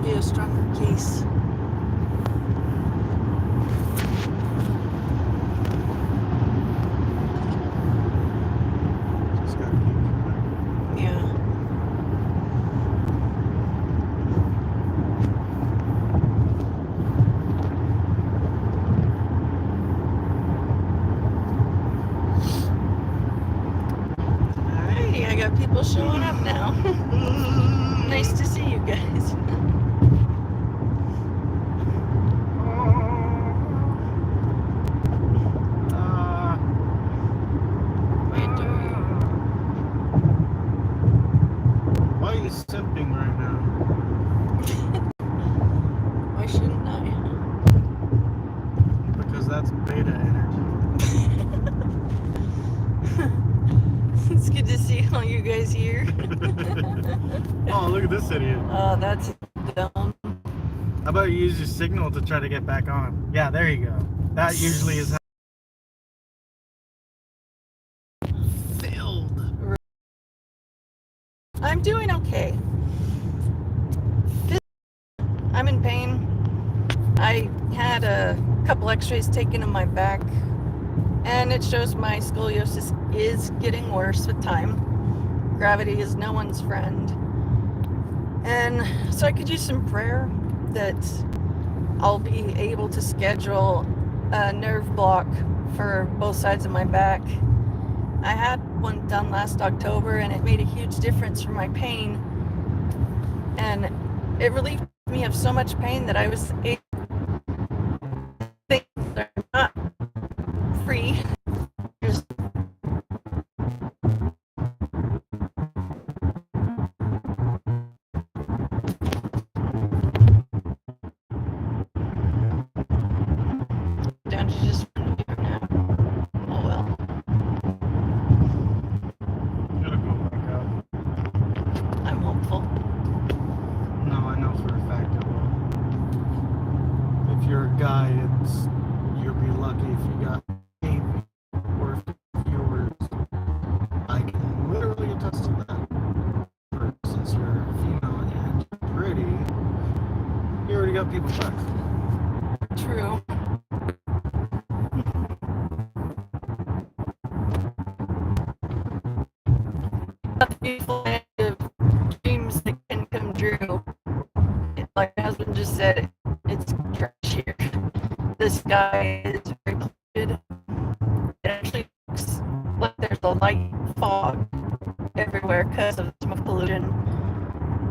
be a stronger case. Just gotta keep moving. Yeah. Alrighty, I got people showing up now. Nice to see you guys. What are you doing? Why are you simping right now? Why shouldn't I? Because that's beta energy. It's good to see all you guys here. Oh, look at this idiot. Oh, that's dumb. How about you use your signal to try to get back on? Yeah, there you go. That usually is how filled. I'm doing okay. I'm in pain. I had a couple x-rays taken of my back, and it shows my scoliosis is getting worse with time. Gravity is no one's friend. And so I could use some prayer that I'll be able to schedule a nerve block for both sides of my back. I had one done last October, and it made a huge difference for my pain. And it relieved me of so much pain that I was able to think that I'm not free. Just down to just here now. Oh well. Gotta go back out. I'm hopeful. No, I know for a fact it will. If you're a guy, you'll be lucky if you got 8 or 50 viewers. I can literally attest to that. But since you're a female and you're pretty, you already got people back. True. Not the beautiful end of dreams that can come true. Like my husband just said, it's trash here. The sky is very polluted. It actually looks like there's a light fog everywhere because of smoke pollution.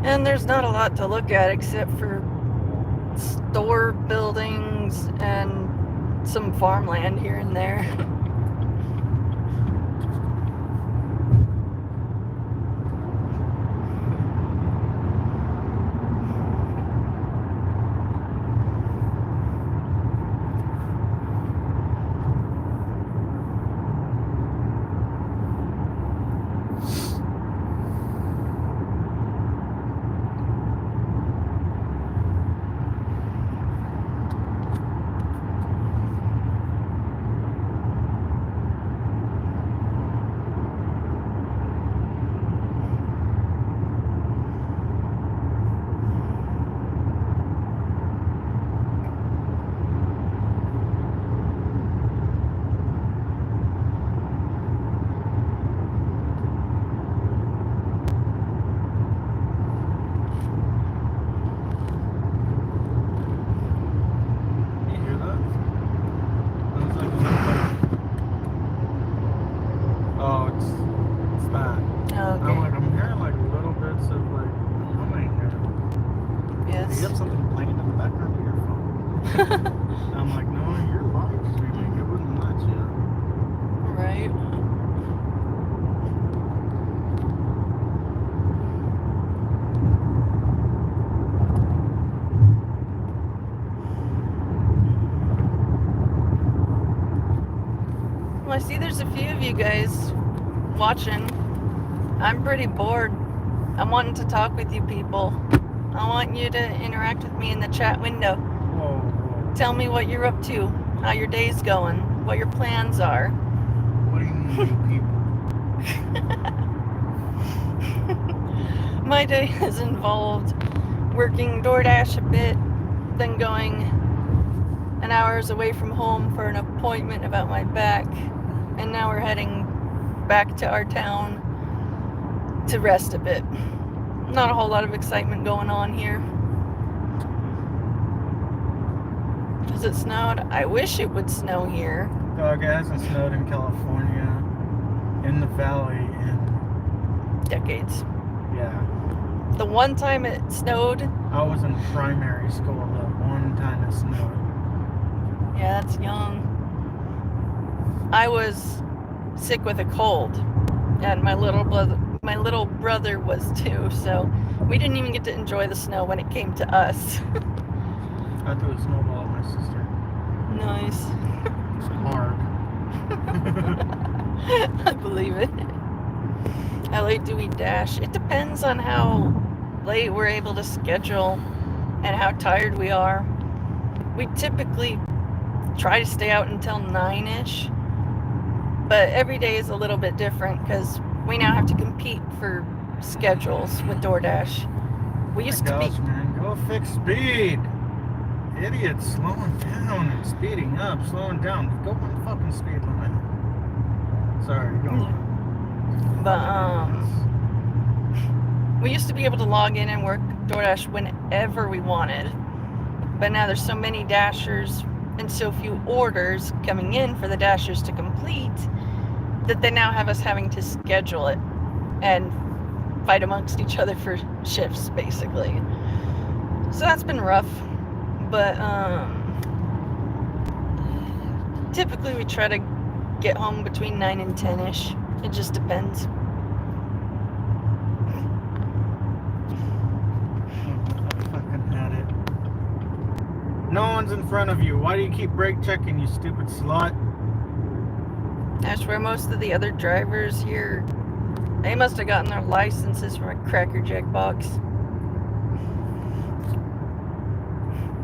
And there's not a lot to look at except for store buildings and some farmland here and there. You hear that? Sounds like a little bit. Oh, it's that. Okay. I'm hearing like little bits of like humming here. Do Yes. you have something playing in the background of your phone? I'm like, no, you're live streaming. It wouldn't let you. Right. Well, I see there's a few of you guys watching. I'm pretty bored. I'm wanting to talk with you people. I want you to interact with me in the chat window. Whoa, whoa. Tell me what you're up to, how your day's going, what your plans are. What do you mean, you people? My day has involved working DoorDash a bit, then going an hour's away from home for an appointment about my back, and now we're heading back to our town to rest a bit. Not a whole lot of excitement going on here. Has it snowed? I wish it would snow here. Dog, it hasn't snowed in California, in the valley, in Decades. Yeah. The one time it snowed. I was in primary school the one time it snowed. Yeah, that's young. I was sick with a cold, and my little brother was too. So we didn't even get to enjoy the snow when it came to us. I threw a snowball at my sister. Nice. It's hard. I believe it. How late do we dash? It depends on how late we're able to schedule and how tired we are. We typically try to stay out until 9-ish, but every day is a little bit different because we now have to compete for schedules with DoorDash. We used to be... Man, go fix speed. Idiots slowing down and speeding up, slowing down. Go on the fucking speed limit. Sorry, go on. But we used to be able to log in and work DoorDash whenever we wanted, but now there's so many dashers and so few orders coming in for the dashers to complete that they now have us having to schedule it and fight amongst each other for shifts, basically. So that's been rough, but typically we try to get home between 9 and 10-ish. It just depends. Fucking had it. No one's in front of you. Why do you keep brake checking, you stupid slut? That's where most of the other drivers here, they must have gotten their licenses from a Cracker Jack box.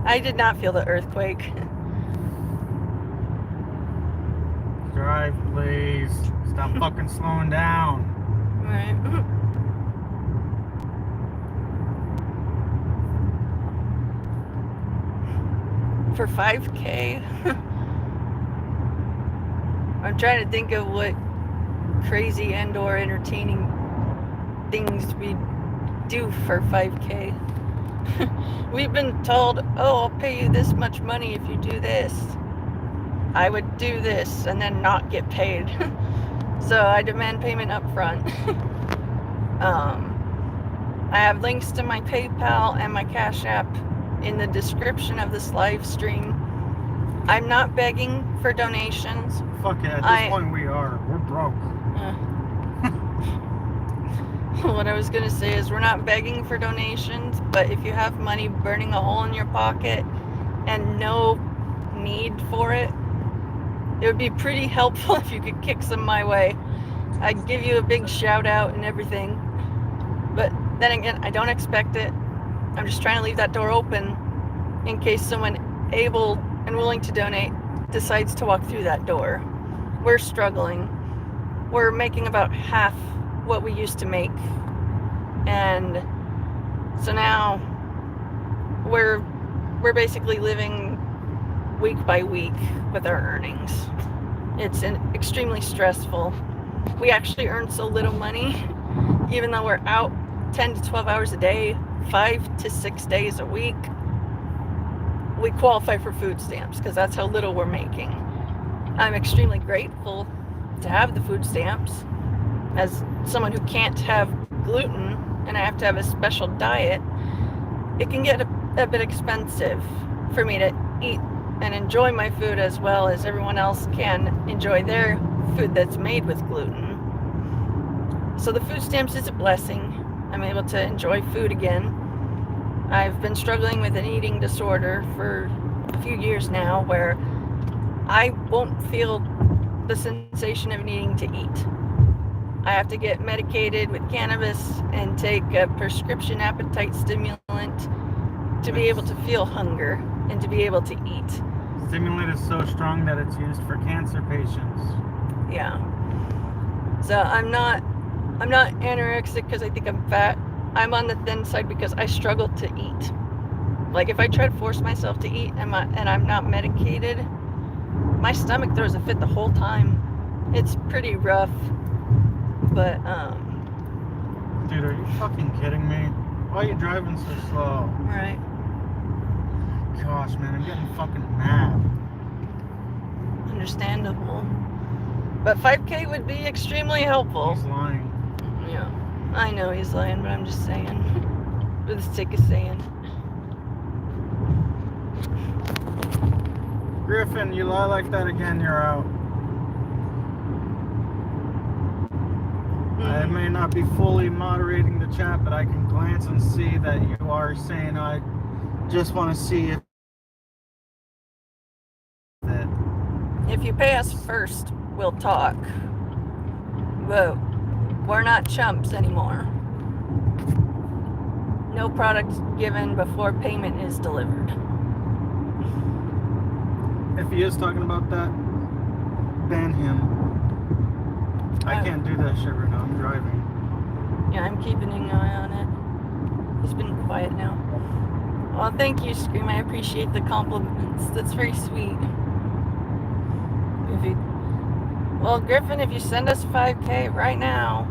I did not feel the earthquake. Drive, please. Stop fucking slowing down. Right. For 5K, I'm trying to think of what crazy and/or entertaining things we do for 5K. We've been told, oh, I'll pay you this much money if you do this. I would do this and then not get paid. So I demand payment up front. I have links to my PayPal and my Cash App in the description of this live stream. I'm not begging for donations. Fuck yeah, at this point we are. We're broke. What I was going to say is we're not begging for donations, but if you have money burning a hole in your pocket and no need for it, it would be pretty helpful if you could kick some my way. I'd give you a big shout out and everything. But then again, I don't expect it. I'm just trying to leave that door open in case someone able and willing to donate decides to walk through that door. We're struggling. We're making about half what we used to make. And so now we're basically living week by week with our earnings. It's extremely stressful. We actually earn so little money, even though we're out 10 to 12 hours a day, 5 to 6 days a week. We qualify for food stamps because that's how little we're making. I'm extremely grateful to have the food stamps. As someone who can't have gluten and I have to have a special diet, it can get a bit expensive for me to eat and enjoy my food as well as everyone else can enjoy their food that's made with gluten. So the food stamps is a blessing. I'm able to enjoy food again. I've been struggling with an eating disorder for a few years now where I won't feel the sensation of needing to eat. I have to get medicated with cannabis and take a prescription appetite stimulant to be able to feel hunger and to be able to eat. Stimulant is so strong that it's used for cancer patients. Yeah. So I'm not anorexic because I think I'm fat. I'm on the thin side because I struggle to eat. Like if I try to force myself to eat and I'm not medicated, my stomach throws a fit the whole time. It's pretty rough, but Dude, are you fucking kidding me? Why are you driving so slow? right. Gosh, man, I'm getting fucking mad. Understandable. But 5K would be extremely helpful. He's lying. Yeah, I know he's lying, but I'm just saying. For the sake of saying. Griffin, you lie like that again, you're out. I may not be fully moderating the chat, but I can glance and see that you are saying I just want to see if that. If you pay us first, we'll talk. Whoa, we're not chumps anymore. No product given before payment is delivered. If he is talking about that, ban him. I can't do that shit right now. I'm driving. Yeah, I'm keeping an eye on it. He's been quiet now. Well, thank you, Scream. I appreciate the compliments. That's very sweet. Well, Griffin, if you send us 5K right now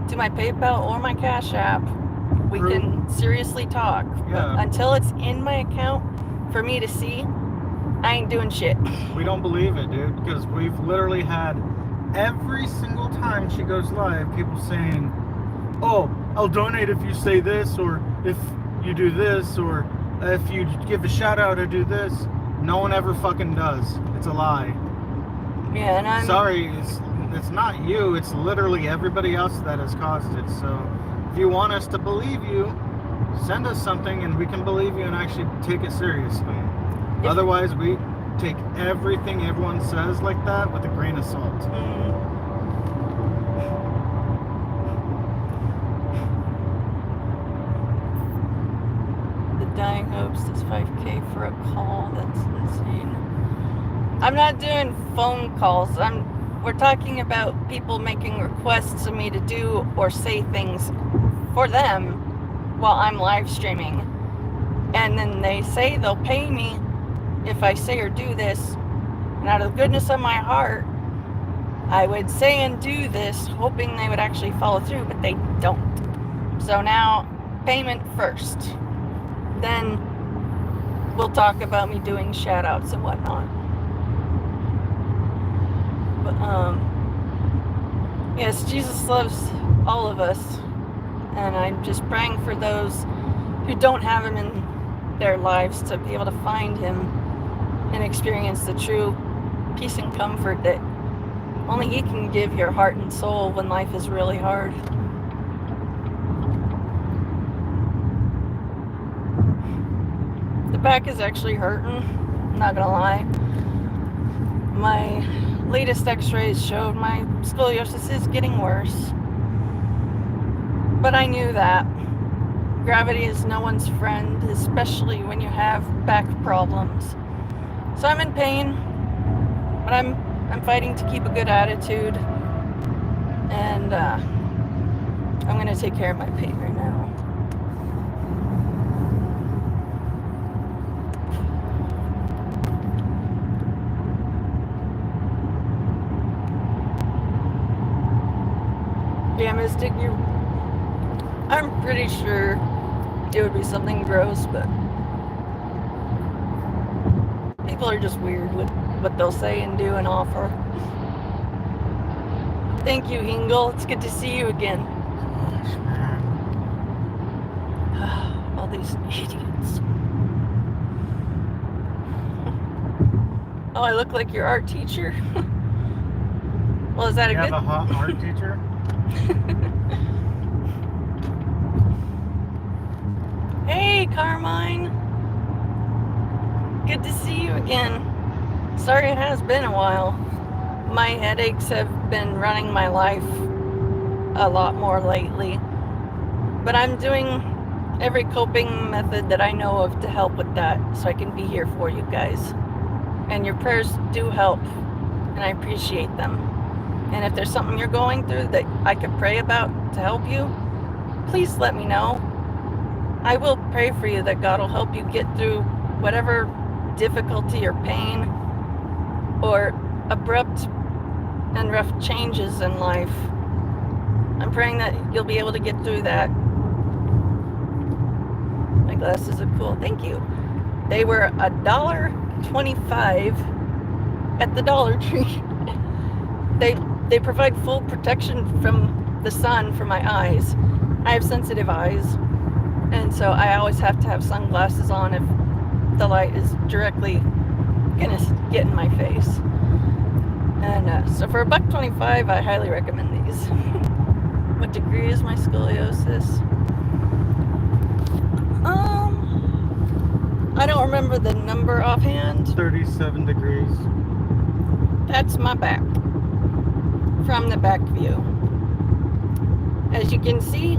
to my PayPal or my Cash App, we can seriously talk. Yeah. But until it's in my account for me to see, I ain't doing shit. We don't believe it, dude, because we've literally had every single time she goes live, people saying, oh, I'll donate if you say this, or if you do this, or if you give a shout out or do this. No one ever fucking does. It's a lie. Yeah, and I'm sorry, it's not you, it's literally everybody else that has caused it. So if you want us to believe you, send us something and we can believe you and actually take it seriously. Otherwise, we take everything everyone says like that with a grain of salt. The dying hopes is 5K for a call. That's insane. I'm not doing phone calls. We're talking about people making requests of me to do or say things for them while I'm live streaming. And then they say they'll pay me if I say or do this. And out of the goodness of my heart, I would say and do this, hoping they would actually follow through, but they don't. So now, payment first. Then we'll talk about me doing shout outs and whatnot. But yes, Jesus loves all of us, and I'm just praying for those who don't have him in their lives to be able to find him and experience the true peace and comfort that only he can give your heart and soul when life is really hard. The back is actually hurting, I'm not gonna lie. My latest x-rays showed my scoliosis is getting worse. But I knew that. Gravity is no one's friend, especially when you have back problems. So I'm in pain, but I'm fighting to keep a good attitude, and I'm gonna take care of my pain right now. Yeah, Mystic, I'm pretty sure it would be something gross, but people are just weird with what they'll say and do and offer. Thank you, Hingle. It's good to see you again. Gosh, man. All these idiots. Oh, I look like your art teacher? Well, is that you a have good... a hot art teacher? Hey, Carmine. Good to see you again. Sorry it has been a while. My headaches have been running my life a lot more lately. But I'm doing every coping method that I know of to help with that, so I can be here for you guys. And your prayers do help, and I appreciate them. And if there's something you're going through that I could pray about to help you, please let me know. I will pray for you that God will help you get through whatever difficulty or pain or abrupt and rough changes in life. I'm praying that you'll be able to get through that. My glasses are cool. Thank you. They were $1.25 at the Dollar Tree. They provide full protection from the sun for my eyes. I have sensitive eyes, and so I always have to have sunglasses on if the light is directly gonna get in my face. And so for $1.25, I highly recommend these. What degree is my scoliosis? I don't remember the number offhand. 37 degrees. That's my back from the back view. As you can see,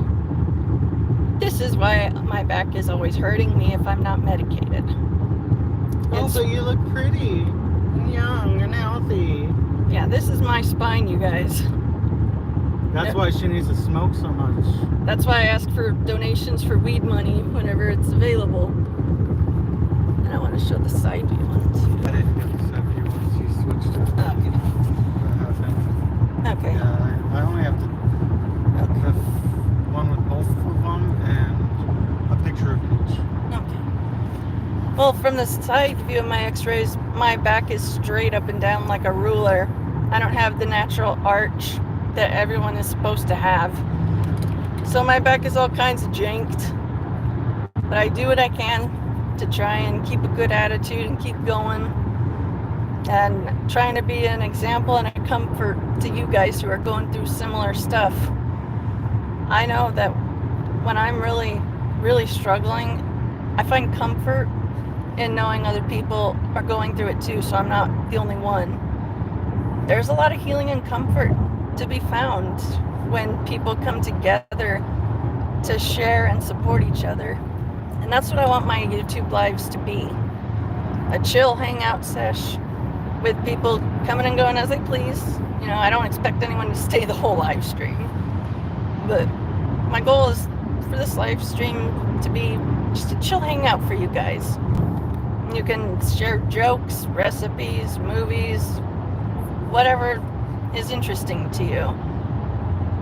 this is why my back is always hurting me if I'm not medicated. Also, you look pretty, young, and healthy. Yeah, this is my spine, you guys. That's why she needs to smoke so much. That's why I ask for donations for weed money whenever it's available. And I want to show the side view one too. I didn't get the side view once you switched it. Okay. Yeah, I only have the one with both of them and a picture of each. Okay. Well, from the side view of my x-rays, my back is straight up and down like a ruler. I don't have the natural arch that everyone is supposed to have. So my back is all kinds of janked. But I do what I can to try and keep a good attitude and keep going. And trying to be an example and a comfort to you guys who are going through similar stuff. I know that when I'm really, really struggling, I find comfort in knowing other people are going through it too, so I'm not the only one. There's a lot of healing and comfort to be found when people come together to share and support each other. And that's what I want my YouTube lives to be. A chill hangout sesh with people coming and going as they please. You know, I don't expect anyone to stay the whole live stream. But my goal is for this live stream to be just a chill hangout for you guys. You can share jokes, recipes, movies, whatever is interesting to you.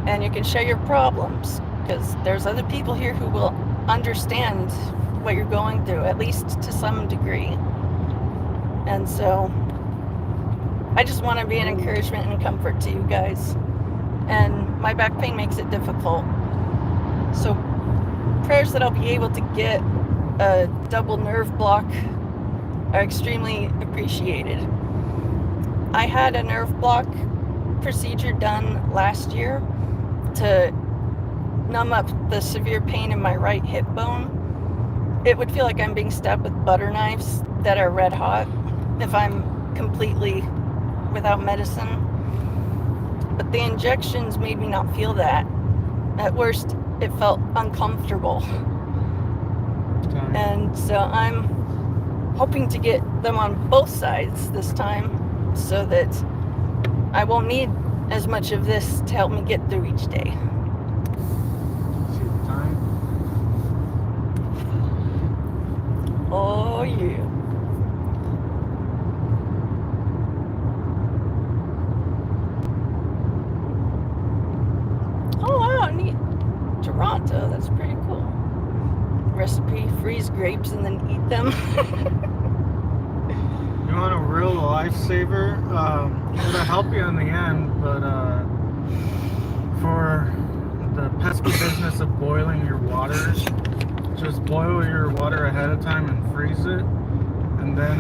And you can share your problems, because there's other people here who will understand what you're going through, at least to some degree. And so I just want to be an encouragement and comfort to you guys. And my back pain makes it difficult. So prayers that I'll be able to get a double nerve block are extremely appreciated. I had a nerve block procedure done last year to numb up the severe pain in my right hip bone. It would feel like I'm being stabbed with butter knives that are red hot if I'm completely without medicine. But the injections made me not feel that. At worst, it felt uncomfortable. And so I'm hoping to get them on both sides this time so that I won't need as much of this to help me get through each day. See the time? Oh yeah. Oh wow, neat. Toronto, that's pretty cool. Recipe, freeze grapes and then eat them. You want a real lifesaver? It'll help you in the end, but for the pesky business of boiling your water, just boil your water ahead of time and freeze it, and then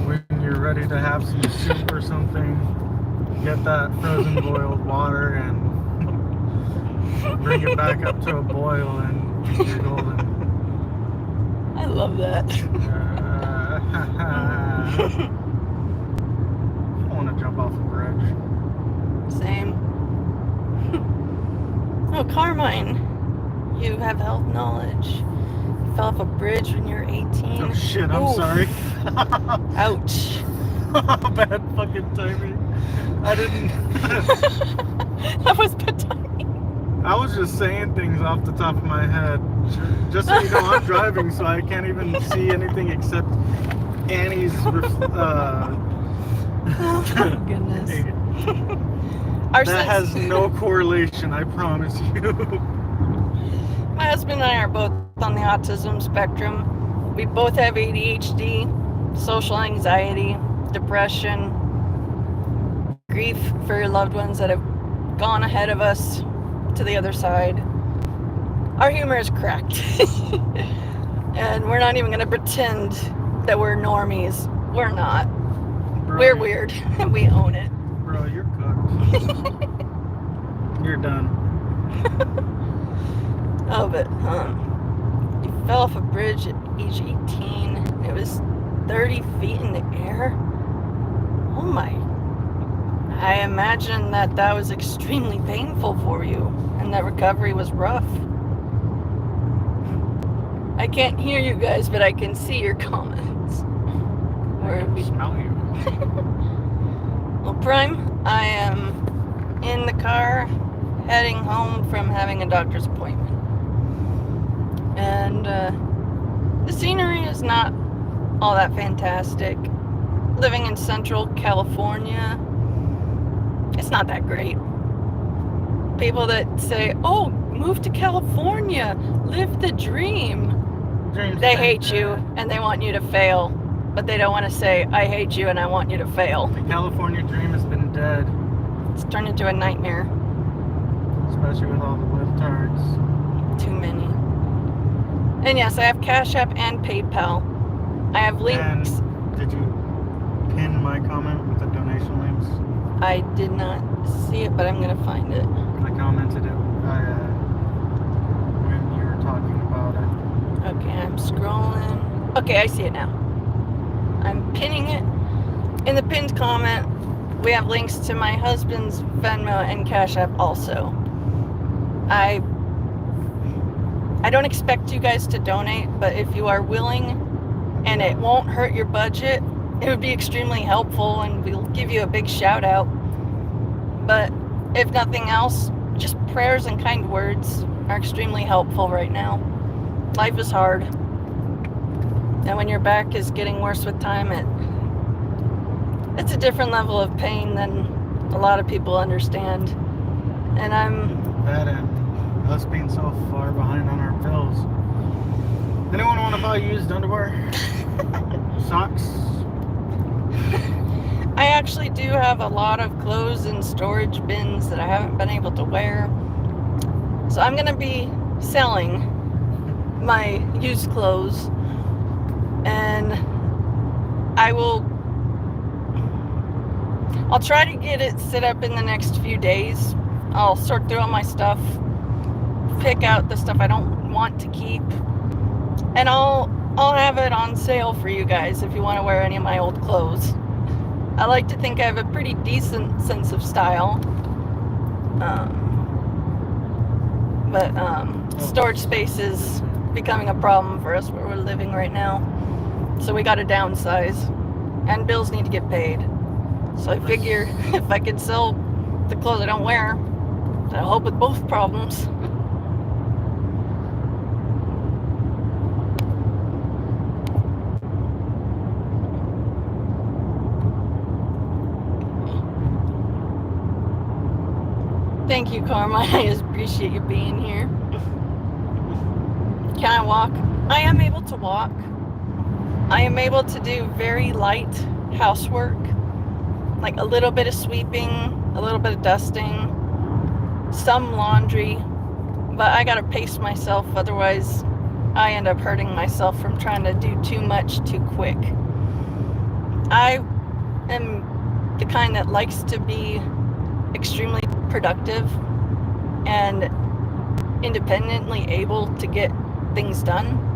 when you're ready to have some soup or something, get that frozen boiled water and bring it back up to a boil, and you're golden. I love that. I want to jump off a bridge. Same. Oh, Carmine, you have health knowledge. You fell off a bridge when you were 18. Oh shit, I'm Oof. sorry. Ouch. Bad fucking timing. I didn't. That was bad timing. I was just saying things off the top of my head. Just so you know, I'm driving, so I can't even see anything except Annie's. Oh my goodness. That has no correlation, I promise you. My husband and I are both on the autism spectrum. We both have ADHD, social anxiety, depression, grief for your loved ones that have gone ahead of us to the other side. Our humor is cracked. And we're not even going to pretend that we're normies. We're not. Bro, We're weird. We own it. Bro, you're cooked. You're done. Oh, but you fell off a bridge at age 18. It was 30 feet in the air. Oh my. I imagine that was extremely painful for you, and that recovery was rough. I can't hear you guys, but I can see your comments. I can smell you. Well, Prime, I am in the car heading home from having a doctor's appointment. And the scenery is not all that fantastic. Living in Central California, it's not that great. People that say, oh, move to California, live the dream. They hate you and they want you to fail. But they don't want to say, I hate you and I want you to fail. The California dream has been dead. It's turned into a nightmare. Especially with all the libtards. Too many. And yes, I have Cash App and PayPal. I have links. And did you pin my comment with the donation links? I did not see it, but I'm going to find it. I commented it when you were talking about it. Okay, I'm scrolling. Okay, I see it now. I'm pinning it. In the pinned comment, we have links to my husband's Venmo and Cash App also. I don't expect you guys to donate, but if you are willing and it won't hurt your budget, it would be extremely helpful and we'll give you a big shout out. But if nothing else, just prayers and kind words are extremely helpful right now. Life is hard. And when your back is getting worse with time, it's a different level of pain than a lot of people understand. And that and us being so far behind on our bills. Anyone want to buy used underwear? Socks? I actually do have a lot of clothes in storage bins that I haven't been able to wear. So I'm going to be selling my used clothes. And I'll try to get it set up in the next few days. I'll sort through all my stuff, pick out the stuff I don't want to keep, and I'll have it on sale for you guys if you want to wear any of my old clothes. I like to think I have a pretty decent sense of style, but storage space is becoming a problem for us where we're living right now. So we got to downsize, and bills need to get paid. So I figure if I could sell the clothes I don't wear, that'll help with both problems. Thank you, Karma. I just appreciate you being here. Can I walk? I am able to walk. I am able to do very light housework, like a little bit of sweeping, a little bit of dusting, some laundry, but I gotta pace myself, otherwise I end up hurting myself from trying to do too much too quick. I am the kind that likes to be extremely productive and independently able to get things done.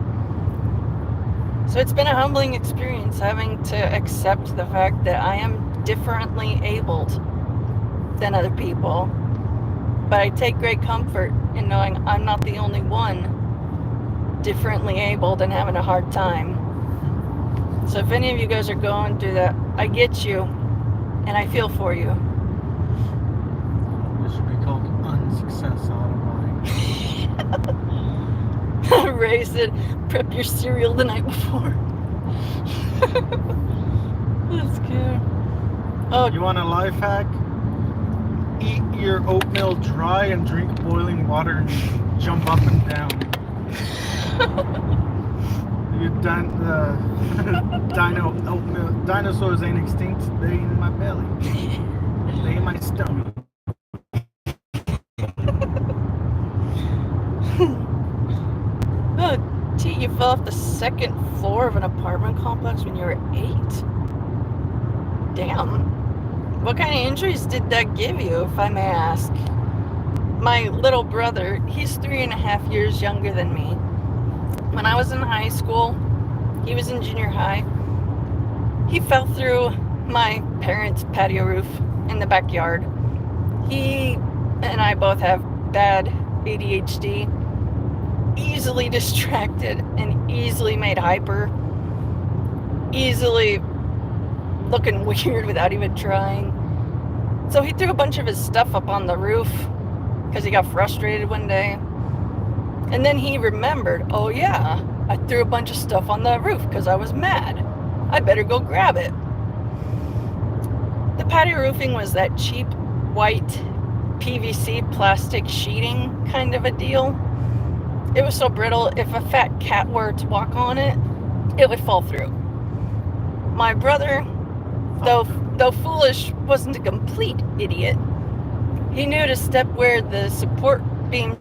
So it's been a humbling experience having to accept the fact that I am differently abled than other people. But I take great comfort in knowing I'm not the only one differently abled and having a hard time. So if any of you guys are going through that, I get you and I feel for you. This should be called unsuccess out of life. Ray said, prep your cereal the night before. That's cute. Oh, You want a life hack? Eat your oatmeal dry and drink boiling water and jump up and down. Dinosaurs ain't extinct. They in my belly. They in my stomach. oh, T, you fell off the second floor of an apartment complex when you were 8? Damn. What kind of injuries did that give you, if I may ask? My little brother, he's 3.5 years younger than me. When I was in high school, he was in junior high. He fell through my parents' patio roof in the backyard. He and I both have bad ADHD, easily distracted and easily made hyper, easily looking weird without even trying. So he threw a bunch of his stuff up on the roof because he got frustrated one day. And then he remembered, oh yeah, I threw a bunch of stuff on the roof because I was mad. I better go grab it. The patio roofing was that cheap white PVC plastic sheeting kind of a deal. It was so brittle, if a fat cat were to walk on it, it would fall through. My brother, though foolish, wasn't a complete idiot. He knew to step where the support beams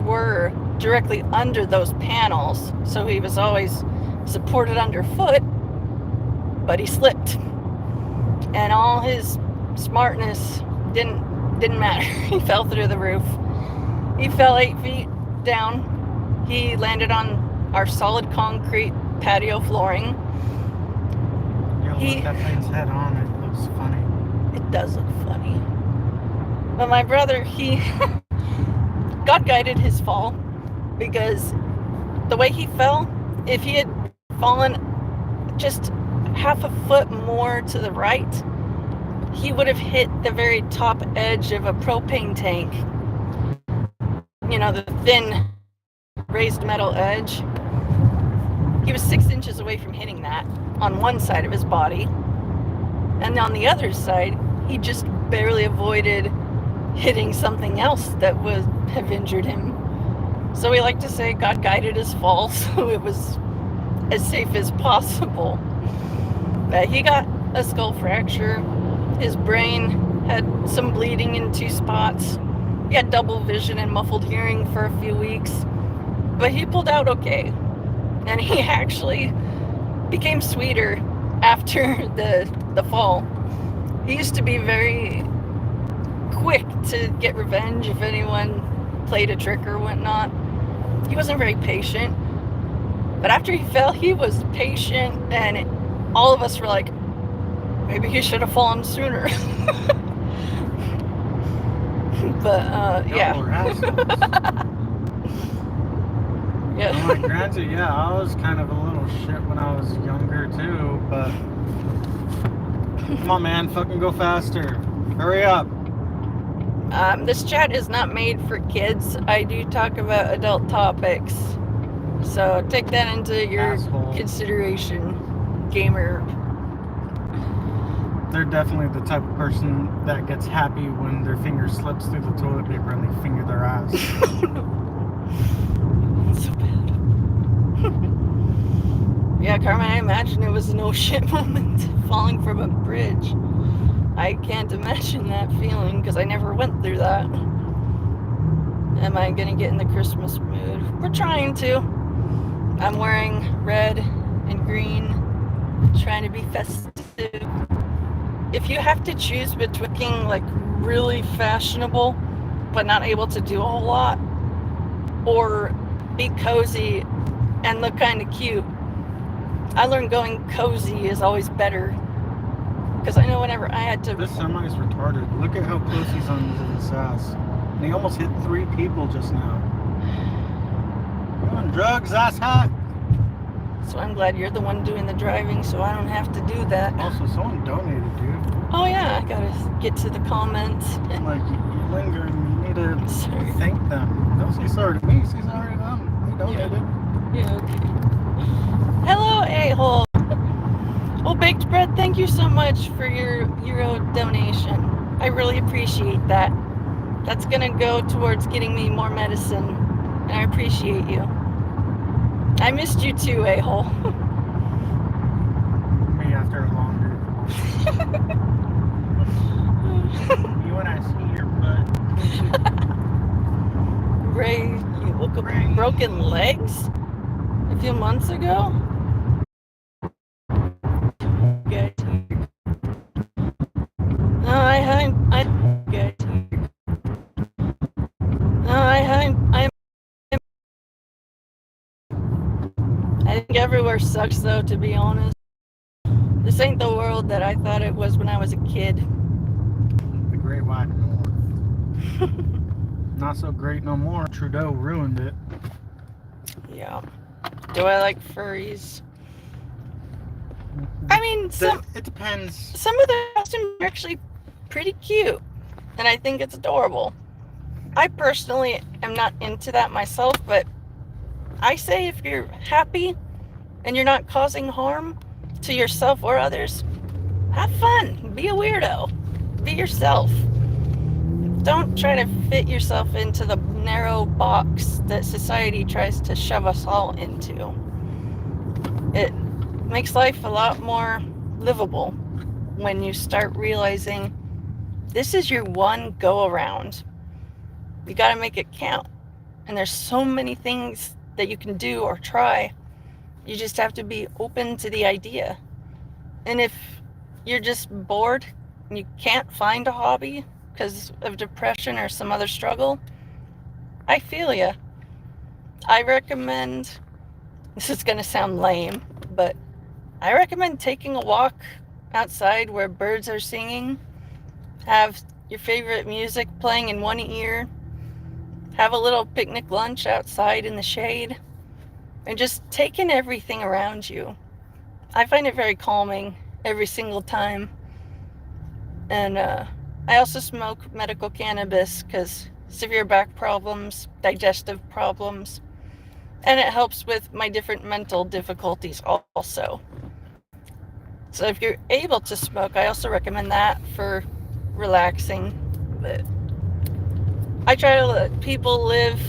were directly under those panels, so he was always supported underfoot, but he slipped. And all his smartness didn't matter. He fell through the roof. He fell 8 feet down. He landed on our solid concrete patio flooring. Yo, look that thing's head on. It looks funny. It does look funny. But my brother, he God guided his fall, because the way he fell, if he had fallen just half a foot more to the right, he would have hit the very top edge of a propane tank. You know, the thin raised metal edge. He was 6 inches away from hitting that on one side of his body. And on the other side, he just barely avoided hitting something else that would have injured him. So we like to say God guided his fall, so it was as safe as possible. But he got a skull fracture. His brain had some bleeding in 2 spots. He had double vision and muffled hearing for a few weeks. But he pulled out okay. And he actually became sweeter after the fall. He used to be very quick to get revenge if anyone played a trick or whatnot. He wasn't very patient. But after he fell, he was patient, and all of us were like, maybe he should have fallen sooner. But yeah. Yeah. Well, like, granted, yeah, I was kind of a little shit when I was younger too, but come on, man, fucking go faster. Hurry up. This chat is not made for kids. I do talk about adult topics, so take that into your consideration, gamer. They're definitely the type of person that gets happy when their finger slips through the toilet paper and they finger their ass. So bad. Yeah, Carmen, I imagine it was a no shit moment falling from a bridge. I can't imagine that feeling because I never went through that. Am I gonna get in the Christmas mood? We're trying to. I'm wearing red and green, trying to be festive. If you have to choose between being like really fashionable but not able to do a whole lot, or be cozy and look kind of cute, I learned going cozy is always better. Because I know whenever I had to... This semi is retarded. Look at how close he's on to this ass. And he almost hit 3 people just now. You on drugs, ass hat? So I'm glad you're the one doing the driving, so I don't have to do that. Also, someone donated, dude. Oh yeah, I gotta get to the comments. Like, you linger and you need to thank them. Don't say sorry to me, say sorry to them. They donated. Yeah, okay. Hello, a-hole. Well, Baked Bread, thank you so much for your Euro donation. I really appreciate that. That's gonna go towards getting me more medicine, and I appreciate you. I missed you too, a-hole. Me after a long day. You when I see your butt. Ray, you woke up with broken legs a few months ago? Good. No, good. No, I think everywhere sucks though, to be honest. This ain't the world that I thought it was when I was a kid. The Great White North. Not so great no more. Trudeau ruined it. Yeah. Do I like furries? I mean, it depends. Some of the costumes are actually pretty cute, and I think it's adorable. I personally am not into that myself, but I say if you're happy and you're not causing harm to yourself or others, have fun. Be a weirdo. Be yourself. Don't try to fit yourself into the narrow box that society tries to shove us all into. It makes life a lot more livable when you start realizing this is your one go around. You got to make it count. And there's so many things that you can do or try. You just have to be open to the idea. And if you're just bored and you can't find a hobby because of depression or some other struggle, I feel ya. I recommend, this is going to sound lame, but I recommend taking a walk outside where birds are singing, have your favorite music playing in one ear, have a little picnic lunch outside in the shade, and just take in everything around you. I find it very calming every single time. And I also smoke medical cannabis because severe back problems, digestive problems, and it helps with my different mental difficulties also. So if you're able to smoke, I also recommend that for relaxing. But I try to let people live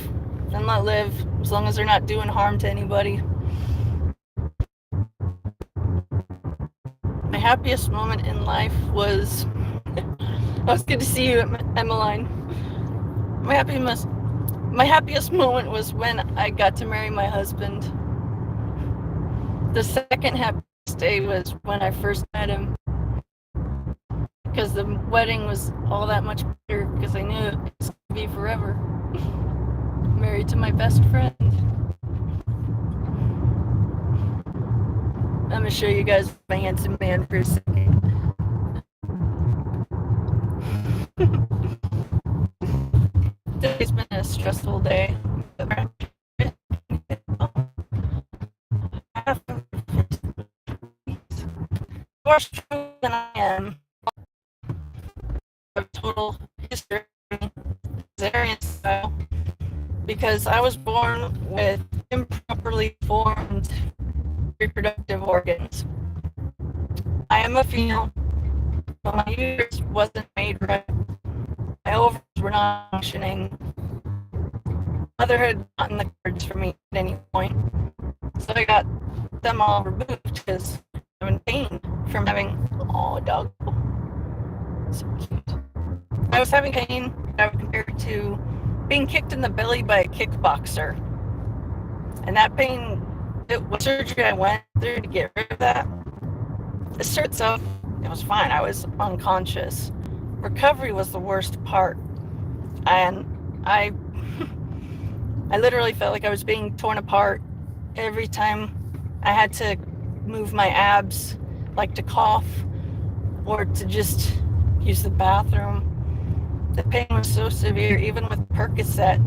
and let live as long as they're not doing harm to anybody. My happiest moment in life was, oh, it's good to see you, Emmeline. My happiest moment was when I got to marry my husband. The second happiest day was when I first met him, because the wedding was all that much better because I knew it was going to be forever. Married to my best friend. I'm going to show you guys my handsome man for a second. Today's been a stressful day. More strong than I am. Of total history, cesarean style, because I was born with improperly formed reproductive organs. I am a female, but my uterus wasn't made right. My ovaries were not functioning. Motherhood was not in the cards for me at any point. So I got them all removed because I'm in pain from having, oh, dog. So cute. I was having pain I would compare it to being kicked in the belly by a kickboxer. And that pain, it was surgery I went through to get rid of that. The surgery itself, it was fine. I was unconscious. Recovery was the worst part. And I literally felt like I was being torn apart every time I had to move my abs, like to cough or to just use the bathroom. The pain was so severe, even with Percocet,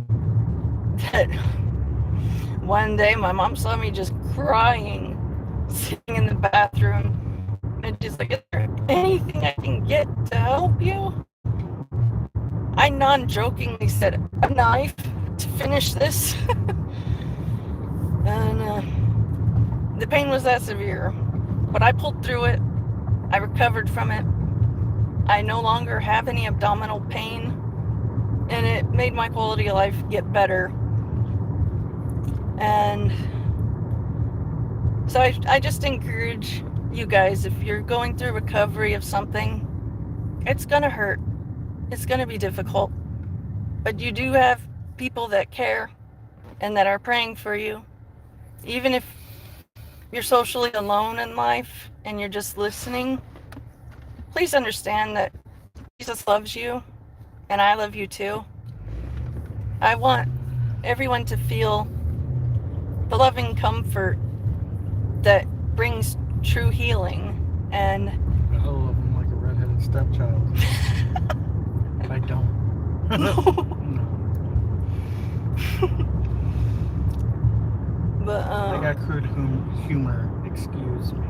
that one day my mom saw me just crying, sitting in the bathroom, and she's like, "Is there anything I can get to help you?" I non-jokingly said, "A knife to finish this." The pain was that severe, but I pulled through it. I recovered from it. I no longer have any abdominal pain, and it made my quality of life get better. And so I just encourage you guys, if you're going through recovery of something, it's gonna hurt. It's gonna be difficult. But you do have people that care and that are praying for you. Even if you're socially alone in life and you're just listening, please understand that Jesus loves you and I love you too. I want everyone to feel the loving comfort that brings true healing. And I love him like a redheaded stepchild. I don't. No. But I got crude humor. Excuse me.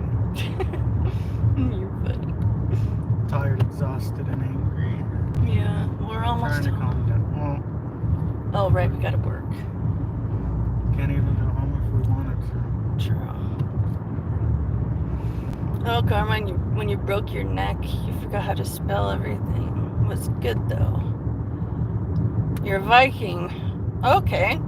you're funny. Tired, exhausted, and angry. Yeah, we're almost Trying to calm down. Well, oh right, we gotta work. can't even go home if we wanted to. True. Oh, Carmine, when you broke your neck, you forgot how to spell everything. It was good though. You're a Viking. Okay.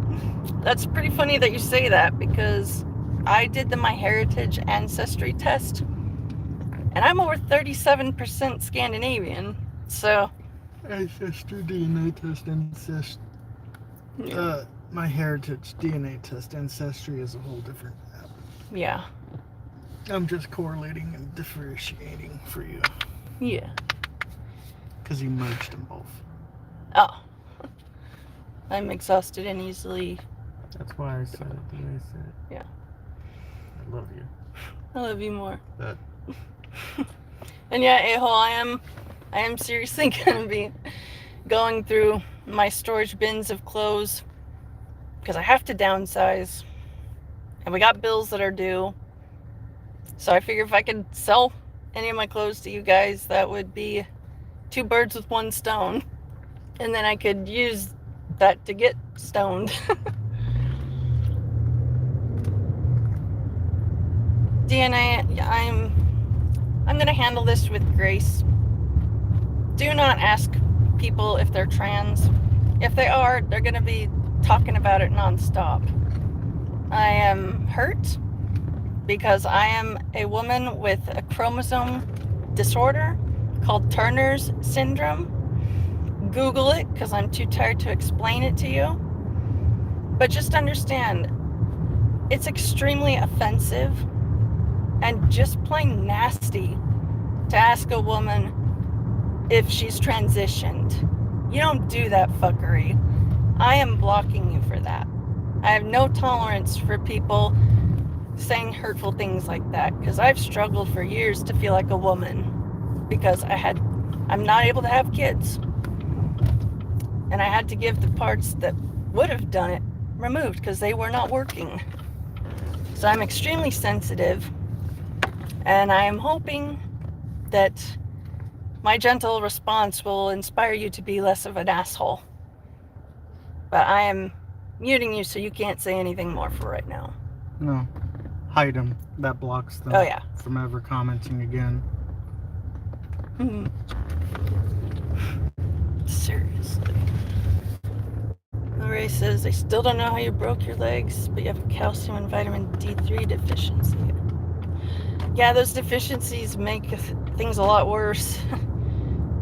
That's pretty funny that you say that, because I did the MyHeritage ancestry test and I'm over 37% Scandinavian. So Ancestry DNA test, MyHeritage DNA test, ancestry is a whole different app. yeah. I'm just correlating and differentiating for you. Yeah. Because you merged them both. Oh. I'm exhausted and easily. That's why I said it the way I said it. Yeah. I love you. I love you more. That. And yeah, a-hole, I am seriously gonna be going through my storage bins of clothes because I have to downsize and we got bills that are due. So I figure if I could sell any of my clothes to you guys, that would be 2 birds with 1 stone. And then I could use that to get stoned. DNA, I'm gonna handle this with grace. Do not ask people if they're trans. If they are, they're gonna be talking about it nonstop. I am hurt because I am a woman with a chromosome disorder called Turner's syndrome. Google it because I'm too tired to explain it to you. But just understand, it's extremely offensive and just plain nasty to ask a woman if she's transitioned. You don't do that fuckery. I am blocking you for that. I have no tolerance for people saying hurtful things like that, because I've struggled for years to feel like a woman because I'm not able to have kids. And I had to give the parts that would have done it removed because they were not working. So I'm extremely sensitive, and I am hoping that my gentle response will inspire you to be less of an asshole. But I am muting you so you can't say anything more for right now. No. Hide them. That blocks them. Oh, yeah. From ever commenting again. Seriously. Ray says, I still don't know how you broke your legs, but you have a calcium and vitamin D3 deficiency. Yeah, those deficiencies make things a lot worse.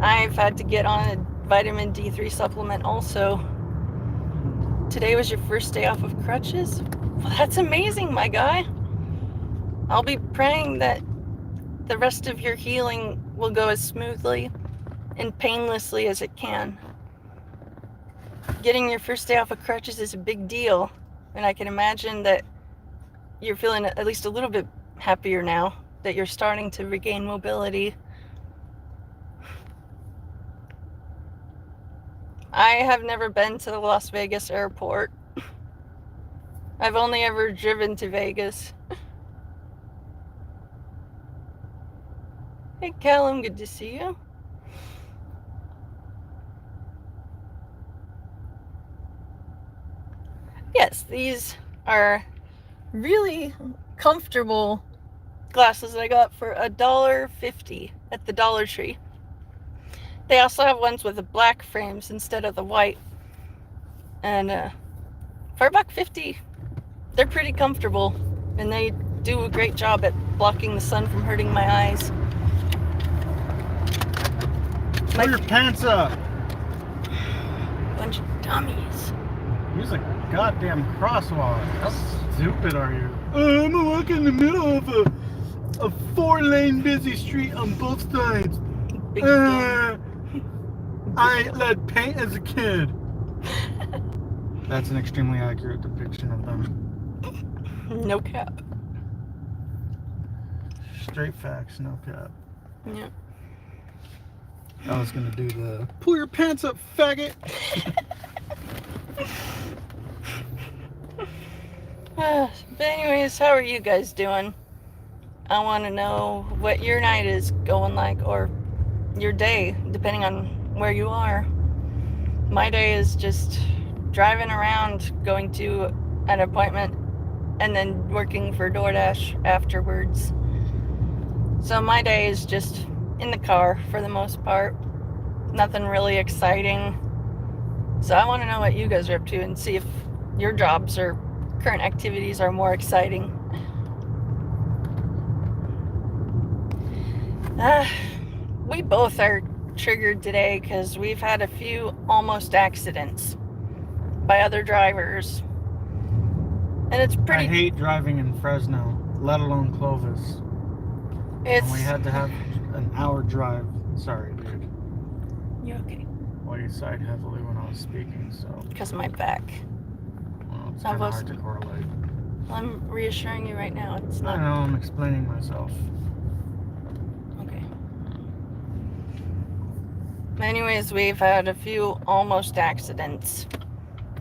I've had to get on a vitamin D3 supplement also. Today was your first day off of crutches? Well, that's amazing, my guy. I'll be praying that the rest of your healing will go as smoothly and painlessly as it can. Getting your first day off of crutches is a big deal, and I can imagine that you're feeling at least a little bit happier now that you're starting to regain mobility. I have never been to the Las Vegas airport. I've only ever driven to Vegas. Hey Callum, good to see you. Yes, these are really comfortable glasses I got for $1.50 at the Dollar Tree. They also have ones with the black frames instead of the white. And for $1.50, they're pretty comfortable. And they do a great job at blocking the sun from hurting my eyes. Pull your pants up. Bunch of dummies. Use a goddamn crosswalk. How stupid are you? I'm gonna walk in the middle of a 4-lane busy street on both sides. Big dumb. I ate lead paint as a kid. That's an extremely accurate depiction of them. No cap. Straight facts, no cap. Yeah. I was gonna do the pull your pants up, faggot. But anyways, how are you guys doing? I want to know what your night is going like, or your day, depending on where you are. My day is just driving around, going to an appointment, and then working for DoorDash afterwards. So my day is just in the car for the most part. Nothing really exciting. So I want to know what you guys are up to and see if your jobs or current activities are more exciting. We both are triggered today because we've had a few almost accidents by other drivers. And it's pretty... I hate driving in Fresno, let alone Clovis. And we had to have an hour drive. Sorry, dude. You okay? Well, you sighed heavily when I was speaking, so... Because of my back. Well, it's kind of hard to correlate. I'm reassuring you right now. It's not... I know, I'm explaining myself. Okay. Anyways, we've had a few almost accidents.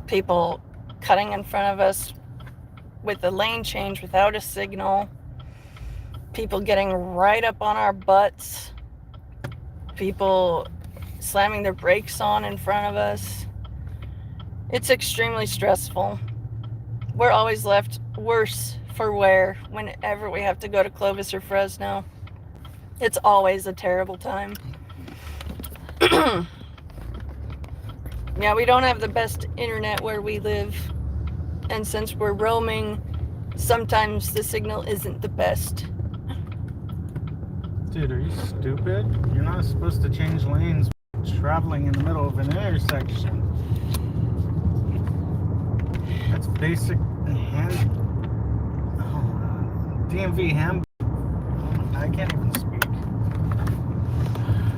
People cutting in front of us with a lane change without a signal. People getting right up on our butts. People slamming their brakes on in front of us. It's extremely stressful. We're always left worse for wear whenever we have to go to Clovis or Fresno. It's always a terrible time. Yeah, we don't have the best internet where we live. And since we're roaming, sometimes the signal isn't the best. Dude, are you stupid? You're not supposed to change lanes traveling in the middle of an intersection. That's basic DMV ham. I can't even speak.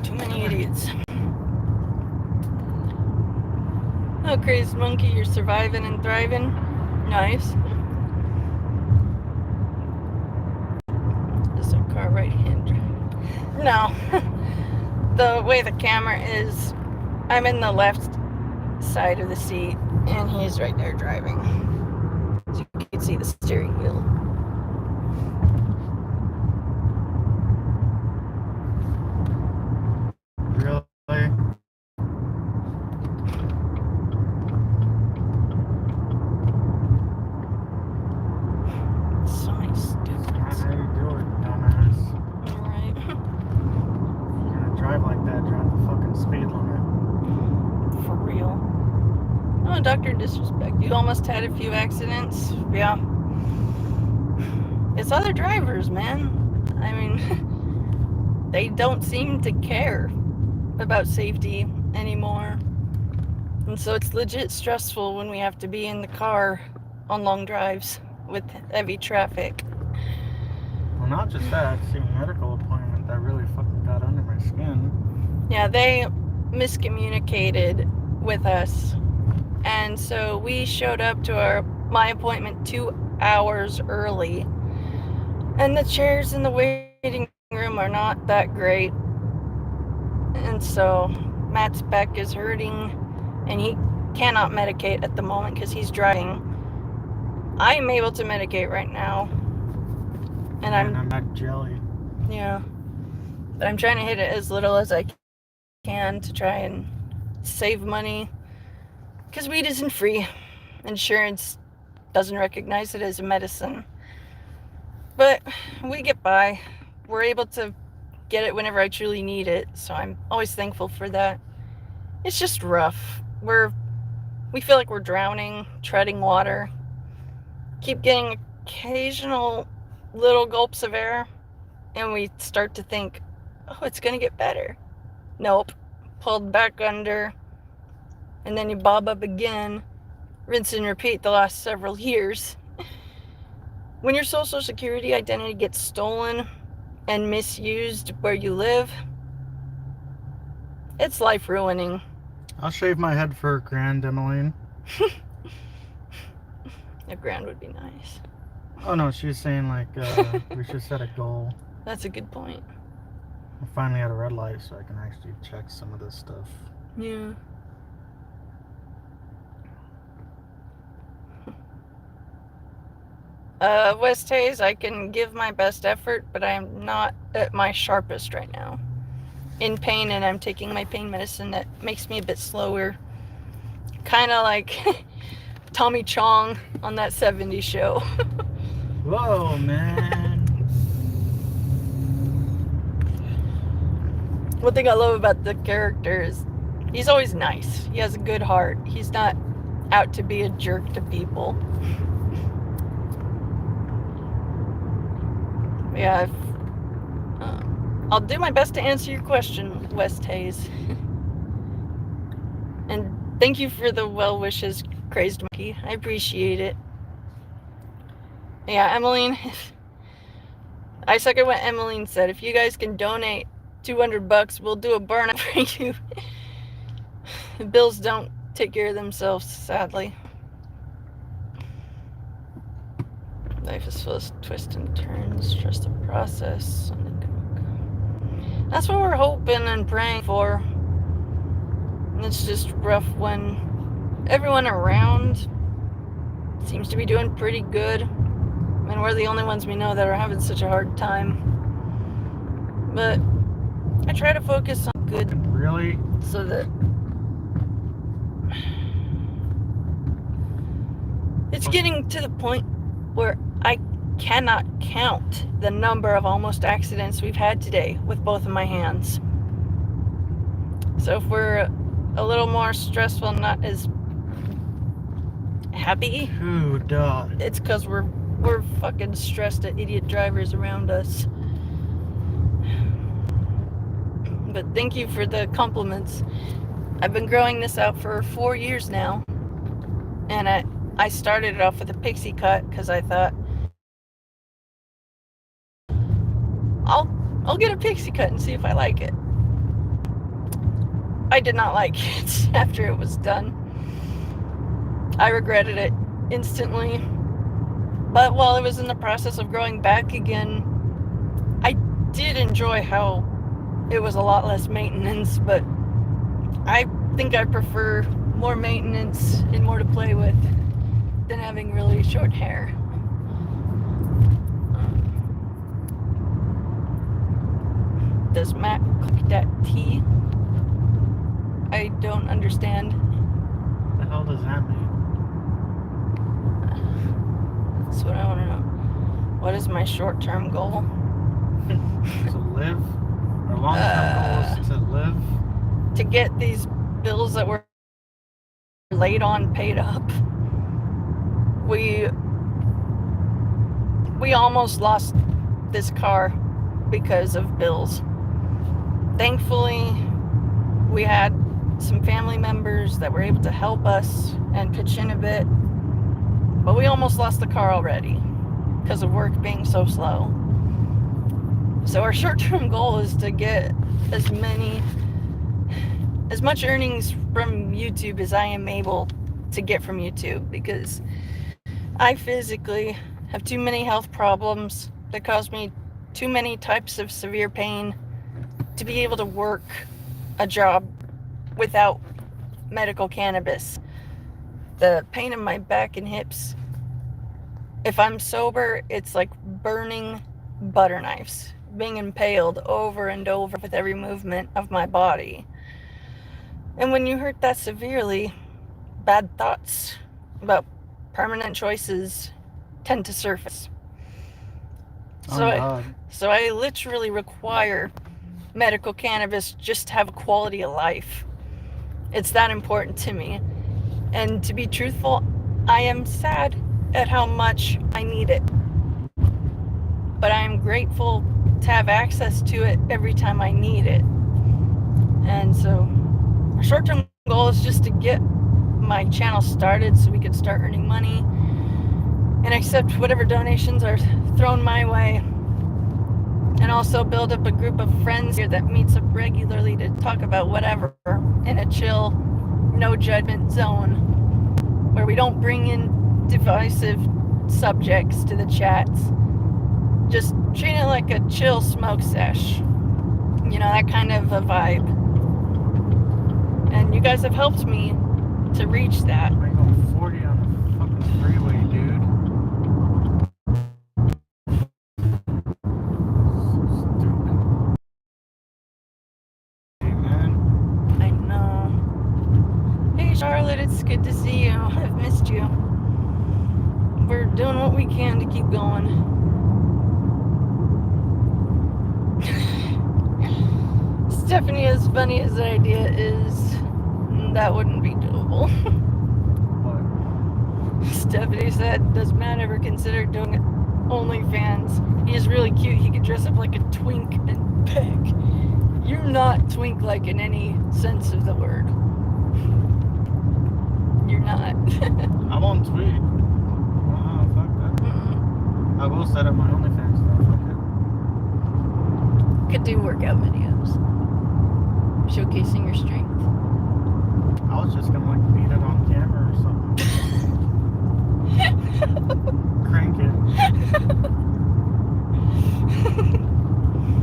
Too many idiots. Oh, crazy monkey, you're surviving and thriving. Nice. Is there a car right hand? No. The way the camera is, I'm in the left side of the seat, and he's right there driving. So you can see the steering wheel. Really? So many stupid. That's how you do it, dumbass. Alright. You're gonna drive like that, drive the fucking speed limit. For real. Oh, Dr. Disrespect. You almost had a few accidents. Yeah. It's other drivers, man. I mean, they don't seem to care about safety anymore. And so it's legit stressful when we have to be in the car on long drives with heavy traffic. Well, not just that, it's a medical appointment that really fucking got under my skin. Yeah, they miscommunicated with us. And so we showed up to my appointment 2 hours early. And the chairs in the waiting room are not that great. And so Matt's back is hurting and he cannot medicate at the moment because he's driving. I'm able to medicate right now. And I'm not jelly. Yeah. But I'm trying to hit it as little as I can to try and save money. Because weed isn't free. Insurance doesn't recognize it as a medicine. But we get by. We're able to get it whenever I truly need it, so I'm always thankful for that. It's just rough. We feel like we're drowning, treading water. Keep getting occasional little gulps of air, and we start to think, oh, it's gonna get better. Nope. Pulled back under, and then you bob up again. Rinse and repeat the last several years. When your social security identity gets stolen and misused where you live, it's life ruining. I'll shave my head for $1,000, Emmeline. $1,000 would be nice. Oh no, she's saying like we should set a goal. That's a good point. We're finally at a red light, so I can actually check some of this stuff. Yeah. West Hayes, I can give my best effort, but I'm not at my sharpest right now. In pain, and I'm taking my pain medicine that makes me a bit slower. Kind of like Tommy Chong on that 70s show. Whoa, man. One thing I love about the character is he's always nice. He has a good heart. He's not out to be a jerk to people. Yeah, I'll do my best to answer your question, West Hayes. And thank you for the well wishes, Crazed Monkey. I appreciate it. Yeah, Emmeline, I second what Emmeline said. If you guys can donate $200, we'll do a burnout for you. The bills don't take care of themselves, sadly. Life is full of twists and turns. Trust the process. That's what we're hoping and praying for. And it's just rough when everyone around seems to be doing pretty good, and we're the only ones we know that are having such a hard time. But I try to focus on good. Really? So that it's getting to the point where I cannot count the number of almost accidents we've had today with both of my hands. So if we're a little more stressful, not as happy, it's because we're fucking stressed at idiot drivers around us. But thank you for the compliments. I've been growing this out for 4 years now, and I started it off with a pixie cut because I thought I'll get a pixie cut and see if I like it. I did not like it after it was done. I regretted it instantly. But while I was in the process of growing back again, I did enjoy how it was a lot less maintenance, but I think I prefer more maintenance and more to play with than having really short hair. Does Matt cook that tea? I don't understand. What the hell does that mean? That's what I want to know. What is my short-term goal? To live? Our long-term goal is to live? To get these bills that were laid on paid up. We almost lost this car because of bills. Thankfully, we had some family members that were able to help us and pitch in a bit, but we almost lost the car already because of work being so slow. So our short-term goal is to get as much earnings from YouTube as I am able to get from YouTube, because I physically have too many health problems that cause me too many types of severe pain to be able to work a job without medical cannabis. The pain in my back and hips, if I'm sober, it's like burning butter knives, being impaled over and over with every movement of my body. And when you hurt that severely, bad thoughts about permanent choices tend to surface. So I literally require medical cannabis just to have a quality of life. It's that important to me. And to be truthful, I am sad at how much I need it. But I am grateful to have access to it every time I need it. And so our short-term goal is just to get my channel started so we can start earning money and accept whatever donations are thrown my way. And also build up a group of friends here that meets up regularly to talk about whatever in a chill, no judgment zone where we don't bring in divisive subjects to the chats. Just treat it like a chill smoke sesh. You know, that kind of a vibe. And you guys have helped me to reach that. I go 40 on the fucking freeway, dude. Stupid. Hey, man. I know. Hey, Charlotte, it's good to see you. I've missed you. We're doing what we can to keep going. Stephanie, as funny as the idea is, that wouldn't be doable. What? Stephanie said, does Matt ever consider doing OnlyFans? He is really cute. He could dress up like a twink and beg. You're not twink like in any sense of the word. You're not. I won't tweet. Fuck that. I will set up my OnlyFans though. Fuck it. Could do workout videos. Showcasing your strength. I was just gonna like beat it on camera or something. Crank it.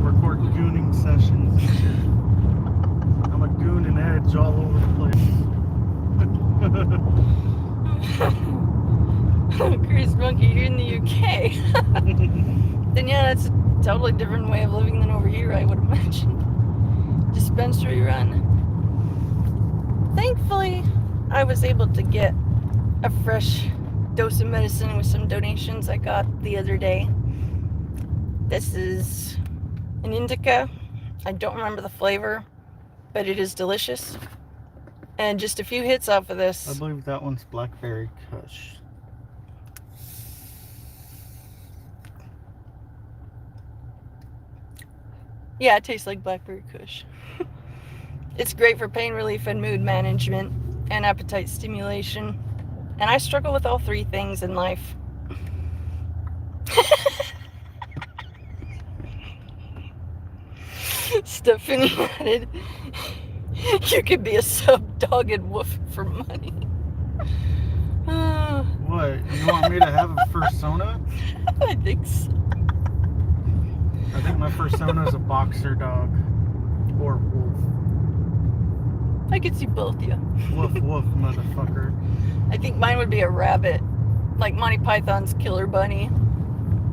Record gooning sessions and shit. I'm a goon and edge all over the place. Chris Monkey, you're in the UK. Then yeah, that's a totally different way of living than over here, I would imagine. Dispensary run. Thankfully, I was able to get a fresh dose of medicine with some donations I got the other day. This is an indica. I don't remember the flavor, but it is delicious. And just a few hits off of this. I believe that one's Blackberry Kush. Yeah, it tastes like Blackberry Kush. It's great for pain relief and mood management and appetite stimulation. And I struggle with all three things in life. Stephanie added, you could be a sub-dogged wolf for money. What? You want me to have a fursona? I think so. I think my fursona is a boxer dog. Or wolf. I could see both, yeah. Woof woof, motherfucker. I think mine would be a rabbit. Like Monty Python's Killer Bunny.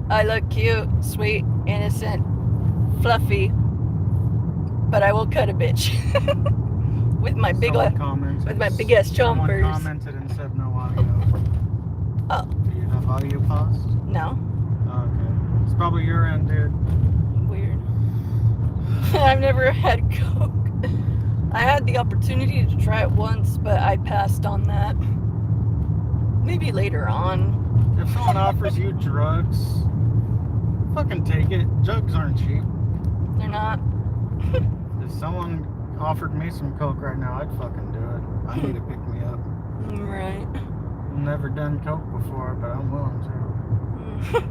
I look cute, sweet, innocent, fluffy. But I will cut a bitch. with my big ass chompers. Someone commented and said no audio. Oh. Do you have audio paused? No. Okay. It's probably your end, dude. Weird. I've never had Coke. I had the opportunity to try it once, but I passed on that. Maybe later on. If someone offers you drugs, fucking take it. Drugs aren't cheap. They're not. If someone offered me some Coke right now, I'd fucking do it. I need to pick me up. Right. I've never done Coke before, but I'm willing to.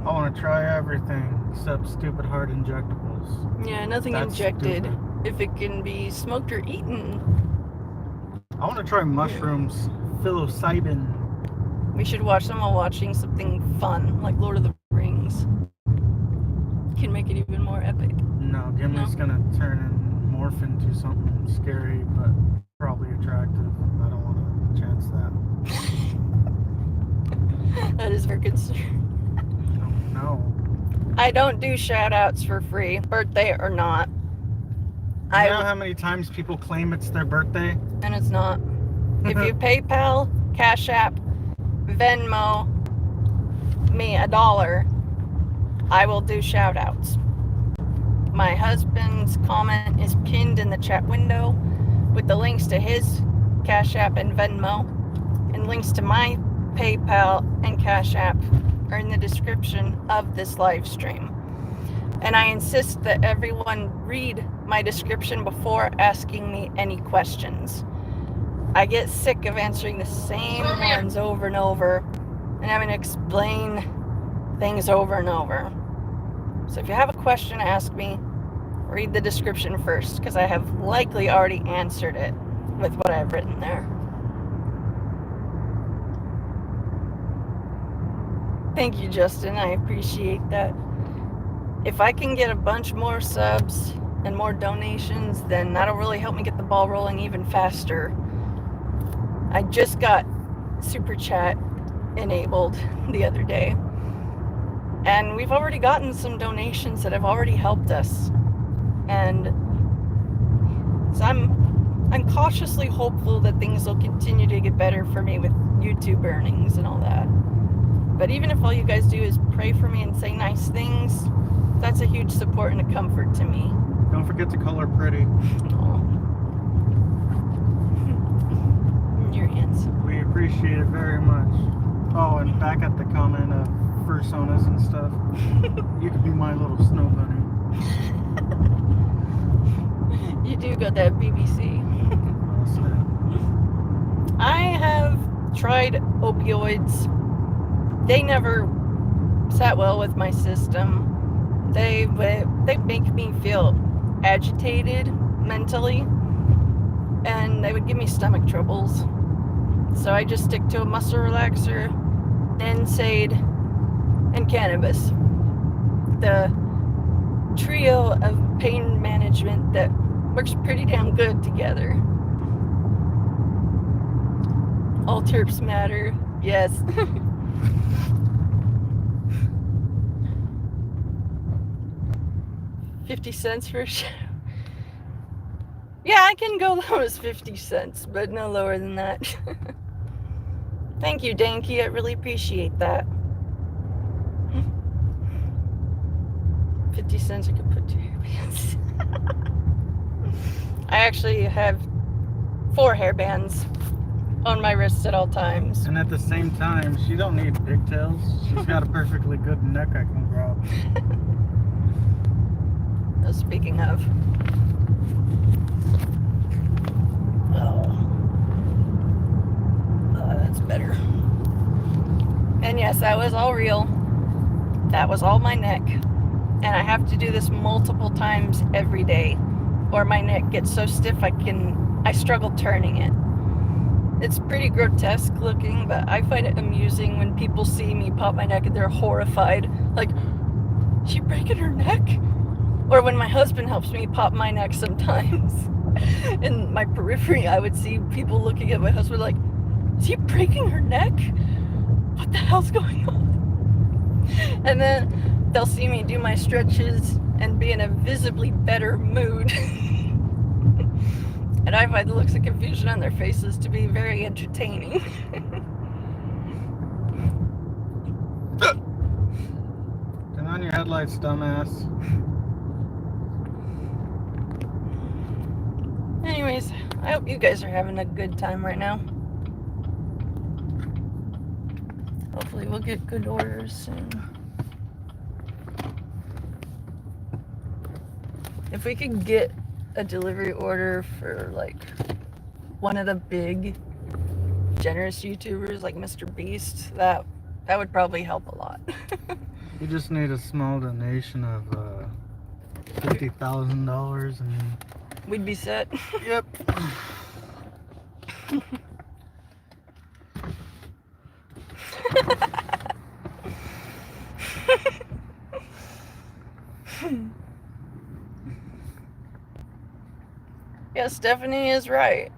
I want to try everything except stupid hard injectables. Yeah, nothing That's injected. stupid. If it can be smoked or eaten. I want to try mushrooms, psilocybin. We should watch them while watching something fun, like Lord of the Rings. Can make it even more epic. No, Gimli's gonna turn and morph into something scary, but probably attractive. I don't want to chance that. That is her concern. Oh, no. I don't do shout outs for free, birthday or not. You know how many times people claim it's their birthday? And it's not. If you PayPal, Cash App, Venmo me $1, I will do shout outs. My husband's comment is pinned in the chat window with the links to his Cash App and Venmo, and links to my PayPal and Cash App are in the description of this live stream. And I insist that everyone read my description before asking me any questions. I get sick of answering the same ones over and over and having to explain things over and over. So if you have a question to ask me, read the description first, because I have likely already answered it with what I've written there. Thank you, Justin. I appreciate that. If I can get a bunch more subs and more donations, then that'll really help me get the ball rolling even faster. I just got Super Chat enabled the other day, and we've already gotten some donations that have already helped us. And so I'm cautiously hopeful that things will continue to get better for me with YouTube earnings and all that. But even if all you guys do is pray for me and say nice things, that's a huge support and a comfort to me. Don't forget to call her pretty. Oh. Your hands. We appreciate it very much. Oh, and back at the comment of personas and stuff, you could be my little snow bunny. You do got that BBC. I have tried opioids. They never sat well with my system. They make me feel agitated mentally, and they would give me stomach troubles. So I just stick to a muscle relaxer, NSAID, and cannabis. The trio of pain management that works pretty damn good together. All terps matter, yes. 50 cents for a show. Yeah, I can go low as 50 cents, but no lower than that. Thank you, Danky. I really appreciate that. 50 cents I could put to hairbands. I actually have 4 hairbands on my wrists at all times. And at the same time, she don't need pigtails. She's got a perfectly good neck I can grab. Speaking of. Oh, that's better. And yes, that was all real. That was all my neck. And I have to do this multiple times every day, or my neck gets so stiff I struggle turning it. It's pretty grotesque looking, but I find it amusing when people see me pop my neck and they're horrified. Like, is she breaking her neck? Or when my husband helps me pop my neck sometimes. In my periphery, I would see people looking at my husband like, is he breaking her neck? What the hell's going on? And then they'll see me do my stretches and be in a visibly better mood. And I find the looks of confusion on their faces to be very entertaining. Turn on your headlights, dumbass. Anyways, I hope you guys are having a good time right now. Hopefully we'll get good orders soon. If we could get a delivery order for like one of the big generous YouTubers like Mr. Beast, that would probably help a lot. You just need a small donation of $50,000 and we'd be set. Yep. Yeah, Stephanie is right.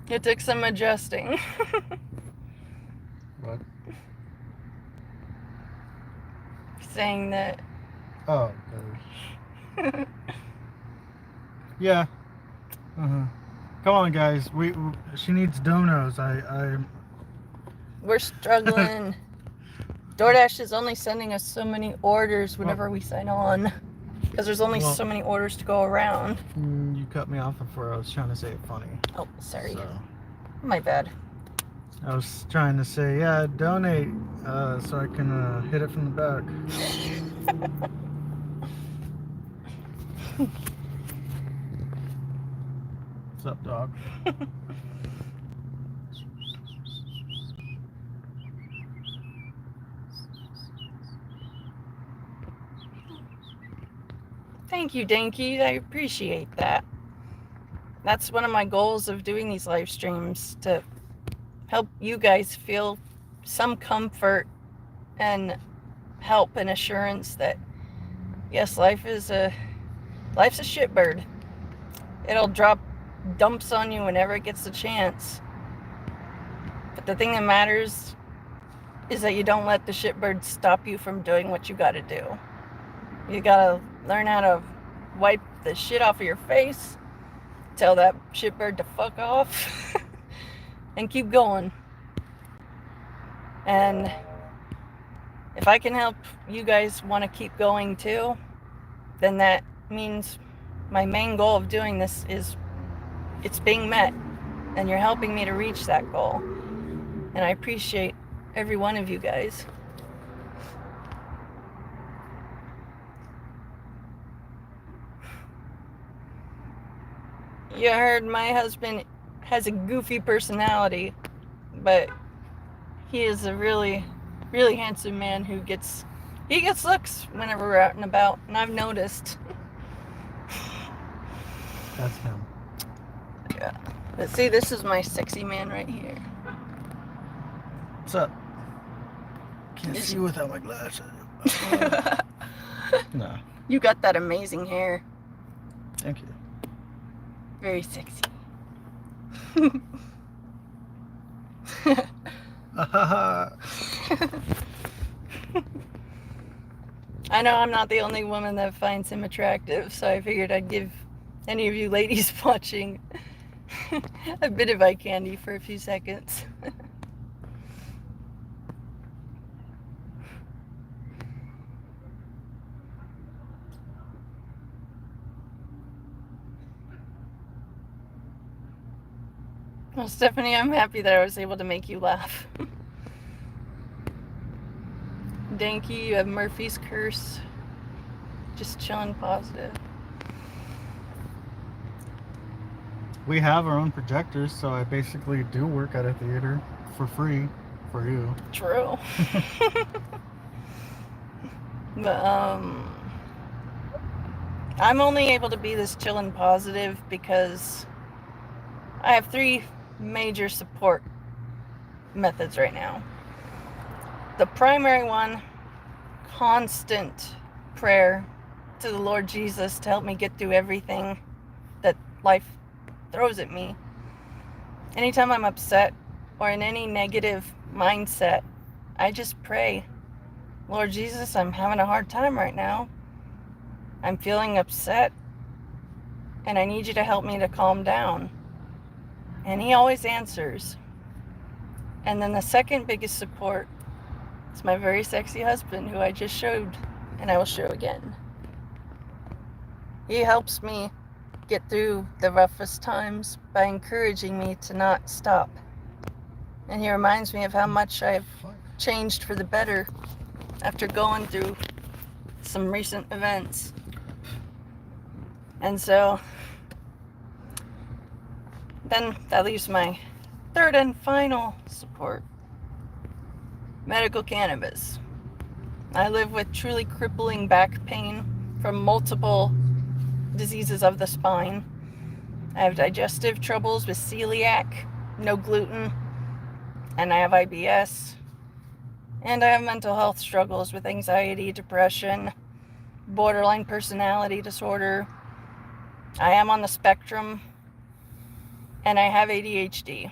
It took some adjusting. What? Saying that. Oh, yeah. Come on, guys. She needs donos. We're struggling. DoorDash is only sending us so many orders whenever we sign on. Because there's only so many orders to go around. You cut me off before I was trying to say it funny. Oh, sorry. So, my bad. I was trying to say, yeah, donate so I can hit it from the back. What's up, dog? Thank you, Danky. I appreciate that. That's one of my goals of doing these live streams, to help you guys feel some comfort and help and assurance that, yes, life's a shitbird. It'll drop dumps on you whenever it gets the chance. But the thing that matters is that you don't let the shitbird stop you from doing what you gotta do. You gotta learn how to wipe the shit off of your face, tell that shitbird to fuck off, and keep going. And if I can help you guys want to keep going too, then that means my main goal of doing this is it's being met, and you're helping me to reach that goal. And I appreciate every one of you guys. You heard my husband has a goofy personality, but he is a really, really handsome man who gets looks whenever we're out and about, and I've noticed. That's him. Yeah. But see, this is my sexy man right here. What's up? Can't see without my glasses. No. You got that amazing hair. Thank you. Very sexy. I know I'm not the only woman that finds him attractive, so I figured I'd give any of you ladies watching a bit of eye candy for a few seconds. Well, Stephanie, I'm happy that I was able to make you laugh. Danky, you have Murphy's curse. Just chilling positive. We have our own projectors, so I basically do work at a theater for free for you. True. But I'm only able to be this chillin' positive because I have 3 major support methods right now. The primary one, constant prayer to the Lord Jesus to help me get through everything that life throws at me. Anytime I'm upset or in any negative mindset, I just pray, Lord Jesus, I'm having a hard time right now. I'm feeling upset, and I need you to help me to calm down. And he always answers. And then the second biggest support is my very sexy husband, who I just showed, and I will show again. He helps me get through the roughest times by encouraging me to not stop. And he reminds me of how much I've changed for the better after going through some recent events. And so then that leaves my third and final support. Medical cannabis. I live with truly crippling back pain from multiple diseases of the spine. I have digestive troubles with celiac, no gluten, and I have IBS. And I have mental health struggles with anxiety, depression, borderline personality disorder. I am on the spectrum, and I have ADHD.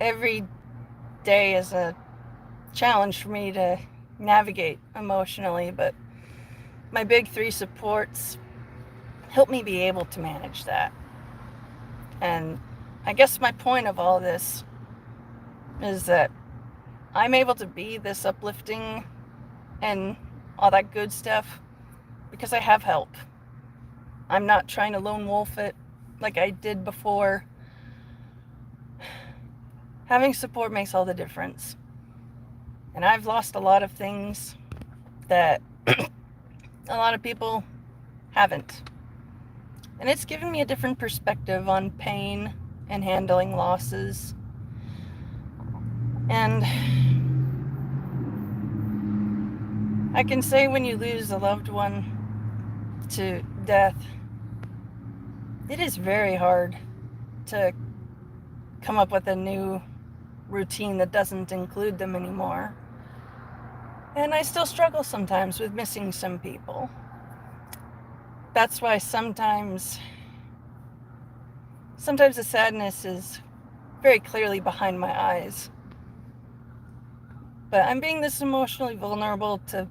Every day is a challenge for me to navigate emotionally, but my big 3 supports help me be able to manage that. And I guess my point of all this is that I'm able to be this uplifting and all that good stuff because I have help. I'm not trying to lone wolf it like I did before. Having support makes all the difference. And I've lost a lot of things that a lot of people haven't. And it's given me a different perspective on pain and handling losses. And I can say when you lose a loved one to death, it is very hard to come up with a new routine that doesn't include them anymore. And I still struggle sometimes with missing some people. That's why sometimes the sadness is very clearly behind my eyes. But I'm being this emotionally vulnerable to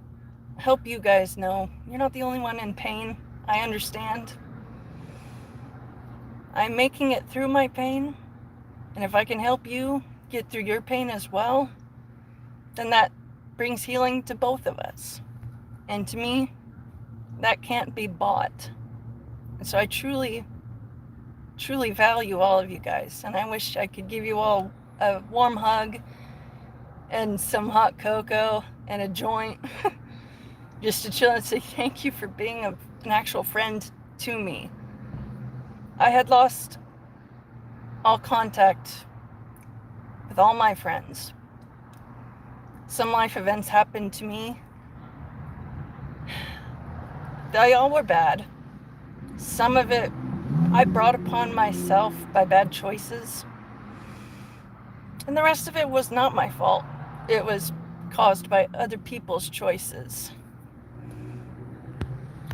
help you guys know you're not the only one in pain. I understand. I'm making it through my pain, and if I can help you get through your pain as well, then that brings healing to both of us. And to me, that can't be bought. And so I truly value all of you guys, and I wish I could give you all a warm hug and some hot cocoa and a joint just to chill and say thank you for being an actual friend to me. I had lost all contact with all my friends. Some life events happened to me. They all were bad. Some of it I brought upon myself by bad choices. And the rest of it was not my fault. It was caused by other people's choices.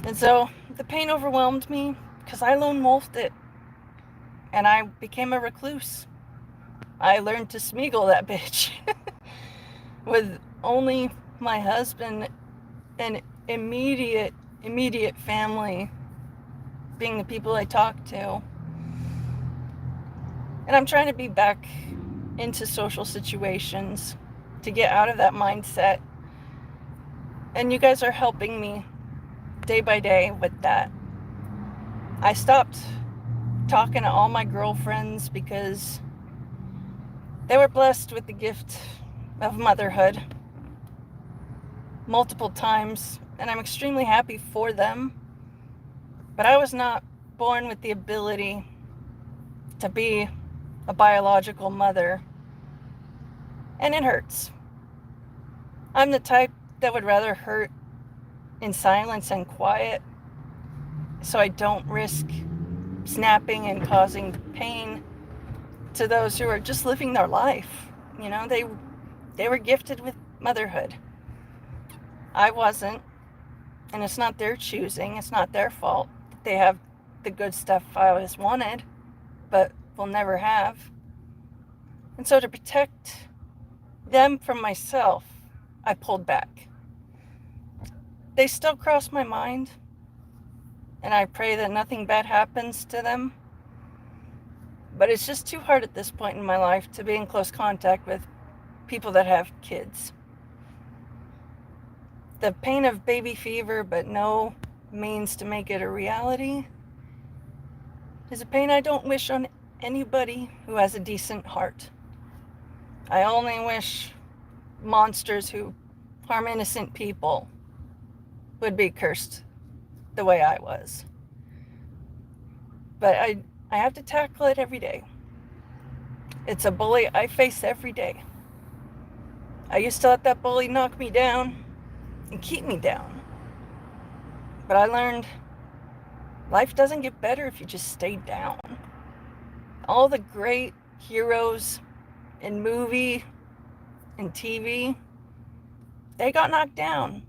And so the pain overwhelmed me because I lone wolfed it. And I became a recluse. I learned to smeagol that bitch with only my husband and immediate family being the people I talk to. And I'm trying to be back into social situations to get out of that mindset. And you guys are helping me day by day with that. I stopped talking to all my girlfriends because they were blessed with the gift of motherhood multiple times, and I'm extremely happy for them. But I was not born with the ability to be a biological mother, and it hurts. I'm the type that would rather hurt in silence and quiet so I don't risk snapping and causing pain to those who are just living their life. You know, they were gifted with motherhood. I wasn't, and it's not their choosing. It's not their fault. They have the good stuff I always wanted, but will never have. And so to protect them from myself, I pulled back. They still cross my mind, and I pray that nothing bad happens to them. But it's just too hard at this point in my life to be in close contact with people that have kids. The pain of baby fever, but no means to make it a reality, is a pain I don't wish on anybody who has a decent heart. I only wish monsters who harm innocent people would be cursed the way I was. But I have to tackle it every day. It's a bully I face every day. I used to let that bully knock me down and keep me down. But I learned life doesn't get better if you just stay down. All the great heroes in movie and TV, they got knocked down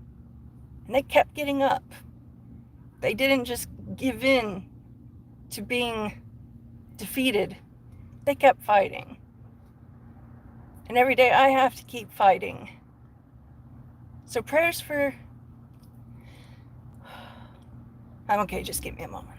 and they kept getting up. They didn't just give in to being defeated. They kept fighting. And every day I have to keep fighting. So prayers for... I'm okay, just give me a moment.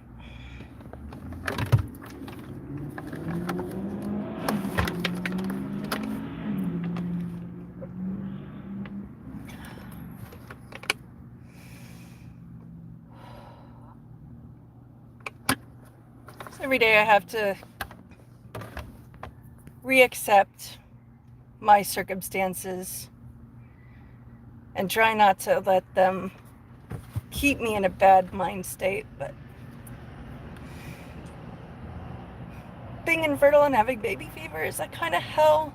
Every day I have to reaccept my circumstances and try not to let them keep me in a bad mind state. But being infertile and having baby fever is that kind of hell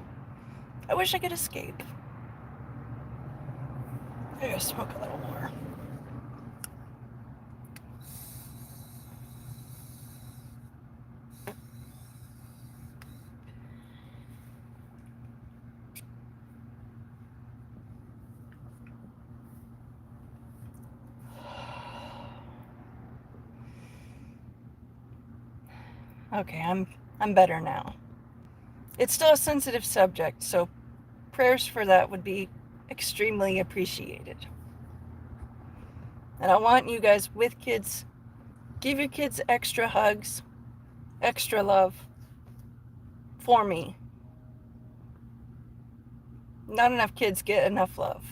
I wish I could escape. I gotta smoke a little more. Okay, I'm better now. It's still a sensitive subject, so prayers for that would be extremely appreciated. And I want you guys with kids, give your kids extra hugs, extra love for me. Not enough kids get enough love.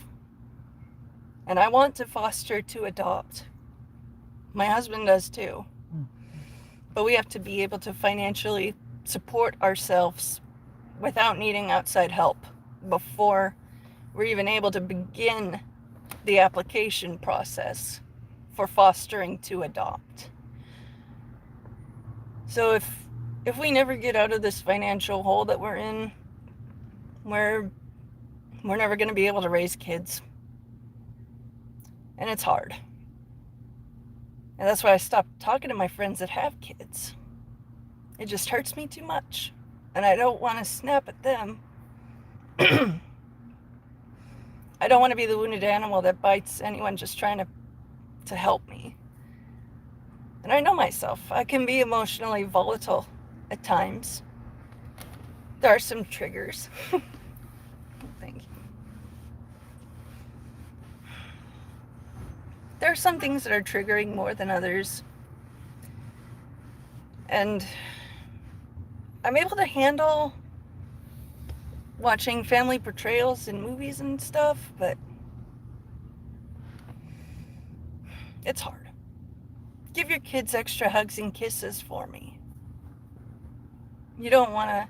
And I want to foster to adopt. My husband does too. But we have to be able to financially support ourselves without needing outside help before we're even able to begin the application process for fostering to adopt. So if we never get out of this financial hole that we're in, we're never going to be able to raise kids. And it's hard. And that's why I stopped talking to my friends that have kids. It just hurts me too much. And I don't want to snap at them. I don't want to be the wounded animal that bites anyone just trying to help me. And I know myself. I can be emotionally volatile at times. There are some triggers. Thank you. There are some things that are triggering more than others. And I'm able to handle watching family portrayals in movies and stuff, but it's hard. Give your kids extra hugs and kisses for me. You don't want to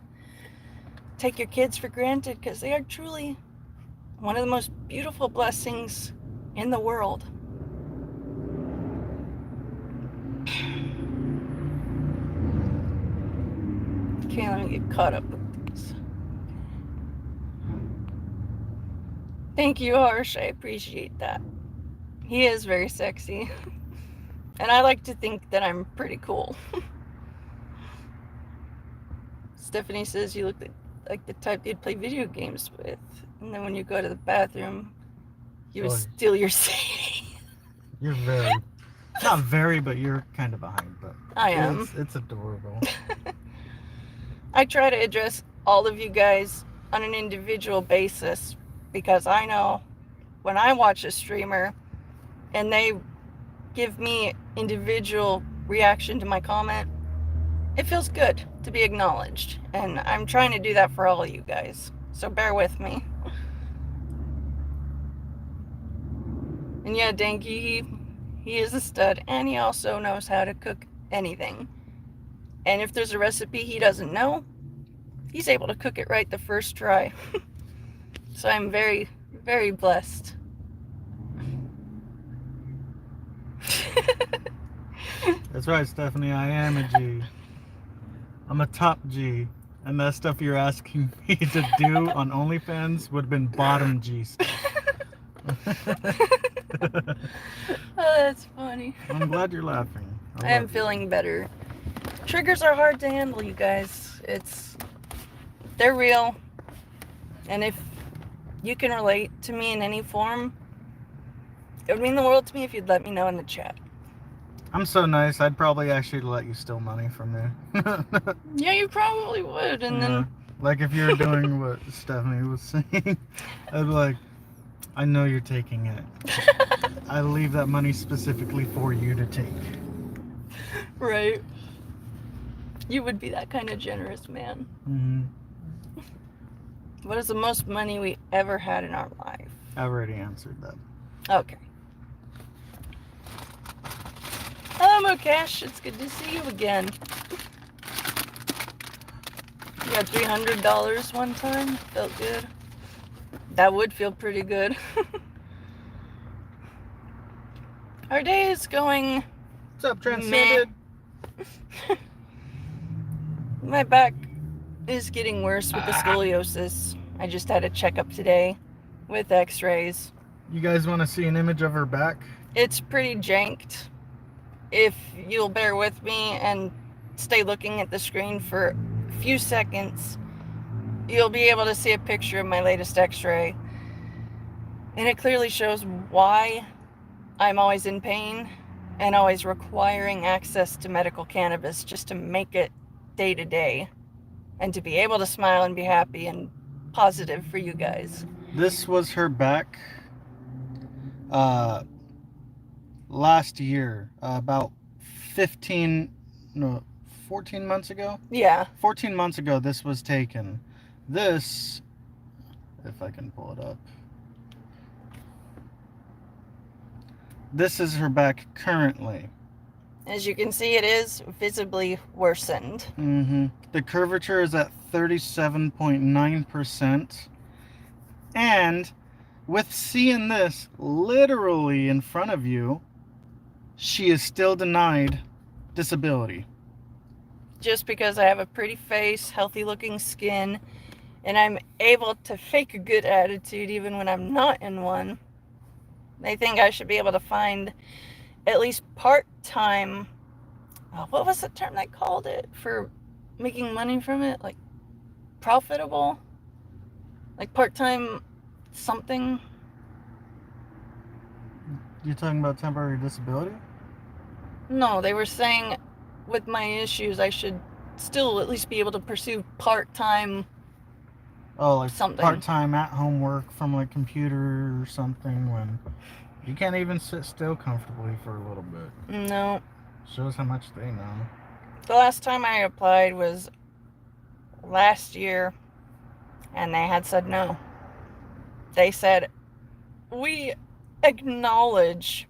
take your kids for granted because they are truly one of the most beautiful blessings in the world. Okay, let me get caught up with these. Thank you, Harsh. I appreciate that. He is very sexy. And I like to think that I'm pretty cool. Stephanie says you look like the type you'd play video games with. And then when you go to the bathroom, you would steal your seat. You're very, not very, but you're kind of behind. But I am. It's adorable. I try to address all of you guys on an individual basis because I know when I watch a streamer and they give me individual reaction to my comment, it feels good to be acknowledged. And I'm trying to do that for all of you guys. So bear with me. And yeah, Danky, he is a stud, and he also knows how to cook anything. And if there's a recipe he doesn't know, he's able to cook it right the first try. So I'm very, very blessed. That's right, Stephanie. I am a G. I'm a top G. And that stuff you're asking me to do on OnlyFans would have been bottom G stuff. Oh, that's funny. I'm glad you're laughing. I am feeling better. Triggers are hard to handle, you guys. They're real. And if you can relate to me in any form, it would mean the world to me if you'd let me know in the chat. I'm so nice, I'd probably actually let you steal money from me. Yeah, you probably would. And then, like if you were doing what Stephanie was saying, I'd be like, I know you're taking it. I leave that money specifically for you to take. Right. You would be that kind of generous man. Mm-hmm. What is the most money we ever had in our life? I already answered that. Okay. Hello, Mokesh. It's good to see you again. $300 one time. Felt good. That would feel pretty good. Our day is going... What's up, Transcended? My back is getting worse with the scoliosis. I just had a checkup today with x-rays. You guys want to see an image of her back? It's pretty janked. If you'll bear with me and stay looking at the screen for a few seconds, you'll be able to see a picture of my latest x-ray. And it clearly shows why I'm always in pain and always requiring access to medical cannabis just to make it day to day and to be able to smile and be happy and positive for you guys. This was her back last year, about 14 months ago. Yeah. 14 months ago this was taken. This, if I can pull it up, this is her back currently. As you can see, it is visibly worsened. The curvature is at 37.9%. And with seeing this literally in front of you, she is still denied disability. Just because I have a pretty face, healthy looking skin, and I'm able to fake a good attitude even when I'm not in one, they think I should be able to find at least part-time, what was the term they called it for making money from it? Like profitable? Like part-time something? You're talking about temporary disability? No, they were saying with my issues I should still at least be able to pursue part-time something. Part-time at-home work from a computer or something when you can't even sit still comfortably for a little bit. No. Shows how much they know. The last time I applied was last year, and they had said no. They said, we acknowledge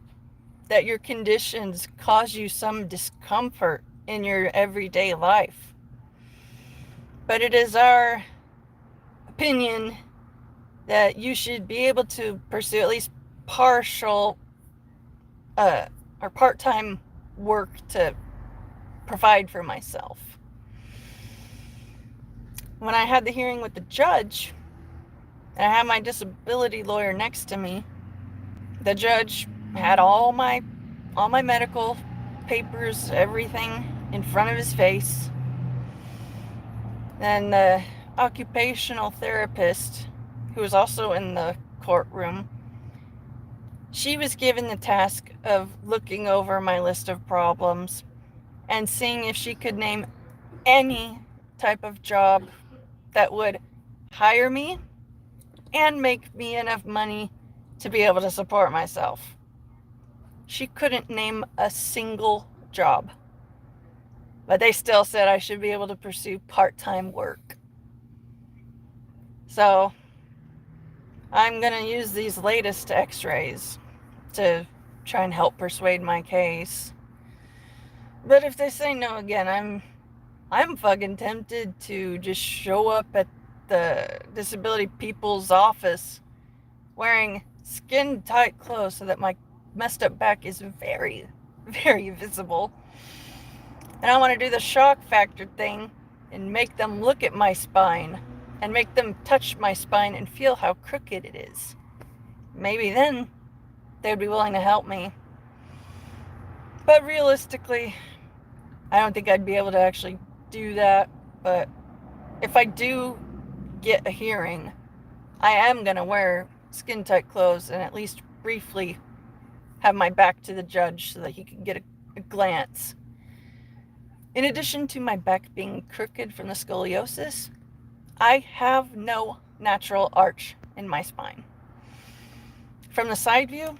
that your conditions cause you some discomfort in your everyday life, but it is our opinion that you should be able to pursue at least partial or part-time work to provide for myself. When I had the hearing with the judge, and I had my disability lawyer next to me, the judge had all my medical papers, everything in front of his face. And the occupational therapist, who was also in the courtroom, she was given the task of looking over my list of problems and seeing if she could name any type of job that would hire me and make me enough money to be able to support myself. She couldn't name a single job, but they still said I should be able to pursue part-time work. So I'm going to use these latest x-rays to try and help persuade my case. But if they say no again, I'm fucking tempted to just show up at the disability people's office wearing skin-tight clothes so that my messed up back is very, very visible. And I want to do the shock factor thing and make them look at my spine and make them touch my spine and feel how crooked it is. Maybe then they would be willing to help me. But realistically, I don't think I'd be able to actually do that. But if I do get a hearing, I am going to wear skin-tight clothes and at least briefly have my back to the judge so that he can get a glance. In addition to my back being crooked from the scoliosis, I have no natural arch in my spine. From the side view,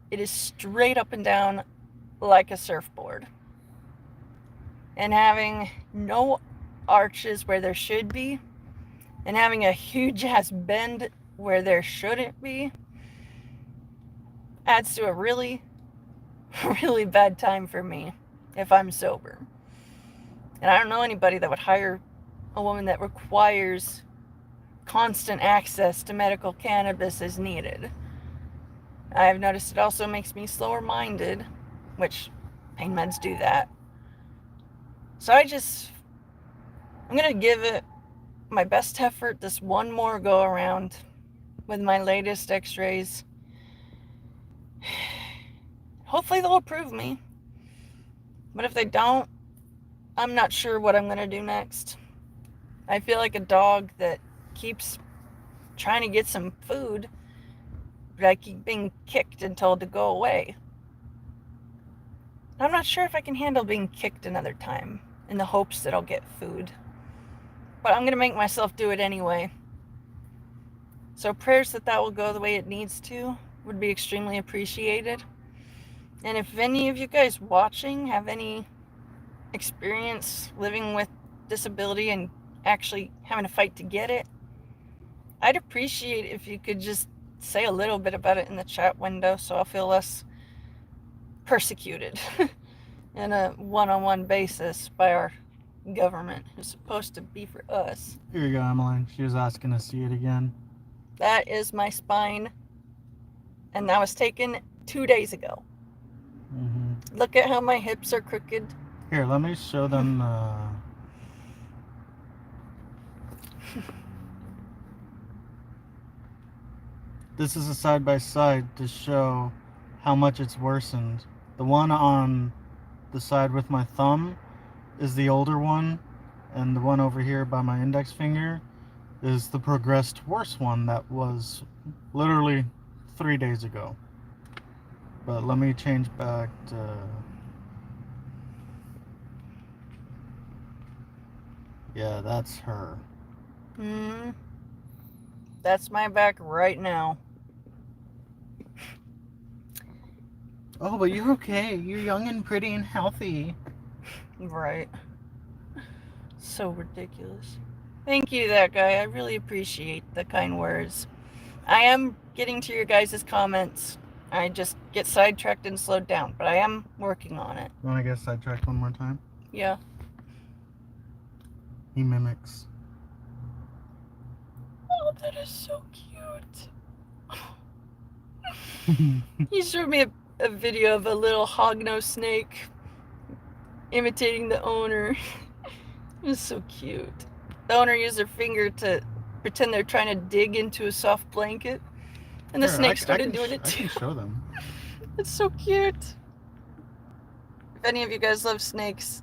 it is straight up and down like a surfboard. And having no arches where there should be, and having a huge ass bend where there shouldn't be, adds to a really, really bad time for me if I'm sober. And I don't know anybody that would hire a woman that requires constant access to medical cannabis is needed. I've noticed it also makes me slower minded, which pain meds do that. So I'm going to give it my best effort this one more go around with my latest x-rays. Hopefully they'll approve me. But if they don't, I'm not sure what I'm going to do next. I feel like a dog that keeps trying to get some food, but I keep being kicked and told to go away. I'm not sure if I can handle being kicked another time in the hopes that I'll get food. But I'm going to make myself do it anyway. So prayers that will go the way it needs to would be extremely appreciated. And if any of you guys watching have any experience living with disability and actually having to fight to get it, I'd appreciate if you could just say a little bit about it in the chat window so I'll feel less persecuted in a one-on-one basis by our government who's supposed to be for us. Here you go, Emmeline. She was asking to see it again. That is my spine, and that was taken 2 days ago. Mm-hmm. Look at how my hips are crooked. Here, let me show them. This is a side-by-side to show how much it's worsened. The one on the side with my thumb is the older one, and the one over here by my index finger is the progressed worse one that was literally 3 days ago. But let me change back to... Yeah, that's her. That's my back right now. Oh, but you're okay. You're young and pretty and healthy. Right. So ridiculous. Thank you, that guy. I really appreciate the kind words. I am getting to your guys' comments. I just get sidetracked and slowed down, but I am working on it. You want to get sidetracked one more time? Yeah. He mimics. Oh, that is so cute. He showed me a video of a little hognose snake imitating the owner. It was so cute. The owner used their finger to pretend they're trying to dig into a soft blanket, and the snake started doing it too. I can show them. It's so cute. If any of you guys love snakes,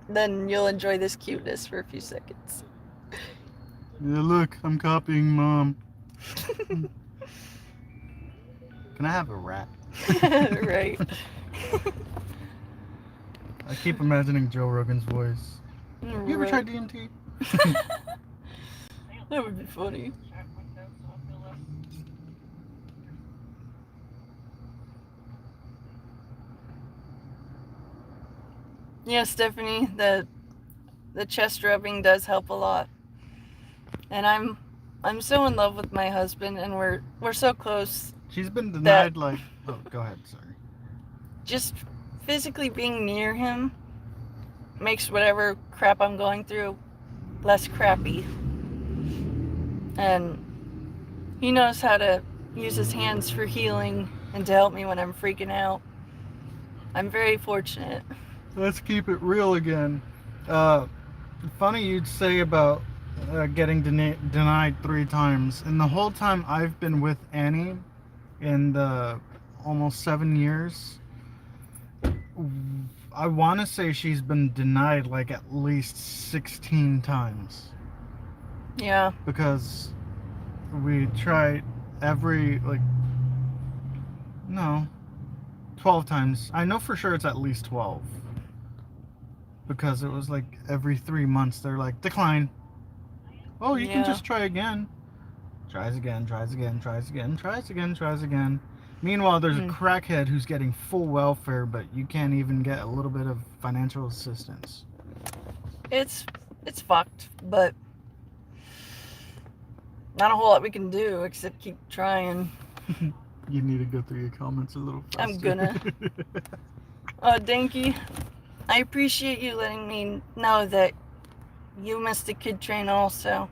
then you'll enjoy this cuteness for a few seconds. Yeah, look, I'm copying Mom. Can I have a rat? Right. I keep imagining Joe Rogan's voice. Right. You ever tried DMT? That would be funny. Yeah, Stephanie, the chest rubbing does help a lot. And I'm so in love with my husband, and we're so close. She's been denied like... Oh, go ahead, sorry. Just physically being near him makes whatever crap I'm going through less crappy. And he knows how to use his hands for healing and to help me when I'm freaking out. I'm very fortunate. Let's keep it real again. Funny you'd say about getting denied 3 times. And the whole time I've been with Annie, in the almost 7 years, I want to say she's been denied like at least 16 times. Yeah. Because we tried 12 times. I know for sure it's at least 12. Because it was like every 3 months they're like, decline. Oh, you can just try again. Tries again, tries again, tries again, tries again, tries again. Meanwhile, there's a crackhead who's getting full welfare, but you can't even get a little bit of financial assistance. It's fucked, but not a whole lot we can do except keep trying. You need to go through your comments a little faster. I'm gonna. Danky, I appreciate you letting me know that you missed the kid train also.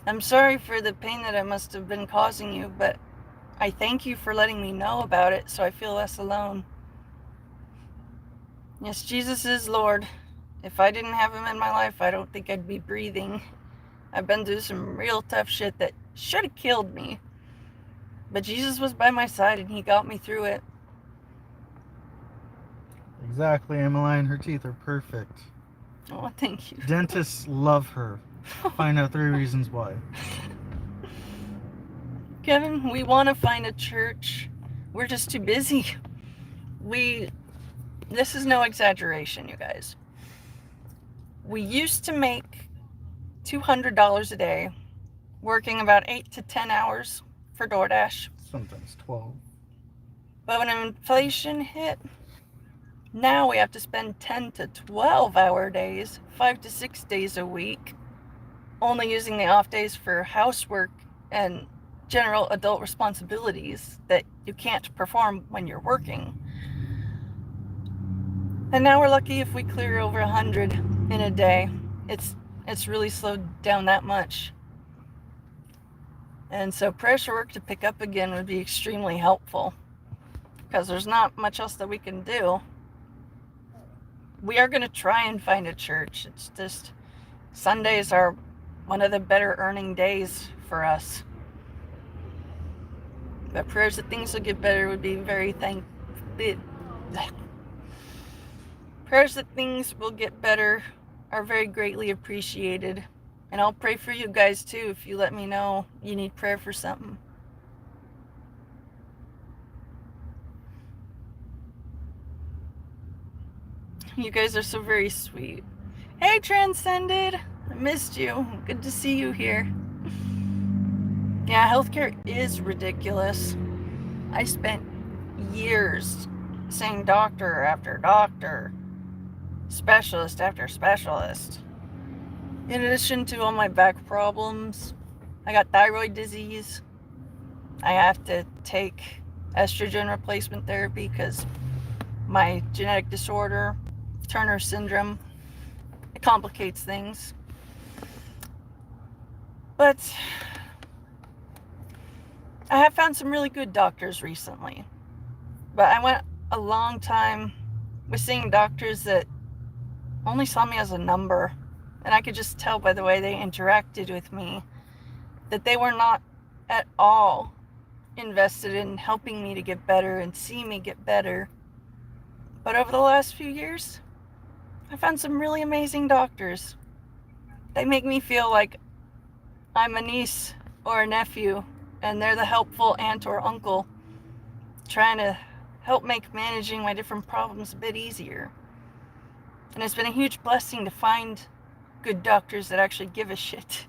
I'm sorry for the pain that I must have been causing you, but I thank you for letting me know about it so I feel less alone. Yes, Jesus is Lord. If I didn't have him in my life, I don't think I'd be breathing. I've been through some real tough shit that should have killed me. But Jesus was by my side and he got me through it. Exactly, Emmeline. Her teeth are perfect. Oh, thank you. Dentists love her. Find out 3 reasons why. Kevin, we want to find a church. We're just too busy. This is no exaggeration, you guys. We used to make $200 a day, working about 8 to 10 hours for DoorDash. Sometimes 12. But when inflation hit, now we have to spend 10 to 12-hour days, 5 to 6 days a week, only using the off days for housework and general adult responsibilities that you can't perform when you're working. And now we're lucky if we clear over 100 in a day. It's really slowed down that much. And so prayers for work to pick up again would be extremely helpful because there's not much else that we can do. We are going to try and find a church. It's just Sundays are one of the better earning days for us. But prayers that things will get better would be prayers that things will get better are very greatly appreciated. And I'll pray for you guys too if you let me know you need prayer for something. You guys are so very sweet. Hey, Transcended! I missed you. Good to see you here. Yeah, healthcare is ridiculous. I spent years saying doctor after doctor, specialist after specialist. In addition to all my back problems, I got thyroid disease. I have to take estrogen replacement therapy because my genetic disorder, Turner syndrome, it complicates things. But I have found some really good doctors recently. But I went a long time with seeing doctors that only saw me as a number. And I could just tell by the way they interacted with me that they were not at all invested in helping me to get better and see me get better. But over the last few years, I found some really amazing doctors. They make me feel like I'm a niece or a nephew, and they're the helpful aunt or uncle trying to help make managing my different problems a bit easier. And it's been a huge blessing to find good doctors that actually give a shit.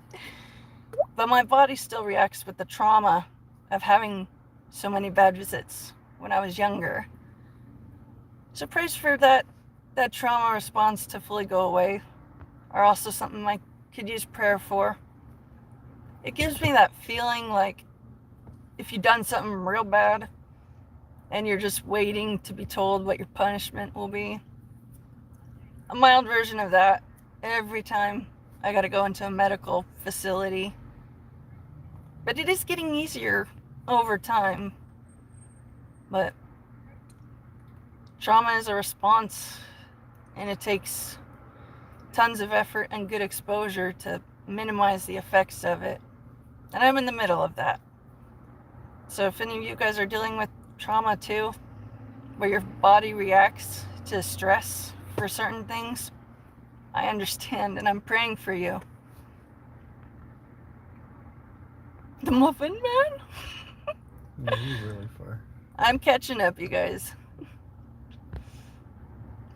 But my body still reacts with the trauma of having so many bad visits when I was younger. So praise for that trauma response to fully go away are also something I could use prayer for. It gives me that feeling like if you've done something real bad and you're just waiting to be told what your punishment will be. A mild version of that every time I gotta go into a medical facility. But it is getting easier over time. But trauma is a response, and it takes tons of effort and good exposure to minimize the effects of it. And I'm in the middle of that. So if any of you guys are dealing with trauma too, where your body reacts to stress for certain things, I understand and I'm praying for you. The Muffin Man? Yeah, he's really far. I'm catching up, you guys.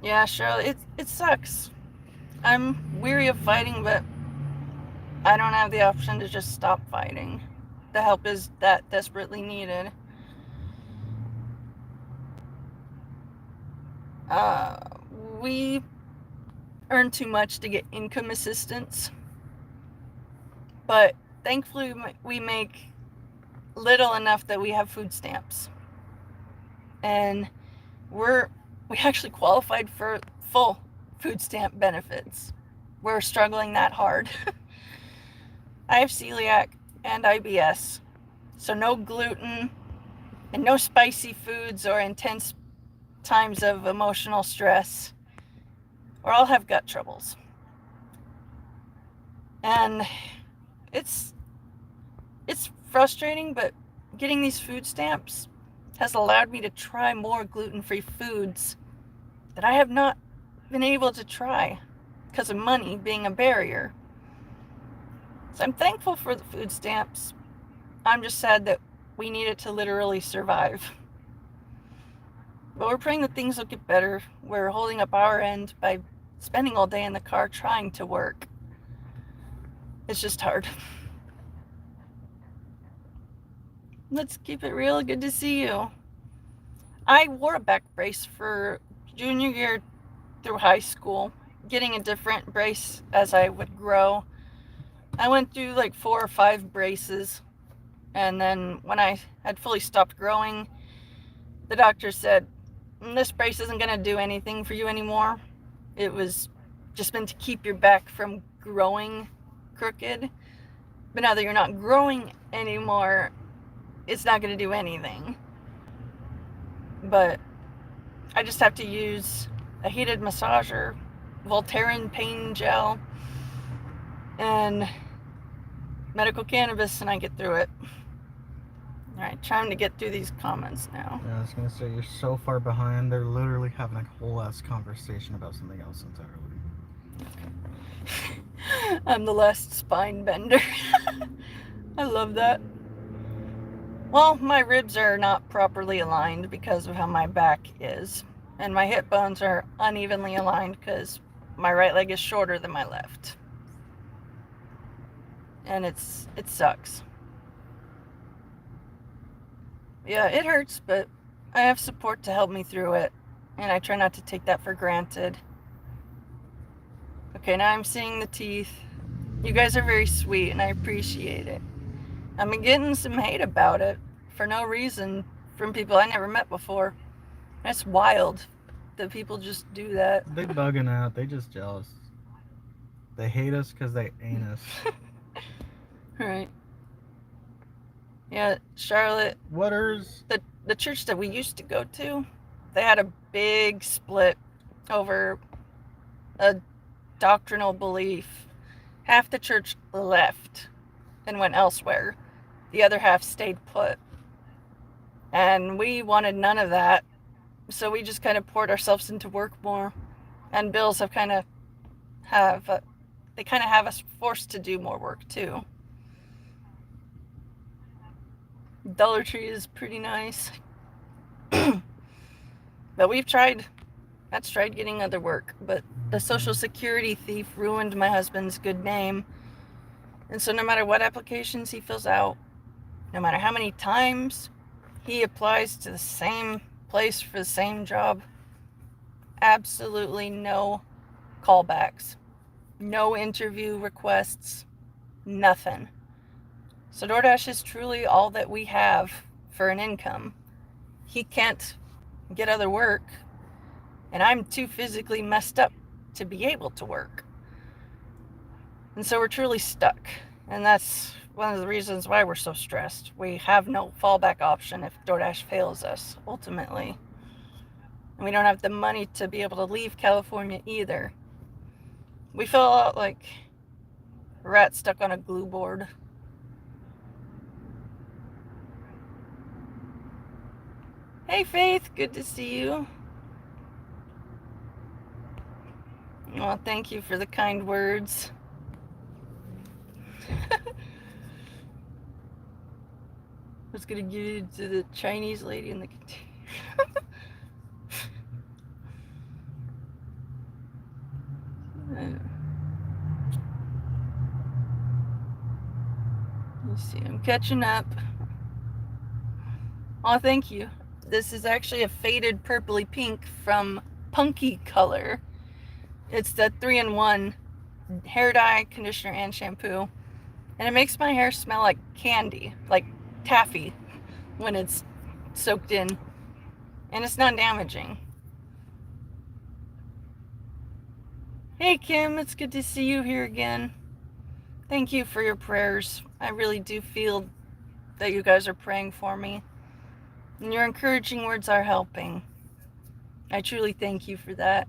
Yeah, Shirley, it sucks. I'm weary of fighting, but I don't have the option to just stop fighting. The help is that desperately needed. We earn too much to get income assistance, but thankfully we make little enough that we have food stamps, and we actually qualified for full food stamp benefits. we're struggling that hard. I have celiac and IBS, so no gluten and no spicy foods or intense times of emotional stress, or I'll have gut troubles. And it's frustrating, but getting these food stamps has allowed me to try more gluten-free foods that I have not been able to try because of money being a barrier. So I'm thankful for the food stamps. I'm just sad that we need it to literally survive. But we're praying that things will get better. We're holding up our end by spending all day in the car trying to work. It's just hard. Let's keep it real. Good to see you. I wore a back brace for junior year through high school, getting a different brace as I would grow. I went through like 4 or 5 braces, and then when I had fully stopped growing, the doctor said, this brace isn't going to do anything for you anymore. It was just meant to keep your back from growing crooked. But now that you're not growing anymore, it's not going to do anything. But I just have to use a heated massager, Voltaren pain gel, and medical cannabis, and I get through it. Alright, time to get through these comments now. Yeah, I was gonna say, you're so far behind. They're literally having a whole ass conversation about something else entirely. I'm the last spine bender. I love that. Well, my ribs are not properly aligned because of how my back is. And my hip bones are unevenly aligned because my right leg is shorter than my left. And it sucks. Yeah, it hurts, but I have support to help me through it. And I try not to take that for granted. Okay, now I'm seeing the teeth. You guys are very sweet, and I appreciate it. I'm getting some hate about it for no reason from people I never met before. That's wild that people just do that. They bugging out. They just jealous. They hate us because they ain't us. Right. Yeah, Charlotte. Waters. The church that we used to go to, they had a big split over a doctrinal belief. Half the church left and went elsewhere. The other half stayed put. And we wanted none of that. So we just kind of poured ourselves into work more. And bills have they kind of have us forced to do more work too. Dollar Tree is pretty nice. But we've tried. That's tried getting other work. But the Social Security thief ruined my husband's good name. And so no matter what applications he fills out, no matter how many times he applies to the same place for the same job, absolutely no callbacks, no interview requests, nothing. So DoorDash is truly all that we have for an income. He can't get other work, and I'm too physically messed up to be able to work. And so we're truly stuck. And that's one of the reasons why we're so stressed. We have no fallback option if DoorDash fails us, ultimately. And we don't have the money to be able to leave California either. We feel like a rat stuck on a glue board. Hey Faith, good to see you. Well, thank you for the kind words. I was gonna give it to the Chinese lady in the container. Let's see, I'm catching up. Oh, thank you. This is actually a faded purpley pink from Punky Color. It's the 3-in-1 hair dye, conditioner, and shampoo. And it makes my hair smell like candy, like taffy, when it's soaked in. And it's not damaging. Hey Kim, it's good to see you here again. Thank you for your prayers. I really do feel that you guys are praying for me. And your encouraging words are helping. I truly thank you for that.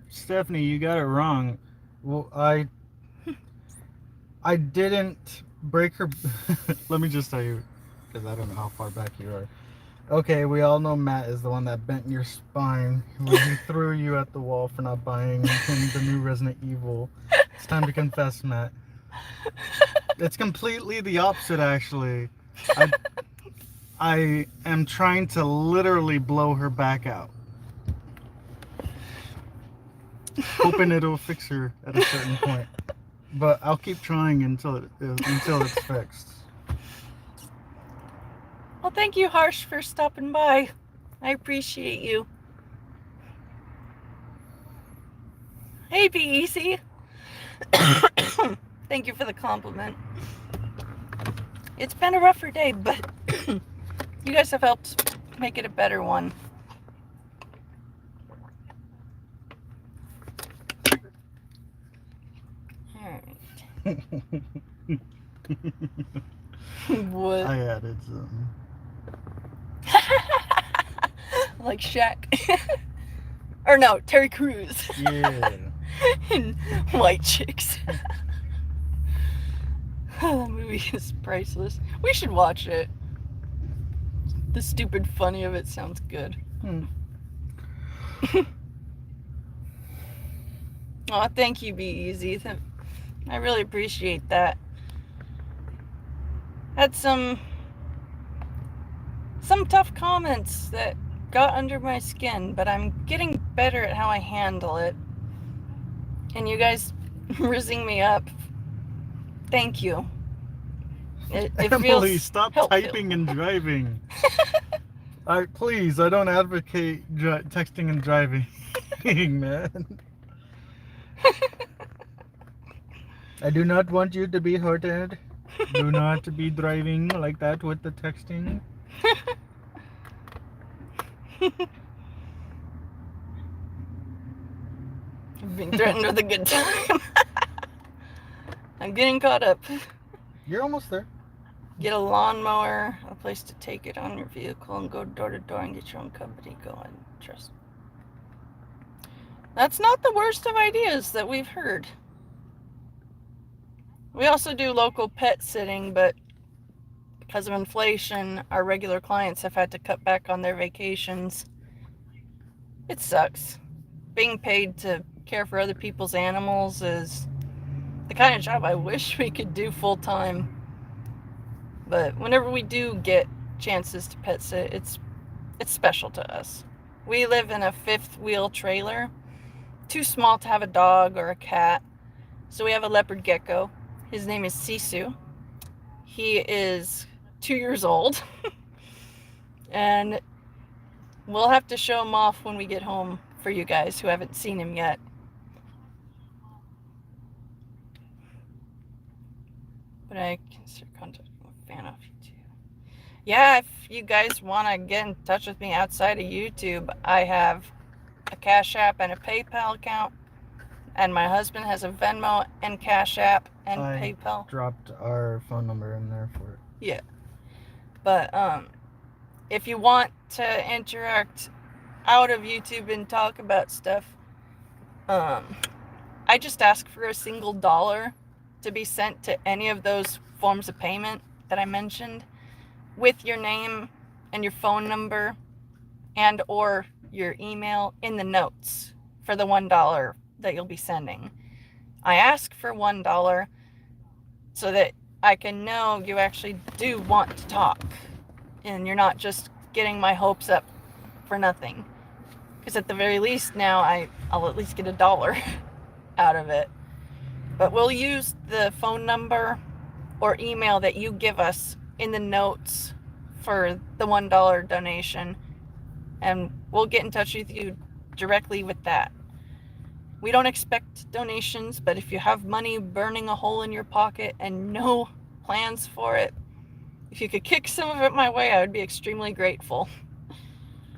Stephanie, you got it wrong. Well, I didn't break her. Let me just tell you, because I don't know how far back you are. Okay, we all know Matt is the one that bent your spine when he threw you at the wall for not buying him the new Resident Evil. It's time to confess, Matt. It's completely the opposite, actually. I am trying to literally blow her back out, hoping it'll fix her at a certain point. But I'll keep trying until it's fixed. Well, thank you, Harsh, for stopping by. I appreciate you. Hey, Be Easy. Thank you for the compliment. It's been a rougher day, but you guys have helped make it a better one. Alright. What? I added some. Like Shaq. Or no, Terry Crews. Yeah. And White Chicks. That movie is priceless. We should watch it. The stupid funny of it sounds good. Oh, thank you, Be Easy. I really appreciate that. Had some tough comments that got under my skin, but I'm getting better at how I handle it. And you guys rizzing me up, thank you. It Emily, feels stop helpful. typing and driving. Please, I don't advocate texting and driving, man. I do not want you to be hurted. Do not be driving like that with the texting. I've been threatened with a good time. I'm getting caught up. You're almost there. Get a lawnmower, a place to take it on your vehicle, and go door to door and get your own company going. Trust. That's not the worst of ideas that we've heard. We also do local pet sitting, but because of inflation, our regular clients have had to cut back on their vacations. It sucks. Being paid to care for other people's animals is the kind of job I wish we could do full time. But whenever we do get chances to pet sit, it's special to us. We live in a fifth wheel trailer, too small to have a dog or a cat. So we have a leopard gecko. His name is Sisu. He is 2 years old. And we'll have to show him off when we get home for you guys who haven't seen him yet. But I consider contacting a fan off YouTube. Yeah, if you guys want to get in touch with me outside of YouTube, I have a Cash App and a PayPal account. And my husband has a Venmo and Cash App and PayPal. Dropped our phone number in there for it. Yeah. But if you want to interact out of YouTube and talk about stuff, I just ask for a single $1 to be sent to any of those forms of payment that I mentioned with your name and your phone number and or your email in the notes for the $1 that you'll be sending. I ask for $1 so that I can know you actually do want to talk and you're not just getting my hopes up for nothing. Because at the very least now I'll at least get $1 out of it. But we'll use the phone number or email that you give us in the notes for the $1 donation, and we'll get in touch with you directly with that. We don't expect donations, but if you have money burning a hole in your pocket and no plans for it, if you could kick some of it my way, I would be extremely grateful.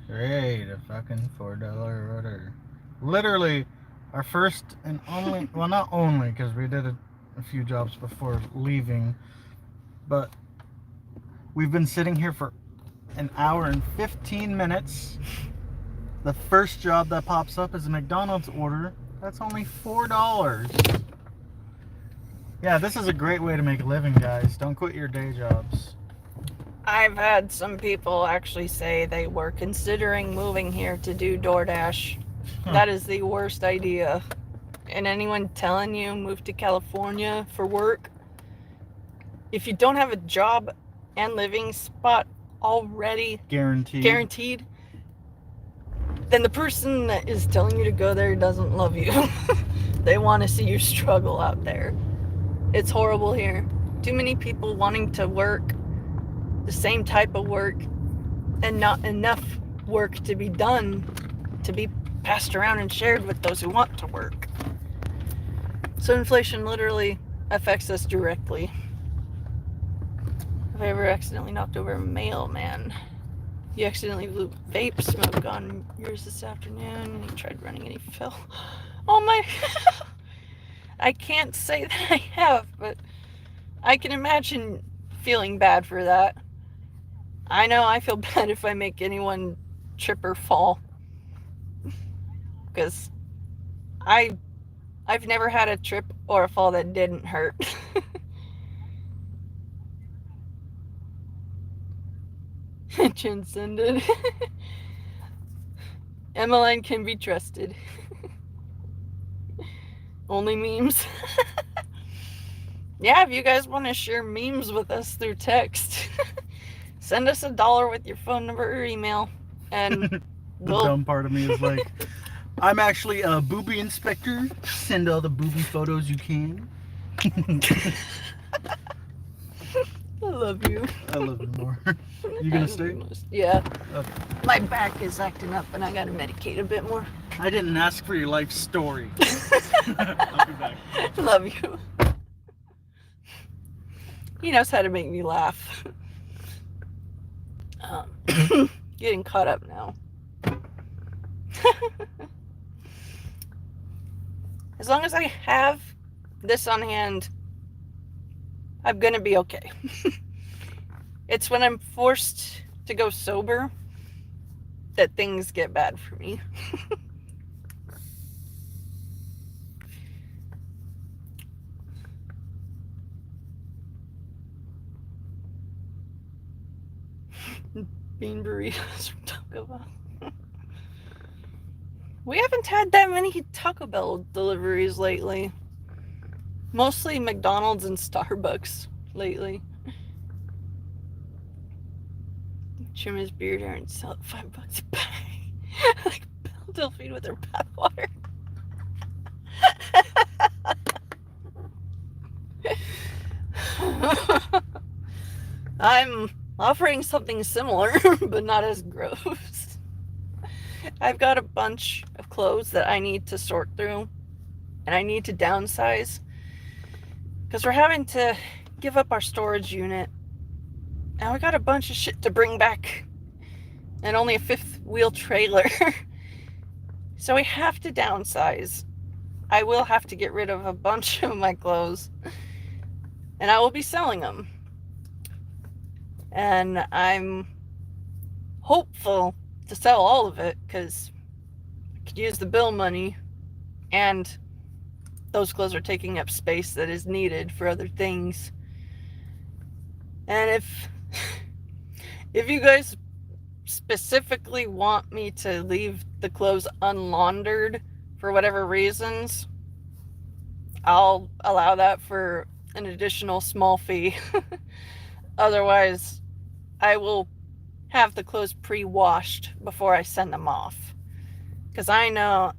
Great, a fucking $4 order. Literally, Our first and only, well, not only, because we did a few jobs before leaving, but we've been sitting here for an hour and 15 minutes. The first job that pops up is a McDonald's order. That's only $4. Yeah, this is a great way to make a living, guys. Don't quit your day jobs. I've had some people actually say they were considering moving here to do DoorDash. That is the worst idea. And anyone telling you move to California for work, if you don't have a job and living spot already guaranteed, then the person that is telling you to go there doesn't love you. They want to see you struggle out there. It's horrible here. Too many people wanting to work the same type of work and not enough work to be done to be passed around and shared with those who want to work. So inflation literally affects us directly. Have I ever accidentally knocked over a mailman? You accidentally blew vape smoke on yours this afternoon and you tried running and he fell. Oh my... I can't say that I have, but I can imagine feeling bad for that. I know I feel bad if I make anyone trip or fall. Because I've never had a trip or a fall that didn't hurt. Transcended. Emmeline can be trusted. Only memes. Yeah, if you guys want to share memes with us through text, send us $1 with your phone number or email. And the dumb part of me is like, I'm actually a booby inspector. Send all the booby photos you can. I love you. I love you more. You gonna stay? Yeah. Okay. My back is acting up and I gotta medicate a bit more. I didn't ask for your life story. I'll be back. Love you. He knows how to make me laugh. Getting caught up now. As long as I have this on hand, I'm gonna be okay. It's when I'm forced to go sober that things get bad for me. Bean burritos from Taco Bell. We haven't had that many Taco Bell deliveries lately. Mostly McDonald's and Starbucks lately. Trim his beard hair and sell it $5 a bag. Like Delphine with her bathwater. I'm offering something similar, but not as gross. I've got a bunch of clothes that I need to sort through, and I need to downsize, because we're having to give up our storage unit, and we got a bunch of shit to bring back, and only a fifth wheel trailer. So we have to downsize. I will have to get rid of a bunch of my clothes, and I will be selling them. And I'm hopeful to sell all of it, because I could use the bill money, and those clothes are taking up space that is needed for other things. And if you guys specifically want me to leave the clothes unlaundered for whatever reasons, I'll allow that for an additional small fee. Otherwise, I will have the clothes pre-washed before I send them off. Because I know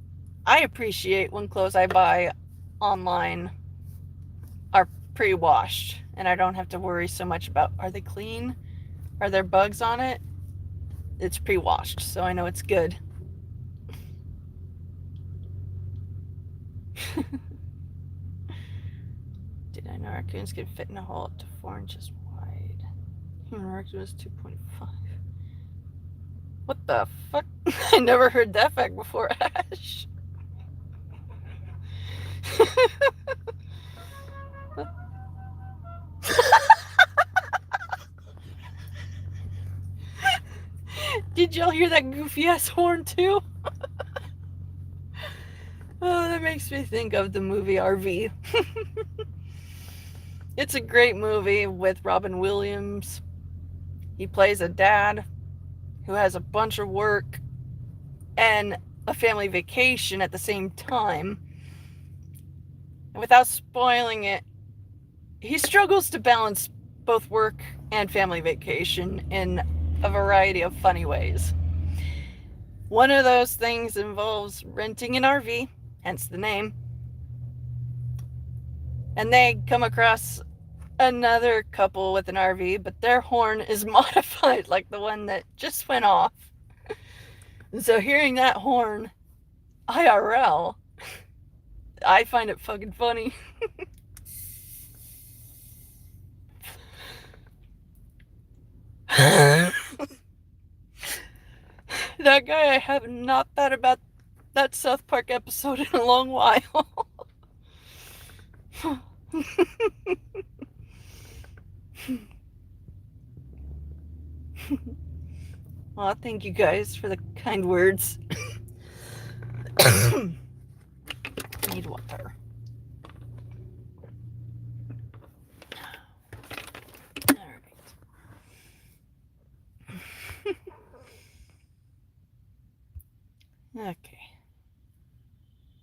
I appreciate when clothes I buy online are pre-washed. And I don't have to worry so much about, are they clean? Are there bugs on it? It's pre-washed, so I know it's good. Did I know raccoons could fit in a hole up to 4 inches wide? Human raccoon was 2.5. What the fuck? I never heard that fact before, Ash. Did y'all hear that goofy ass horn too? Oh, that makes me think of the movie RV. It's a great movie with Robin Williams. He plays a dad who has a bunch of work and a family vacation at the same time. And without spoiling it, he struggles to balance both work and family vacation in a variety of funny ways. One of those things involves renting an RV, hence the name, and they come across another couple with an RV, but their horn is modified like the one that just went off. And so hearing that horn IRL, I find it fucking funny. That guy, I have not thought about that South Park episode in a long while. Well, thank you guys for the kind words. I need water. Alright. Okay.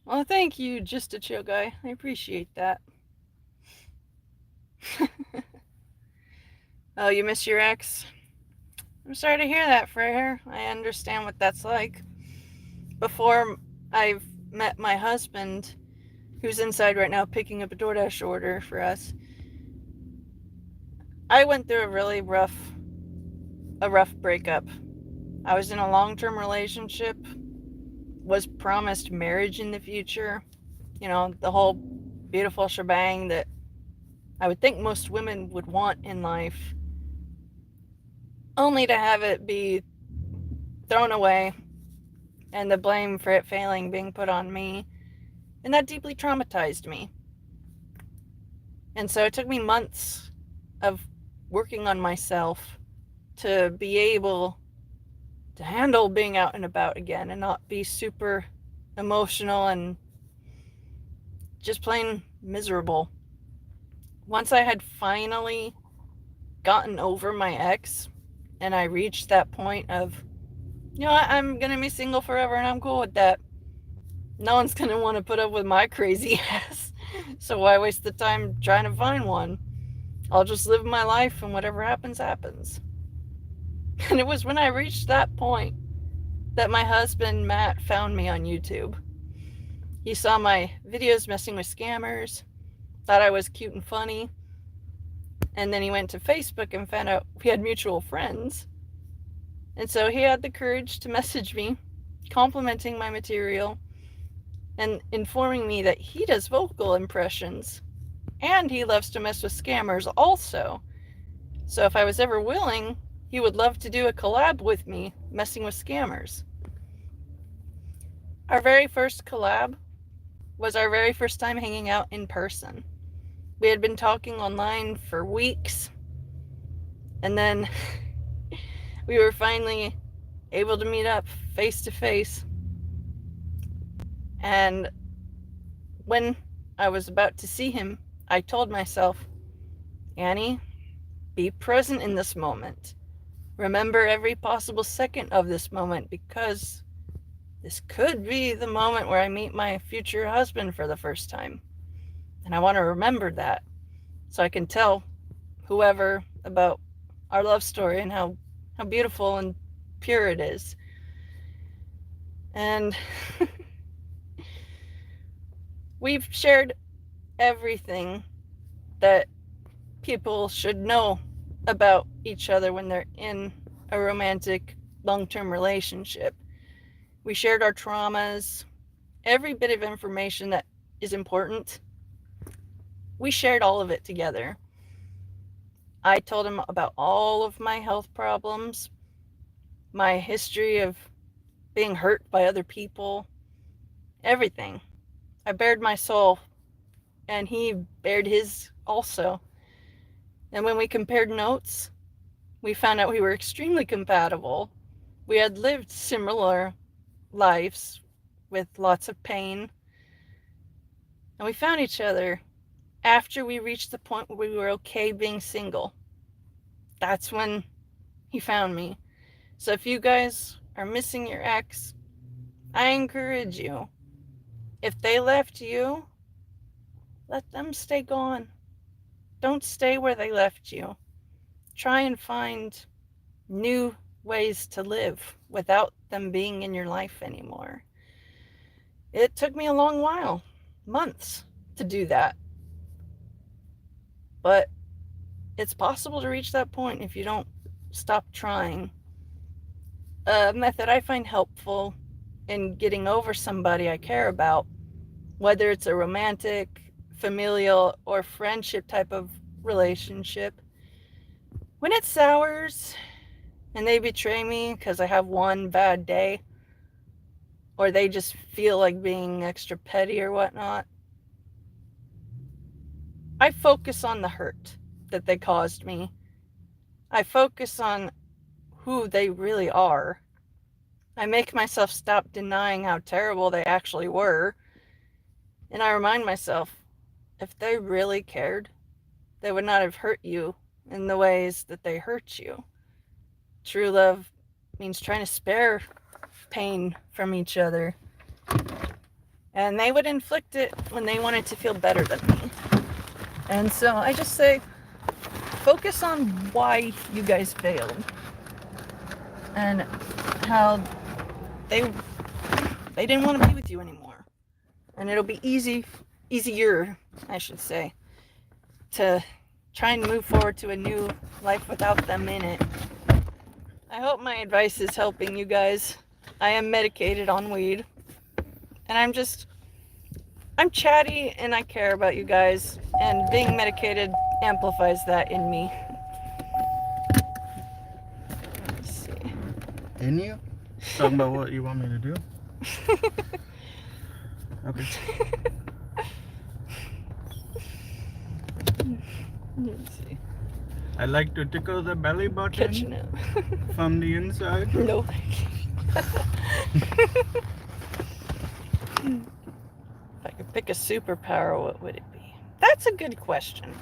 Well, thank you, Just a Chill Guy. I appreciate that. Oh, you miss your ex? I'm sorry to hear that, Frere. I understand what that's like. Before I've met my husband, who's inside right now picking up a DoorDash order for us, I went through a really rough breakup. I was in a long-term relationship, was promised marriage in the future, you know, the whole beautiful shebang that I would think most women would want in life, only to have it be thrown away and the blame for it failing being put on me, and that deeply traumatized me. And so it took me months of working on myself to be able to handle being out and about again and not be super emotional and just plain miserable. Once I had finally gotten over my ex and I reached that point of, you know what, I'm gonna be single forever and I'm cool with that. No one's gonna want to put up with my crazy ass, so why waste the time trying to find one? I'll just live my life and whatever happens, happens. And it was when I reached that point that my husband, Matt, found me on YouTube. He saw my videos messing with scammers, thought I was cute and funny, and then he went to Facebook and found out we had mutual friends. And so he had the courage to message me, complimenting my material, and informing me that he does vocal impressions, and he loves to mess with scammers also. So if I was ever willing, he would love to do a collab with me, messing with scammers. Our very first collab was our very first time hanging out in person. We had been talking online for weeks, and then we were finally able to meet up face to face. And when I was about to see him, I told myself, Annie, be present in this moment. Remember every possible second of this moment, because this could be the moment where I meet my future husband for the first time. And I want to remember that so I can tell whoever about our love story and how beautiful and pure it is. And we've shared everything that people should know about each other when they're in a romantic long-term relationship. We shared our traumas, every bit of information that is important. We shared all of it together. I told him about all of my health problems, my history of being hurt by other people, everything. I bared my soul and he bared his also. And when we compared notes, we found out we were extremely compatible. We had lived similar lives with lots of pain, and we found each other after we reached the point where we were okay being single. That's when he found me. So if you guys are missing your ex, I encourage you, if they left you, let them stay gone. Don't stay where they left you. Try and find new ways to live without them being in your life anymore. It took me a long while, months, to do that. But it's possible to reach that point if you don't stop trying. A method I find helpful in getting over somebody I care about, whether it's a romantic, familial, or friendship type of relationship, when it sours and they betray me because I have one bad day, or they just feel like being extra petty or whatnot, I focus on the hurt that they caused me. I focus on who they really are. I make myself stop denying how terrible they actually were. And I remind myself, if they really cared, they would not have hurt you in the ways that they hurt you. True love means trying to spare pain from each other. And they would inflict it when they wanted to feel better than me. And so I just say, focus on why you guys failed. And how they didn't want to be with you anymore. And it'll be easier, I should say, to try and move forward to a new life without them in it. I hope my advice is helping you guys. I am medicated on weed. And I'm chatty and I care about you guys. And being medicated amplifies that in me. Let's see. In you? Talking about what you want me to do? Okay. Let's see. I like to tickle the belly button Catching it. from the inside. No. If I could pick a superpower, what would it be? That's a good question.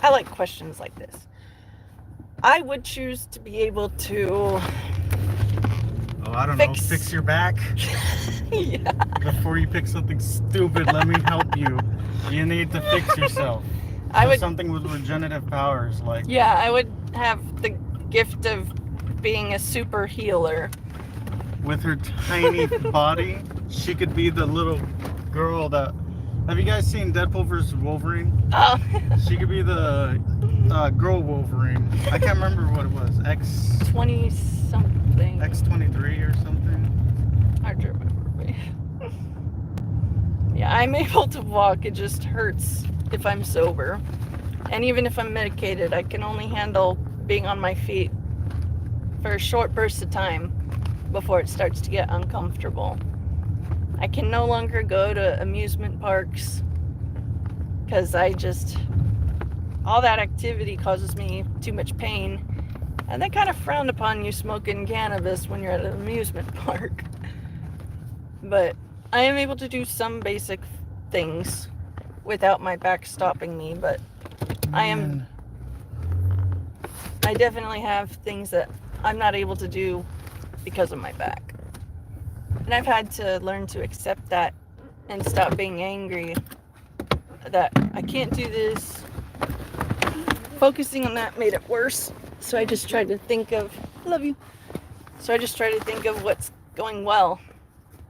I like questions like this. I would choose to be able to fix your back. Yeah. Before you pick something stupid, let me help you. You need to fix yourself. I would something with regenerative powers, like Yeah, I would have the gift of being a super healer. with her tiny body, she could be the little girl that. Have you guys seen Deadpool vs. Wolverine? Oh. She could be the girl Wolverine. I can't remember what it was. 20 something. X-23 or something. Hard to remember. Yeah, I'm able to walk. It just hurts if I'm sober. And even if I'm medicated, I can only handle being on my feet for a short burst of time before it starts to get uncomfortable. I can no longer go to amusement parks because all that activity causes me too much pain. And they kind of frown upon you smoking cannabis when you're at an amusement park. But I am able to do some basic things without my back stopping me, but I definitely have things that I'm not able to do because of my back. And I've had to learn to accept that and stop being angry that I can't do this. Focusing on that made it worse. So I just tried to think of, love you. So I just tried to think of what's going well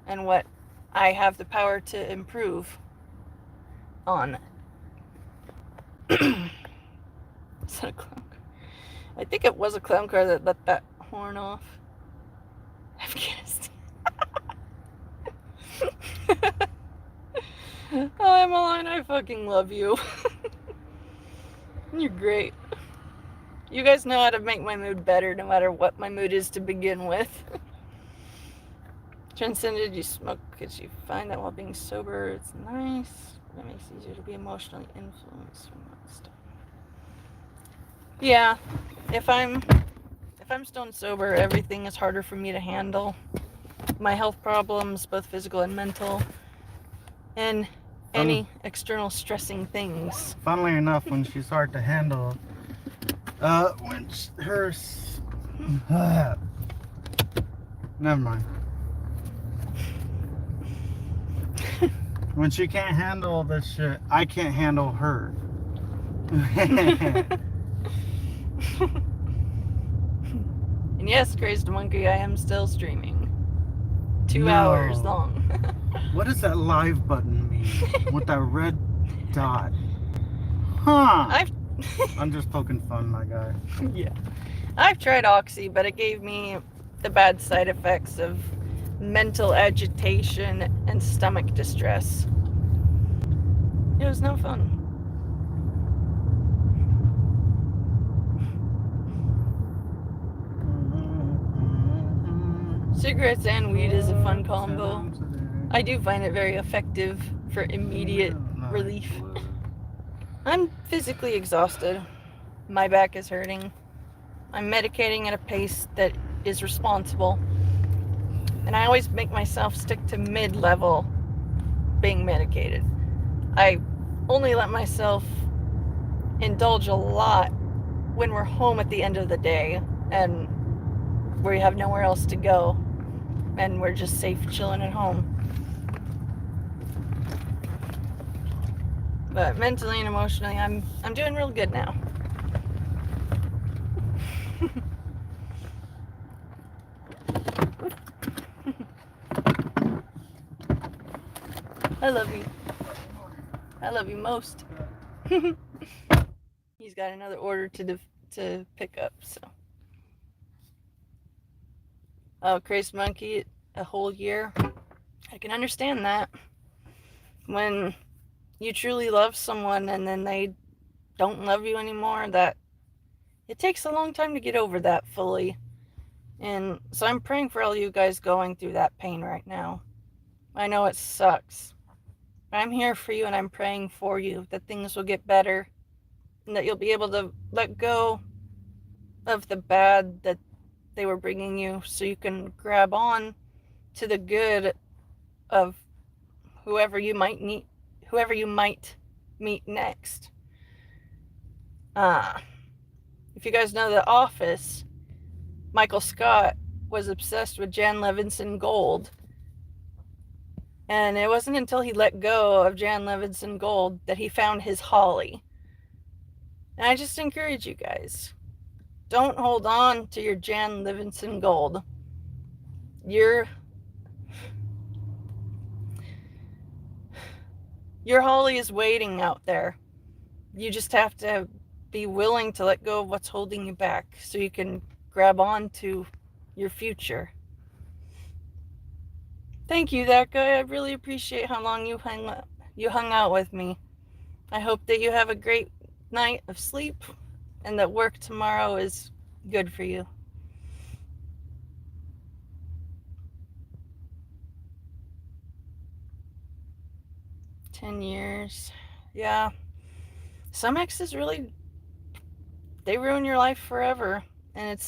and what I have the power to improve on. Is that a clown car? I think it was a clown car that let that horn off. Afghanistan. Oh, Emmeline, I fucking love you. You're great. You guys know how to make my mood better no matter what my mood is to begin with. Transcended, you smoke because you find that while being sober, it's nice. It makes it easier to be emotionally influenced from that stuff. Yeah, if I'm stone sober, everything is harder for me to handle. My health problems, both physical and mental, and any external stressing things. Funnily enough, when she's hard to handle, when her, never mind. When she can't handle this shit, I can't handle her. And yes, Crazed Monkey, I am still streaming. 2 hours long. What does that live button mean? With that red dot? Huh. I'm just poking fun, my guy. Yeah. I've tried Oxy, but it gave me the bad side effects of mental agitation and stomach distress. It was no fun. Cigarettes and weed is a fun combo. I do find it very effective for immediate relief. I'm physically exhausted. My back is hurting. I'm medicating at a pace that is responsible. And I always make myself stick to mid-level being medicated. I only let myself indulge a lot when we're home at the end of the day and we have nowhere else to go and we're just safe chilling at home. But mentally and emotionally, I'm doing real good now. I love you. I love you most. He's got another order to pick up, so. Oh, Crazed Monkey, a whole year. I can understand that. When you truly love someone and then they don't love you anymore, that it takes a long time to get over that fully. And so I'm praying for all you guys going through that pain right now. I know it sucks. But I'm here for you and I'm praying for you that things will get better and that you'll be able to let go of the bad that they were bringing you so you can grab on to the good of whoever you might meet next. If you guys know The Office, Michael Scott was obsessed with Jan Levinson Gold. And it wasn't until he let go of Jan Levinson Gold that he found his Holly. And I just encourage you guys, don't hold on to your Jan Levinson Gold. Your Holly is waiting out there. You just have to be willing to let go of what's holding you back so you can grab on to your future. Thank you, that guy. I really appreciate how long you hung out with me. I hope that you have a great night of sleep and that work tomorrow is good for you. "10 years. Yeah. Some exes really, they ruin your life forever. And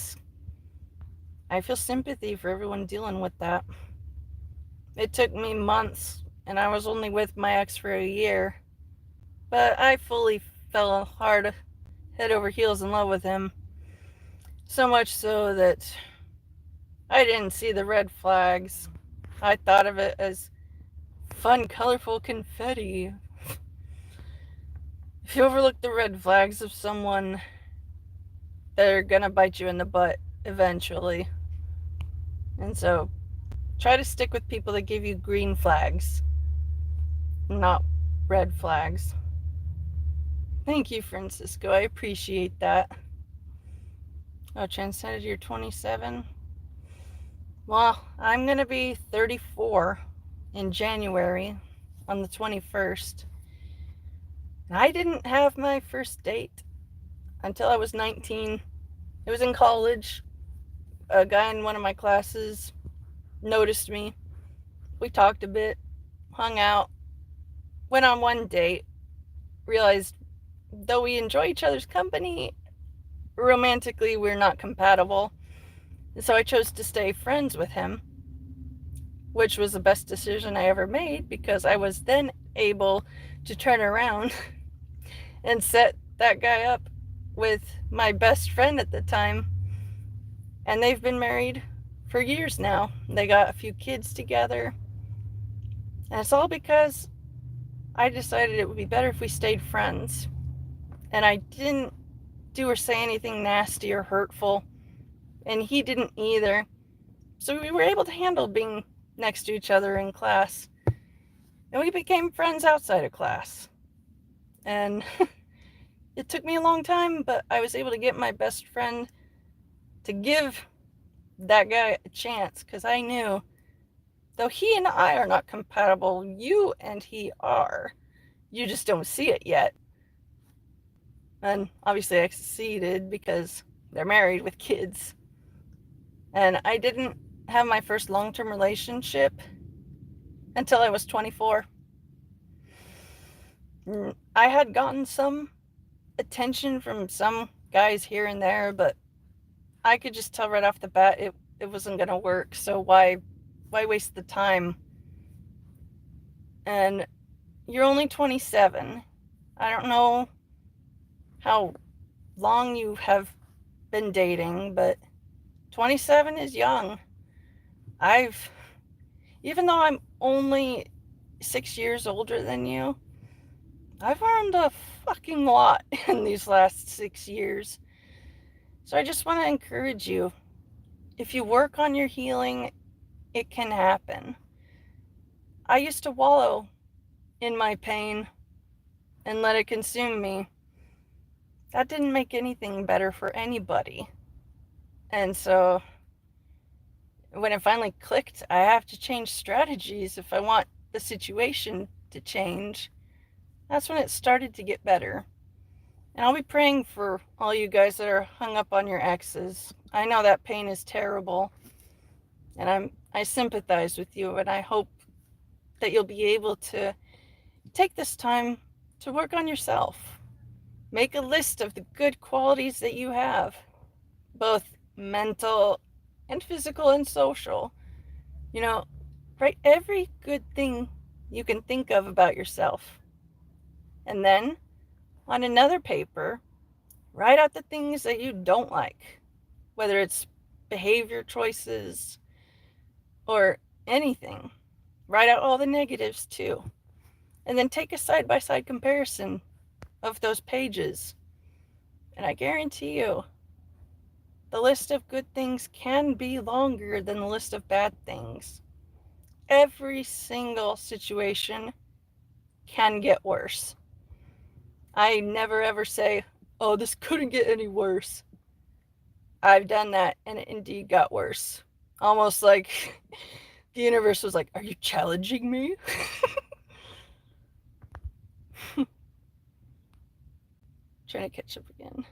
I feel sympathy for everyone dealing with that. It took me months, and I was only with my ex for a year. But I fully fell hard, head over heels in love with him. So much so that I didn't see the red flags. I thought of it as fun, colorful confetti. If you overlook the red flags of someone, they're gonna bite you in the butt eventually. And so try to stick with people that give you green flags, not red flags. Thank you, Francisco. I appreciate that. Oh, Transcended, you're 27. Well, I'm going to be 34 in January on the 21st. I didn't have my first date until I was 19. It was in college. A guy in one of my classes noticed me We talked a bit, hung out, went on one date, realized though we enjoy each other's company, romantically we're not compatible. And so I chose to stay friends with him, which was the best decision I ever made because I was then able to turn around and set that guy up with my best friend at the time. And they've been married for years now. They got a few kids together. And it's all because I decided it would be better if we stayed friends. And I didn't do or say anything nasty or hurtful. And he didn't either. So we were able to handle being next to each other in class. And we became friends outside of class. And it took me a long time, but I was able to get my best friend to give that guy a chance because I knew, though he and I are not compatible, you and he are. You just don't see it yet. And obviously I succeeded because they're married with kids. And I didn't have my first long-term relationship until I was 24. I had gotten some attention from some guys here and there, but I could just tell right off the bat it wasn't going to work. So why waste the time? And you're only 27. I don't know how long you have been dating, but 27 is young. Even though I'm only 6 years older than you, I've learned a fucking lot in these last 6 years. So I just want to encourage you. If you work on your healing, it can happen. I used to wallow in my pain and let it consume me. That didn't make anything better for anybody. And so when it finally clicked, I have to change strategies if I want the situation to change. That's when it started to get better. And I'll be praying for all you guys that are hung up on your exes. I know that pain is terrible. And I sympathize with you, and I hope that you'll be able to take this time to work on yourself. Make a list of the good qualities that you have, both mental and physical and social. Write every good thing you can think of about yourself. And then, on another paper, write out the things that you don't like, whether it's behavior choices or anything. Write out all the negatives too. And then take a side-by-side comparison of those pages. And I guarantee you, the list of good things can be longer than the list of bad things. Every single situation can get worse. I never ever say, oh, this couldn't get any worse. I've done that, and it indeed got worse. Almost like the universe was like, are you challenging me? Trying to catch up again.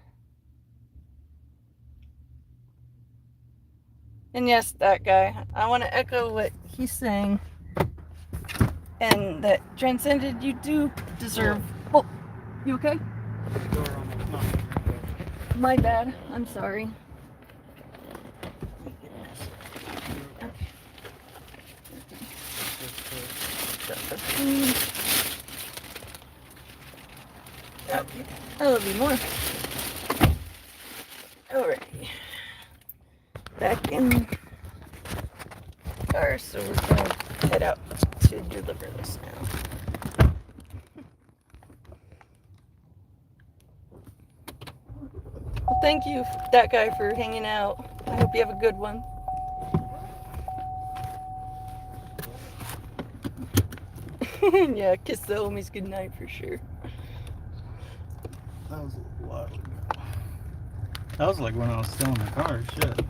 And yes, that guy. I want to echo what he's saying. And that transcended, you do deserve. Oh, you okay? My bad. I'm sorry. Okay. I love you more. Alrighty. Back in the car, so we're gonna head out to deliver this now. Well, thank you, that guy, for hanging out. I hope you have a good one. Yeah, kiss the homies goodnight for sure. That was a while ago. That was like when I was still in the car, shit.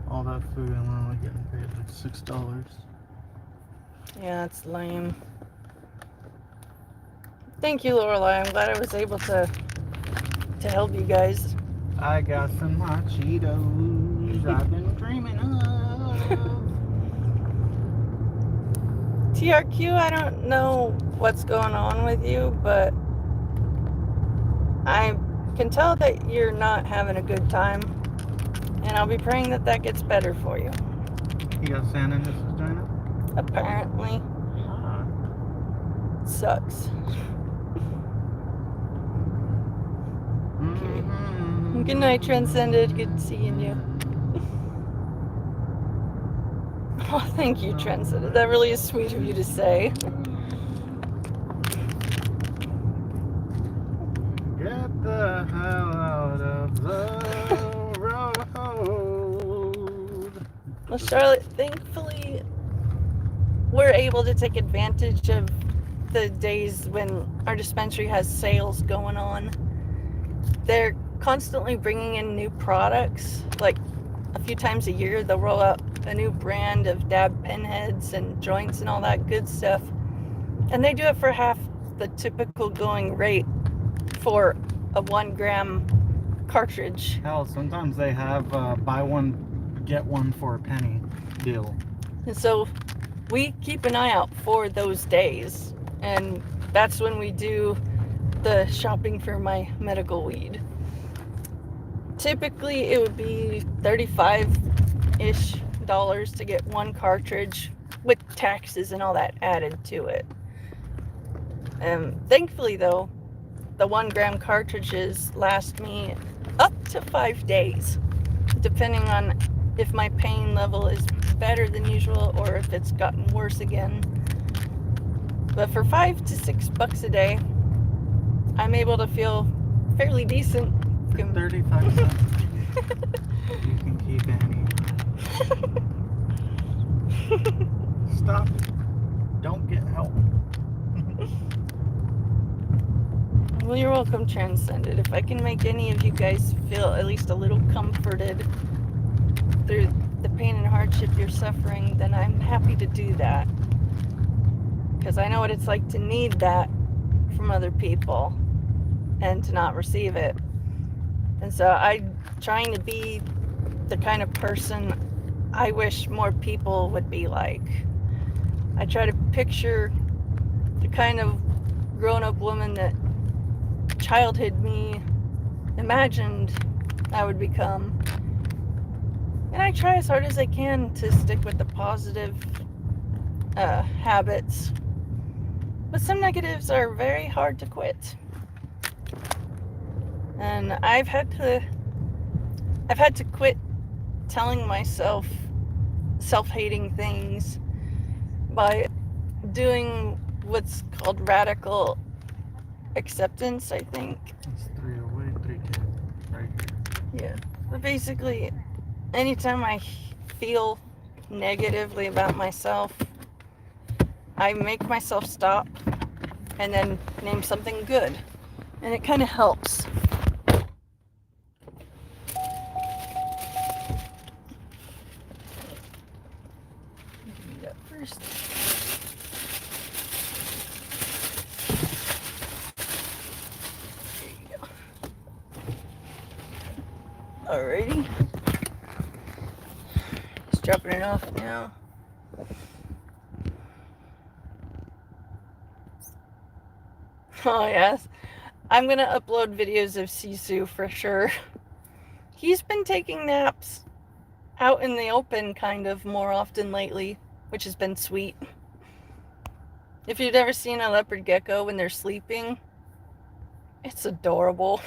All that food and literally getting paid like $6. Yeah, it's lame. Thank you, Lorelai. I'm glad I was able to help you guys. I got some hot Cheetos I've been dreaming of. TRQ, I don't know what's going on with you, but I can tell that you're not having a good time, and I'll be praying that that gets better for you. You got sand in this vagina? Apparently. Ah. Sucks. Mm-hmm. Good night, Transcended. Good seeing you. Oh, thank you, Transcended. That really is sweet of you to say. Get the hell out of the road. Well, Charlotte, thankfully, we're able to take advantage of the days when our dispensary has sales going on. They're constantly bringing in new products. Like a few times a year, they'll roll out a new brand of dab pen heads and joints and all that good stuff. And they do it for half the typical going rate for a 1 gram cartridge. Hell, sometimes they have buy one, get one for a penny deal. And so we keep an eye out for those days. And that's when we do the shopping for my medical weed. Typically, it would be $35-ish to get one cartridge with taxes and all that added to it. Thankfully, though, the 1 gram cartridges last me up to 5 days, depending on if my pain level is better than usual or if it's gotten worse again. But for $5 to $6 a day, I'm able to feel fairly decent. 35 cents. You can keep any. Stop. Don't get help. Well, you're welcome, Transcended. If I can make any of you guys feel at least a little comforted through the pain and hardship you're suffering, then I'm happy to do that. Because I know what it's like to need that from other people and to not receive it. And so I'm trying to be the kind of person I wish more people would be like. I try to picture the kind of grown-up woman that childhood me imagined I would become. And I try as hard as I can to stick with the positive habits. But some negatives are very hard to quit. And I've had to quit telling myself self-hating things by doing what's called radical acceptance, I think. It's 308, 310, right here. Yeah. But basically, anytime I feel negatively about myself, I make myself stop and then name something good. And it kind of helps. Do that first. There you go. Alrighty. Just dropping it off now. Oh yes, I'm gonna upload videos of Sisu for sure. He's been taking naps out in the open kind of more often lately, which has been sweet. If you've ever seen a leopard gecko when they're sleeping, it's adorable.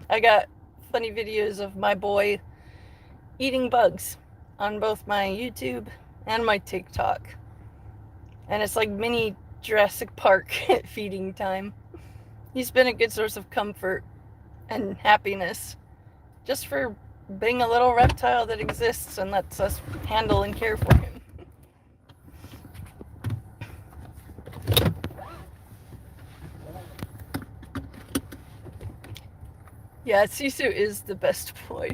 I got funny videos of my boy eating bugs on both my YouTube and my TikTok. And it's like mini Jurassic Park at feeding time. He's been a good source of comfort and happiness just for being a little reptile that exists and lets us handle and care for him. Yeah, Sisu is the best boy.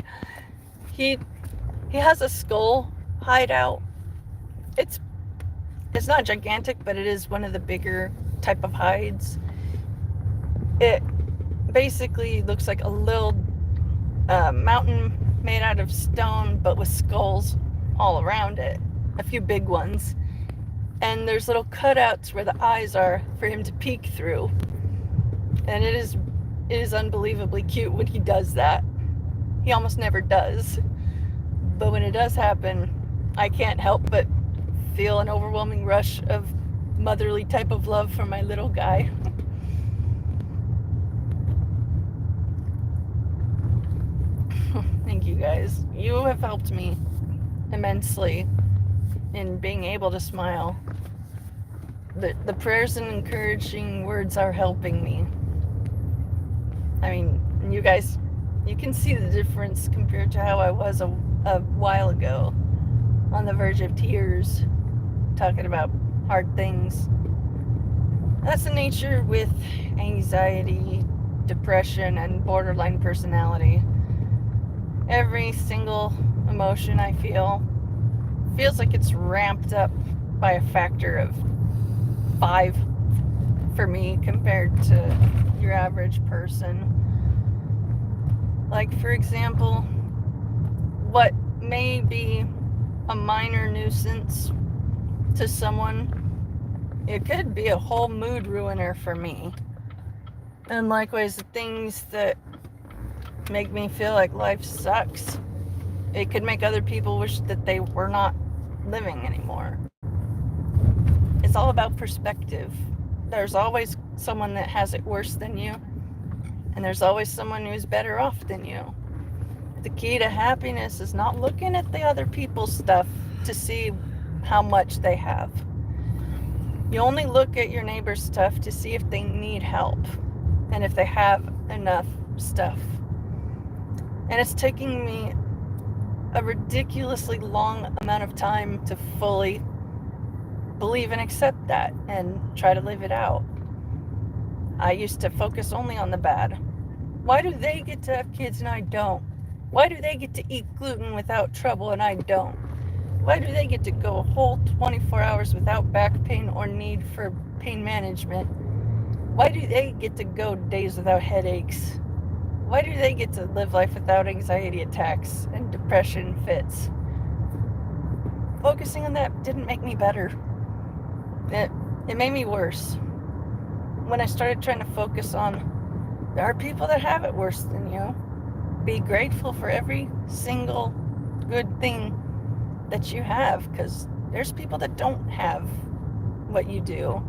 He has a skull hideout. It's not gigantic, but it is one of the bigger type of hides. It basically looks like a little mountain made out of stone, but with skulls all around it, a few big ones. And there's little cutouts where the eyes are for him to peek through. And it is unbelievably cute when he does that. He almost never does. But when it does happen, I can't help but feel an overwhelming rush of motherly type of love for my little guy. Thank you guys. You have helped me immensely in being able to smile. The prayers and encouraging words are helping me. I mean, you guys, you can see the difference compared to how I was a while ago, on the verge of tears, talking about hard things. That's the nature with anxiety, depression, and borderline personality. Every single emotion I feel feels like it's ramped up by a factor of 5 for me compared to your average person. Like, for example, what may be a minor nuisance to someone, it could be a whole mood ruiner for me. And likewise, the things that make me feel like life sucks, it could make other people wish that they were not living anymore. It's all about perspective. There's always someone that has it worse than you, and there's always someone who's better off than you. The key to happiness is not looking at the other people's stuff to see how much they have. You only look at your neighbor's stuff to see if they need help and if they have enough stuff. And it's taking me a ridiculously long amount of time to fully believe and accept that and try to live it out. I used to focus only on the bad. Why do they get to have kids and I don't? Why do they get to eat gluten without trouble and I don't? Why do they get to go a whole 24 hours without back pain or need for pain management? Why do they get to go days without headaches? Why do they get to live life without anxiety attacks and depression fits? Focusing on that didn't make me better. It made me worse. When I started trying to focus on, there are people that have it worse than you. Be grateful for every single good thing that you have, because there's people that don't have what you do.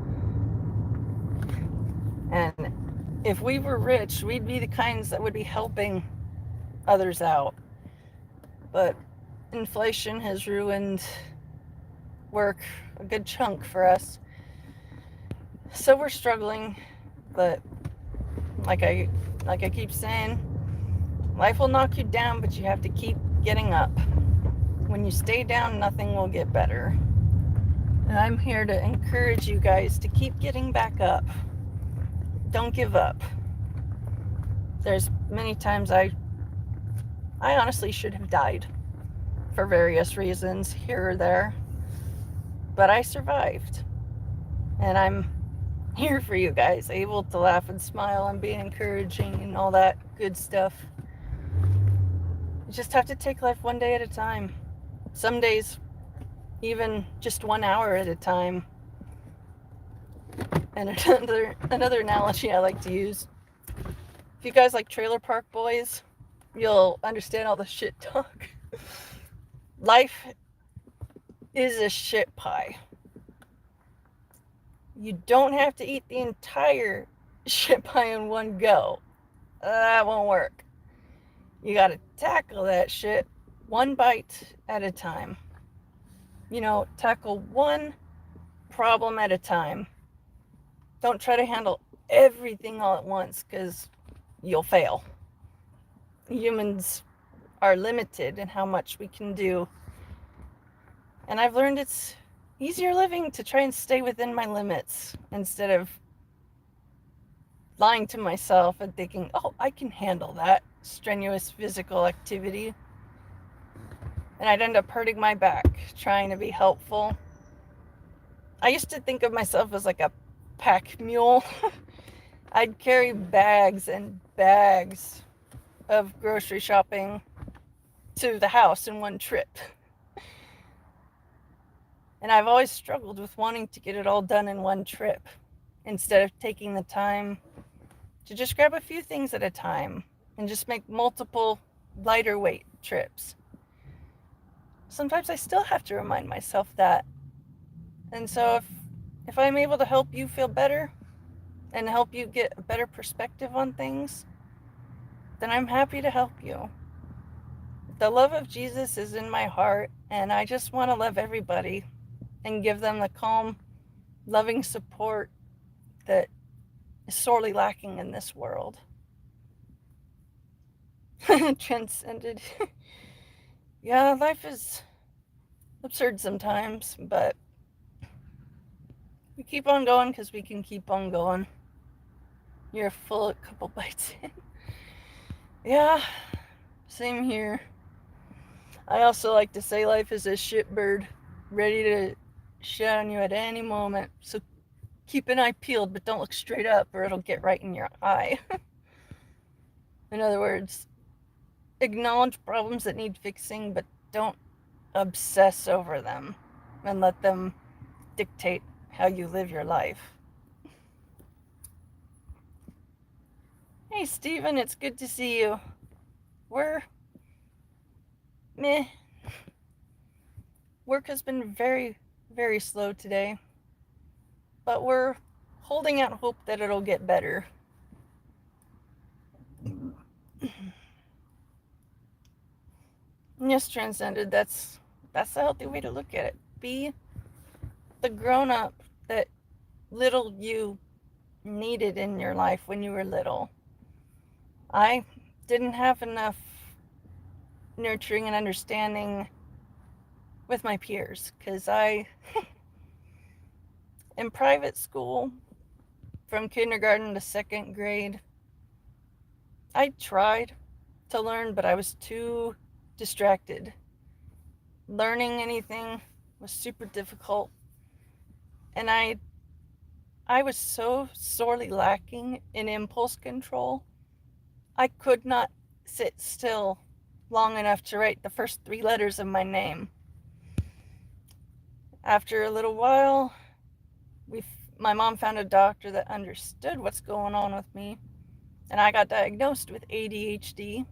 And if we were rich, we'd be the kinds that would be helping others out. But inflation has ruined work a good chunk for us. So we're struggling, but like I keep saying, life will knock you down, but you have to keep getting up. When you stay down, nothing will get better. And I'm here to encourage you guys to keep getting back up. Don't give up. There's many times I honestly should have died for various reasons here or there, but I survived. And I'm here for you guys, able to laugh and smile and be encouraging and all that good stuff. You just have to take life one day at a time. Some days, even just 1 hour at a time. And another analogy I like to use, if you guys like Trailer Park Boys, you'll understand all the shit talk. Life is a shit pie. You don't have to eat the entire shit pie in one go. That won't work. You gotta tackle that shit one bite at a time. Tackle one problem at a time. Don't try to handle everything all at once, because you'll fail. Humans are limited in how much we can do. And I've learned it's easier living to try and stay within my limits instead of lying to myself and thinking, oh, I can handle that strenuous physical activity. and I'd end up hurting my back trying to be helpful. I used to think of myself as like a pack mule. I'd carry bags and bags of grocery shopping to the house in one trip. And I've always struggled with wanting to get it all done in one trip instead of taking the time to just grab a few things at a time and just make multiple lighter weight trips. Sometimes I still have to remind myself that. And so if I'm able to help you feel better and help you get a better perspective on things, then I'm happy to help you. The love of Jesus is in my heart, and I just want to love everybody and give them the calm, loving support that is sorely lacking in this world. Transcended. Yeah, life is absurd sometimes, but we keep on going because we can keep on going. You're full a couple bites in. Yeah, same here. I also like to say life is a shitbird, ready to shit on you at any moment. So keep an eye peeled, but don't look straight up or it'll get right in your eye. In other words, acknowledge problems that need fixing, but don't obsess over them and let them dictate how you live your life. Hey, Steven, it's good to see you. We're meh. Work has been very, very slow today, but we're holding out hope that it'll get better. Yes, Transcended, that's a healthy way to look at it. Be the grown-up that little you needed in your life when you were little. I didn't have enough nurturing and understanding with my peers because I, in private school, from kindergarten to second grade, I tried to learn, but I was too distracted. Learning anything was super difficult, and I was so sorely lacking in impulse control. I could not sit still long enough to write the first 3 letters of my name. After a little while, my mom found a doctor that understood what's going on with me, and I got diagnosed with ADHD,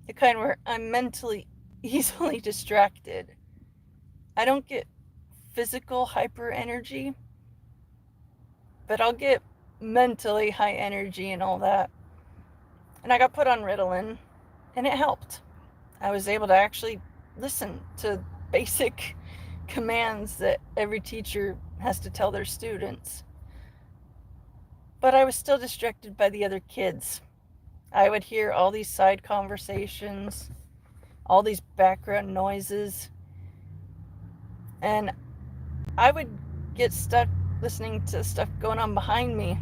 the kind where I'm mentally easily distracted. I don't get physical hyper energy, but I'll get mentally high energy and all that. And I got put on Ritalin, and it helped. I was able to actually listen to basic commands that every teacher has to tell their students. But I was still distracted by the other kids. I would hear all these side conversations, all these background noises, and I would get stuck listening to stuff going on behind me,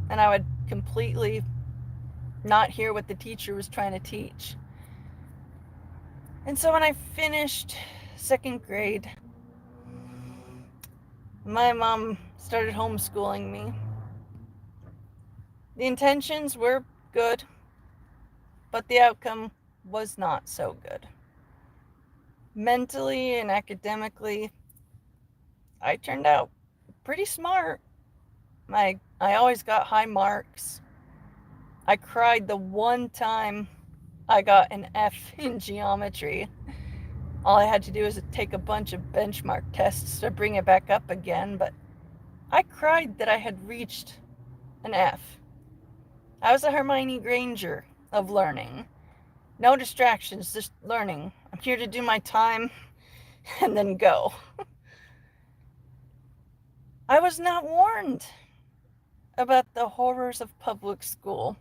and I would completely not hear what the teacher was trying to teach. And so when I finished second grade, my mom started homeschooling me. The intentions were good, but the outcome was not so good. Mentally and academically, I turned out pretty smart. I always got high marks. I cried the one time I got an F in geometry. All I had to do was take a bunch of benchmark tests to bring it back up again, but I cried that I had reached an F. I was a Hermione Granger of learning. No distractions, just learning. I'm here to do my time and then go. I was not warned about the horrors of public school,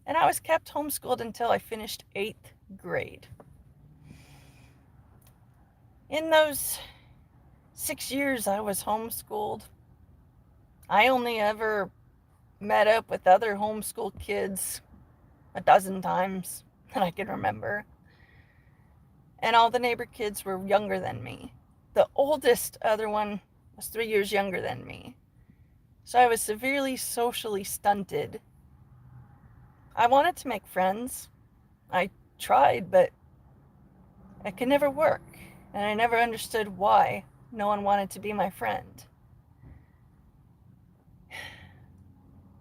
and I was kept homeschooled until I finished 8th grade. In those 6 years I was homeschooled, I only ever met up with other homeschool kids a dozen times that I can remember. and all the neighbor kids were younger than me. The oldest other one was 3 years younger than me. So I was severely socially stunted. I wanted to make friends. I tried, but it could never work. And I never understood why no one wanted to be my friend.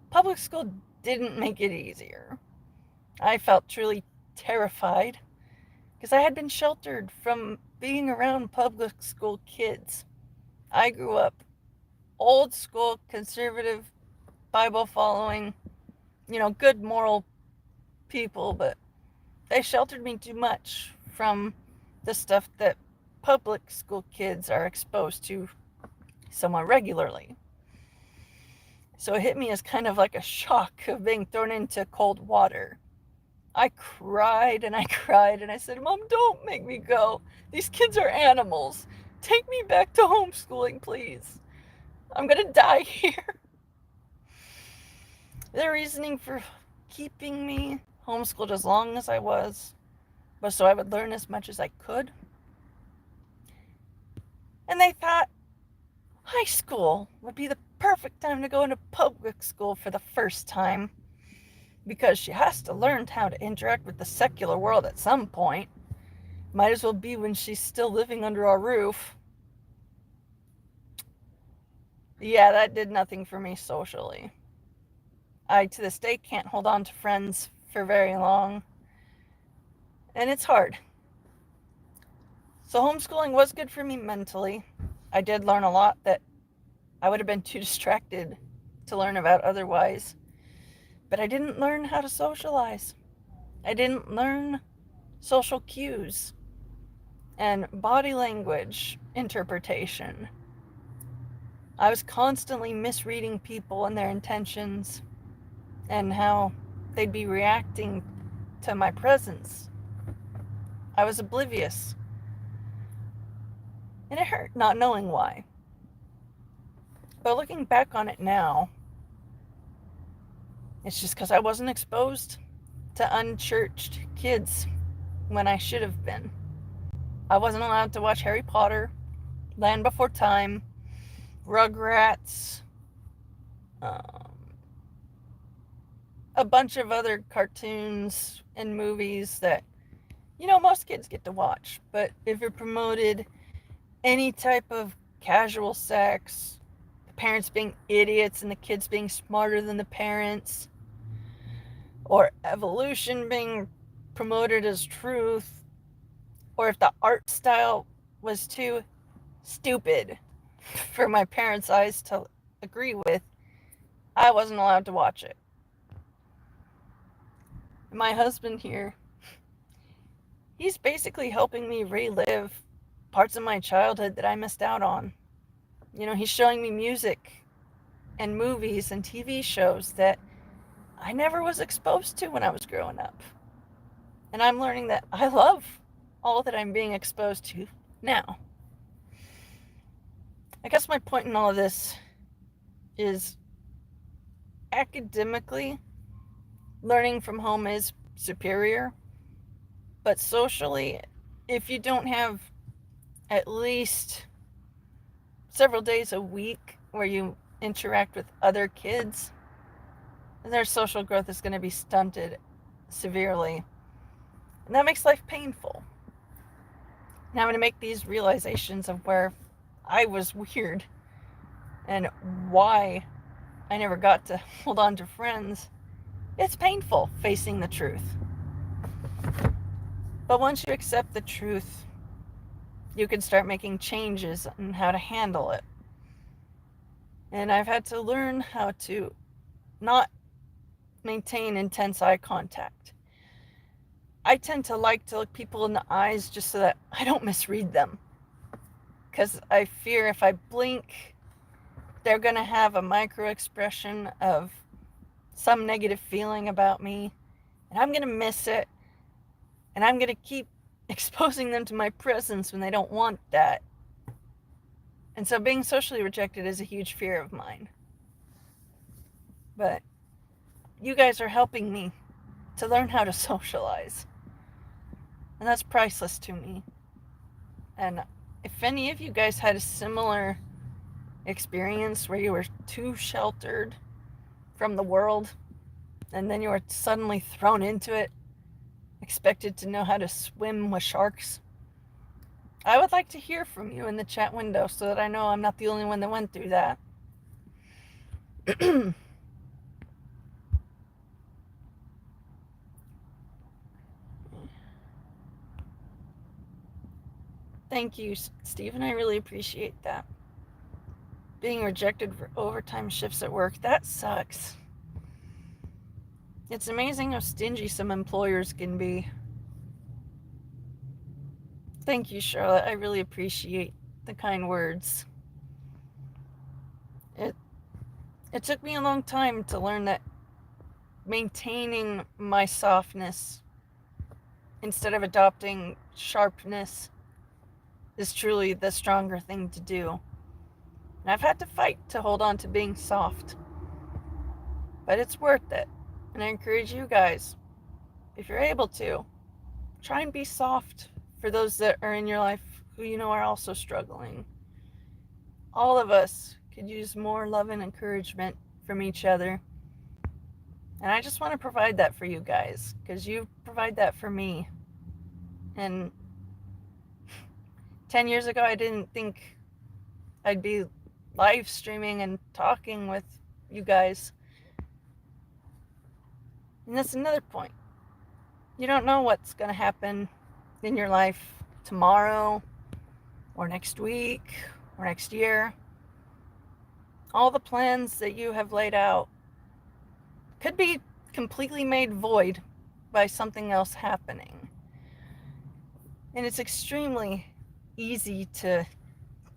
Public school didn't make it easier. I felt truly terrified because I had been sheltered from being around public school kids. I grew up old school, conservative, Bible following, good moral people, but they sheltered me too much from the stuff that public school kids are exposed to somewhat regularly. So it hit me as kind of like a shock of being thrown into cold water. I cried and I cried and I said, Mom, don't make me go. These kids are animals. Take me back to homeschooling, please. I'm going to die here. Their reasoning for keeping me homeschooled as long as I was so I would learn as much as I could. And they thought high school would be the perfect time to go into public school for the first time, because she has to learn how to interact with the secular world at some point. Might as well be when she's still living under our roof. Yeah, that did nothing for me socially. I, to this day, can't hold on to friends for very long. And it's hard. So homeschooling was good for me mentally. I did learn a lot that I would have been too distracted to learn about otherwise. But I didn't learn how to socialize. I didn't learn social cues and body language interpretation. I was constantly misreading people and their intentions and how they'd be reacting to my presence. I was oblivious. And it hurt not knowing why. But looking back on it now, it's just because I wasn't exposed to unchurched kids when I should have been. I wasn't allowed to watch Harry Potter, Land Before Time, Rugrats, a bunch of other cartoons and movies that, most kids get to watch. But if it promoted any type of casual sex, the parents being idiots and the kids being smarter than the parents, or evolution being promoted as truth, or if the art style was too stupid for my parents' eyes to agree with, I wasn't allowed to watch it. My husband here, he's basically helping me relive parts of my childhood that I missed out on. He's showing me music and movies and TV shows that I never was exposed to when I was growing up. And I'm learning that I love all that I'm being exposed to now. I guess my point in all of this is academically, learning from home is superior. But socially, if you don't have at least several days a week where you interact with other kids, their social growth is going to be stunted severely. And that makes life painful. And having to make these realizations of where I was weird and why I never got to hold on to friends, it's painful facing the truth. But once you accept the truth, you can start making changes on how to handle it. And I've had to learn how to not maintain intense eye contact. I tend to like to look people in the eyes just so that I don't misread them. Because I fear if I blink, they're going to have a micro expression of some negative feeling about me. And I'm going to miss it. And I'm going to keep exposing them to my presence when they don't want that. And so being socially rejected is a huge fear of mine. But you guys are helping me to learn how to socialize. And that's priceless to me. And if any of you guys had a similar experience where you were too sheltered from the world and then you were suddenly thrown into it, expected to know how to swim with sharks, I would like to hear from you in the chat window so that I know I'm not the only one that went through that. Thank you, Stephen. I really appreciate that. Being rejected for overtime shifts at work, that sucks. It's amazing how stingy some employers can be. Thank you, Charlotte. I really appreciate the kind words. It took me a long time to learn that maintaining my softness instead of adopting sharpness is truly the stronger thing to do. And I've had to fight to hold on to being soft. But it's worth it. And I encourage you guys, if you're able to, try and be soft for those that are in your life who you know are also struggling. All of us could use more love and encouragement from each other. And I just want to provide that for you guys, because you provide that for me. And 10 years ago, I didn't think I'd be live streaming and talking with you guys. And that's another point. You don't know what's going to happen in your life tomorrow or next week or next year. All the plans that you have laid out could be completely made void by something else happening. And it's extremely easy to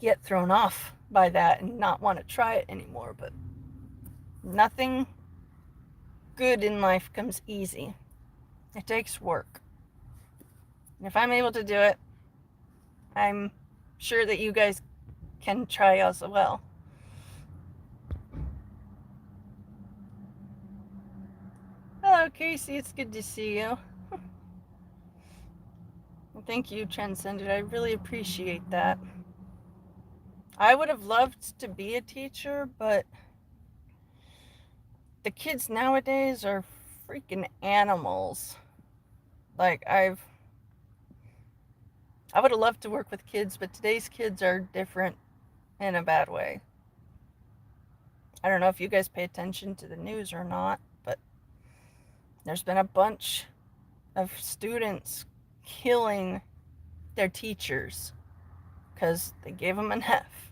get thrown off by that and not want to try it anymore. But nothing good in life comes easy. It takes work. And if I'm able to do it, I'm sure that you guys can try as well. Hello, Casey. It's good to see you. Thank you, Transcended. I really appreciate that. I would have loved to be a teacher, but the kids nowadays are freaking animals. Like, I would have loved to work with kids, but today's kids are different in a bad way. I don't know if you guys pay attention to the news or not, but there's been a bunch of students killing their teachers because they gave them an F,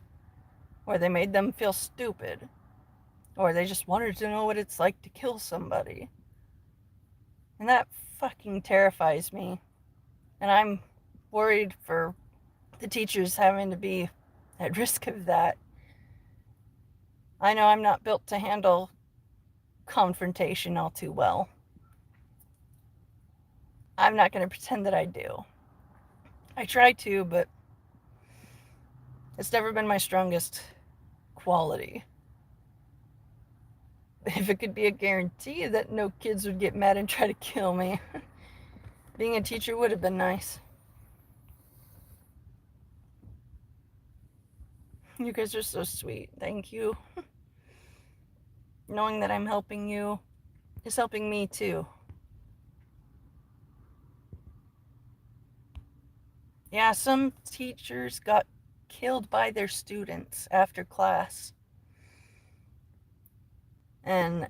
or they made them feel stupid, or they just wanted to know what it's like to kill somebody. And that fucking terrifies me. And I'm worried for the teachers having to be at risk of that. I know I'm not built to handle confrontation all too well. I'm not going to pretend that I do. I try to, but it's never been my strongest quality. If it could be a guarantee that no kids would get mad and try to kill me, being a teacher would have been nice. You guys are so sweet. Thank you. Knowing that I'm helping you is helping me too. Yeah, some teachers got killed by their students after class. And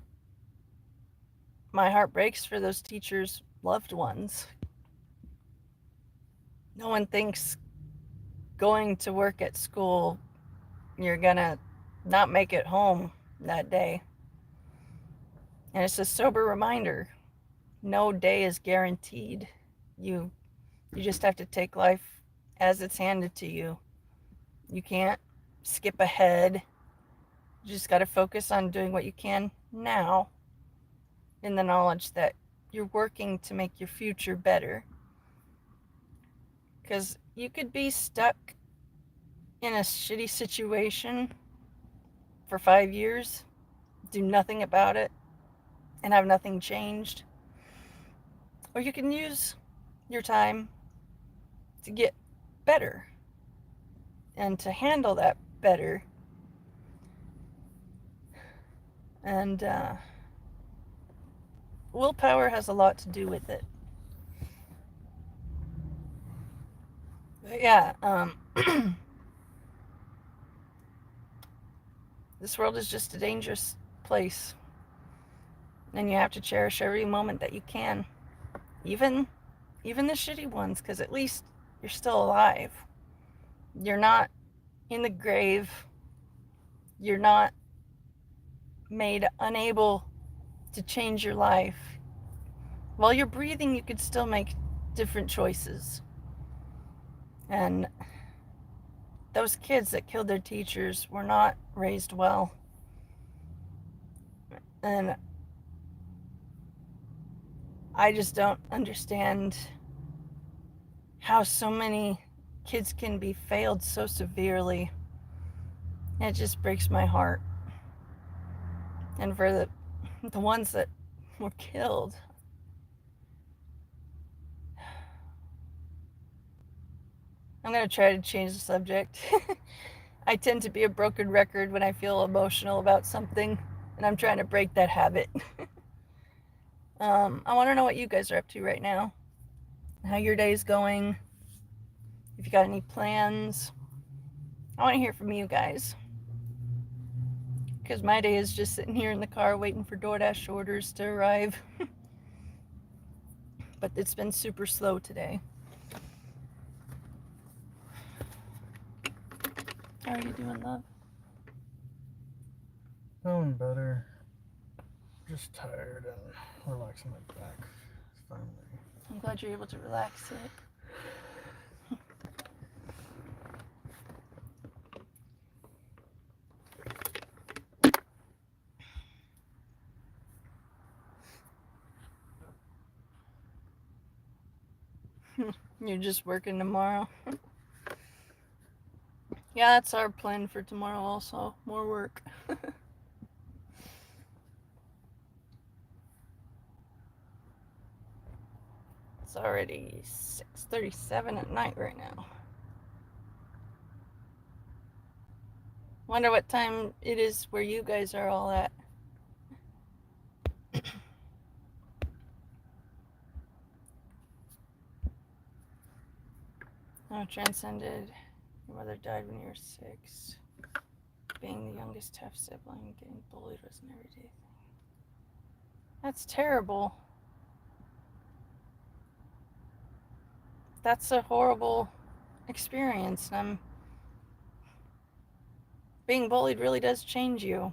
my heart breaks for those teachers' loved ones. No one thinks going to work at school, you're gonna not make it home that day. And it's a sober reminder. No day is guaranteed. You just have to take life as it's handed to you. You can't skip ahead. You just got to focus on doing what you can now, in the knowledge that you're working to make your future better. Because you could be stuck in a shitty situation for 5 years, do nothing about it, and have nothing changed. Or you can use your time to get better and to handle that better. And willpower has a lot to do with it. But yeah, this world is just a dangerous place. And you have to cherish every moment that you can. Even the shitty ones, because at least you're still alive. You're not in the grave. You're not made unable to change your life. While you're breathing, you could still make different choices. And those kids that killed their teachers were not raised well. And I just don't understand how so many kids can be failed so severely. It just breaks my heart. And for the ones that were killed, I'm going to try to change the subject. I tend to be a broken record when I feel emotional about something, and I'm trying to break that habit. I want to know what you guys are up to right now, how your day's going, if you got any plans. I want to hear from you guys, because my day is just sitting here in the car waiting for DoorDash orders to arrive. But it's been super slow today. How are you doing, love? Feeling better. Just tired and relaxing my back. Finally. I'm glad you're able to relax it. You're just working tomorrow? Yeah, that's our plan for tomorrow also. More work. It's already 6:37 at night right now. Wonder what time it is where you guys are all at. Oh, transcended. Your mother died when you were 6. Being the youngest half sibling, getting bullied was an everyday thing. That's terrible. That's a horrible experience. Being bullied really does change you.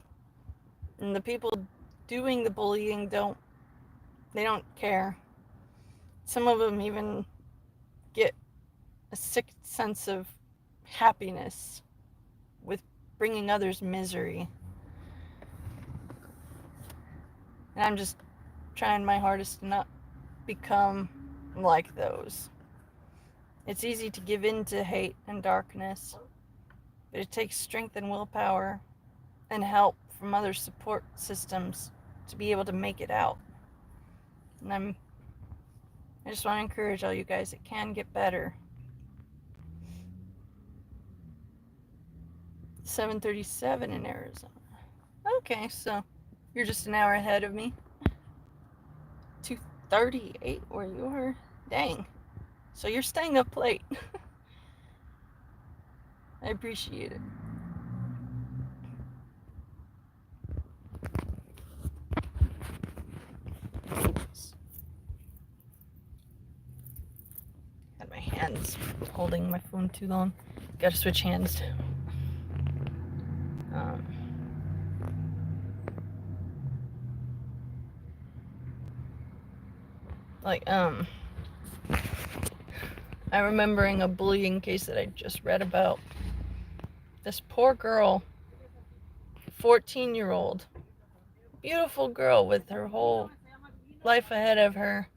And the people doing the bullying don't care. Some of them even get a sick sense of happiness with bringing others misery. And I'm just trying my hardest to not become like those. It's easy to give in to hate and darkness, but it takes strength and willpower and help from other support systems to be able to make it out. And I just want to encourage all you guys, it can get better. 7:37 in Arizona. Okay, so you're just an hour ahead of me. 2:38 where you are. Dang. So you're staying up late. I appreciate it. Oops. Had my hands holding my phone too long. Gotta switch hands. I'm remembering a bullying case that I just read about. This poor girl, 14-year-old, beautiful girl with her whole life ahead of her.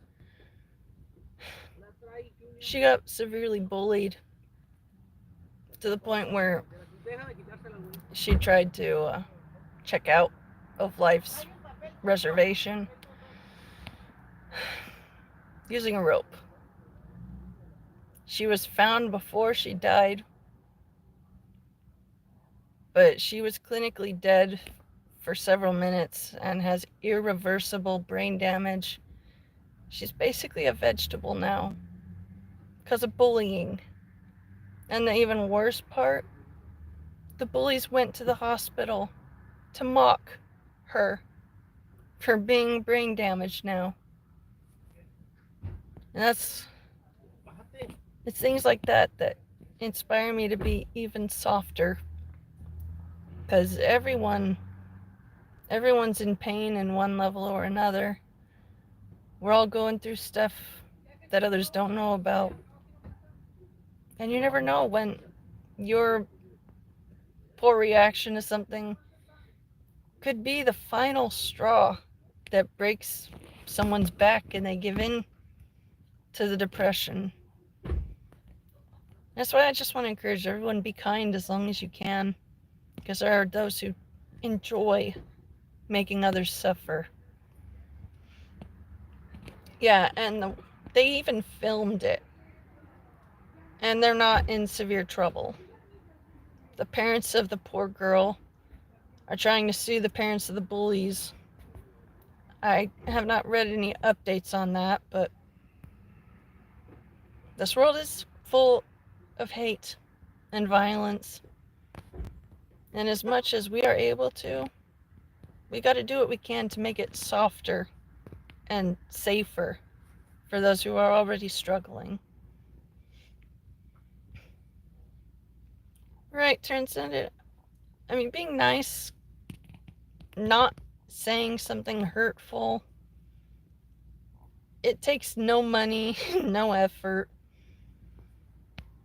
She got severely bullied to the point where she tried to check out of life's reservation using a rope. She was found before she died, but she was clinically dead for several minutes and has irreversible brain damage. She's basically a vegetable now because of bullying. And the even worse part, the bullies went to the hospital to mock her for being brain damaged now. And it's things like that that inspire me to be even softer, because everyone's in pain in one level or another. We're all going through stuff that others don't know about, and you never know when your poor reaction to something could be the final straw that breaks someone's back and they give in to the depression. That's why I just want to encourage everyone, be kind as long as you can, because there are those who enjoy making others suffer. Yeah, and they even filmed it, and they're not in severe trouble. The parents of the poor girl are trying to sue the parents of the bullies. I have not read any updates on that, but this world is full of hate and violence. And as much as we are able to, we got to do what we can to make it softer and safer for those who are already struggling. Right, transcendent. I mean, being nice, not saying something hurtful, it takes no money, no effort.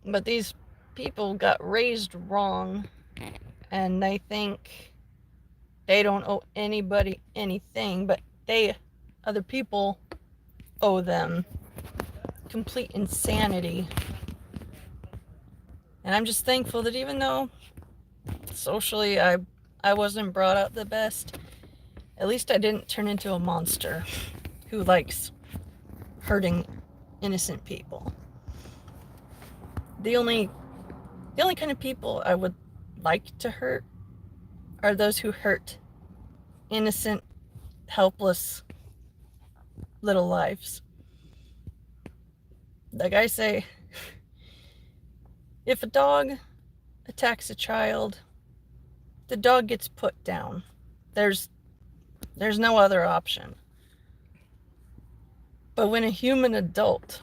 But these people got raised wrong, and they think they don't owe anybody anything, but other people owe them. Complete insanity. And I'm just thankful that even though socially I wasn't brought up the best, at least I didn't turn into a monster who likes hurting innocent people. The only kind of people I would like to hurt are those who hurt innocent, helpless little lives. Like I say, if a dog attacks a child, the dog gets put down. There's no other option. But when a human adult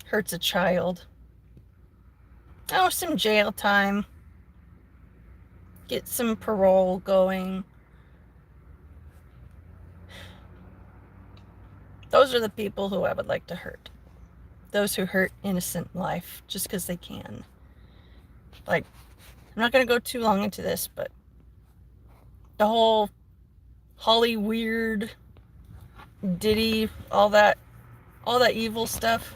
hurts a child, some jail time, get some parole going. Those are the people who I would like to hurt. Those who hurt innocent life just because they can. Like, I'm not going to go too long into this, but the whole Holly Weird, Diddy, all that evil stuff,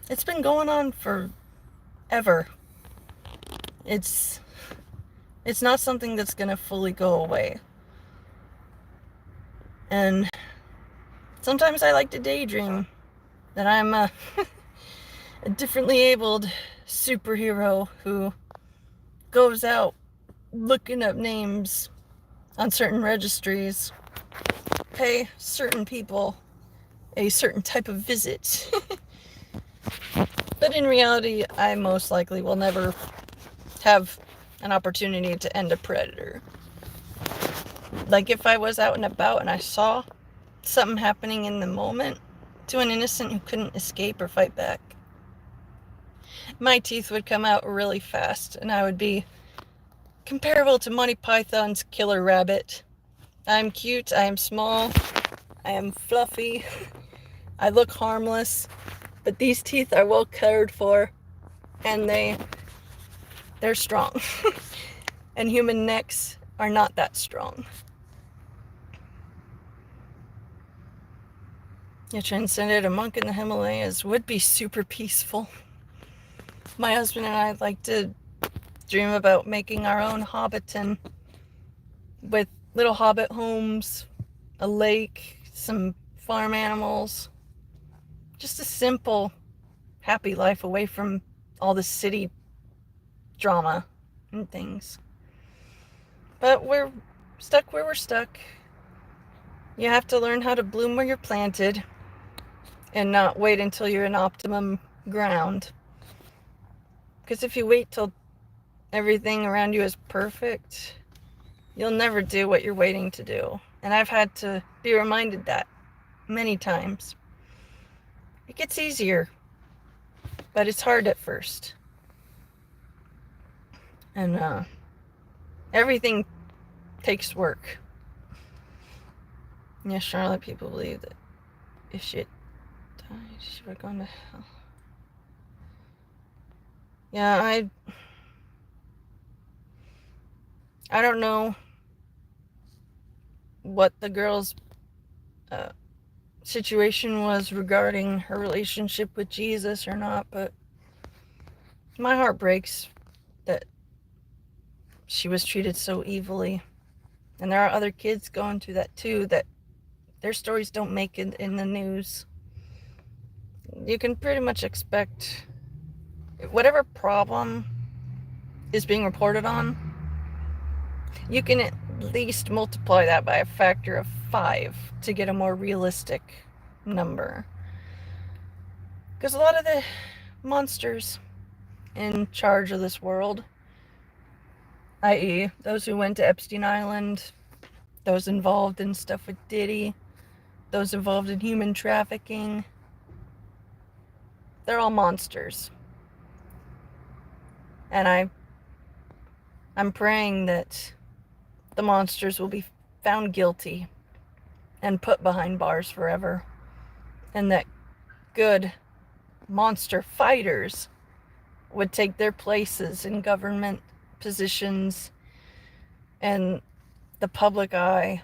it's been going on forever. It's not something that's going to fully go away. And sometimes I like to daydream that I'm a differently abled superhero who goes out looking up names on certain registries, pay certain people a certain type of visit. But in reality, I most likely will never have an opportunity to end a predator. Like if I was out and about and I saw something happening in the moment to an innocent who couldn't escape or fight back, my teeth would come out really fast and I would be comparable to Monty Python's Killer Rabbit. I'm cute, I am small, I am fluffy, I look harmless, but these teeth are well cared for, and they're strong. And human necks are not that strong. You transcended, a monk in the Himalayas would be super peaceful. My husband and I like to dream about making our own Hobbiton with little hobbit homes, a lake, some farm animals. Just a simple happy life away from all the city drama and things. But we're stuck where we're stuck. You have to learn how to bloom where you're planted and not wait until you're in optimum ground. Because if you wait till everything around you is perfect, you'll never do what you're waiting to do. And I've had to be reminded that many times. It gets easier, but it's hard at first. And everything takes work. Yeah, Charlotte, people believe that if she had died, she would have gone to hell. Yeah, I don't know what the girl's situation was regarding her relationship with Jesus or not, but my heart breaks that she was treated so evilly. And there are other kids going through that too, that their stories don't make it in the news. You can pretty much expect whatever problem is being reported on, you can at least multiply that by a factor of 5 to get a more realistic number. Because a lot of the monsters in charge of this world, i.e. those who went to Epstein Island, those involved in stuff with Diddy, those involved in human trafficking, they're all monsters. And I'm praying that the monsters will be found guilty and put behind bars forever, and that good monster fighters would take their places in government positions and the public eye.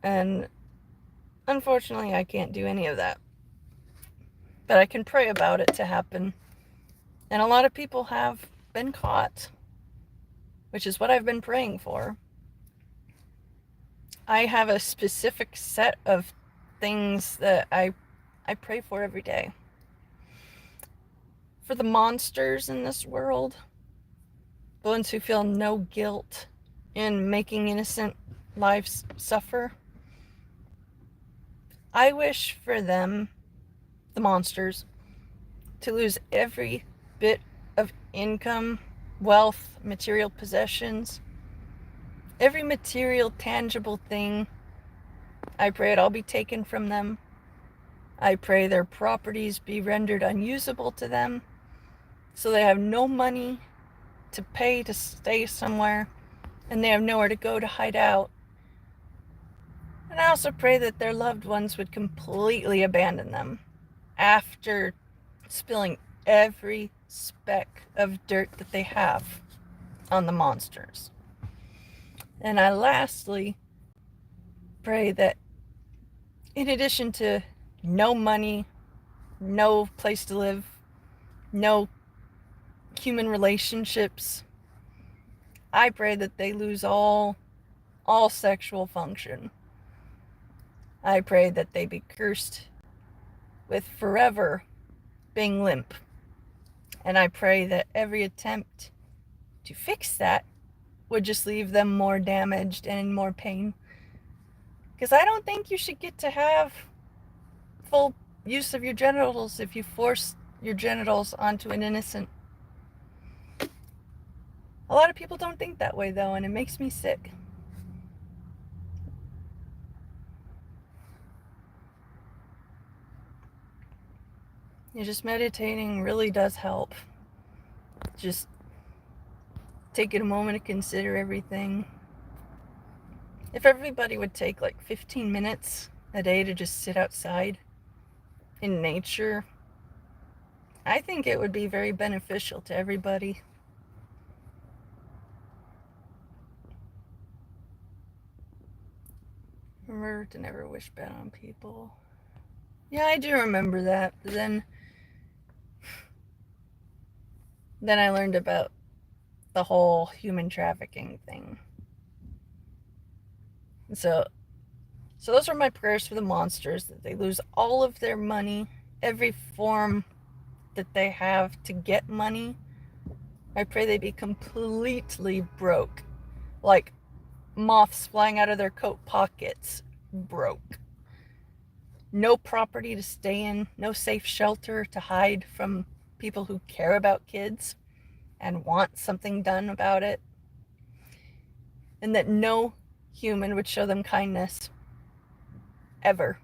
And unfortunately, I can't do any of that, but I can pray about it to happen. And a lot of people have been caught, which is what I've been praying for. I have a specific set of things that I pray for every day. For the monsters in this world, the ones who feel no guilt in making innocent lives suffer, I wish for them, the monsters, to lose every bit of income, wealth, material possessions, every material, tangible thing. I pray it all be taken from them. I pray their properties be rendered unusable to them, so they have no money to pay to stay somewhere, and they have nowhere to go to hide out. And I also pray that their loved ones would completely abandon them after spilling every speck of dirt that they have on the monsters. And I lastly pray that in addition to no money, no place to live, no human relationships, I pray that they lose all sexual function. I pray that they be cursed with forever being limp. And I pray that every attempt to fix that would just leave them more damaged and in more pain. Because I don't think you should get to have full use of your genitals if you force your genitals onto an innocent. A lot of people don't think that way though, and it makes me sick. Just meditating really does help. Just taking a moment to consider everything. If everybody would take like 15 minutes a day to just sit outside in nature, I think it would be very beneficial to everybody. Remember to never wish bad on people. Yeah, I do remember that. But then I learned about the whole human trafficking thing. So So those are my prayers for the monsters, that they lose all of their money, every form that they have to get money. I pray they be completely broke, like moths flying out of their coat pockets, broke. No property to stay in, no safe shelter to hide from people who care about kids and want something done about it. And that no human would show them kindness, ever.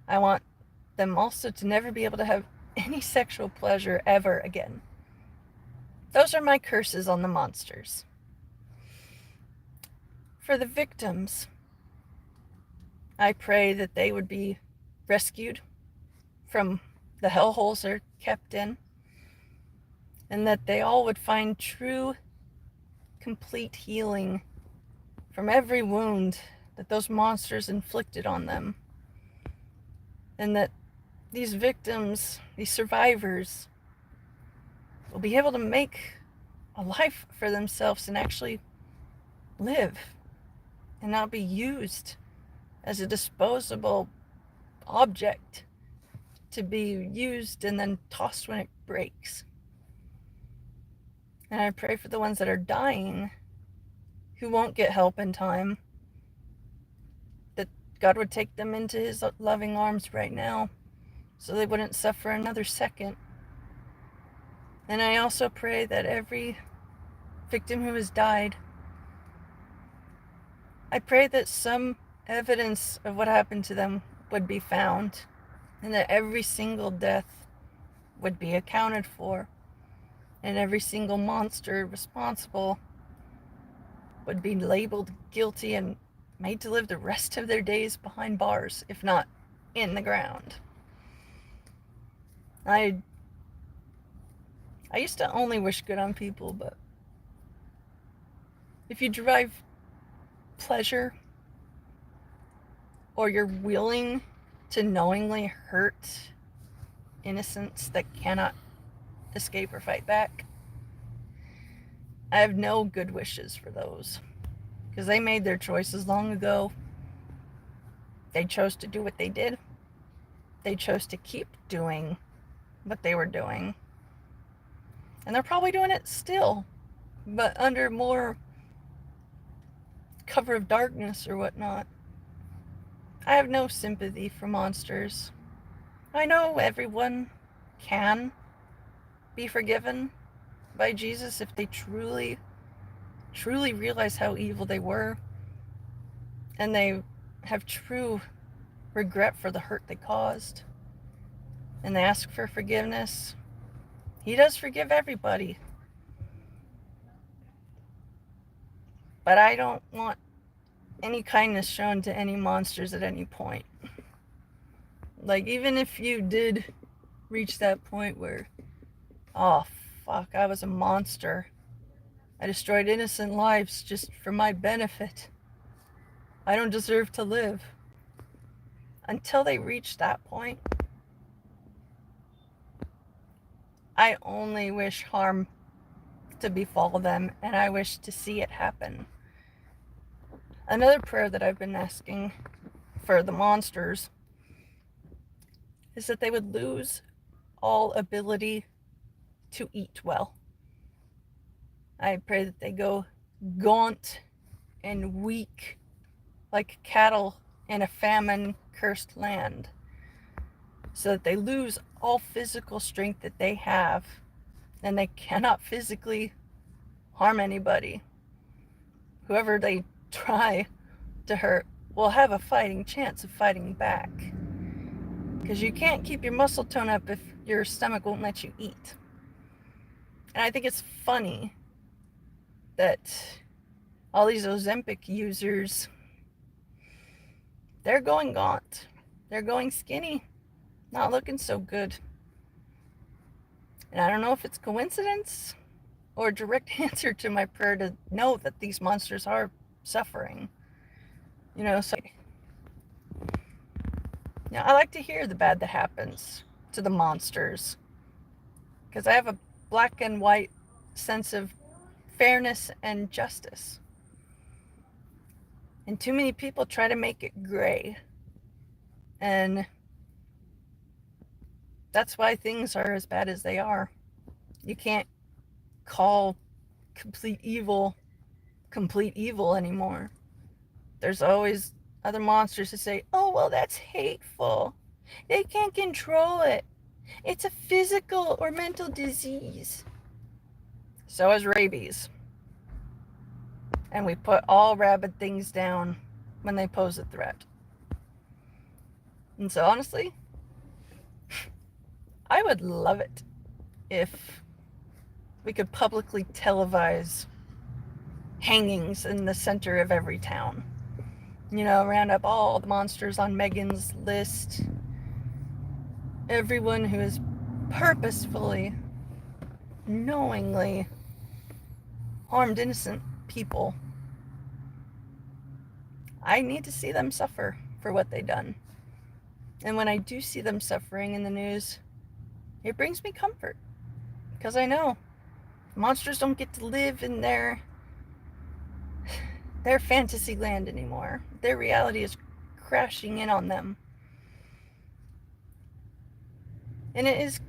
I want them also to never be able to have any sexual pleasure ever again. Those are my curses on the monsters. For the victims, I pray that they would be rescued from the hellholes they're kept in, and that they all would find true, complete healing from every wound that those monsters inflicted on them. And that these victims, these survivors, will be able to make a life for themselves and actually live and not be used as a disposable object to be used and then tossed when it breaks. And I pray for the ones that are dying who won't get help in time, that God would take them into his loving arms right now so they wouldn't suffer another second. And I also pray that every victim who has died, I pray that some evidence of what happened to them would be found, and that every single death would be accounted for, and every single monster responsible would be labeled guilty and made to live the rest of their days behind bars, if not in the ground. I used to only wish good on people, but if you derive pleasure, or you're willing to knowingly hurt innocents that cannot escape or fight back, I have no good wishes for those, because they made their choices long ago. They chose to do what they did. They chose to keep doing what they were doing. And they're probably doing it still, but under more cover of darkness or whatnot. I have no sympathy for monsters. I know everyone can be forgiven by Jesus if they truly realize how evil they were, and they have true regret for the hurt they caused, and they ask for forgiveness. He does forgive everybody. But I don't want any kindness shown to any monsters at any point. Like, even if you did reach that point where, oh fuck, I was a monster, I destroyed innocent lives just for my benefit, I don't deserve to live. Until they reach that point, I only wish harm to befall them, and I wish to see it happen. Another prayer that I've been asking for the monsters is that they would lose all ability to eat well. I pray that they go gaunt and weak like cattle in a famine-cursed land, so that they lose all physical strength that they have, and they cannot physically harm anybody. Whoever they try to hurt will have a fighting chance of fighting back, because you can't keep your muscle tone up if your stomach won't let you eat. And I think it's funny that all these Ozempic users, they're going gaunt, they're going skinny, not looking so good. And I don't know if it's coincidence or a direct answer to my prayer to know that these monsters are suffering. So I like to hear the bad that happens to the monsters, because I have a black and white sense of fairness and justice. And too many people try to make it gray. And that's why things are as bad as they are. You can't call complete evil anymore. There's always other monsters who say, oh, well, that's hateful. They can't control it. It's a physical or mental disease. So is rabies. And we put all rabid things down when they pose a threat. And so honestly, I would love it if we could publicly televise hangings in the center of every town. You know, round up all the monsters on Megan's list. Everyone who is purposefully, knowingly harmed innocent people. I need to see them suffer for what they've done. And when I do see them suffering in the news, it brings me comfort. Because I know monsters don't get to live in their fantasy land anymore. Their reality is crashing in on them. And it is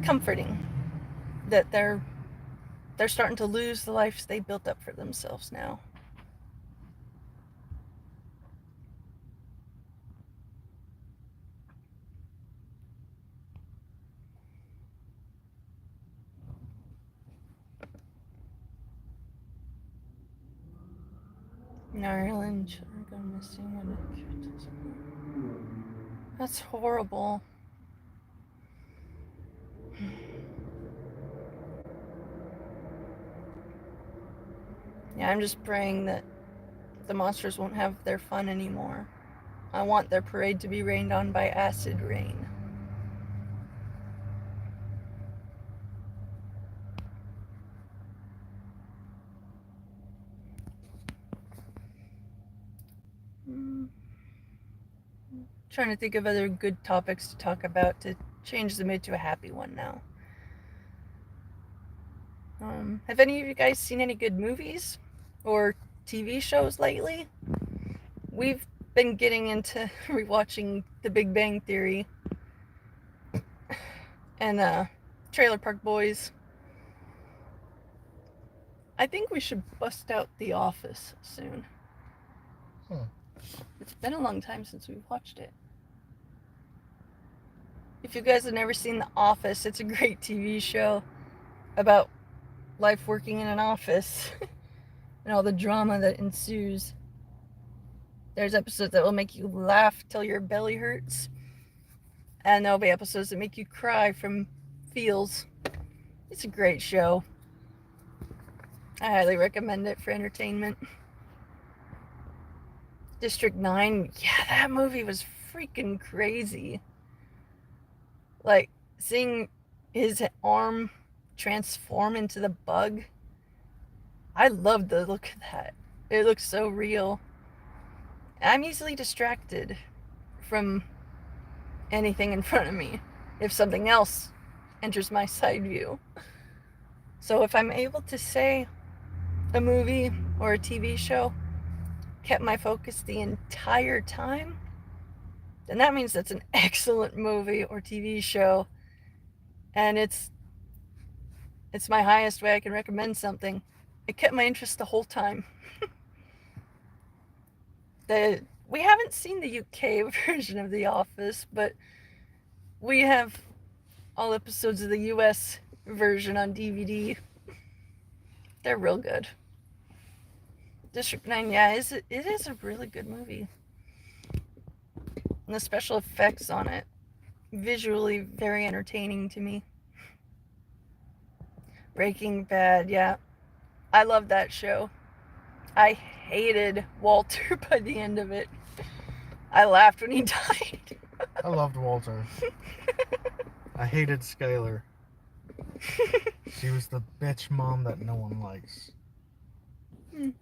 comforting that they're starting to lose the lives they built up for themselves now. In Ireland, children go missing. That's horrible. Yeah, I'm just praying that the monsters won't have their fun anymore. I want their parade to be rained on by acid rain. Trying to think of other good topics to talk about to change the mood to a happy one now. Have any of you guys seen any good movies or TV shows lately? We've been getting into rewatching The Big Bang Theory and Trailer Park Boys. I think we should bust out The Office soon. It's been a long time since we've watched it. If you guys have never seen The Office, it's a great TV show about life working in an office and all the drama that ensues. There's episodes that will make you laugh till your belly hurts, and there'll be episodes that make you cry from feels. It's a great show. I highly recommend it for entertainment. District 9, yeah, that movie was freaking crazy. Like, seeing his arm transform into the bug, I love the look of that. It looks so real. I'm easily distracted from anything in front of me if something else enters my side view. So if I'm able to say a movie or a TV show kept my focus the entire time, then that means that's an excellent movie or TV show, and it's my highest way I can recommend something. It kept my interest the whole time. We haven't seen the UK version of The Office, but we have all episodes of the US version on DVD. They're real good. District 9, yeah, it is a really good movie. And the special effects on it, visually very entertaining to me. Breaking Bad, yeah. I love that show. I hated Walter by the end of it. I laughed when he died. I loved Walter. I hated Skylar. She was the bitch mom that no one likes.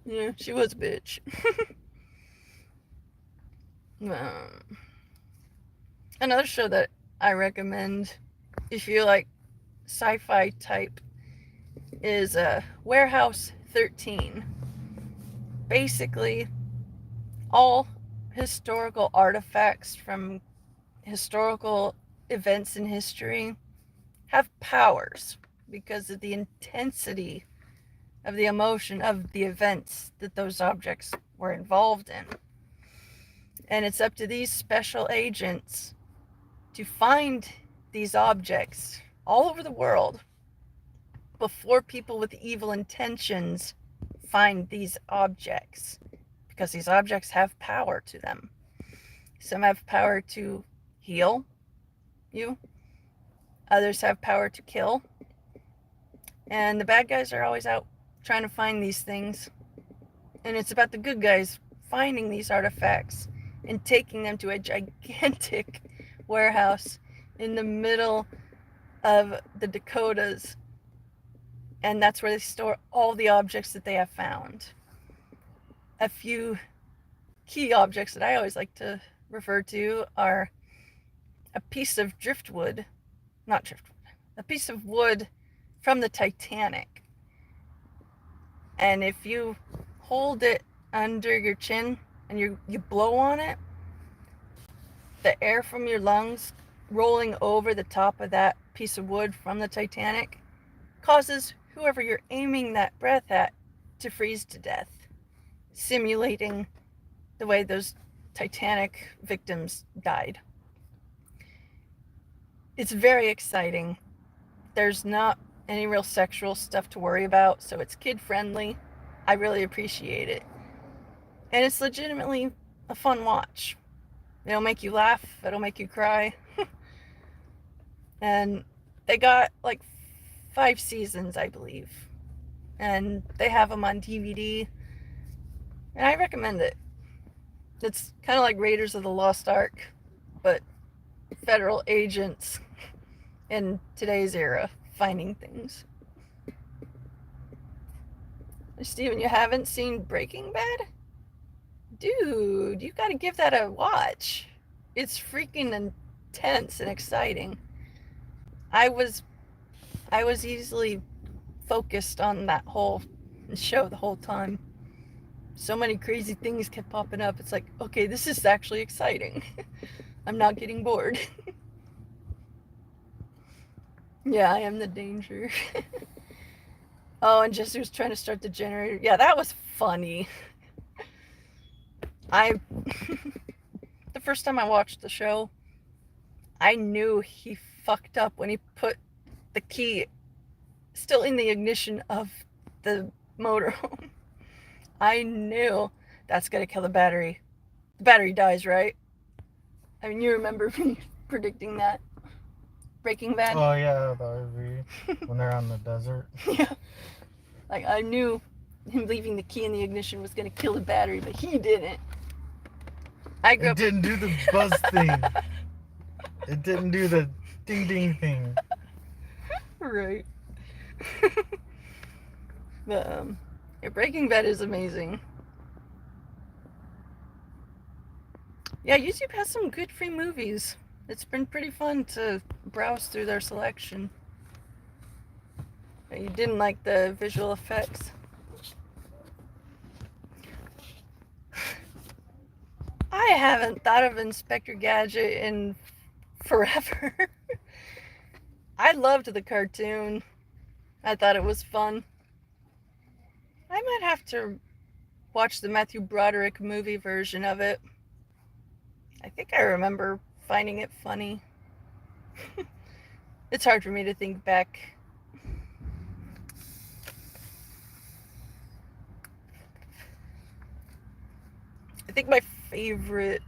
Yeah, she was a bitch. Another show that I recommend if you like sci-fi type is Warehouse 13. Basically, all historical artifacts from historical events in history have powers because of the intensity of the emotion of the events that those objects were involved in. And it's up to these special agents to find these objects all over the world before people with evil intentions find these objects, because these objects have power to them. Some have power to heal you, others have power to kill, and the bad guys are always out trying to find these things. And it's about the good guys finding these artifacts and taking them to a gigantic warehouse in the middle of the Dakotas, and that's where they store all the objects that they have found. A few key objects that I always like to refer to are a piece of a piece of wood from the Titanic. And if you hold it under your chin and you blow on it, the air from your lungs rolling over the top of that piece of wood from the Titanic causes whoever you're aiming that breath at to freeze to death, simulating the way those Titanic victims died. It's very exciting. There's not any real sexual stuff to worry about, so it's kid friendly. I really appreciate it. And it's legitimately a fun watch. It'll make you laugh, it'll make you cry. And they got like 5 seasons, I believe. And they have them on DVD. And I recommend it. It's kind of like Raiders of the Lost Ark, but federal agents in today's era finding things. Steven, you haven't seen Breaking Bad? Dude, you gotta give that a watch. It's freaking intense and exciting. I was easily focused on that whole show the whole time. So many crazy things kept popping up. It's like, okay, this is actually exciting. I'm not getting bored. Yeah, I am the danger. Oh, and Jesse was trying to start the generator. Yeah, that was funny. The first time I watched the show, I knew he fucked up when he put the key still in the ignition of the motorhome. I knew that's gonna kill the battery. The battery dies, right? I mean, you remember me predicting that. Breaking Bad? Oh yeah, the RV when they're on the desert. Yeah. Like, I knew him leaving the key in the ignition was gonna kill the battery, but he didn't. It didn't do the buzz thing. It didn't do the ding ding thing. Right. But yeah, Breaking Bad is amazing. Yeah, YouTube has some good free movies. It's been pretty fun to browse through their selection. But you didn't like the visual effects. I haven't thought of Inspector Gadget in forever. I loved the cartoon. I thought it was fun. I might have to watch the Matthew Broderick movie version of it. I think I remember finding it funny. It's hard for me to think back. I think my favorite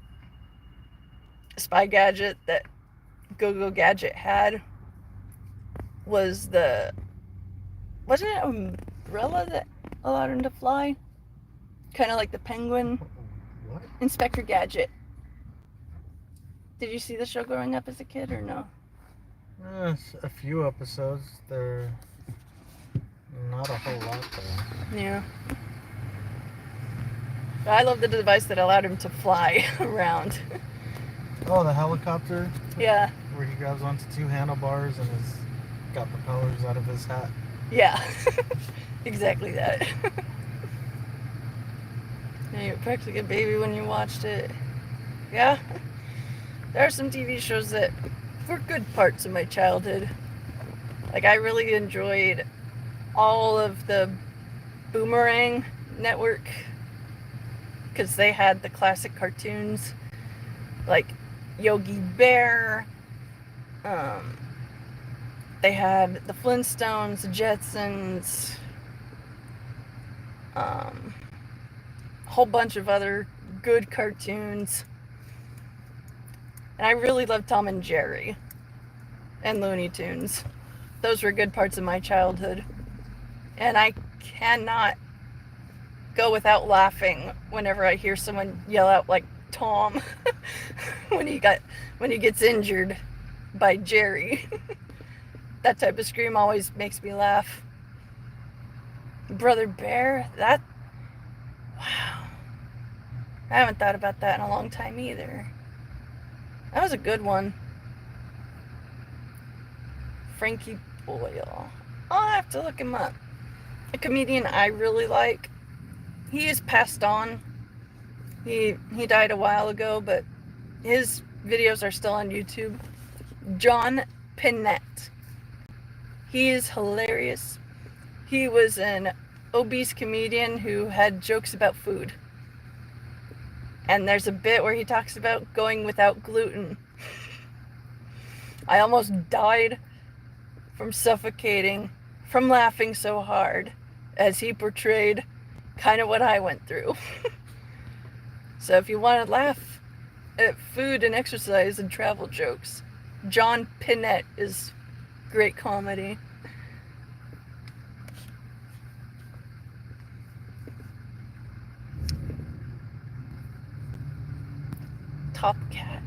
spy gadget that Go-Go Gadget had was wasn't it an umbrella that allowed him to fly? Kind of like the penguin. What? Inspector Gadget. Did you see the show growing up as a kid or no? A few episodes. They're not a whole lot though. Yeah. But I love the device that allowed him to fly around. Oh, the helicopter? Yeah. Where he grabs onto 2 handlebars and has got propellers out of his hat. Yeah. Exactly that. Yeah, you're practically a baby when you watched it. Yeah. There are some TV shows that were good parts of my childhood. Like, I really enjoyed all of the Boomerang network because they had the classic cartoons like Yogi Bear. They had the Flintstones, the Jetsons, a whole bunch of other good cartoons. And I really loved Tom and Jerry and Looney Tunes. Those were good parts of my childhood. And I cannot go without laughing whenever I hear someone yell out like Tom when he gets injured by Jerry. That type of scream always makes me laugh. Brother Bear, wow. I haven't thought about that in a long time either. That was a good one. Frankie Boyle. I'll have to look him up. A comedian I really like. He is passed on. He died a while ago, but his videos are still on YouTube. John Pinette. He is hilarious. He was an obese comedian who had jokes about food. And there's a bit where he talks about going without gluten. I almost died from suffocating, from laughing so hard as he portrayed kind of what I went through. So if you want to laugh at food and exercise and travel jokes, John Pinette is great comedy. Top Cat.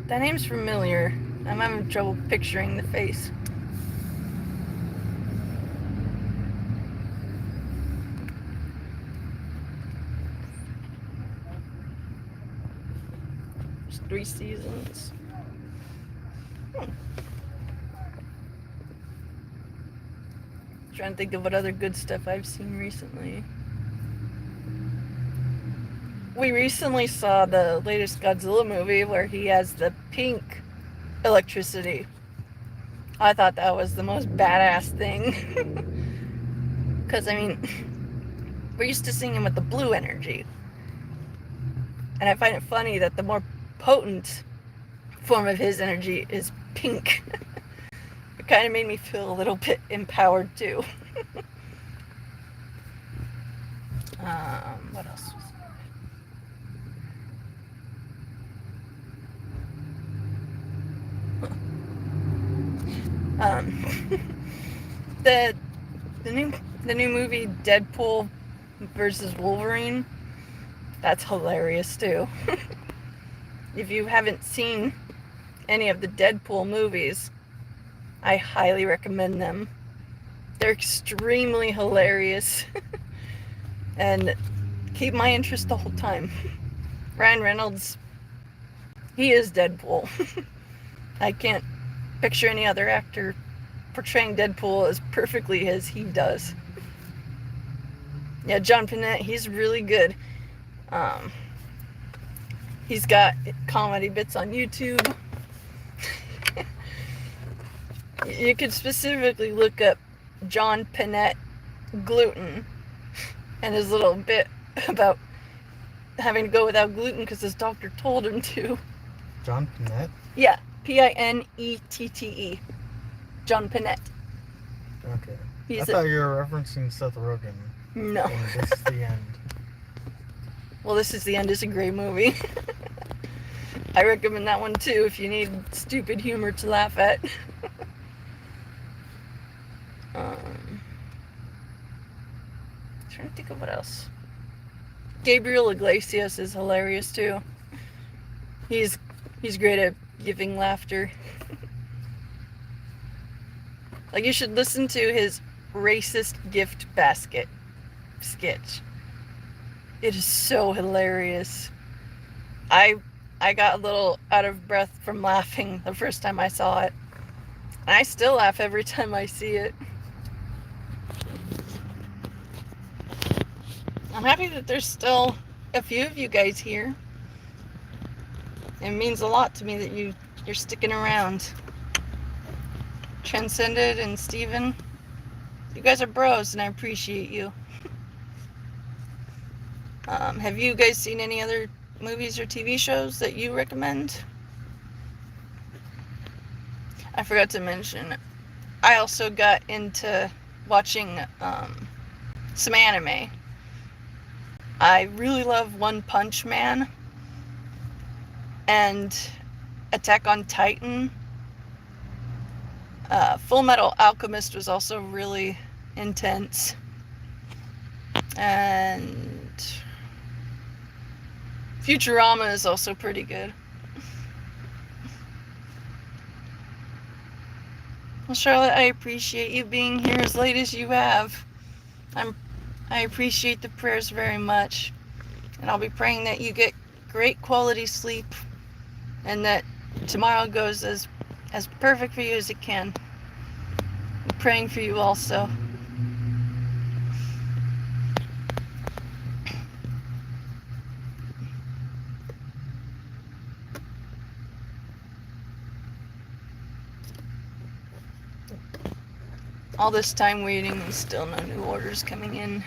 That name's familiar. I'm having trouble picturing the face. There's 3 seasons. Trying to think of what other good stuff I've seen recently. We recently saw the latest Godzilla movie where he has the pink electricity. I thought that was the most badass thing. Because, I mean, we're used to seeing him with the blue energy. And I find it funny that the more potent form of his energy is pink. It kind of made me feel a little bit empowered too. What else was there? The new movie Deadpool versus Wolverine, that's hilarious too. If you haven't seen any of the Deadpool movies, I highly recommend them. They're extremely hilarious and keep my interest the whole time. Ryan Reynolds, he is Deadpool. I can't picture any other actor portraying Deadpool as perfectly as he does. Yeah, John Pinette, he's really good. He's got comedy bits on YouTube. You could specifically look up John Pinette gluten and his little bit about having to go without gluten because his doctor told him to. John Pinette? Yeah, Pinette. John Pinette. Okay. I thought you were referencing Seth Rogen. No. And This Is the End. Well, This Is the End is a great movie. I recommend that one too if you need stupid humor to laugh at. Trying to think of what else. Gabriel Iglesias is hilarious too. He's great at giving laughter. Like, you should listen to his racist gift basket sketch. It is so hilarious. I got a little out of breath from laughing the first time I saw it. And I still laugh every time I see it. I'm happy that there's still a few of you guys here. It means a lot to me that you're sticking around. Transcended and Steven, you guys are bros and I appreciate you. Have you guys seen any other movies or TV shows that you recommend? I forgot to mention, I also got into watching some anime. I really love One Punch Man and Attack on Titan. Full Metal Alchemist was also really intense. And Futurama is also pretty good. Well, Charlotte, I appreciate you being here as late as you have. I appreciate the prayers very much. And I'll be praying that you get great quality sleep and that tomorrow goes as perfect for you as it can. I'm praying for you also. All this time waiting and still no new orders coming in.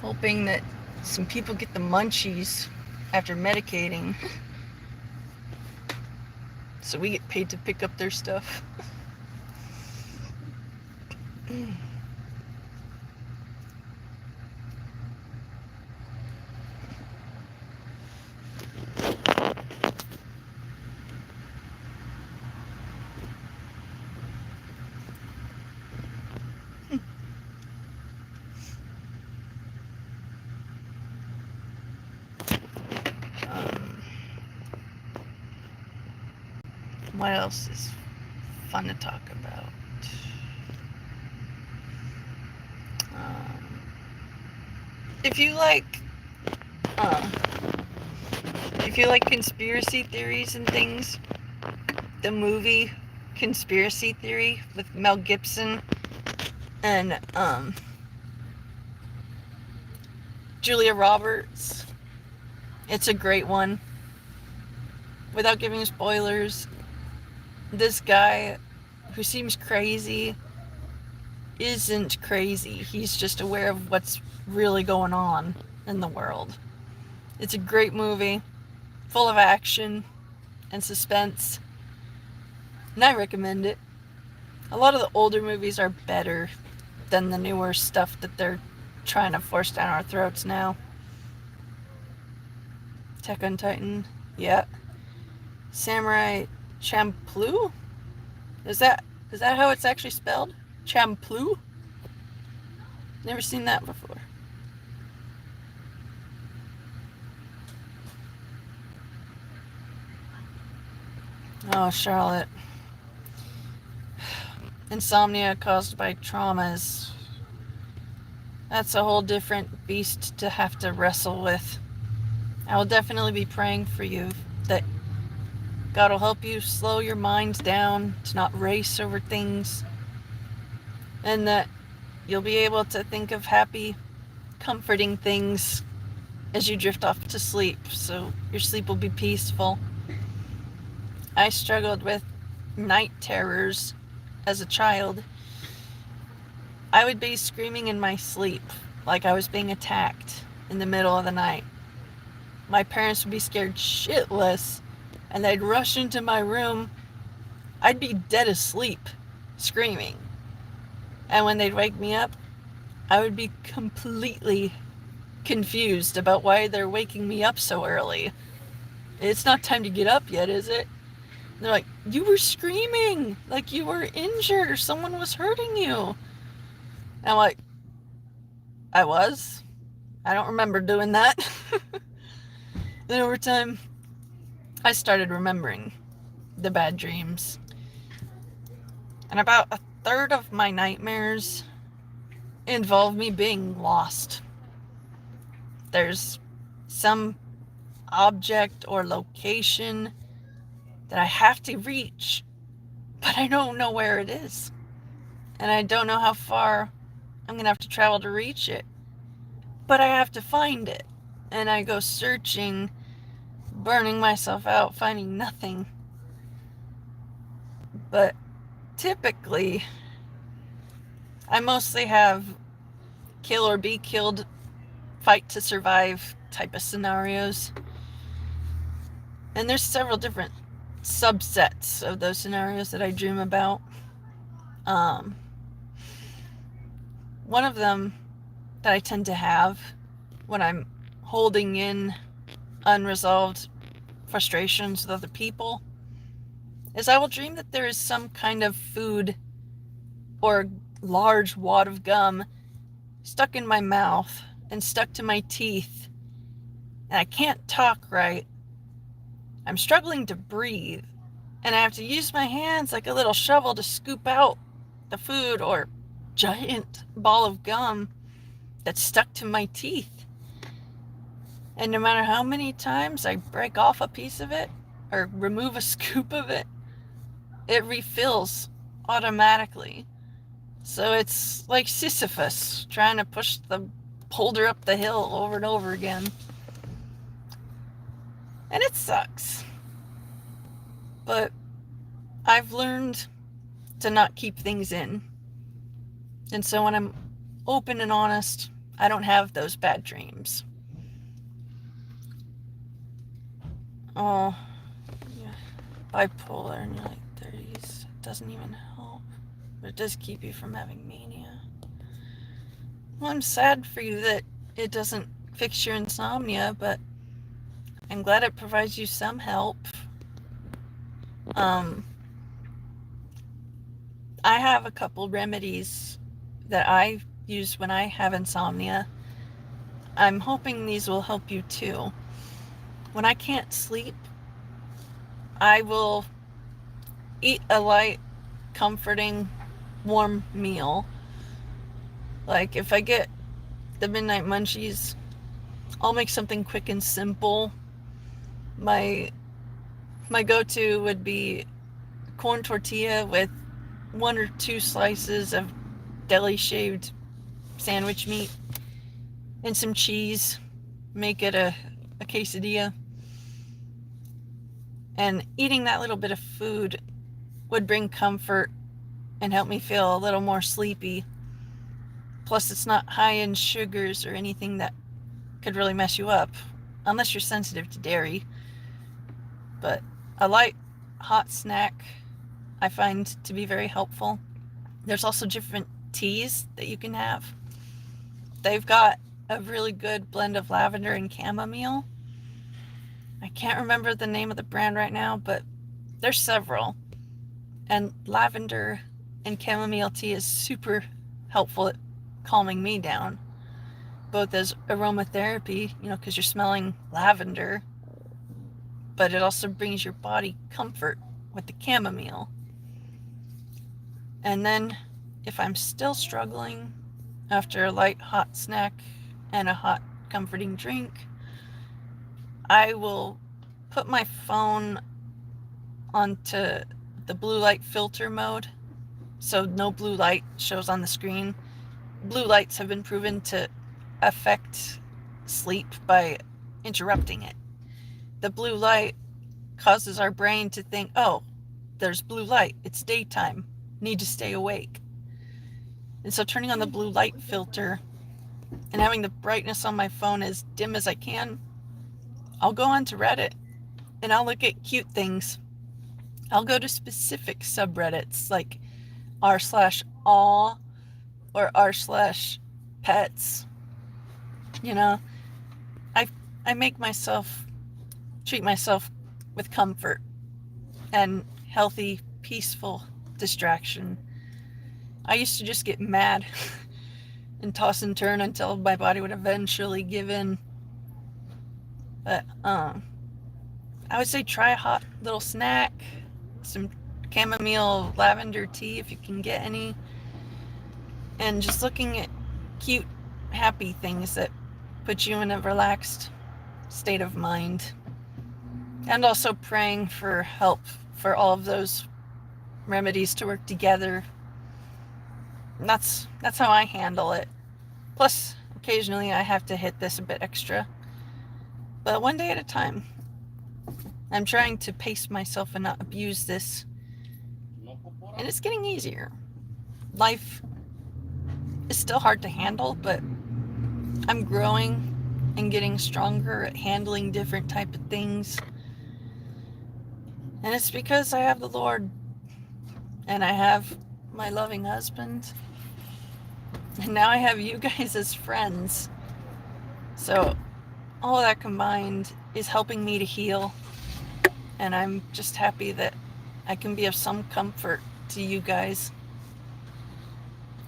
Hoping that some people get the munchies after medicating, so we get paid to pick up their stuff. What else is fun to talk about? If you like conspiracy theories and things, the movie Conspiracy Theory with Mel Gibson and Julia Roberts, it's a great one. Without giving spoilers, this guy who seems crazy isn't crazy. He's just aware of what's really going on in the world. It's a great movie, full of action and suspense, and I recommend it. A lot of the older movies are better than the newer stuff that they're trying to force down our throats now. Attack on Titan, yeah. Samurai Champloo? Is that how it's actually spelled? Champloo? Never seen that before. Oh, Charlotte. Insomnia caused by traumas. That's a whole different beast to have to wrestle with. I will definitely be praying for you that God will help you slow your mind down to not race over things, and that you'll be able to think of happy, comforting things as you drift off to sleep, so your sleep will be peaceful. I struggled with night terrors as a child. I would be screaming in my sleep like I was being attacked in the middle of the night. My parents would be scared shitless, and they'd rush into my room. I'd be dead asleep, screaming. And when they'd wake me up, I would be completely confused about why they're waking me up so early. It's not time to get up yet, is it? And they're like, you were screaming like you were injured or someone was hurting you. And I'm like, I was? I don't remember doing that. Then over time, I started remembering the bad dreams. And about a third of my nightmares involve me being lost. There's some object or location that I have to reach, but I don't know where it is. And I don't know how far I'm going to have to travel to reach it. But I have to find it. And I go searching, burning myself out, finding nothing. But typically, I mostly have kill or be killed, fight to survive type of scenarios. And there's several different subsets of those scenarios that I dream about. One of them that I tend to have when I'm holding in unresolved frustrations with other people is I will dream that there is some kind of food or large wad of gum stuck in my mouth and stuck to my teeth, and I can't talk right. I'm struggling to breathe, and I have to use my hands like a little shovel to scoop out the food or giant ball of gum that's stuck to my teeth. And no matter how many times I break off a piece of it or remove a scoop of it, it refills automatically. So it's like Sisyphus trying to push the boulder up the hill over and over again. And it sucks. But I've learned to not keep things in. And so when I'm open and honest, I don't have those bad dreams. Oh, yeah. Bipolar in your late 30s doesn't even help. But it does keep you from having mania. Well, I'm sad for you that it doesn't fix your insomnia, but I'm glad it provides you some help. I have a couple remedies that I use when I have insomnia. I'm hoping these will help you too. When I can't sleep, I will eat a light, comforting, warm meal. Like if I get the midnight munchies, I'll make something quick and simple. My go-to would be corn tortilla with 1 or 2 slices of deli shaved sandwich meat and some cheese. Make it a quesadilla. And eating that little bit of food would bring comfort and help me feel a little more sleepy. Plus, it's not high in sugars or anything that could really mess you up, unless you're sensitive to dairy. But a light, hot snack I find to be very helpful. There's also different teas that you can have. They've got a really good blend of lavender and chamomile. I can't remember the name of the brand right now, but there's several. And lavender and chamomile tea is super helpful at calming me down, both as aromatherapy, because you're smelling lavender, but it also brings your body comfort with the chamomile. And then if I'm still struggling after a light hot snack and a hot comforting drink, I will put my phone onto the blue light filter mode, so no blue light shows on the screen. Blue lights have been proven to affect sleep by interrupting it. The blue light causes our brain to think, oh, there's blue light, it's daytime, need to stay awake. And so turning on the blue light filter and having the brightness on my phone as dim as I can, I'll go onto Reddit and I'll look at cute things. I'll go to specific subreddits like r/all or r/pets. I make myself treat myself with comfort and healthy, peaceful distraction. I used to just get mad and toss and turn until my body would eventually give in. But I would say try a hot little snack, some chamomile lavender tea if you can get any, and just looking at cute, happy things that put you in a relaxed state of mind. And also praying for help for all of those remedies to work together. That's how I handle it. Plus, occasionally I have to hit this a bit extra. But one day at a time. I'm trying to pace myself and not abuse this. And it's getting easier. Life is still hard to handle, but I'm growing and getting stronger at handling different type of things. And it's because I have the Lord. And I have my loving husband. And now I have you guys as friends. So all of that combined is helping me to heal. And I'm just happy that I can be of some comfort to you guys.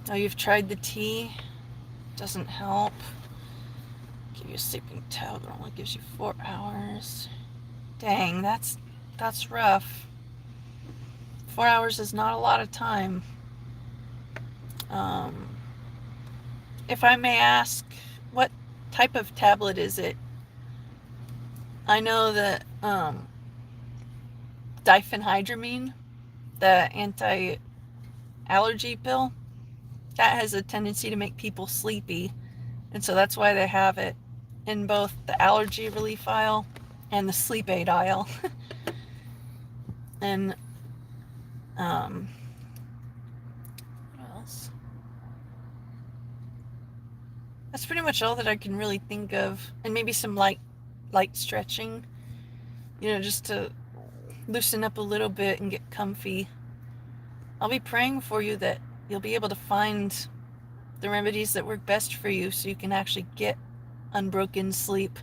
Oh, you've tried the tea? Doesn't help. Give you a sleeping tablet, only gives you 4 hours. Dang, that's rough. 4 hours is not a lot of time. If I may ask, what type of tablet is it? I know that diphenhydramine, the anti-allergy pill, that has a tendency to make people sleepy. And so that's why they have it in both the allergy relief aisle and the sleep aid aisle. And what else? That's pretty much all that I can really think of. And maybe some light stretching, just to loosen up a little bit and get comfy. I'll be praying for you that you'll be able to find the remedies that work best for you so you can actually get unbroken sleep.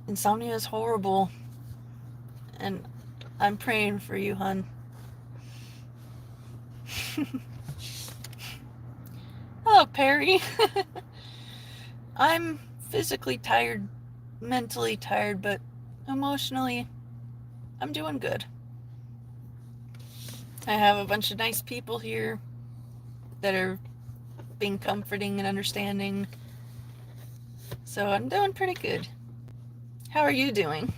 Insomnia is horrible, and I'm praying for you, hun. Hello, Perry. I'm physically tired, mentally tired, but emotionally, I'm doing good. I have a bunch of nice people here that are being comforting and understanding. So I'm doing pretty good. How are you doing?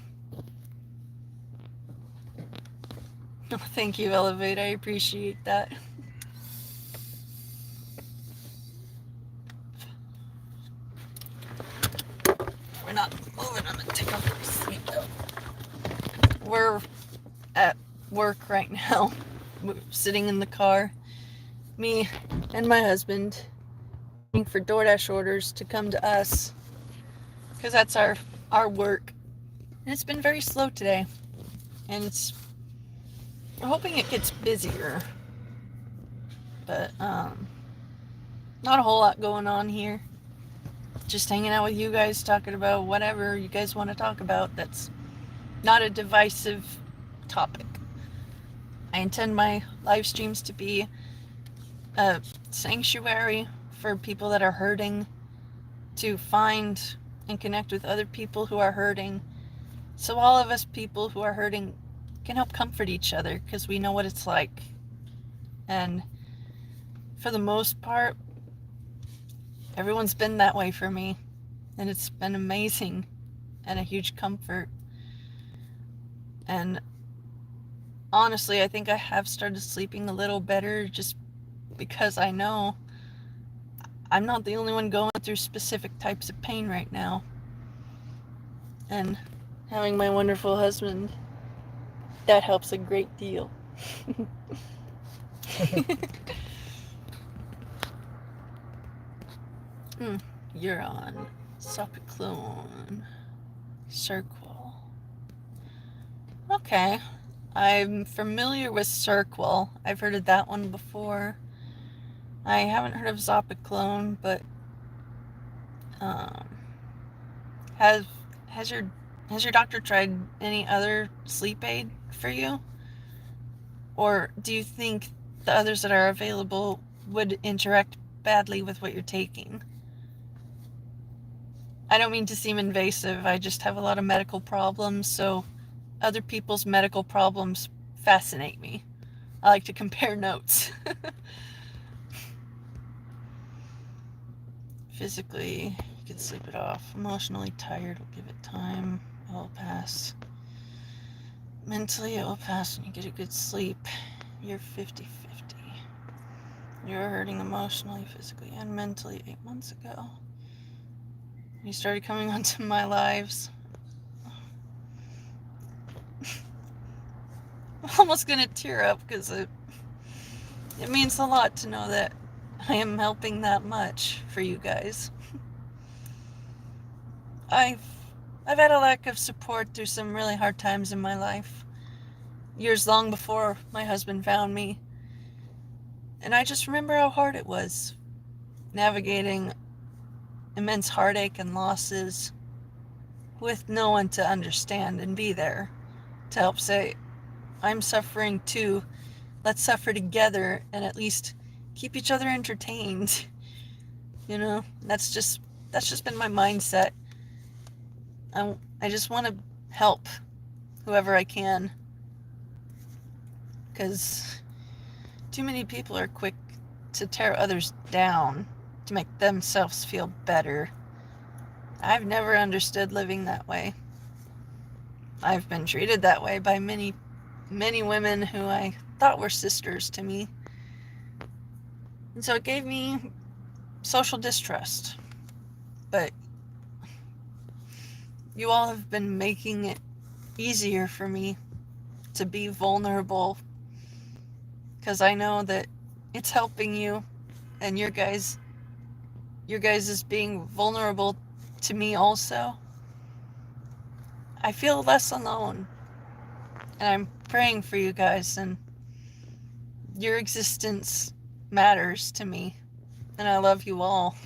Oh, thank you, Elevate. I appreciate that. We're not moving. I'm going to take off my seatbelt. We're at work right now. We're sitting in the car. Me and my husband waiting for DoorDash orders to come to us. Because that's our work. And it's been very slow today. And we're hoping it gets busier. But not a whole lot going on here. Just hanging out with you guys, talking about whatever you guys want to talk about that's not a divisive topic. I intend my live streams to be a sanctuary for people that are hurting, to find and connect with other people who are hurting, so all of us people who are hurting can help comfort each other, because we know what it's like. And for the most part, everyone's been that way for me, and it's been amazing and a huge comfort. And honestly, I think I have started sleeping a little better, just because I know I'm not the only one going through specific types of pain right now. And having my wonderful husband, that helps a great deal. You're on Sopiclone Circle. Okay. I'm familiar with Circle. I've heard of that one before. I haven't heard of Zopiclone, but has your doctor tried any other sleep aid for you? Or do you think the others that are available would interact badly with what you're taking? I don't mean to seem invasive. I just have a lot of medical problems, so other people's medical problems fascinate me. I like to compare notes. Physically, you can sleep it off. Emotionally tired, will give it time. It will pass. Mentally, it will pass when you get a good sleep. You're 50-50. You were hurting emotionally, physically, and mentally 8 months ago. You started coming onto my lives. I'm almost gonna tear up because it means a lot to know that I am helping that much for you guys. I've had a lack of support through some really hard times in my life. Years long before my husband found me. And I just remember how hard it was navigating immense heartache and losses with no one to understand and be there to help say, I'm suffering too. Let's suffer together and at least keep each other entertained. You know, that's just been my mindset. I just want to help whoever I can, because too many people are quick to tear others down to make themselves feel better. I've never understood living that way. I've been treated that way by many women who I thought were sisters to me. And so it gave me social distrust. But you all have been making it easier for me to be vulnerable, because I know that it's helping you, and your guys is being vulnerable to me also. I feel less alone, and I'm praying for you guys, and your existence matters to me, and I love you all.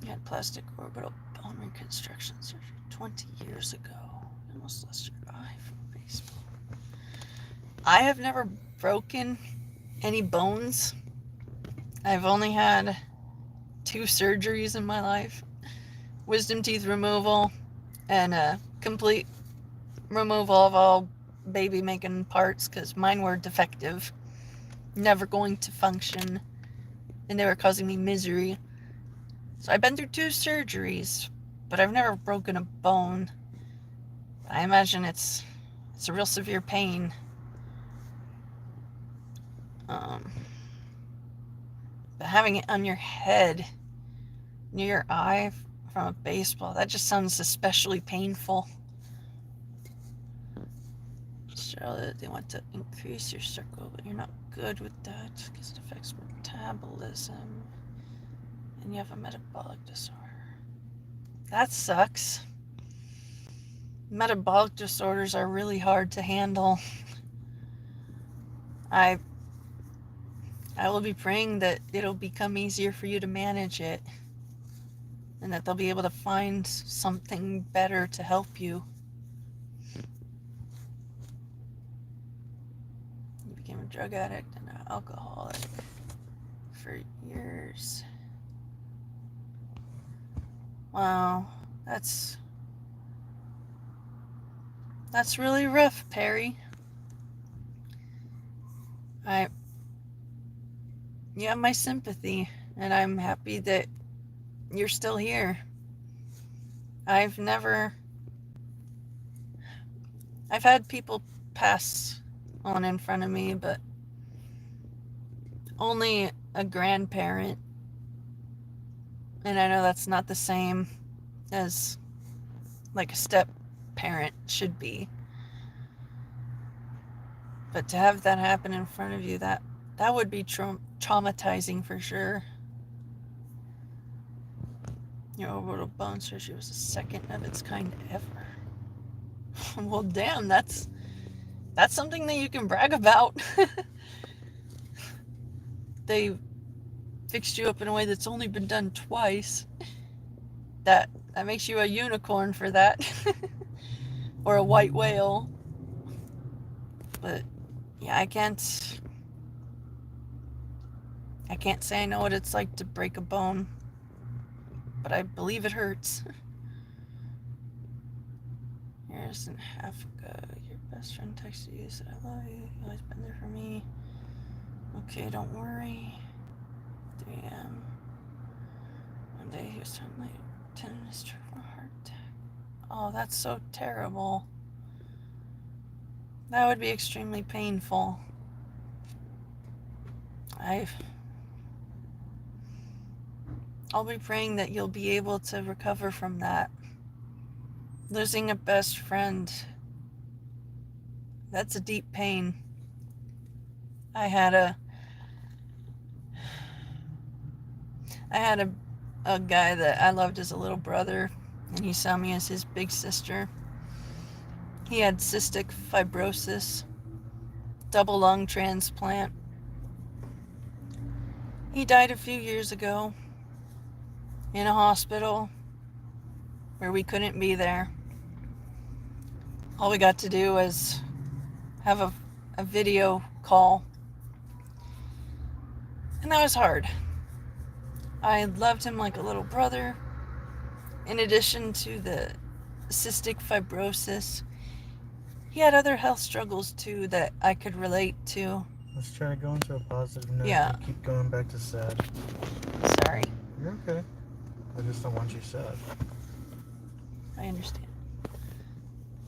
You had plastic orbital bone reconstruction surgery 20 years ago. You almost lost your eye from baseball. I have never broken any bones. I've only had 2 surgeries in my life. Wisdom teeth removal and a complete removal of all baby making parts, because mine were defective, never going to function, and they were causing me misery. So I've been through 2 surgeries, but I've never broken a bone. I imagine it's a real severe pain. But having it on your head, near your eye from a baseball, that just sounds especially painful. Charlotte, they want to increase your circle, but you're not good with that because it affects metabolism, and you have a metabolic disorder. That sucks. Metabolic disorders are really hard to handle. I will be praying that it'll become easier for you to manage it, and that they'll be able to find something better to help you. You became a drug addict and an alcoholic for years. Wow, that's really rough, Perry. You have my sympathy, and I'm happy that you're still here. I've had people pass on in front of me, but only a grandparent. And I know that's not the same as like a step parent should be. But to have that happen in front of you, that would be traumatizing for sure. Your orbital bone surgery was the second of its kind ever. Well, damn, that's something that you can brag about. They fixed you up in a way that's only been done twice. That makes you a unicorn for that. Or a white whale. But yeah, I can't say I know what it's like to break a bone, but I believe it hurts. Years and a half ago, your best friend texted you, said, I love you, you've always been there for me. Okay, don't worry. 3 a.m. One day he was telling me 10 minutes trip for a heart attack. Oh, that's so terrible. That would be extremely painful. I'll be praying that you'll be able to recover from that. Losing a best friend, that's a deep pain. I had a guy that I loved as a little brother, and he saw me as his big sister. He had cystic fibrosis, double lung transplant. He died a few years ago in a hospital where we couldn't be there. All we got to do was have a video call, and that was hard. I loved him like a little brother. In addition to the cystic fibrosis, he had other health struggles too that I could relate to. Let's try to go into a positive note. Yeah. You keep going back to sad. Sorry. You're okay. I just don't want you sad. I understand.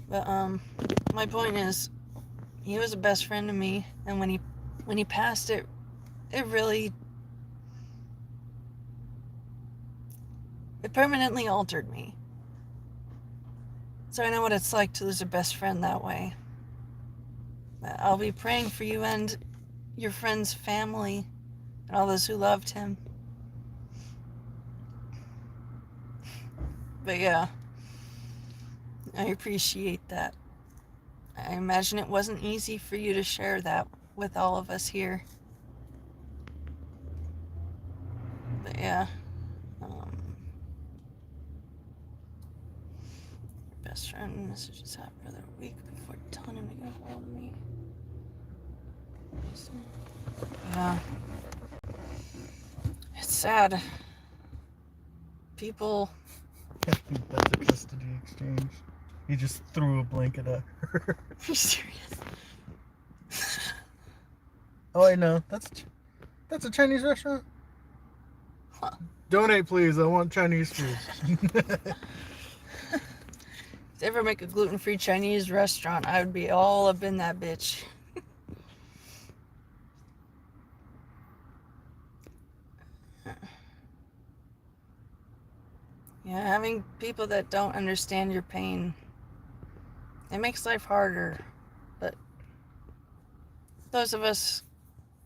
But my point is, he was a best friend to me, and when he passed, it really permanently altered me. So I know what it's like to lose a best friend that way. I'll be praying for you and your friend's family and all those who loved him. But yeah, I appreciate that. I imagine it wasn't easy for you to share that with all of us here. But yeah, your best friend messages happened for a week before telling him to get a hold of me. Yeah, it's sad. People. That's a custody exchange. He just threw a blanket at her. Are you serious? Oh, I know. That's a Chinese restaurant. Huh. Donate, please. I want Chinese food. If they ever make a gluten-free Chinese restaurant, I would be all up in that bitch. Yeah, having people that don't understand your pain, it makes life harder. But those of us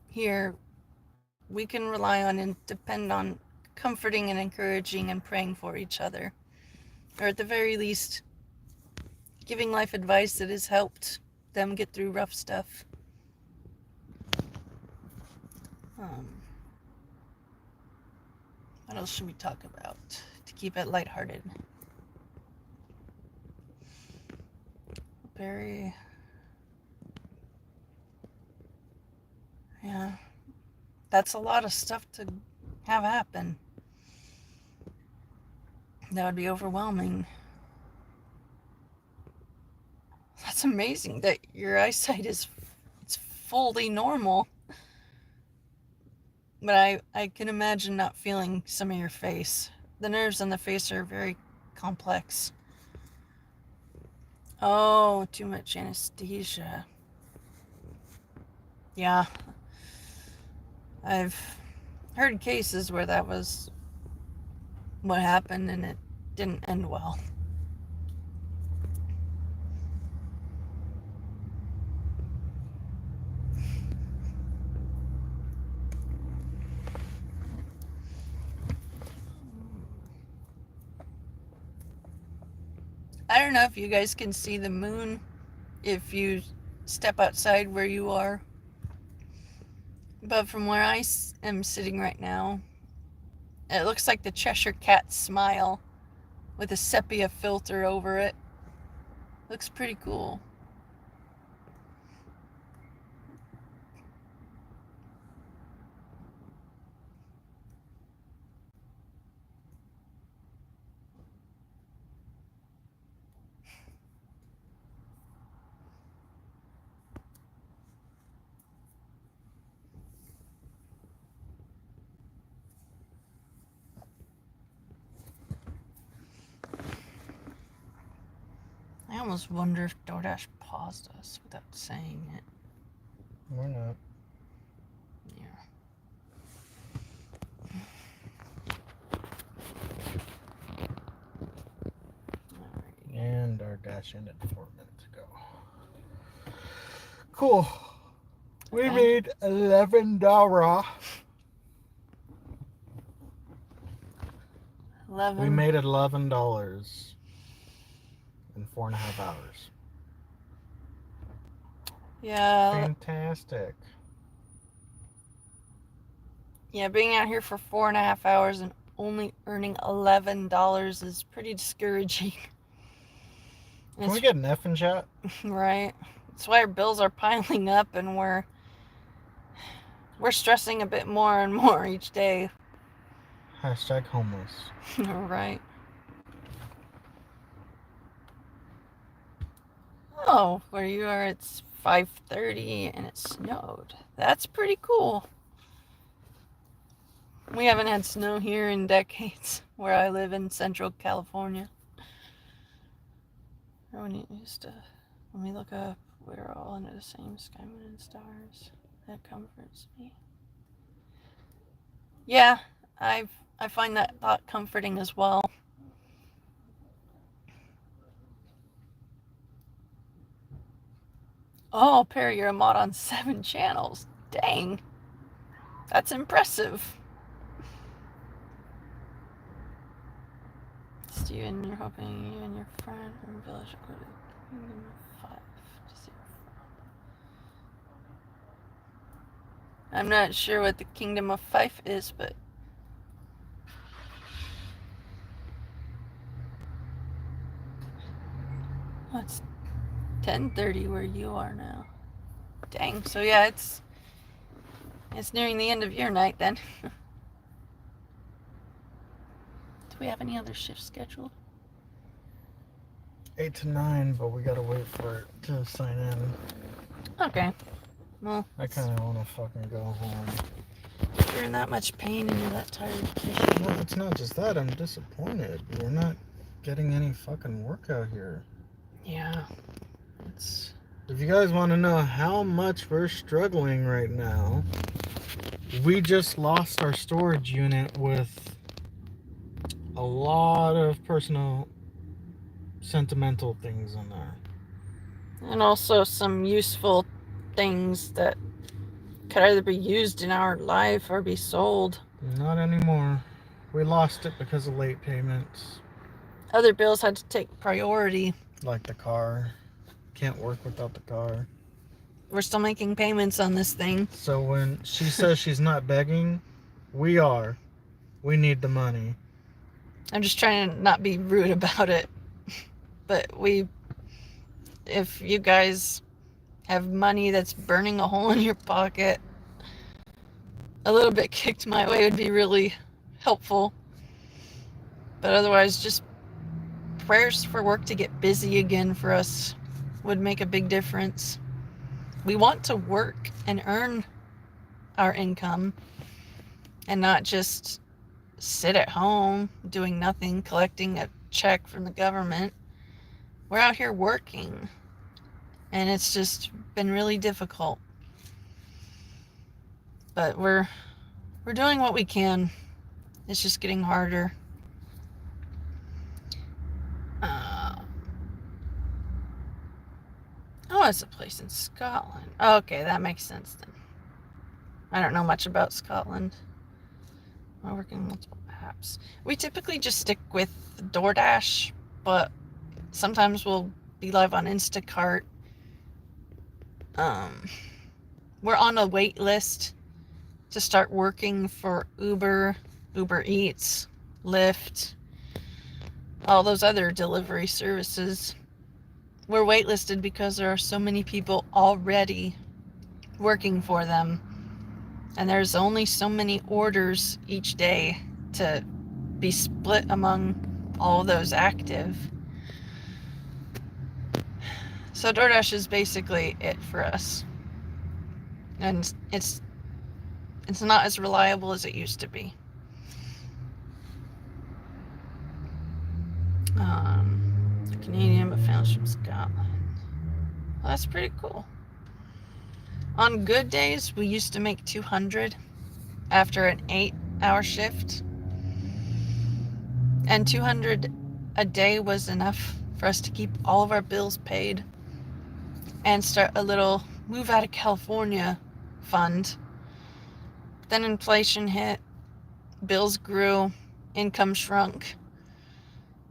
here, we can rely on and depend on comforting and encouraging and praying for each other. Or at the very least, giving life advice that has helped them get through rough stuff. What else should we talk about to keep it lighthearted? Yeah, that's a lot of stuff to have happen. That would be overwhelming. That's amazing that your eyesight is fully normal. But I can imagine not feeling some of your face. The nerves on the face are very complex. Oh, too much anesthesia. Yeah. I've heard cases where that was what happened and it didn't end well. I don't know if you guys can see the moon if you step outside where you are. But from where I am sitting right now, it looks like the Cheshire Cat smile with a sepia filter over it. Looks pretty cool. I almost wonder if DoorDash paused us without saying it. We're not. Yeah. And our dash ended 4 minutes ago. Cool. We made $11. 11. We made $11 in 4.5 hours. Yeah. Fantastic. Yeah, being out here for 4.5 hours and only earning $11 is pretty discouraging. Can we get an F in chat? Right. That's why our bills are piling up, and we're stressing a bit more and more each day. Hashtag homeless. Right. Oh, where you are, it's 5:30 and it snowed. That's pretty cool. We haven't had snow here in decades where I live in Central California. When we look up, we're all under the same sky, moon, and stars. That comforts me. Yeah, I find that thought comforting as well. Oh, Perry, you're a mod on 7 channels. Dang. That's impressive. Steven, you're hoping you and your friend from village will go to Kingdom of 5 to see your friend. I'm not sure what the Kingdom of 5 is, but it's 10:30 where you are now. Dang. So yeah, it's nearing the end of your night then. Do we have any other shifts scheduled? 8 to 9, but we gotta wait for it to sign in. Okay. Well, I kind of want to fucking go home. If you're in that much pain and you're that tired, No, it's not just that. I'm disappointed. We're not getting any fucking work out here. Yeah. If you guys want to know how much we're struggling right now, we just lost our storage unit with a lot of personal, sentimental things in there. And also some useful things that could either be used in our life or be sold. Not anymore. We lost it because of late payments. Other bills had to take priority. Like the car. Can't work without the car. We're still making payments on this thing. So when she says she's not begging, we are. We need the money. I'm just trying to not be rude about it. But if you guys have money that's burning a hole in your pocket, a little bit kicked my way would be really helpful. But otherwise, just prayers for work to get busy again for us would make a big difference. We want to work and earn our income and not just sit at home doing nothing, collecting a check from the government. We're out here working, and it's just been really difficult. But we're doing what we can. It's just getting harder. Oh, it's a place in Scotland. Okay, that makes sense then. I don't know much about Scotland. I work in multiple apps. We typically just stick with DoorDash, but sometimes we'll be live on Instacart. We're on a wait list to start working for Uber Eats, Lyft, all those other delivery services. We're waitlisted because there are so many people already working for them, and there's only so many orders each day to be split among all those active. So DoorDash is basically it for us, and it's not as reliable as it used to be. Canadian, but found from Scotland. Well, that's pretty cool. On good days, we used to make 200 after an 8-hour shift. And 200 a day was enough for us to keep all of our bills paid and start a little move out of California fund. Then inflation hit, bills grew, income shrunk,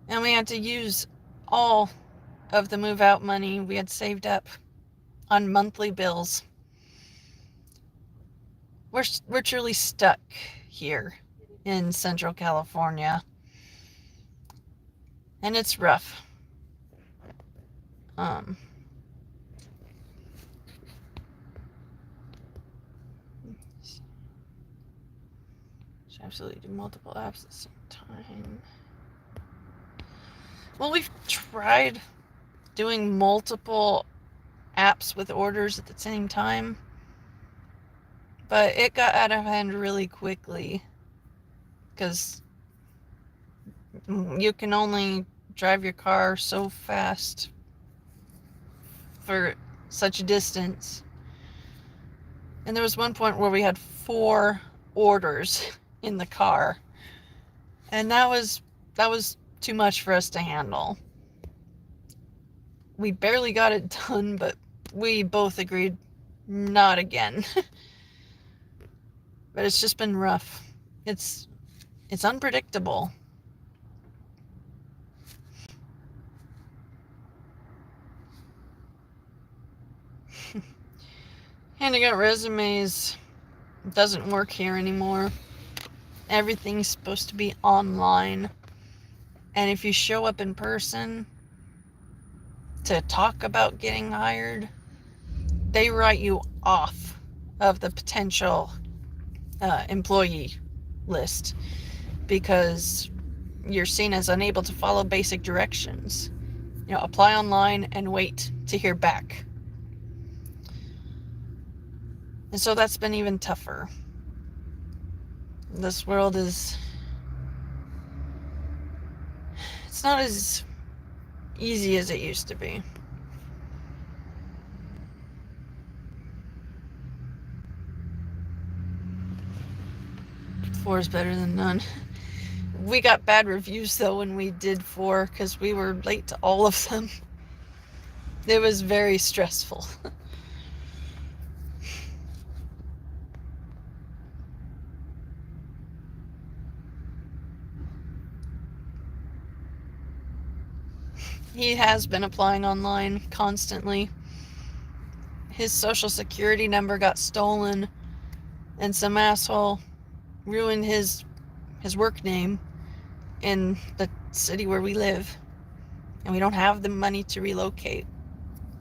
and we had to use all of the move out money we had saved up on monthly bills. We're truly stuck here in Central California, and it's rough. Should absolutely do multiple apps at the same time. Well, we've tried doing multiple apps with orders at the same time, but it got out of hand really quickly because you can only drive your car so fast for such a distance. And there was one point where we had 4 orders in the car, and that was too much for us to handle. We barely got it done, but we both agreed not again. But it's just been rough. It's unpredictable. Handing out resumes doesn't work here anymore. Everything's supposed to be online. And if you show up in person to talk about getting hired, they write you off of the potential employee list because you're seen as unable to follow basic directions. Apply online and wait to hear back. And so that's been even tougher. This world it's not as easy as it used to be. 4 is better than none. We got bad reviews though when we did 4 because we were late to all of them. It was very stressful. He has been applying online constantly. His social security number got stolen, and some asshole ruined his work name in the city where we live. And we don't have the money to relocate.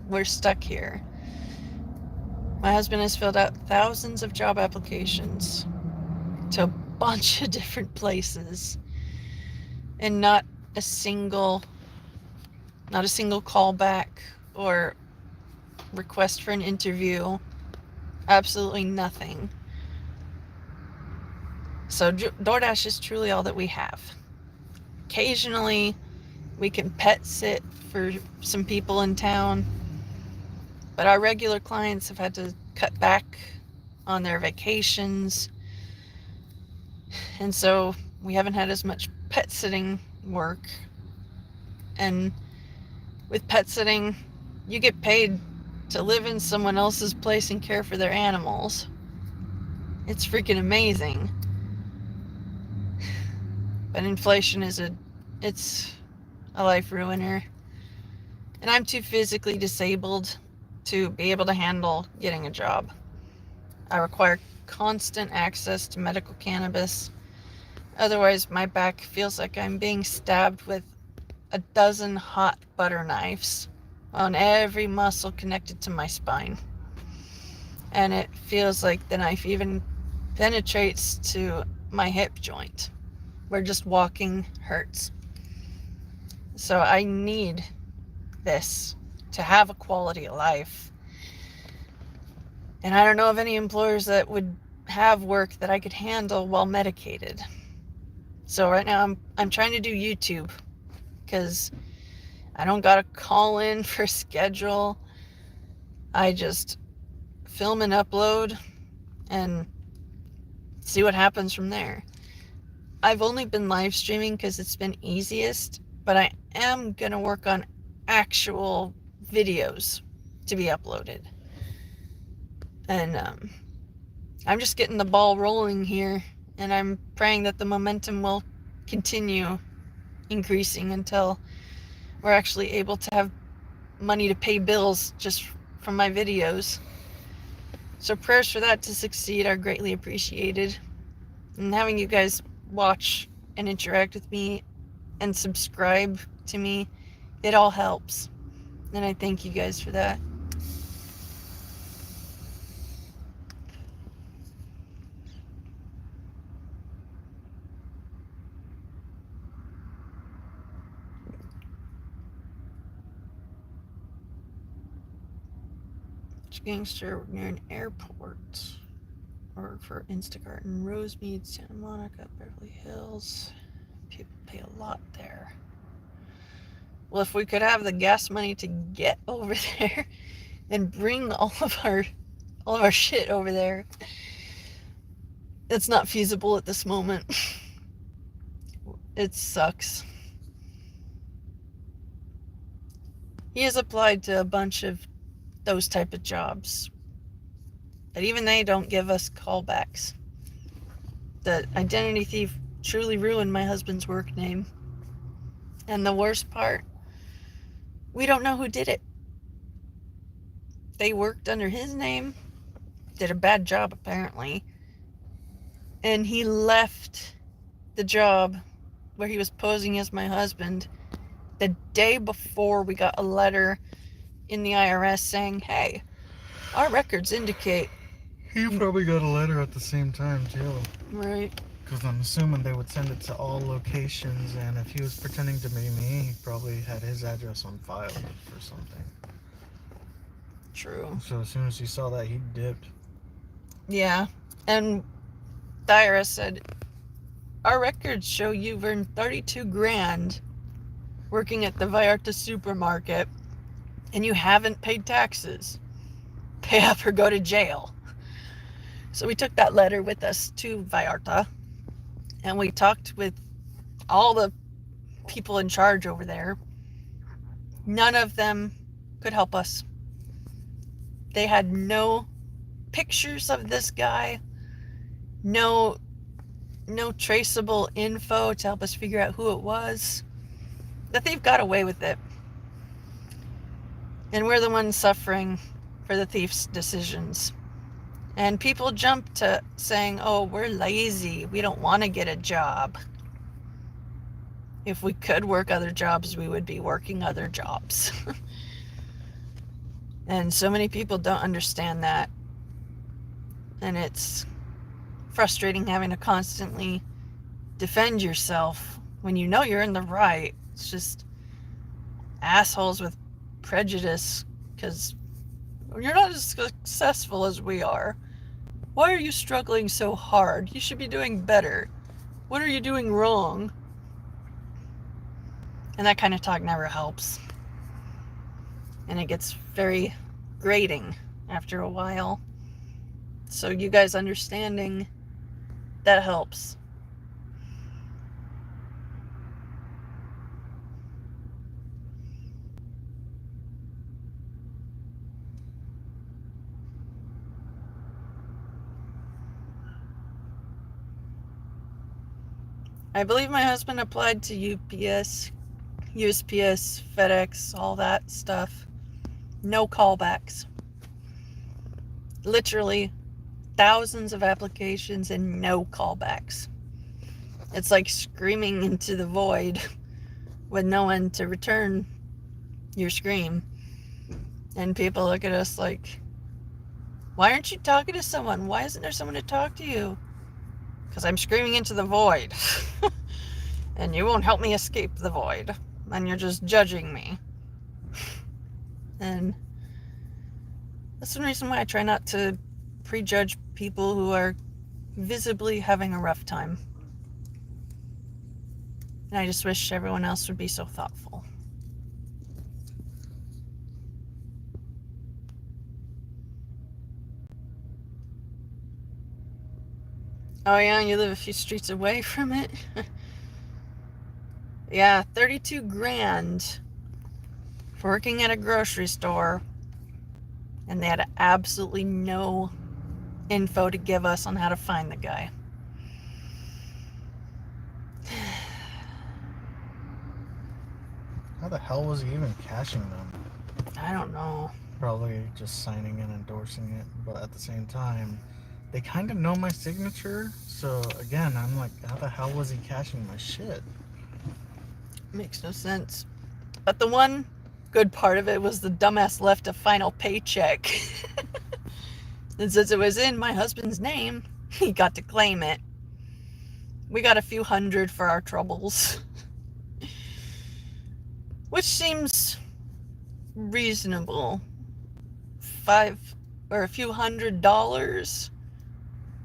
We're stuck here. My husband has filled out thousands of job applications to a bunch of different places, and not a single call back or request for an interview. Absolutely nothing. So DoorDash is truly all that we have. Occasionally we can pet sit for some people in town, but our regular clients have had to cut back on their vacations, and so we haven't had as much pet sitting work. And with pet sitting, you get paid to live in someone else's place and care for their animals. It's freaking amazing. But inflation it's a life ruiner. And I'm too physically disabled to be able to handle getting a job. I require constant access to medical cannabis. Otherwise, my back feels like I'm being stabbed with a dozen hot butter knives on every muscle connected to my spine. And it feels like the knife even penetrates to my hip joint, where just walking hurts. So I need this to have a quality of life. And I don't know of any employers that would have work that I could handle while medicated. So right now I'm trying to do YouTube, because I don't gotta call in for schedule. I just film and upload and see what happens from there. I've only been live streaming because it's been easiest, but I am going to work on actual videos to be uploaded. And I'm just getting the ball rolling here, and I'm praying that the momentum will continue increasing until we're actually able to have money to pay bills just from my videos. So prayers for that to succeed are greatly appreciated. And having you guys watch and interact with me and subscribe to me, it all helps. And I thank you guys for that. Gangster near an airport. Or for Instacart in Rosemead, Santa Monica, Beverly Hills. People pay a lot there. Well, if we could have the gas money to get over there and bring all of our shit over there, it's not feasible at this moment. It sucks. He has applied to a bunch of those type of jobs, but even they don't give us callbacks. The identity thief truly ruined my husband's work name. And the worst part, we don't know who did it. They worked under his name, did a bad job apparently, and he left the job where he was posing as my husband the day before we got a letter in the IRS saying, hey, our records indicate. He probably got a letter at the same time, too. Right. Because I'm assuming they would send it to all locations, and if he was pretending to be me, he probably had his address on file for something. True. So as soon as he saw that, he dipped. Yeah. And the IRS said, our records show you've earned $32,000 working at the Vallarta supermarket, and you haven't paid taxes. Pay up or go to jail. So we took that letter with us to Vallarta, and we talked with all the people in charge over there. None of them could help us. They had no pictures of this guy, no traceable info to help us figure out who it was. The thief got away with it. And we're the ones suffering for the thief's decisions. And people jump to saying, oh, we're lazy. We don't want to get a job. If we could work other jobs, we would be working other jobs. And so many people don't understand that. And it's frustrating having to constantly defend yourself when you know you're in the right. It's just assholes with prejudice because you're not as successful as we are. Why are you struggling so hard? You should be doing better. What are you doing wrong? And that kind of talk never helps. And it gets very grating after a while. So you guys understanding, that helps. I believe my husband applied to UPS, USPS, FedEx, all that stuff. No callbacks. Literally thousands of applications and no callbacks. It's like screaming into the void with no one to return your scream. And people look at us like, why aren't you talking to someone? Why isn't there someone to talk to you? Because I'm screaming into the void. And you won't help me escape the void. And you're just judging me. And that's the reason why I try not to prejudge people who are visibly having a rough time. And I just wish everyone else would be so thoughtful. Oh yeah, you live a few streets away from it. Yeah, 32 grand for working at a grocery store, and they had absolutely no info to give us on how to find the guy. How the hell was he even cashing them? I don't know. Probably just signing and endorsing it, but at the same time, they kind of know my signature. So again, I'm like, how the hell was he cashing my shit? Makes no sense. But the one good part of it was the dumbass left a final paycheck. And since it was in my husband's name, he got to claim it. We got a few hundred for our troubles. Which seems reasonable. $5 or a few $100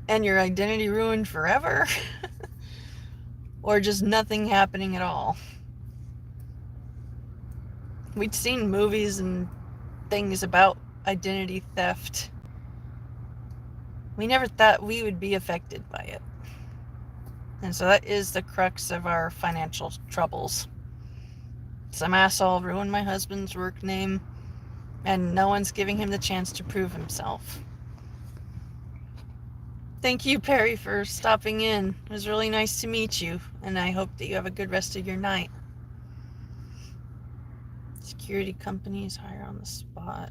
and your identity ruined forever. Or just nothing happening at all. We'd seen movies and things about identity theft. We never thought we would be affected by it. And so that is the crux of our financial troubles. Some asshole ruined my husband's work name, and no one's giving him the chance to prove himself. Thank you, Perry, for stopping in. It was really nice to meet you, and I hope that you have a good rest of your night. Security companies hire on the spot.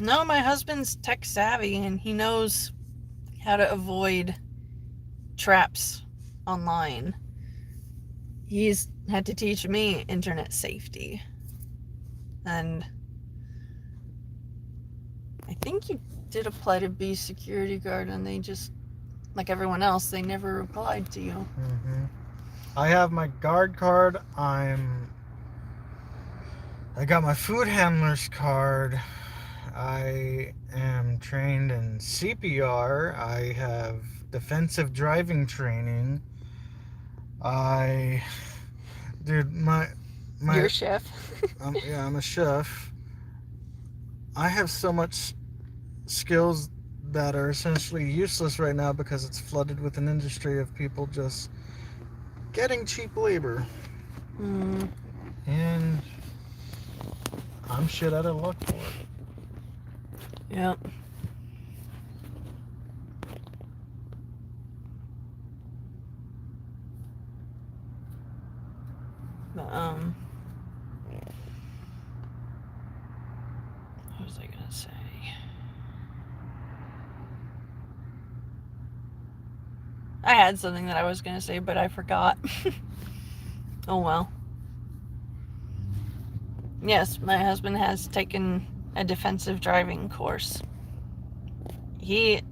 No, my husband's tech savvy, and he knows how to avoid traps online. He's had to teach me internet safety. And I think he did apply to be security guard, and they just, like everyone else, they never replied to you. Mm-hmm. I have my guard card. I got my food handler's card. I am trained in CPR. I have defensive driving training. Dude, You're a chef. Yeah, I'm a chef. I have so much skills that are essentially useless right now because it's flooded with an industry of people just getting cheap labor. And I'm shit out of luck for it. Yep. What was I gonna say? I had something that I was gonna say, but I forgot. Oh well. Yes, my husband has taken a defensive driving course. He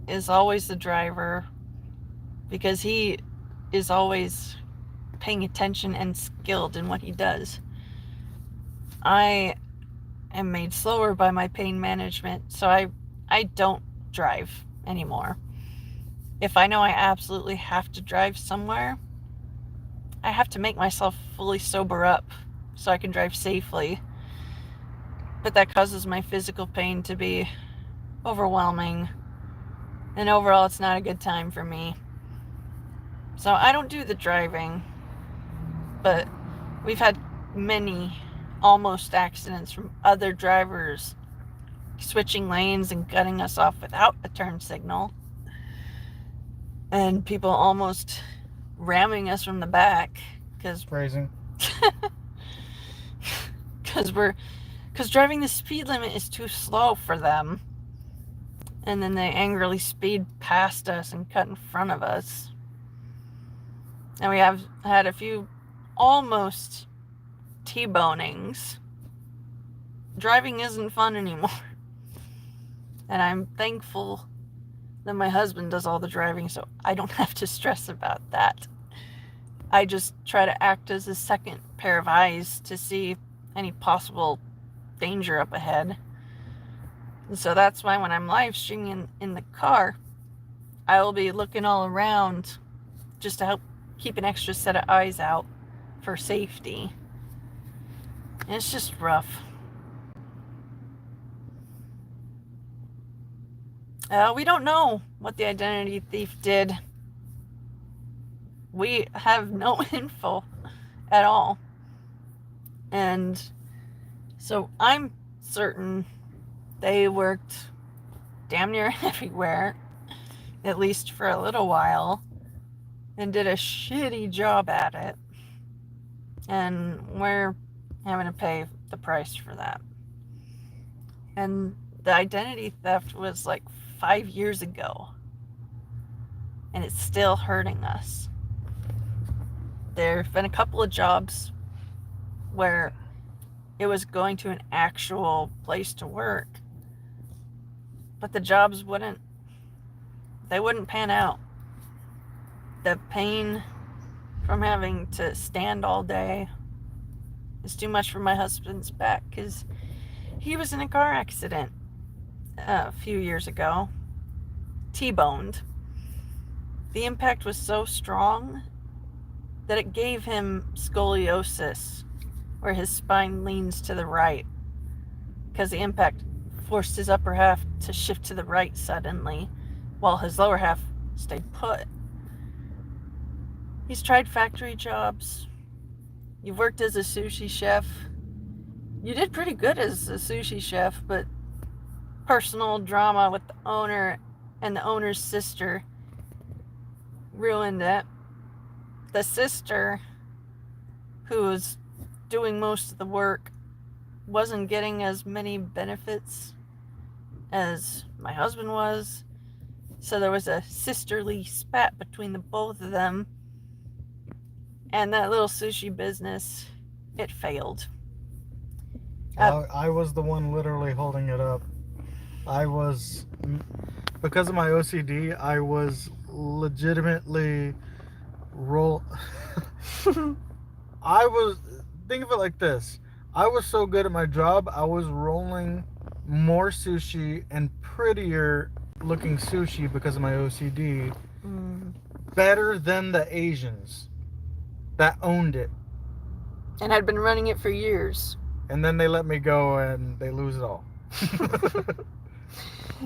is always the driver because he is always paying attention and skilled in what he does. I am made slower by my pain management, so I don't drive anymore. If I know I absolutely have to drive somewhere, I have to make myself fully sober up so I can drive safely. But that causes my physical pain to be overwhelming. And overall, it's not a good time for me. So I don't do the driving. But we've had many almost accidents from other drivers switching lanes and cutting us off without a turn signal. And people almost ramming us from the back because Phrasing. because driving the speed limit is too slow for them. And then they angrily speed past us and cut in front of us. And we have had a few almost T-bonings. Driving isn't fun anymore. And I'm thankful that my husband does all the driving, so I don't have to stress about that. I just try to act as a second pair of eyes to see any possible danger up ahead. And so that's why when I'm live streaming in the car, I will be looking all around just to help keep an extra set of eyes out for safety. And it's just rough. We don't know what the identity thief did. We have no info at all. And so I'm certain they worked damn near everywhere, at least for a little while, and did a shitty job at it. And we're having to pay the price for that. And the identity theft was like 5 years ago, and it's still hurting us. There have been a couple of jobs where it was going to an actual place to work, but the jobs wouldn't pan out. The pain from having to stand all day is too much for my husband's back, because he was in a car accident a few years ago, T-boned. The impact was so strong that it gave him scoliosis, where his spine leans to the right, because the impact forced his upper half to shift to the right suddenly, while his lower half stayed put. He's tried factory jobs. You've worked as a sushi chef. You did pretty good as a sushi chef, but personal drama with the owner and the owner's sister ruined it. The sister, who was doing most of the work, wasn't getting as many benefits as my husband was. So there was a sisterly spat between the both of them. And that little sushi business, it failed. I was the one literally holding it up. Because of my OCD, I was legitimately think of it like this. I was so good at my job, I was rolling more sushi and prettier looking sushi because of my OCD. Better than the Asians that owned it. And had been running it for years. And then they let me go and they lose it all.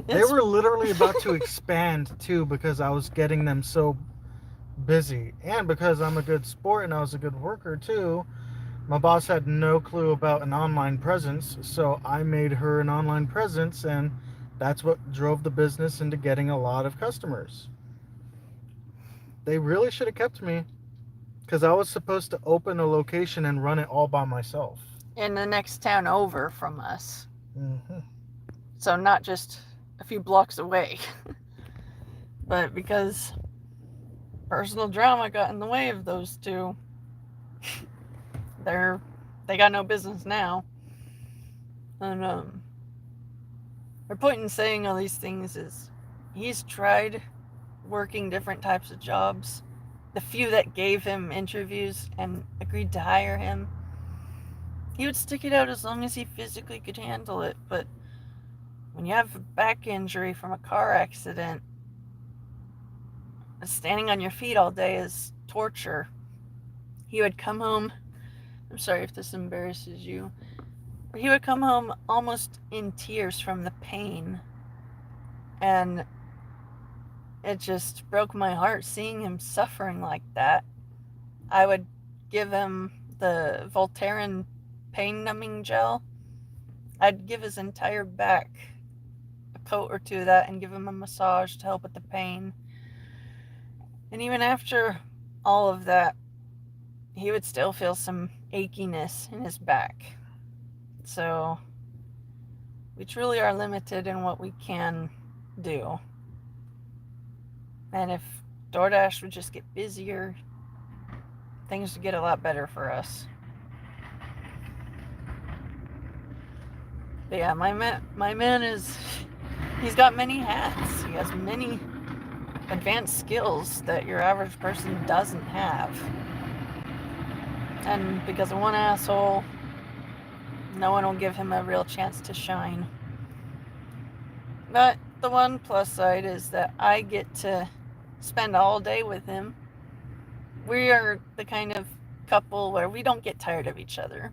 They were literally about to expand too, because I was getting them so busy, and because I'm a good sport and I was a good worker too. My boss had no clue about an online presence, so I made her an online presence, and that's what drove the business into getting a lot of customers. They really should have kept me, because I was supposed to open a location and run it all by myself. In the next town over from us. Mm-hmm. So not just a few blocks away. But because personal drama got in the way of those two, they got no business now. And my point in saying all these things is he's tried working different types of jobs. The few that gave him interviews and agreed to hire him, he would stick it out as long as he physically could handle it. But when you have a back injury from a car accident, standing on your feet all day is torture. He would come home, I'm sorry if this embarrasses you, but he would come home almost in tears from the pain. And it just broke my heart seeing him suffering like that. I would give him the Voltaren pain numbing gel. I'd give his entire back a coat or two of that and give him a massage to help with the pain. And even after all of that, he would still feel some achiness in his back. So we truly are limited in what we can do. And if DoorDash would just get busier, things would get a lot better for us. But yeah, my man he's got many hats. He has many advanced skills that your average person doesn't have. And because of one asshole, no one will give him a real chance to shine. But the one plus side is that I get to spend all day with him. We are the kind of couple where we don't get tired of each other.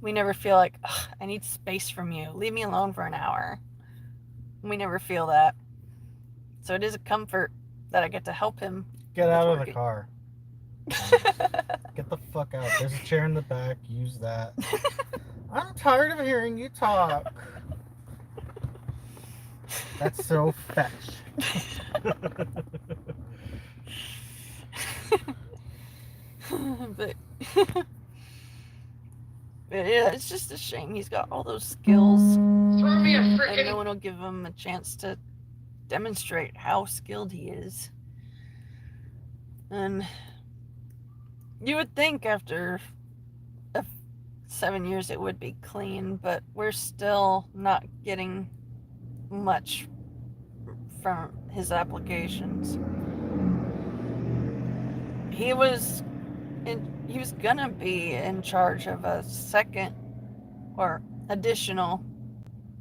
We never feel like, I need space from you. Leave me alone for an hour. We never feel that. So it is a comfort that I get to help him. Get out of the car. Get the fuck out. There's a chair in the back. Use that. I'm tired of hearing you talk. That's so fetch. But yeah, it's just a shame. He's got all those skills. Throw me a And freaking. no one will give him a chance to demonstrate how skilled he is. And you would think after 7 years it would be clean, but we're still not getting much from his applications. He was gonna be in charge of a second or additional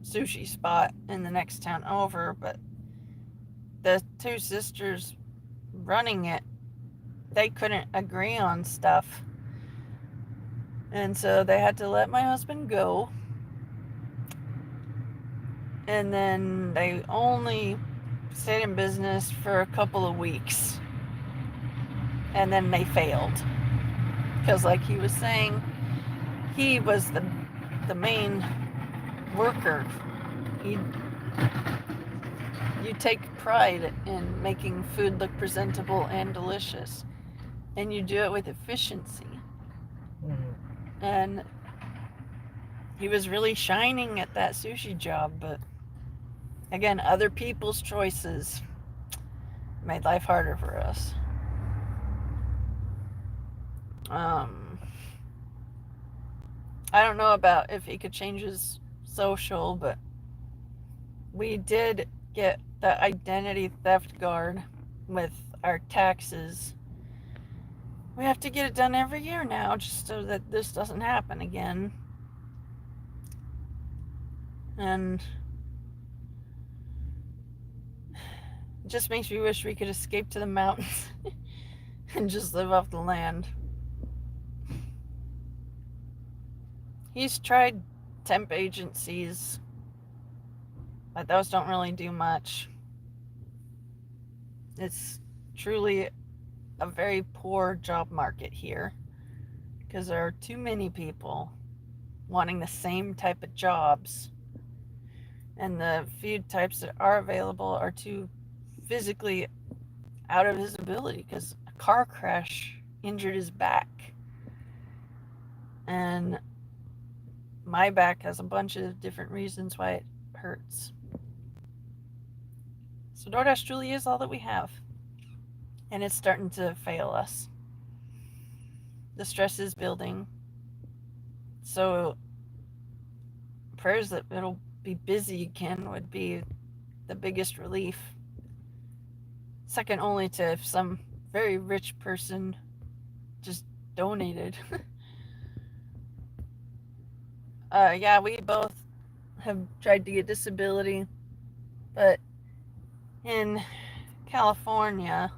sushi spot in the next town over, but the two sisters running it, they couldn't agree on stuff. And so they had to let my husband go. And then they only stayed in business for a couple of weeks. And then they failed. Because like he was saying, he was the main worker. You take pride in making food look presentable and delicious. And you do it with efficiency. Mm-hmm. And he was really shining at that sushi job, but again, other people's choices made life harder for us. I don't know about if he could change his social, but we did get the identity theft guard with our taxes. We have to get it done every year now just so that this doesn't happen again. And it just makes me wish we could escape to the mountains and just live off the land. He's tried temp agencies, but those don't really do much. It's truly a very poor job market here because there are too many people wanting the same type of jobs, and the few types that are available are too physically out of his ability because a car crash injured his back. And my back has a bunch of different reasons why it hurts. So DoorDash truly is all that we have. And it's starting to fail us. The stress is building. So prayers that it'll be busy again would be the biggest relief. Second only to if some very rich person just donated. Yeah, we both have tried to get disability, but in California,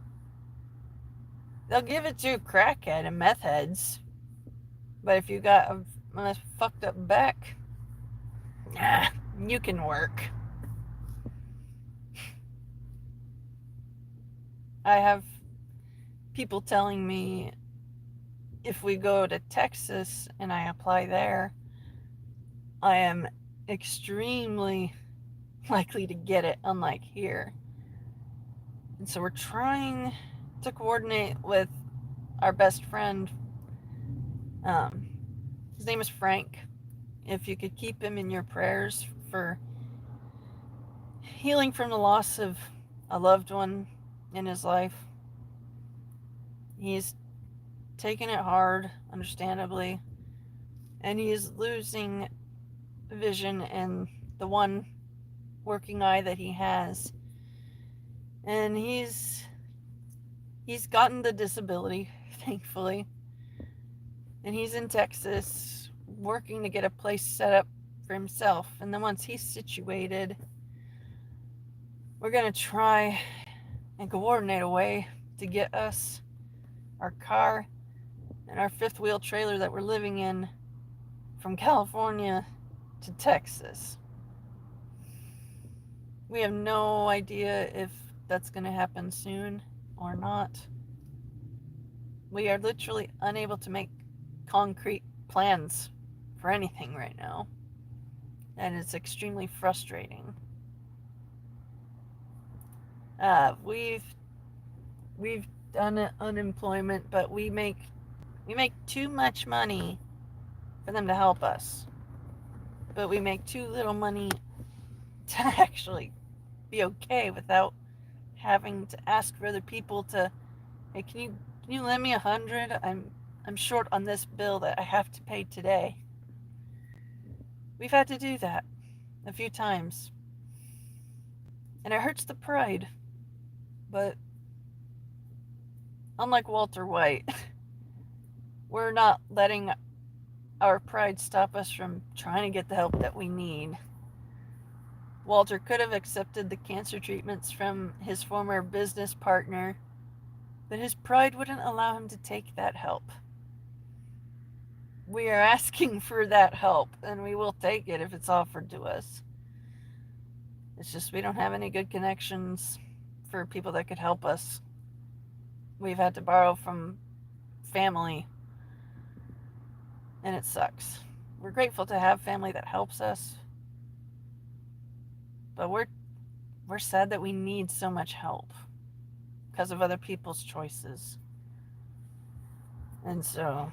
they'll give it to a crackhead and meth heads. But if you got a fucked up back, you can work. I have people telling me if we go to Texas and I apply there, I am extremely likely to get it, unlike here. And so we're trying to coordinate with our best friend. His name is Frank. If you could keep him in your prayers for healing from the loss of a loved one in his life. He's taken it hard, understandably, and he is losing vision in the one working eye that he has. And he's gotten the disability, thankfully. And he's in Texas working to get a place set up for himself. And then once he's situated, we're going to try and coordinate a way to get us our car and our fifth wheel trailer that we're living in from California to Texas. We have no idea if that's going to happen soon or not. We are literally unable to make concrete plans for anything right now, and it's extremely frustrating. We've done unemployment, but we make too much money for them to help us, but we make too little money to actually be okay without having to ask for other people to, hey, can you lend me $100? I'm short on this bill that I have to pay today. We've had to do that a few times, and it hurts the pride. But unlike Walter White, we're not letting our pride stop us from trying to get the help that we need. Walter could have accepted the cancer treatments from his former business partner, but his pride wouldn't allow him to take that help. We are asking for that help, and we will take it if it's offered to us. It's just we don't have any good connections for people that could help us. We've had to borrow from family, and it sucks. We're grateful to have family that helps us, but we're sad that we need so much help because of other people's choices. And so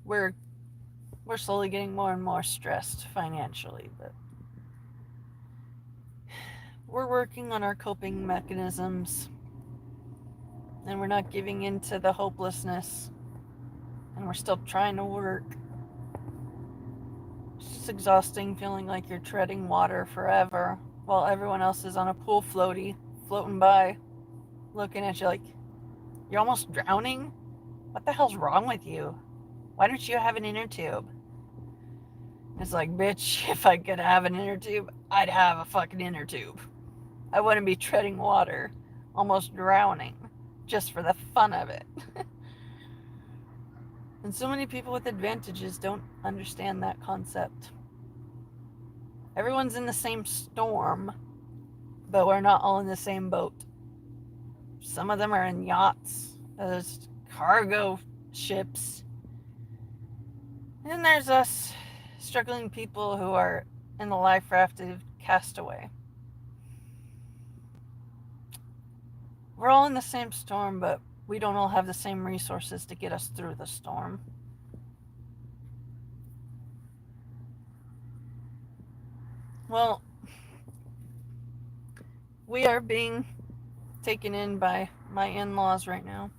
we're slowly getting more and more stressed financially, but we're working on our coping mechanisms, and we're not giving in to the hopelessness, and we're still trying to work. It's just exhausting feeling like you're treading water forever while everyone else is on a pool floaty floating by looking at you like, you're almost drowning? What the hell's wrong with you? Why don't you have an inner tube? It's like, bitch, if I could have an inner tube, I'd have a fucking inner tube. I wouldn't be treading water, almost drowning, just for the fun of it. And so many people with advantages don't understand that concept. Everyone's in the same storm, but we're not all in the same boat. Some of them are in yachts, there's cargo ships, and then there's us struggling people who are in the life raft of Castaway. We're all in the same storm, but we don't all have the same resources to get us through the storm. Well, we are being taken in by my in-laws right now.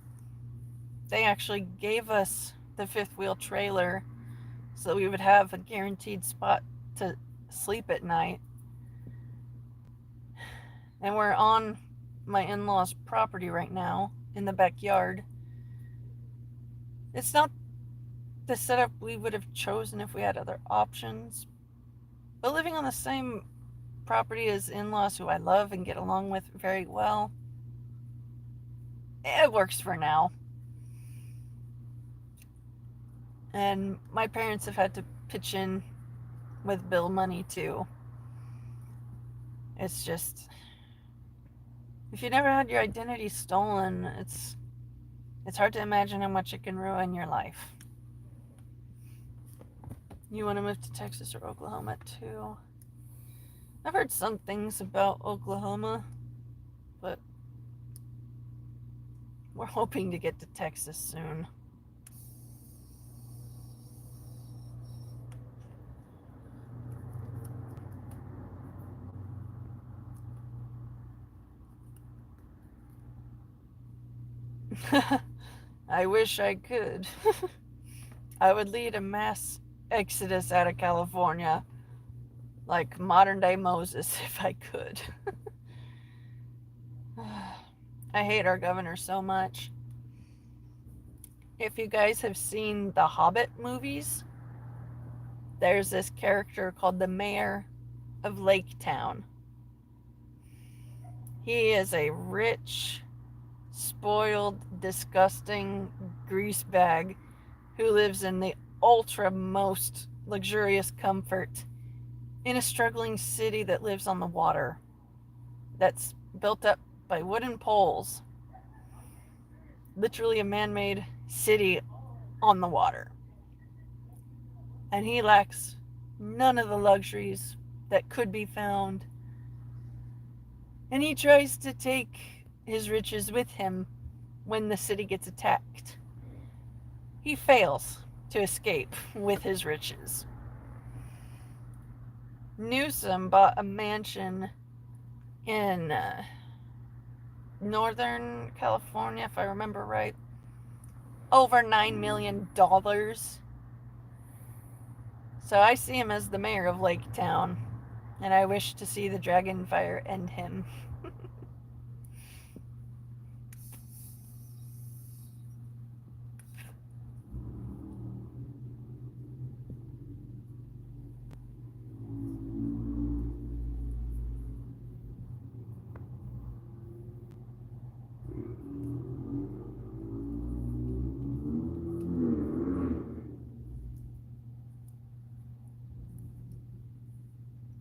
They actually gave us the fifth wheel trailer so we would have a guaranteed spot to sleep at night. And we're on my in-laws' property right now in the backyard. It's not the setup we would have chosen if we had other options, but living on the same property as in-laws who I love and get along with very well, it works for now. And my parents have had to pitch in with bill money too. It's just, if you never had your identity stolen, it's hard to imagine how much it can ruin your life. You want to move to Texas or Oklahoma too? I've heard some things about Oklahoma, but we're hoping to get to Texas soon. I wish I could. I would lead a mass exodus out of California, like modern day Moses, if I could. I hate our governor so much. If you guys have seen the Hobbit movies, there's this character called the Mayor of Lake Town. He is a rich, spoiled, disgusting greasebag who lives in the ultra most luxurious comfort in a struggling city that lives on the water, that's built up by wooden poles. Literally a man-made city on the water. And he lacks none of the luxuries that could be found. And he tries to take his riches with him when the city gets attacked. He fails to escape with his riches. Newsom bought a mansion in Northern California, if I remember right, over $9 million. So I see him as the mayor of Lake Town, and I wish to see the dragon fire end him.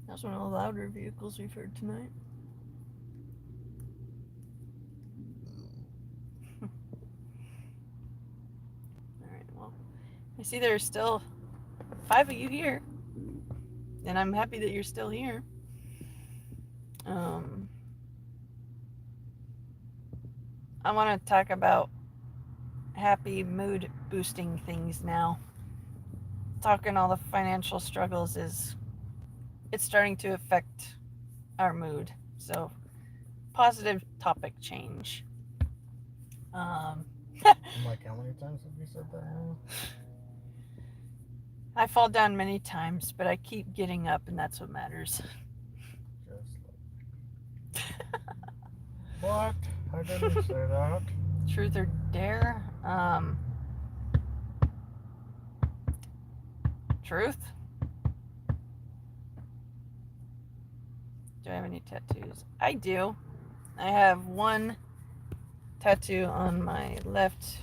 That's one of the louder vehicles we've heard tonight. Alright, well, I see there's still 5 of you here, and I'm happy that you're still here. I want to talk about happy mood boosting things now. Talking all the financial struggles it's starting to affect our mood. So, positive topic change. Like, how many times have you said that now? I fall down many times, but I keep getting up, and that's what matters. Just like... What? I didn't say that. Truth or dare? Truth? Do I have any tattoos? I do. I have one tattoo on my left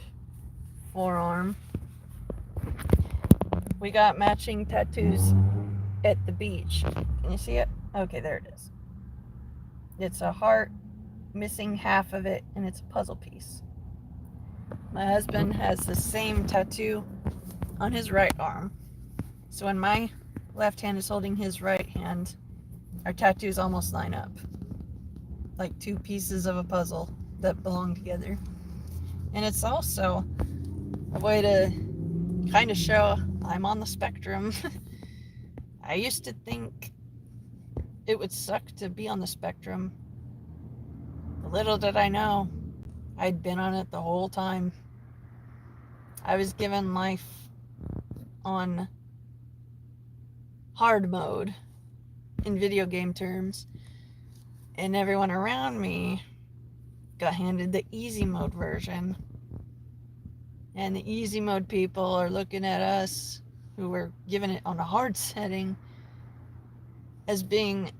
forearm. We got matching tattoos at the beach. Can you see it? Okay, there it is. It's a heart, missing half of it, and it's a puzzle piece. My husband has the same tattoo on his right arm. So when my left hand is holding his right hand, our tattoos almost line up. Like two pieces of a puzzle that belong together. And it's also a way to kind of show I'm on the spectrum. I used to think it would suck to be on the spectrum. Little did I know, I'd been on it the whole time. I was given life on hard mode in video game terms, and everyone around me got handed the easy mode version. And the easy mode people are looking at us who were given it on a hard setting as being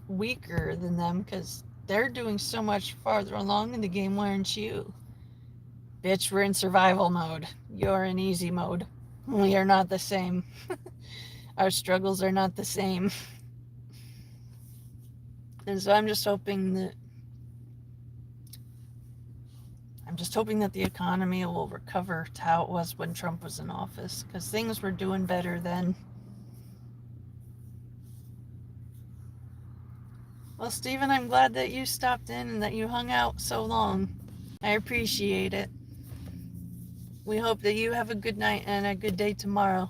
weaker than them because they're doing so much farther along in the game. Why aren't you? Bitch, we're in survival mode. You're in easy mode. We are not the same. Our struggles are not the same. And so I'm just hoping that the economy will recover to how it was when Trump was in office, because things were doing better then. Well, Stephen, I'm glad that you stopped in and that you hung out so long. I appreciate it. We hope that you have a good night and a good day tomorrow.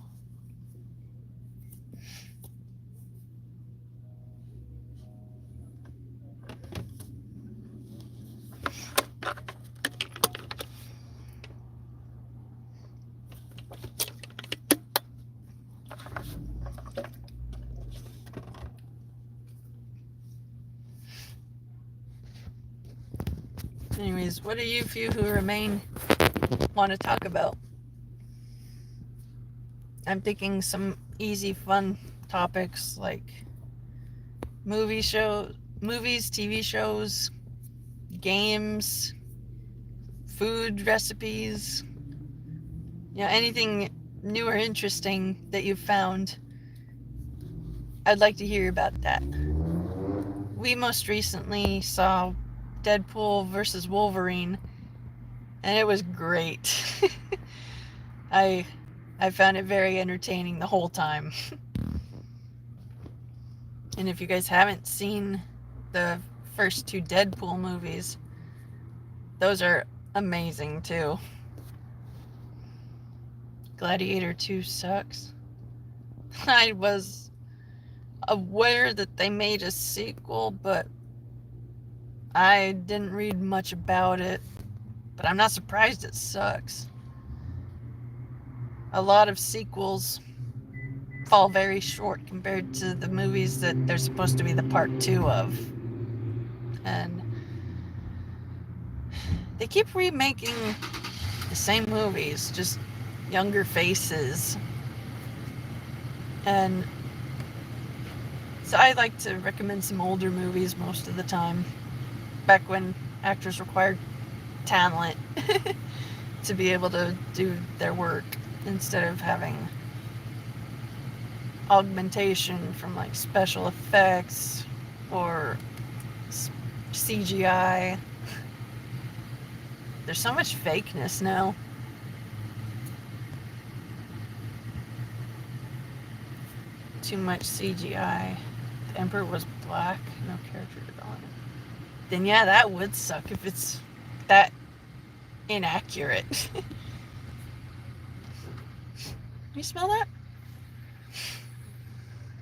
Anyways, what do you few who remain want to talk about? I'm thinking some easy, fun topics like movies, TV shows, games, food recipes, anything new or interesting that you've found, I'd like to hear about that. We most recently saw Deadpool versus Wolverine, and it was great. I found it very entertaining the whole time. And if you guys haven't seen the first 2 Deadpool movies, those are amazing too. Gladiator 2 sucks. I was aware that they made a sequel, but I didn't read much about it. But I'm not surprised it sucks. A lot of sequels fall very short compared to the movies that they're supposed to be the part 2 of. And they keep remaking the same movies, just younger faces. And so I like to recommend some older movies most of the time, back when actors required talent to be able to do their work instead of having augmentation from like special effects or CGI. There's so much fakeness now. Too much CGI. The Emperor was black, no character development. Then yeah, that would suck if it's that inaccurate. You smell that?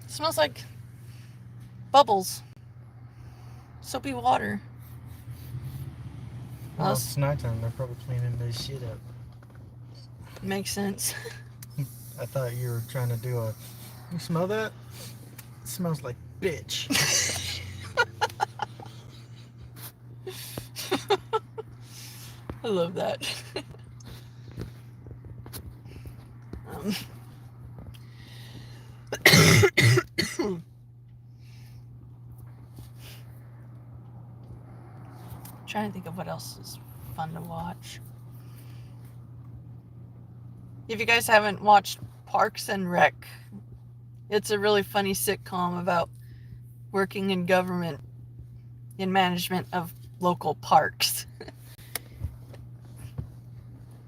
It smells like bubbles. Soapy water. Well, it's nighttime. They're probably cleaning their shit up. Makes sense. I thought you were trying to do a... You smell that? It smells like bitch. I love that. Trying to think of what else is fun to watch. If you guys haven't watched Parks and Rec, it's a really funny sitcom about working in government in management of local parks.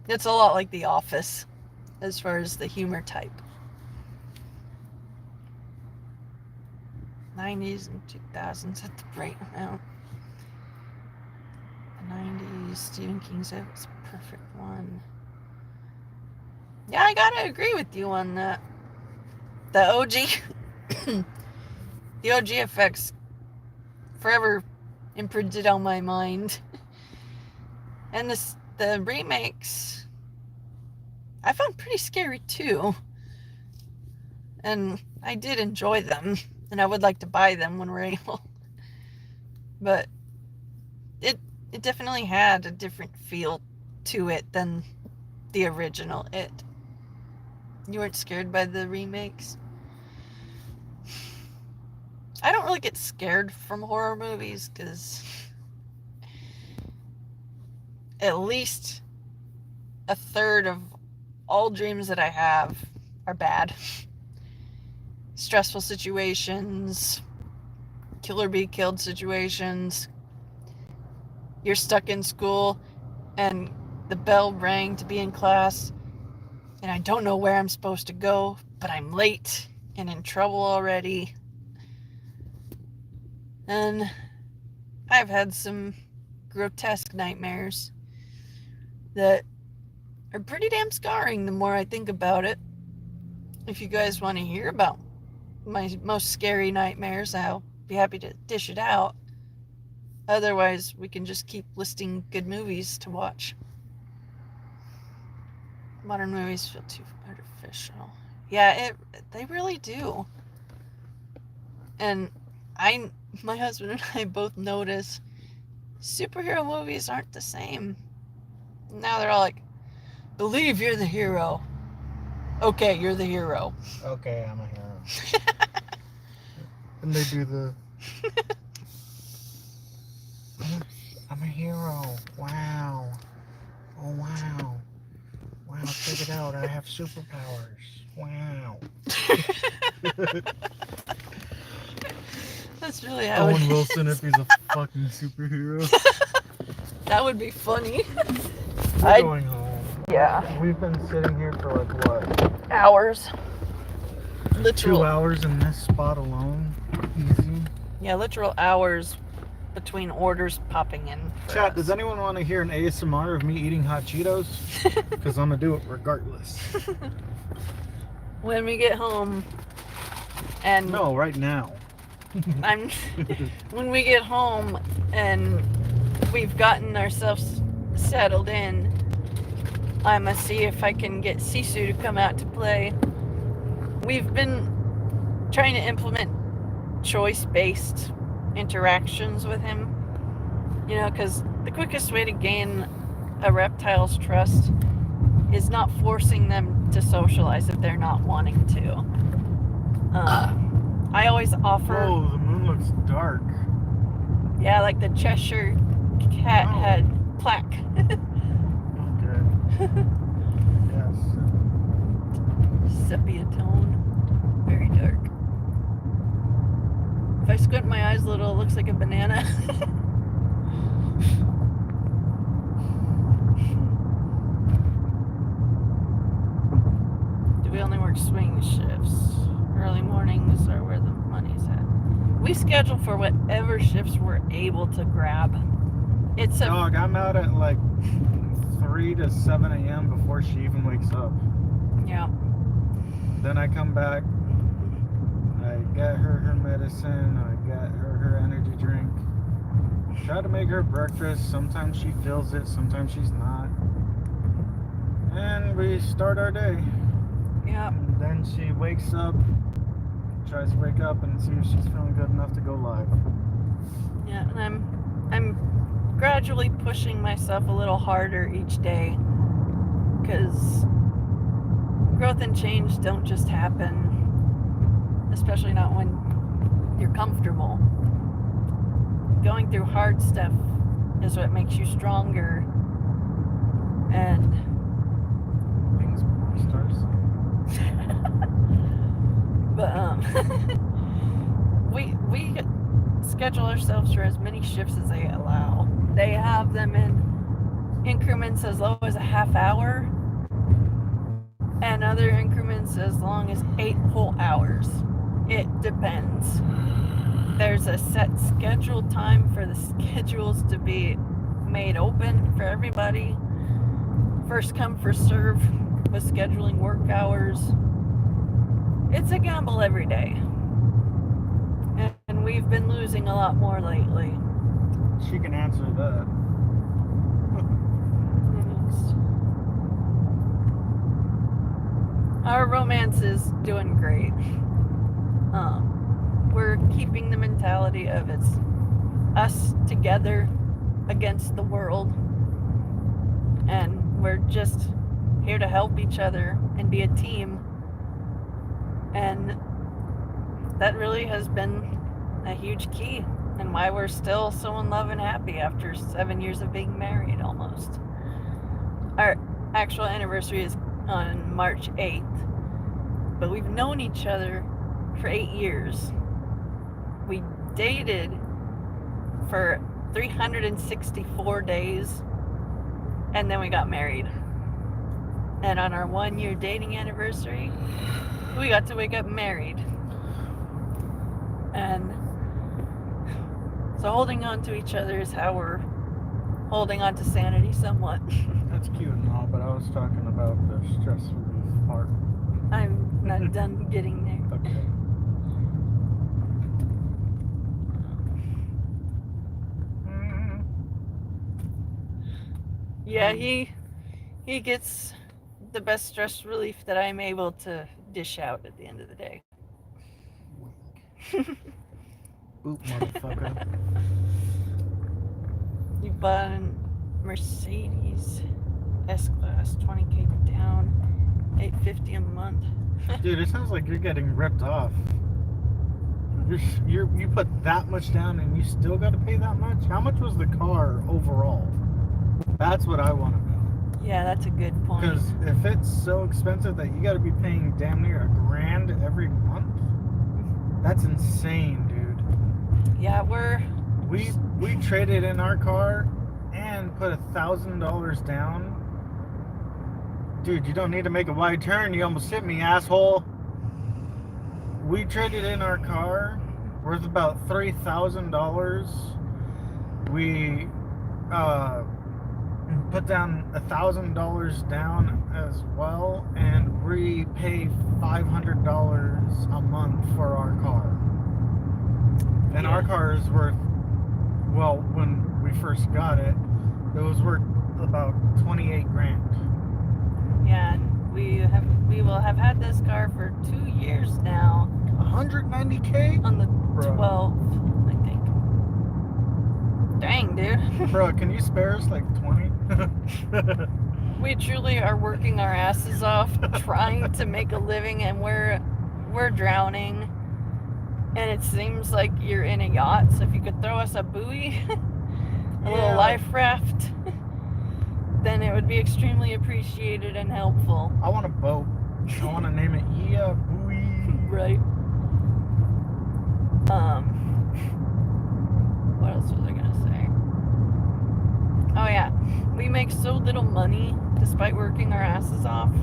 It's a lot like The Office as far as the humor type. 90s and 2000s at the right amount. The 90s, Stephen King said it was a perfect one. Yeah, I gotta agree with you on that. The OG, the OG effects forever imprinted on my mind. And the remakes, I found pretty scary too. And I did enjoy them, and I would like to buy them when we're able. But it definitely had a different feel to it than the original It. You weren't scared by the remakes? I don't really get scared from horror movies because at least a third of all dreams that I have are bad. Stressful situations, kill or be killed situations. You're stuck in school and the bell rang to be in class and I don't know where I'm supposed to go, but I'm late and in trouble already. And I've had some grotesque nightmares that are pretty damn scarring the more I think about it. If you guys want to hear about my most scary nightmares, I'll be happy to dish it out. Otherwise, we can just keep listing good movies to watch. Modern movies feel too artificial. Yeah, they really do. And my husband and I both notice superhero movies aren't the same. Now they're all like, believe you're the hero. Okay, you're the hero. Okay, I'm a hero. And they do the... I'm a hero. Wow. Oh, wow. Wow, check it out. I have superpowers. Wow. That's really how Owen it Wilson is. if he's a fucking superhero. That would be funny. We're going home. Yeah. We've been sitting here for like what? Hours. Literal. 2 hours in this spot alone. Easy. Yeah, literal hours between orders popping in. Chat, does anyone want to hear an ASMR of me eating hot Cheetos? Because I'm going to do it regardless. When we get home and... No, right now. When we get home and we've gotten ourselves settled in, I'm going to see if I can get Sisu to come out to play. We've been trying to implement choice-based interactions with him, you know, because the quickest way to gain a reptile's trust is not forcing them to socialize if they're not wanting to. I always offer... Oh, the moon looks dark. Yeah, like the Cheshire cat had plaque. Okay. Yes. Sepia tone. Very dark. If I squint my eyes a little, it looks like a banana. Do we only work swing shifts? Early mornings are where the money's at. We schedule for whatever shifts we're able to grab. It's a... Dog, I'm out at like 3 to 7 a.m. before she even wakes up. Yeah. Then I come back, I get her medicine, I get her energy drink. Try to make her breakfast. Sometimes she feels it, sometimes she's not. And we start our day. Yeah. And then she wakes up, tries to wake up and see if she's feeling good enough to go live. Yeah, and I'm gradually pushing myself a little harder each day, because growth and change don't just happen, especially not when you're comfortable. Going through hard stuff is what makes you stronger. And Things stars. but we schedule ourselves for as many shifts as they allow. They have them in increments as low as a half hour, and other increments as long as 8 whole hours. It depends. There's a set scheduled time for the schedules to be made open for everybody. First come, first serve with scheduling work hours. It's a gamble every day. And we've been losing a lot more lately. She can answer that. Our romance is doing great. We're keeping the mentality of it's us together against the world, and we're just here to help each other and be a team. And that really has been a huge key and why we're still so in love and happy after 7 years of being married almost. Our actual anniversary is on March 8th, but we've known each other for 8 years. We dated for 364 days, and then we got married. And on our 1-year dating anniversary, we got to wake up married. And so holding on to each other is how we're holding on to sanity somewhat. That's cute and all, but I was talking about the stress relief part. I'm not done getting there. Okay. Yeah, he gets the best stress relief that I'm able to dish out at the end of the day. Boop, motherfucker. You bought a Mercedes S-Class, 20K down, $850 a month. Dude, it sounds like you're getting ripped off. You put that much down and you still got to pay that much? How much was the car overall? That's what I want to know. Yeah, that's a good point. Because if it's so expensive that you got to be paying damn near $1,000 every month, that's insane, dude. Yeah, we traded in our car and put $1,000 down. Dude, you don't need to make a wide turn. You almost hit me, asshole. We traded in our car worth about $3,000. We put down $1,000 down as well, and we pay $500 a month for our car. And our car is worth, well, when we first got it, it was worth about 28 grand. Yeah, we will have had this car for 2 years now. 190K? On the Bro. 12th, I think. Dang, dude. Bro, can you spare us like 20? We truly are working our asses off trying to make a living, and we're drowning. And it seems like you're in a yacht, so if you could throw us a buoy, a little life raft, then it would be extremely appreciated and helpful. I want a boat. I want to name it Buoy. Right. What else was I gonna say? Oh yeah, we make so little money despite working our asses off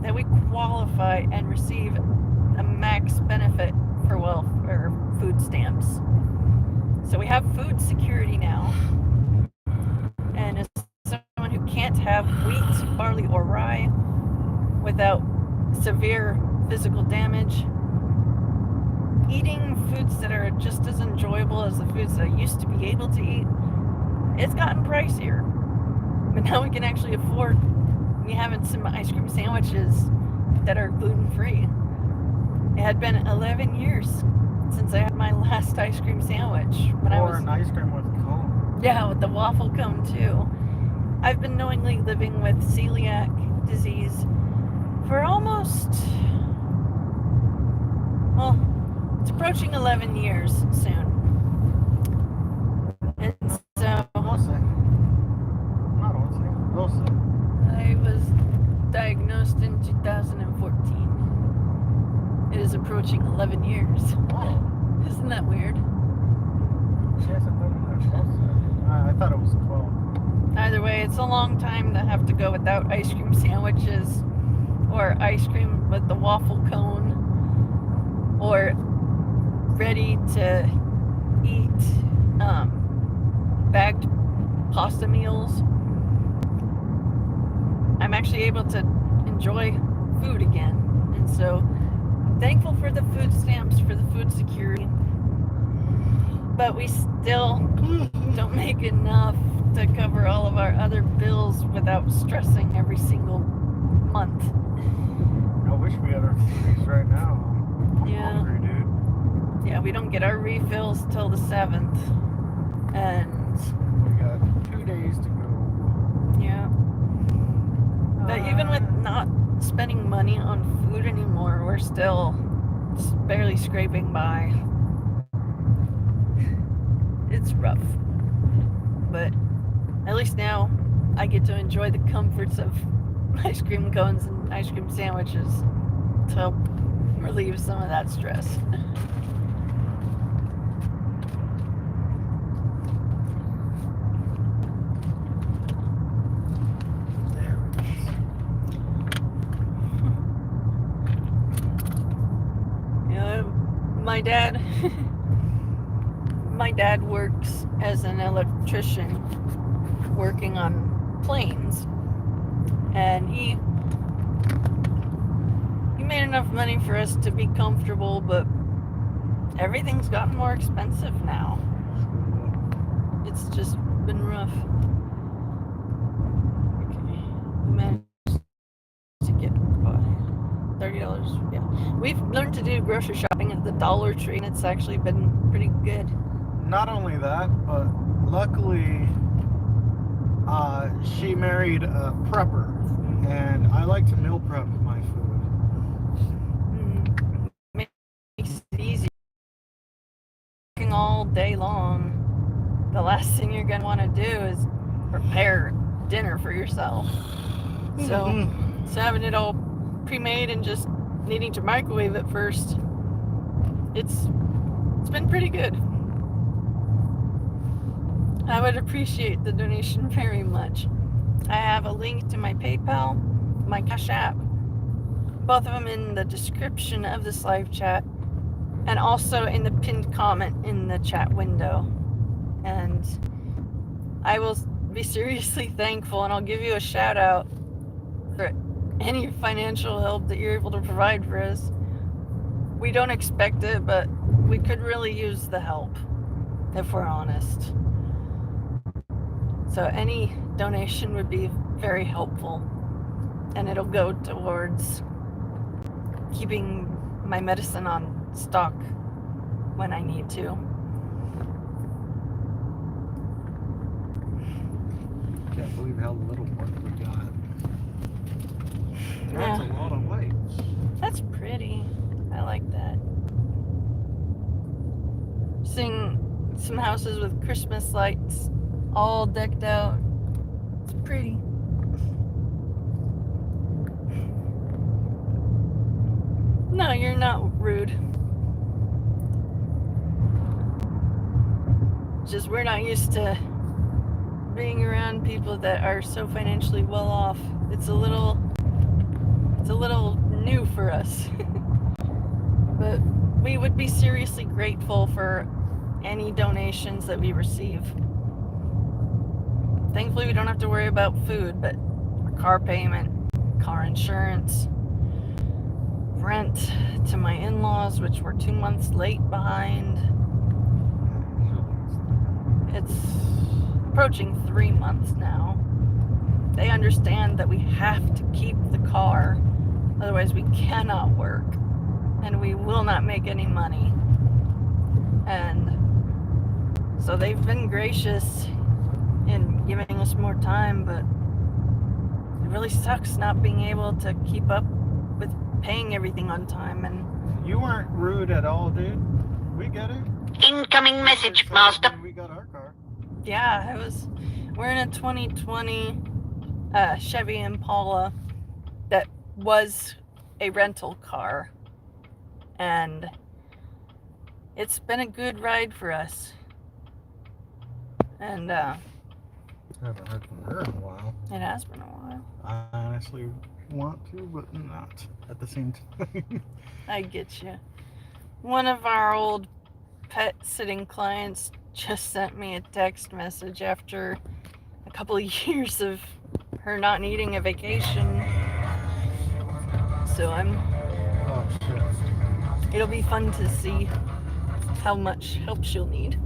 that we qualify and receive a max benefit for welfare food stamps. So we have food security now. And as someone who can't have wheat, barley, or rye without severe physical damage, eating foods that are just as enjoyable as the foods that I used to be able to eat, it's gotten pricier. But now we can actually afford having some ice cream sandwiches that are gluten-free. It had been 11 years since I had my last ice cream sandwich. Or an ice cream with cone. Yeah, with the waffle cone too. I've been knowingly living with celiac disease for almost, well, it's approaching 11 years soon. And so I was diagnosed in 2014. It is approaching 11 years. Wow. Isn't that weird? I thought it was 12. Either way, it's a long time to have to go without ice cream sandwiches or ice cream with the waffle cone or ready to eat bagged pasta meals. I'm actually able to enjoy food again, and so I'm thankful for the food stamps, for the food security, but we still don't make enough to cover all of our other bills without stressing every single month. I wish we had our foodies right now. I'm hungry, dude. Yeah, we don't get our refills till the 7th, and we got 2 days to go. Yeah. But even with not spending money on food anymore, we're still barely scraping by. It's rough. But at least now I get to enjoy the comforts of ice cream cones and ice cream sandwiches to help relieve some of that stress. My dad works as an electrician working on planes, and he made enough money for us to be comfortable, but everything's gotten more expensive now. It's just been rough. Okay. We managed to get $30. Yeah, we've learned to do grocery shopping at the Dollar Tree, and it's actually been pretty good. Not only that, but luckily she married a prepper, and I like to meal prep my food. Makes it easy. Working all day long, the last thing you're gonna want to do is prepare dinner for yourself. So having it all pre-made and just needing to microwave it first, it's been pretty good. I would appreciate the donation very much. I have a link to my PayPal, my Cash App, both of them in the description of this live chat, and also in the pinned comment in the chat window. And I will be seriously thankful, and I'll give you a shout out for any financial help that you're able to provide for us. We don't expect it, but we could really use the help, if we're honest. So any donation would be very helpful, and it'll go towards keeping my medicine on stock when I need to. Can't believe how little work we got. Yeah. That's a lot of lights. That's pretty. I like that. Seeing some houses with Christmas lights all decked out. It's pretty. No, you're not rude. Just we're not used to being around people that are so financially well off. It's a little new for us. But we would be seriously grateful for any donations that we receive. Thankfully, we don't have to worry about food, but car payment, car insurance, rent to my in-laws, which we're 2 months late behind. It's approaching 3 months now. They understand that we have to keep the car, otherwise we cannot work, and we will not make any money. And so they've been gracious in giving us more time, but it really sucks not being able to keep up with paying everything on time. And you weren't rude at all, dude. We get it. Incoming message, master. We got our car. yeah, we're in a 2020 Chevy Impala that was a rental car, and it's been a good ride for us. And I haven't heard from her in a while. it has been a while. I honestly want to, but not at the same time. I get you. One of our old pet sitting clients just sent me a text message after a couple of years of her not needing a vacation. So Oh shit. it'll be fun to see how much help she'll need.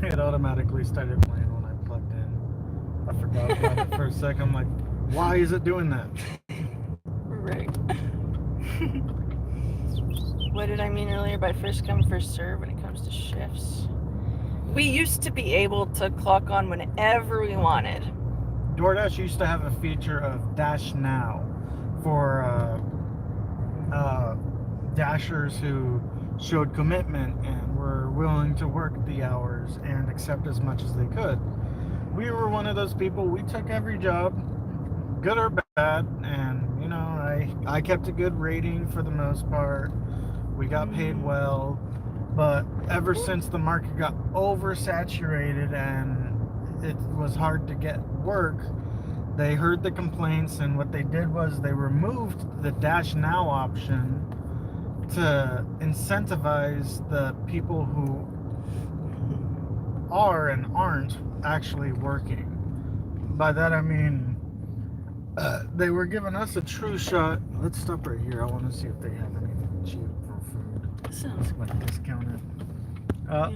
It automatically started playing when I plugged in. I forgot about it for a second. I'm like, why is it doing that? Right. What did I mean earlier by first come, first serve when it comes to shifts? We used to be able to clock on whenever we wanted. DoorDash used to have a feature of Dash Now for dashers who showed commitment and were willing to work the hours and accept as much as they could. We were one of those people. We took every job, good or bad, and you know, I kept a good rating for the most part. We got paid well, but ever since the market got oversaturated and it was hard to get work, they heard the complaints, and what they did was they removed the Dash Now option to incentivize the people who are and aren't actually working. By that I mean they were giving us a true shot. Let's stop right here. I want to see if they have anything cheap for food. Sounds Like discounted. yeah.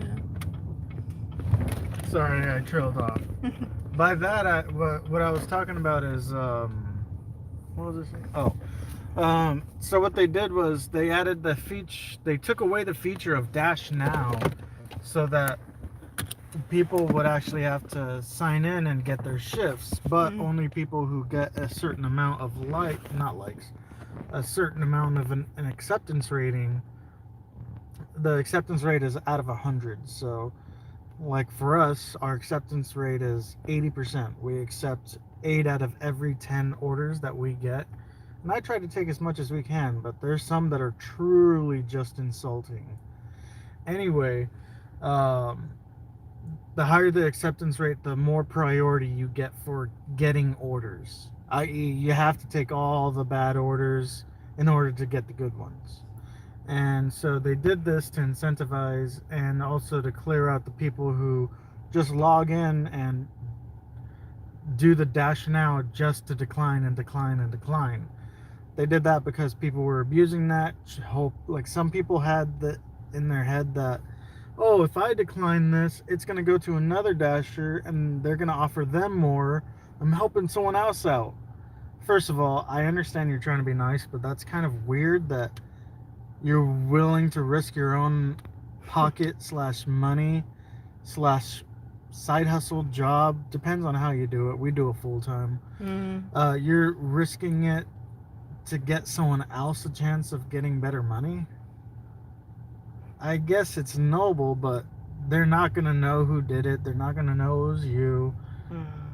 Sorry, I trailed off. By that, what I was talking about is what was I saying? Oh, so what they did was they added the feature. They took away the feature of Dash Now, so that people would actually have to sign in and get their shifts, but only people who get a certain amount of a certain amount of an acceptance rating. The acceptance rate is out of 100. So, like for us, our acceptance rate is 80%. We accept 8 out of every 10 orders that we get. And I try to take as much as we can, but there's some that are truly just insulting. Anyway, the higher the acceptance rate, the more priority you get for getting orders. I.e., you have to take all the bad orders in order to get the good ones. And so they did this to incentivize and also to clear out the people who just log in and do the dash now just to decline and decline and decline. They did that because people were abusing that. Like some people had that in their head that, oh, if I decline this, it's going to go to another dasher and they're going to offer them more. I'm helping someone else out. First of all, I understand you're trying to be nice, but that's kind of weird that you're willing to risk your own pocket / money / side hustle job. Depends on how you do it. We do it full time. You're risking it to get someone else a chance of getting better money. I guess it's noble, but they're not going to know who did it. They're not going to know it was you.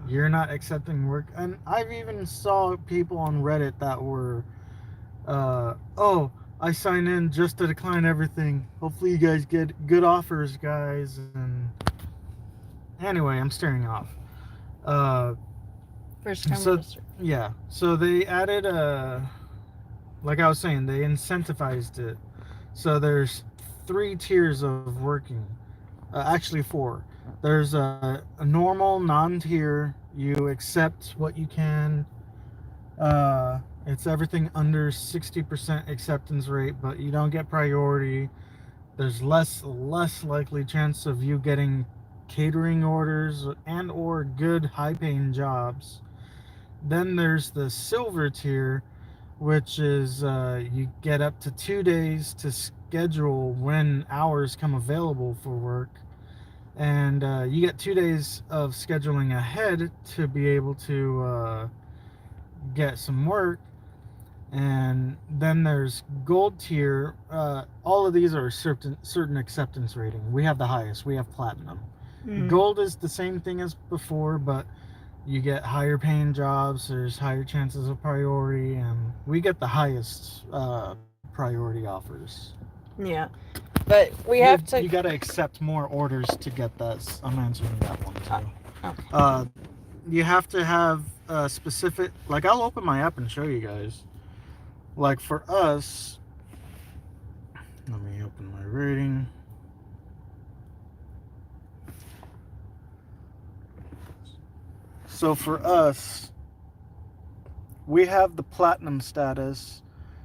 You're not accepting work. And I've even saw people on Reddit that were, oh, I signed in just to decline everything. Hopefully you guys get good offers, guys. And anyway, I'm staring off. First come, so, first serve. Yeah. So they added like I was saying, they incentivized it. So there's 3 tiers of working. Actually 4. There's a normal non-tier. You accept what you can. It's everything under 60% acceptance rate, but you don't get priority. There's less likely chance of you getting catering orders and or good high-paying jobs. Then there's the silver tier, which is you get up to 2 days to schedule when hours come available for work. And you get 2 days of scheduling ahead to be able to get some work. And then there's gold tier. All of these are certain acceptance rating. We have the highest. We have platinum. Gold is the same thing as before, but you get higher paying jobs. There's higher chances of priority, and we get the highest priority offers. Yeah, but we have to. You got to accept more orders to get that. I'm answering that one too. Okay. You have to have a specific. Like, I'll open my app and show you guys. Like for us, let me open my rating. So for us, we have the platinum status.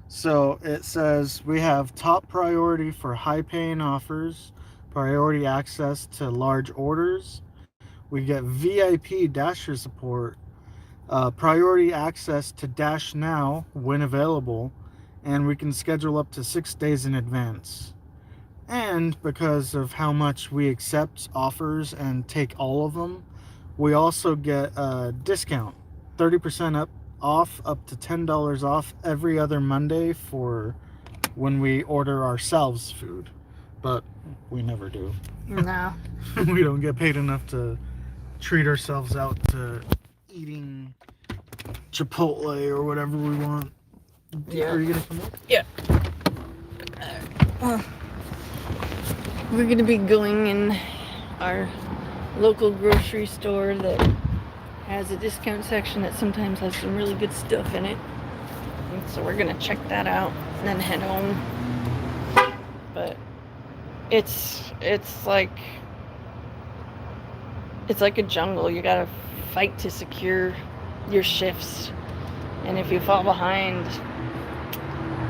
So it says we have top priority for high paying offers, priority access to large orders. We get VIP dasher support, priority access to Dash Now when available, and we can schedule up to 6 days in advance. And because of how much we accept offers and take all of them, we also get a discount, 30% off, up to $10 off every other Monday for when we order ourselves food. But we never do. No. We don't get paid enough to treat ourselves out to eating Chipotle or whatever we want. Yeah. Are you gonna come up? Yeah. We're gonna be going in our local grocery store that has a discount section that sometimes has some really good stuff in it. And so we're gonna check that out and then head home. But it's like a jungle. You gotta fight to secure your shifts, and if you fall behind,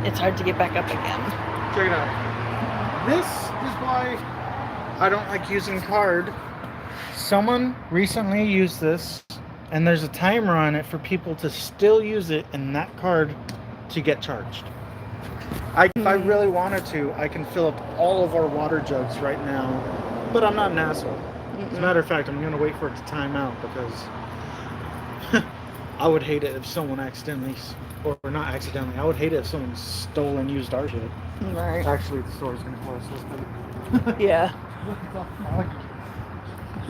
it's hard to get back up again. Check it out. This is why I don't like using card. Someone recently used this, and there's a timer on it for people to still use it in that card to get charged. If I really wanted to, I can fill up all of our water jugs right now, but I'm not an asshole. As a matter of fact, I'm going to wait for it to time out because I would hate it if someone accidentally, or not accidentally, I would hate it if someone stole and used our shit. Right. Actually, the store's going to close. So Yeah.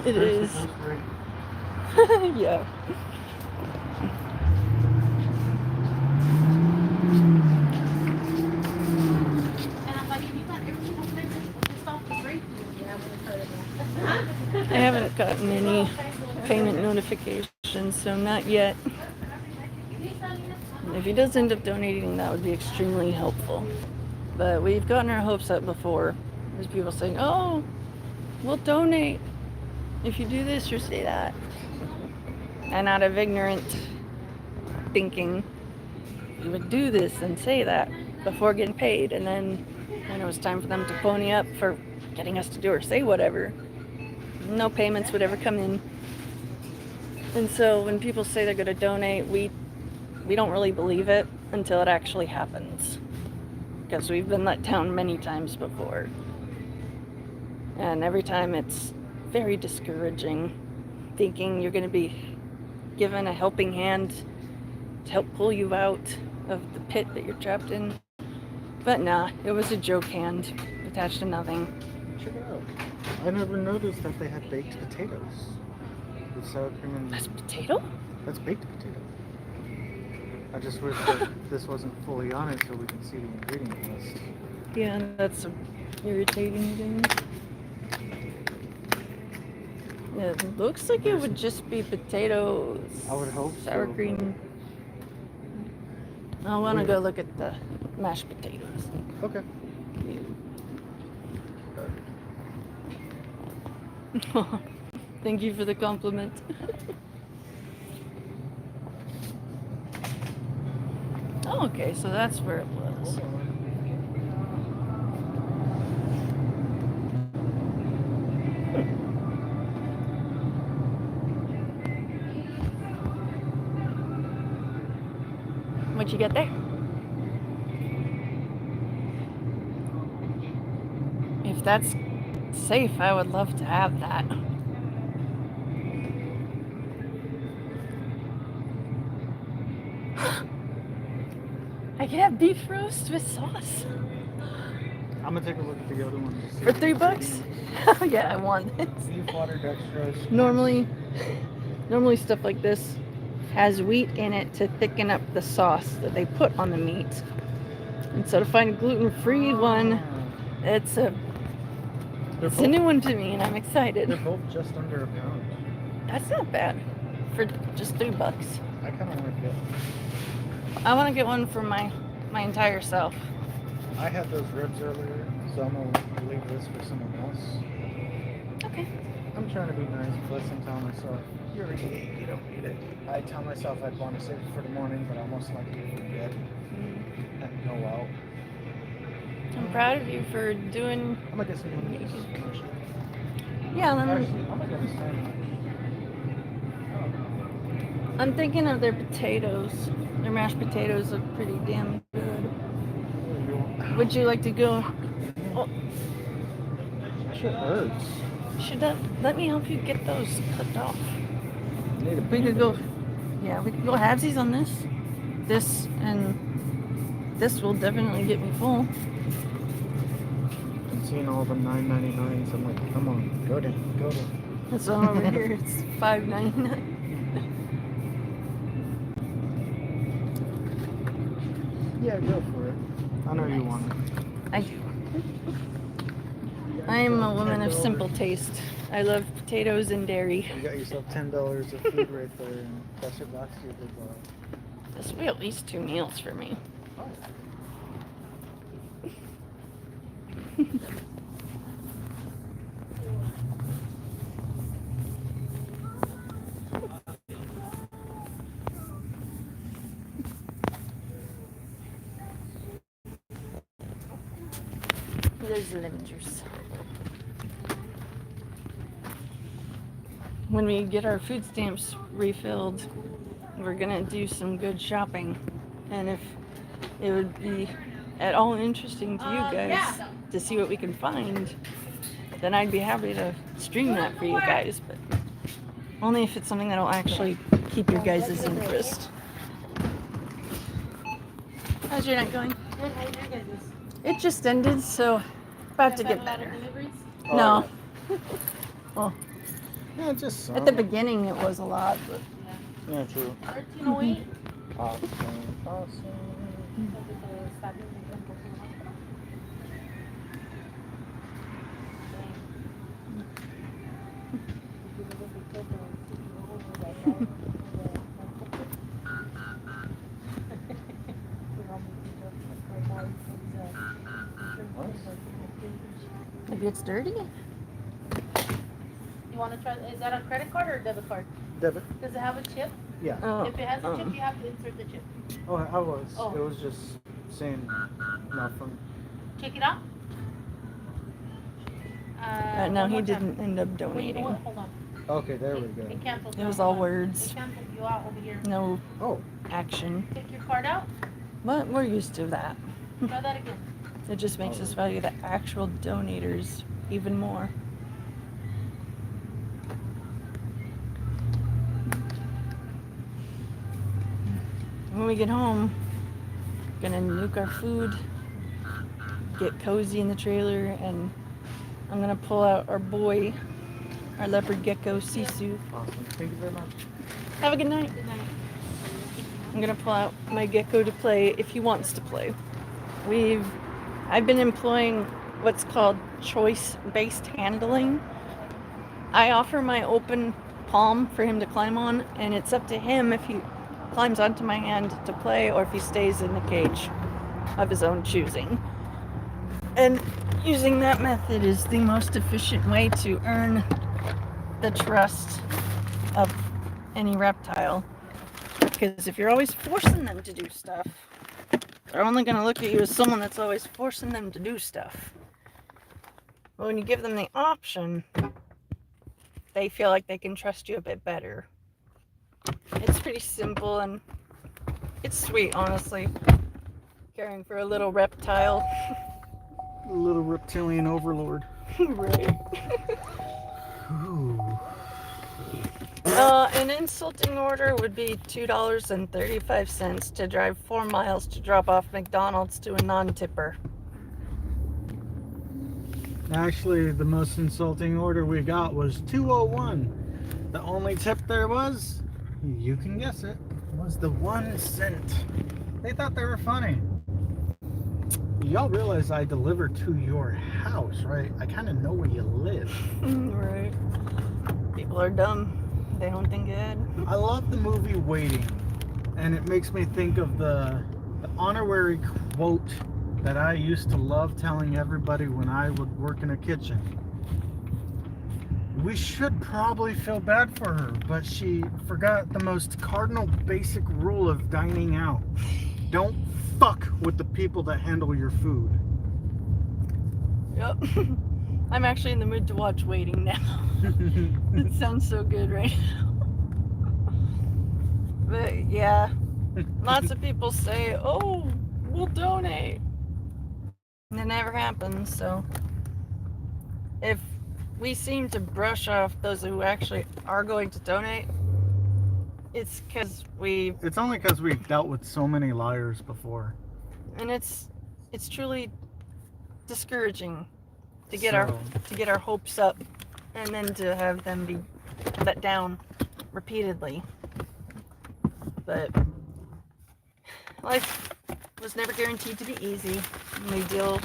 It is. Yeah. I haven't gotten any payment notifications, so not yet. If he does end up donating, that would be extremely helpful. But we've gotten our hopes up before. There's people saying, oh, we'll donate if you do this or say that. And out of ignorant thinking, we would do this and say that before getting paid. And then when it was time for them to pony up for getting us to do or say whatever, no payments would ever come in. And so when people say they're going to donate, we don't really believe it until it actually happens. Because we've been let down many times before. And every time it's very discouraging, thinking you're going to be given a helping hand to help pull you out of the pit that you're trapped in. But nah, it was a joke hand attached to nothing. Check it out. I never noticed that they had baked potatoes with sour cream and... That's potato? That's baked potato. I just wish that this wasn't fully on it so we can see the ingredient list. Yeah, that's an irritating thing. Yeah, it looks like it would just be potatoes. I would hope sour so, cream. I want to go look at the mashed potatoes. Okay. Thank you for the compliment. Oh, okay, so that's where it was. What'd you get there? If that's safe, I would love to have that. I could have beef roast with sauce. I'm gonna take a look at the other one. For $3? Oh yeah, I want it. Beef, water, dextrose. Normally stuff like this has wheat in it to thicken up the sauce that they put on the meat. And so to find a gluten-free one, it's a new one to me, and I'm excited. They're both just under £1. That's not bad for just $3. I kind of want to get. I want to get one for my entire self. I had those ribs earlier, so I'm gonna leave this for someone else. Okay. I'm trying to be nice, plus I'm telling myself, you already ate, you don't need it. I tell myself I'd want to save it for the morning, but I most likely forget and go out. I'm proud of you for doing. I'm gonna get some lemonade. Yeah, Actually, I'm gonna get a sandwich. I'm thinking of their potatoes. Their mashed potatoes look pretty damn good. Would you like to go? Oh, Sure hurts. should let me help you get those cut off. Need a We could go. Yeah, we could go halvesies on this. This and this will definitely get me full. I'm seeing all the $9.99s. I'm like, come on, go down, go down. This one over here, it's $5.99. Yeah, go for it. I know you want it. I do. I am a woman of simple taste. I love potatoes and dairy. You got yourself $10 of food right there, and that's your box to your big bar. This will be at least 2 meals for me. There's the lemon juice. When we get our food stamps refilled, we're gonna do some good shopping. And if it would be at all interesting to you guys to see what we can find, then I'd be happy to stream that for you guys, but only if it's something that'll actually keep your guys' interest. How's your night going? It just ended, so about to get better. No. Well, Yeah, just some. at the beginning it was a lot, but Yeah, true. 1308. Awesome. Maybe it's dirty? You want to try? Is that a credit card or a debit card? Debit? Does it have a chip? Yeah. Oh. If it has a chip, you have to insert the chip. Oh, I was. Oh. It was just saying nothing. Check it out. No, one he more time. didn't end up Wait, you know donating. what? Hold on. Okay, there we go. It canceled. It was Hold all on. words. It canceled you out over here. No Oh. action. Take your card out. But we're used to that. Try that again. It just makes us value the actual donators even more. When we get home, gonna nuke our food, get cozy in the trailer, and I'm gonna pull out our boy, our leopard gecko Sisu. Awesome. Thank you very much. Have a good night. Good night. I'm gonna pull out my gecko to play if he wants to play. I've been employing what's called choice-based handling. I offer my open palm for him to climb on, and it's up to him if he climbs onto my hand to play or if he stays in the cage of his own choosing. And using that method is the most efficient way to earn the trust of any reptile. Because if you're always forcing them to do stuff, they're only going to look at you as someone that's always forcing them to do stuff. But when you give them the option, they feel like they can trust you a bit better. It's pretty simple and it's sweet, honestly. Caring for a little reptile. A little reptilian overlord. Right. Ooh. An insulting order would be $2.35 to drive 4 miles to drop off McDonald's to a non-tipper. Actually, the most insulting order we got was $2.01. The only tip there was, you can guess it, was the 1 cent. They thought they were funny. Y'all realize I deliver to your house, right? I kind of know where you live. Right. People are dumb. They don't think ahead. I love the movie Waiting, and it makes me think of the honorary quote that I used to love telling everybody when I would work in a kitchen. We should probably feel bad for her, but she forgot the most cardinal basic rule of dining out. Don't fuck with the people that handle your food. Yep. I'm actually in the mood to watch Waiting now. It sounds so good right now. But yeah, lots of people say, oh, we'll donate. And it never happens, so if we seem to brush off those who actually are going to donate, it's because It's only because we've dealt with so many liars before. and it's truly discouraging to get our hopes up and then to have them be let down repeatedly. But life was never guaranteed to be easy. We deal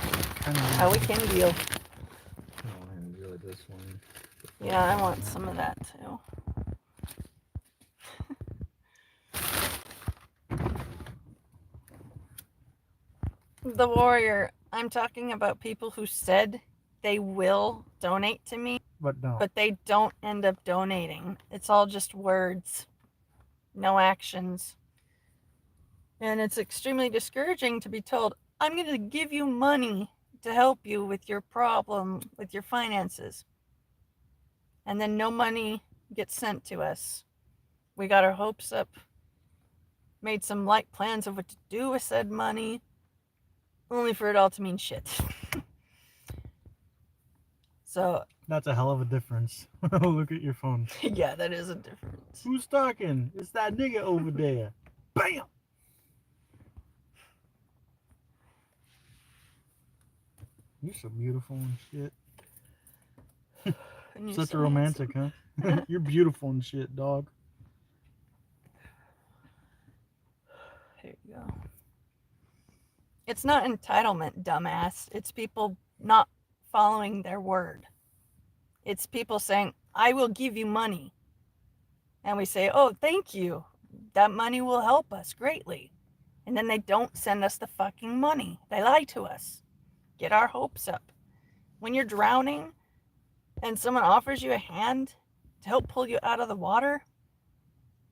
how we can deal. I want to enjoy this one. Yeah, I want some of that too. The warrior, I'm talking about people who said they will donate to me, But no. but they don't end up donating. It's all just words, no actions. And it's extremely discouraging to be told, I'm going to give you money to help you with your problem, with your finances. And then no money gets sent to us. We got our hopes up, made some light plans of what to do with said money, only for it all to mean shit. So That's a hell of a difference. Look at your phone. yeah, that is a difference. Who's talking? It's that nigga over there. Bam! You're so beautiful and shit. And you're Such so a romantic, huh? You're beautiful and shit, dog. It's not entitlement, dumbass. It's people not following their word. It's people saying, I will give you money. And we say, oh, thank you. That money will help us greatly. And then they don't send us the fucking money. They lie to us. Get our hopes up. When you're drowning and someone offers you a hand to help pull you out of the water,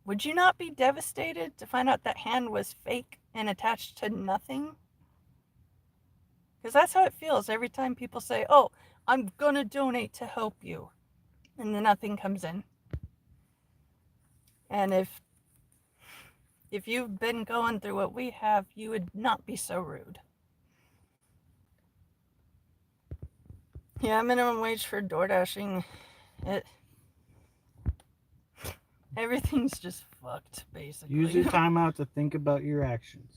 would you not be devastated to find out that hand was fake and attached to nothing? Because that's how it feels every time people say, oh, I'm going to donate to help you. And then nothing comes in. And if you've been going through what we have, you would not be so rude. Yeah, minimum wage for door dashing. Everything's just fucked, basically. Use your time out to think about your actions.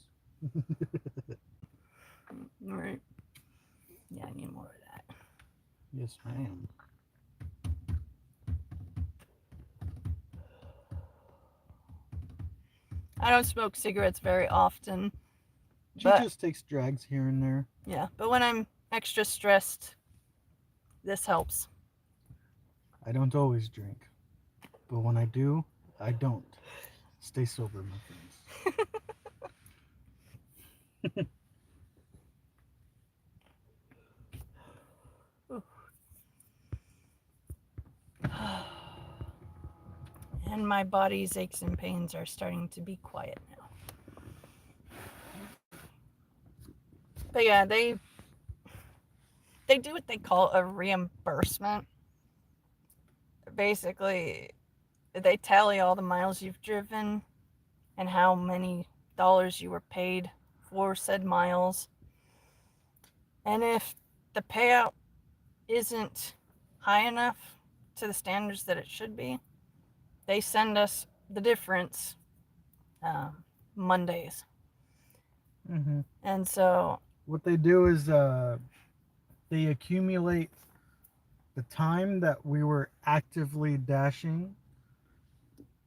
Right. Yeah, I need more of that. Yes, ma'am. I don't smoke cigarettes very often. She But just takes drags here and there. yeah, but when I'm extra stressed, this helps. I don't always drink, but when I do, I don't. Stay sober, my friends. And my body's aches and pains are starting to be quiet now. But yeah, they do what they call a reimbursement. Basically, they tally all the miles you've driven and how many dollars you were paid for said miles. And if the payout isn't high enough to the standards that it should be, they send us the difference Mondays. Mm-hmm. And so what they do is they accumulate the time that we were actively dashing.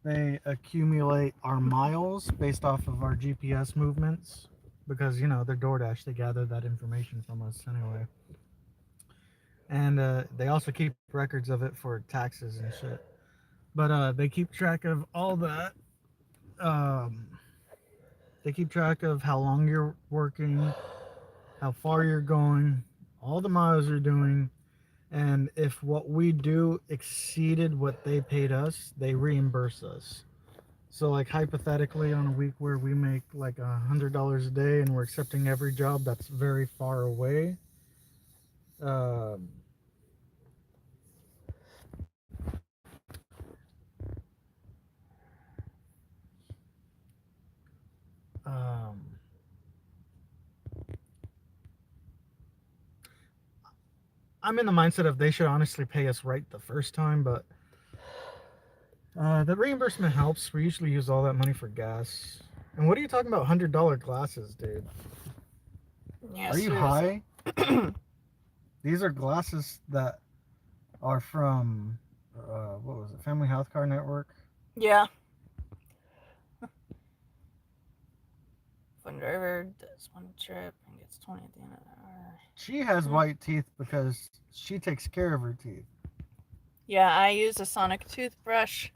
They accumulate our miles based off of our GPS movements because, you know, they're DoorDash. They gather that information from us anyway. And they also keep records of it for taxes and shit. But they keep track of all that. They keep track of how long you're working, how far you're going, all the miles you're doing, and if what we do exceeded what they paid us, they reimburse us. So, like, hypothetically, on a week where we make like $100 a day and we're accepting every job that's very far away, um, um, I'm in the mindset of they should honestly pay us right the first time, but the reimbursement helps. We usually use all that money for gas. And what are you talking about $100 glasses, dude? yeah, Are you seriously. high? These are glasses that are from, what was it, Family Health Car Network? Yeah. When driver does one trip and gets 20 at the end of the hour. She has white teeth because she takes care of her teeth. Yeah, I use a sonic toothbrush.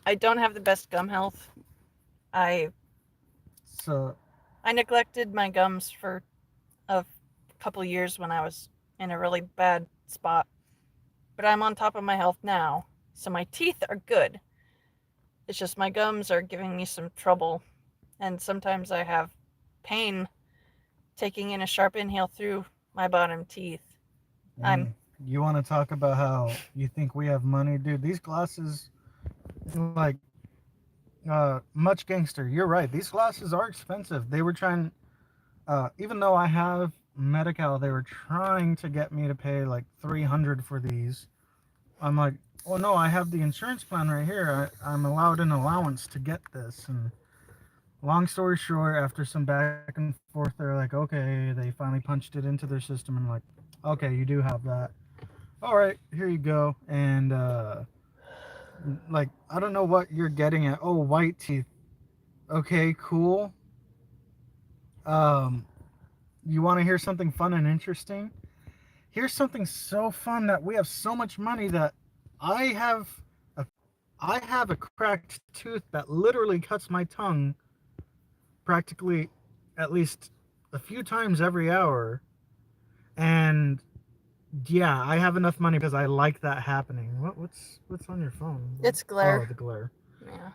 I don't have the best gum health. I neglected my gums for a couple years when I was in a really bad spot. But I'm on top of my health now, so my teeth are good. It's just my gums are giving me some trouble, and sometimes I have pain taking in a sharp inhale through my bottom teeth. You want to talk about how you think we have money, dude? These glasses, like, much gangster. You're right. These glasses are expensive. They were trying, even though I have Medi-Cal, they were trying to get me to pay like $300 for these. I'm like, oh no, I have the insurance plan right here. I'm allowed an allowance to get this. And long story short, after some back and forth, they're like, okay, they finally punched it into their system and like, okay, you do have that. All right, here you go. And like, I don't know what you're getting at. Oh, white teeth. Okay, cool. you want to hear something fun and interesting? Here's something so fun that we have so much money that I have a cracked tooth that literally cuts my tongue practically at least a few times every hour. And yeah, I have enough money because I like that happening. What's on your phone? It's glare. Oh, the glare. Yeah.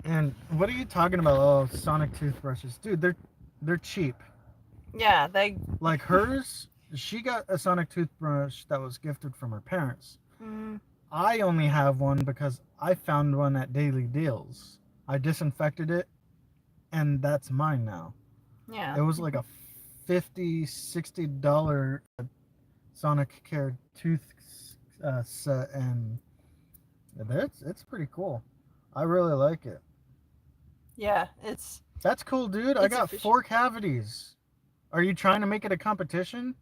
And what are you talking about? Oh, Sonic toothbrushes. Dude, they're cheap. Yeah, they. Like hers, she got a Sonic toothbrush that was gifted from her parents. Mm, I only have one because I found one at Daily Deals. I disinfected it, and that's mine now. yeah. It was like a $50-$60 Sonic Care tooth set, and it's pretty cool. I really like it. Yeah, it's. That's cool, dude. I It's got efficient. 4 cavities. Are you trying to make it a competition?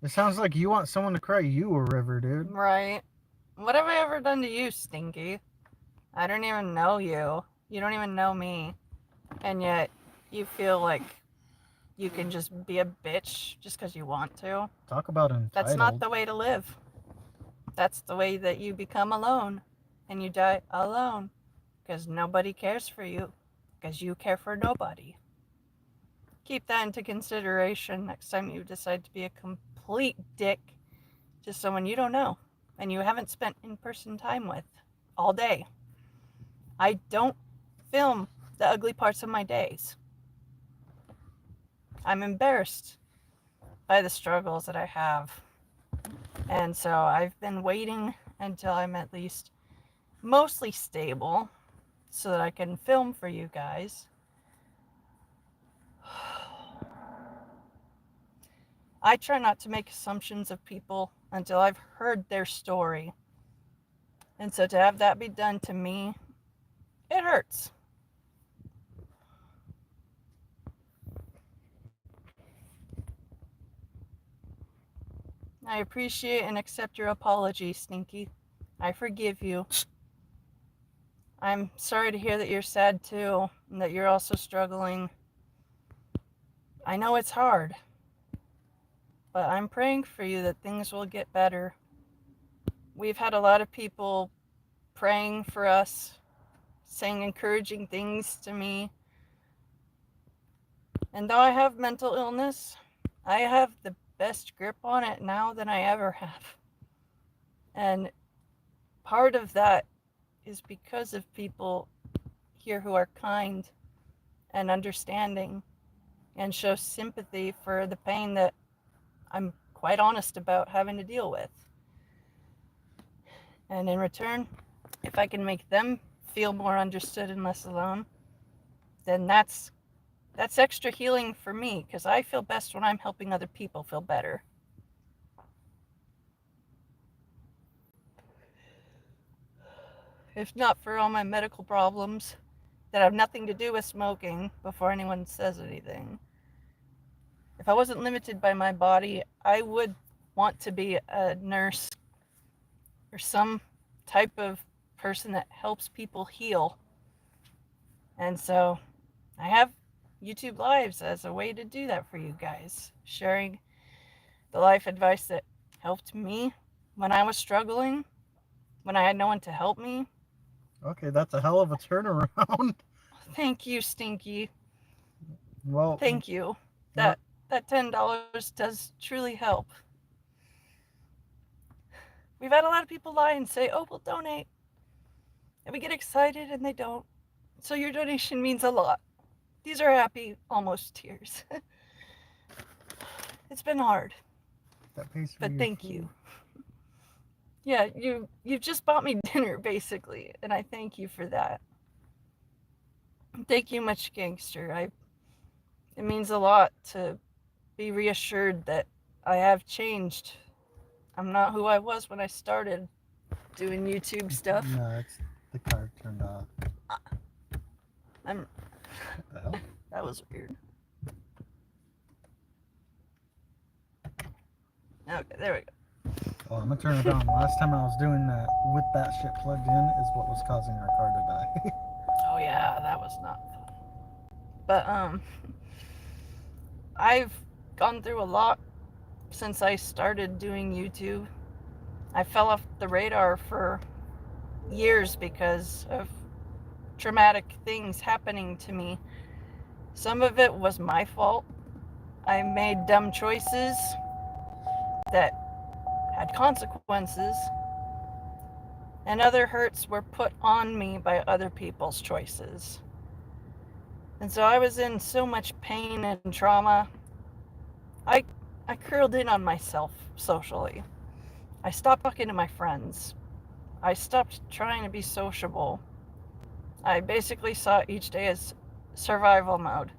It sounds like you want someone to cry you a river, dude. Right. What have I ever done to you, Stinky? I don't even know you. You don't even know me. And yet, you feel like you can just be a bitch just because you want to. Talk about entitled. That's not the way to live. That's the way that you become alone. And you die alone. Because nobody cares for you. Because you care for nobody. Keep that into consideration next time you decide to be a complete dick to someone you don't know and you haven't spent in-person time with all day. I don't film the ugly parts of my days. I'm embarrassed by the struggles that I have. And so I've been waiting until I'm at least mostly stable so that I can film for you guys. I try not to make assumptions of people until I've heard their story. And so to have that be done to me, it hurts. I appreciate and accept your apology, Stinky. I forgive you. I'm sorry to hear that you're sad too, and that you're also struggling. I know it's hard, but I'm praying for you that things will get better. We've had a lot of people praying for us, saying encouraging things to me. And though I have mental illness, I have the best grip on it now than I ever have. And part of that is because of people here who are kind and understanding and show sympathy for the pain that I'm quite honest about having to deal with. And in return, if I can make them feel more understood and less alone, then that's extra healing for me, because I feel best when I'm helping other people feel better. If not for all my medical problems that have nothing to do with smoking, before anyone says anything, if I wasn't limited by my body, I would want to be a nurse or some type of person that helps people heal. And so I have YouTube Lives as a way to do that for you guys, sharing the life advice that helped me when I was struggling, when I had no one to help me. Okay, that's a hell of a turnaround. Thank you, Stinky. Well, Thank you. That $10 does truly help. We've had a lot of people lie and say, oh, we'll donate. And we get excited and they don't. So your donation means a lot. These are happy, almost tears. It's been hard. that pays for But your thank food. you. Yeah, you've just bought me dinner, basically. And I thank you for that. Thank you much, Gangster. It means a lot to be reassured that I have changed. I'm not who I was when I started doing YouTube stuff. No, it's the car turned off. I'm. What the hell? That was weird. Okay, there we go. Oh, I'm gonna turn it on. Last time I was doing that with that shit plugged in is what was causing our car to die. Oh yeah, that was not fun. But I've gone through a lot since I started doing YouTube. I fell off the radar for years because of traumatic things happening to me. Some of it was my fault. I made dumb choices that had consequences, and other hurts were put on me by other people's choices. And so I was in so much pain and trauma. I curled in on myself socially. I stopped talking to my friends. I stopped trying to be sociable. I basically saw each day as survival mode.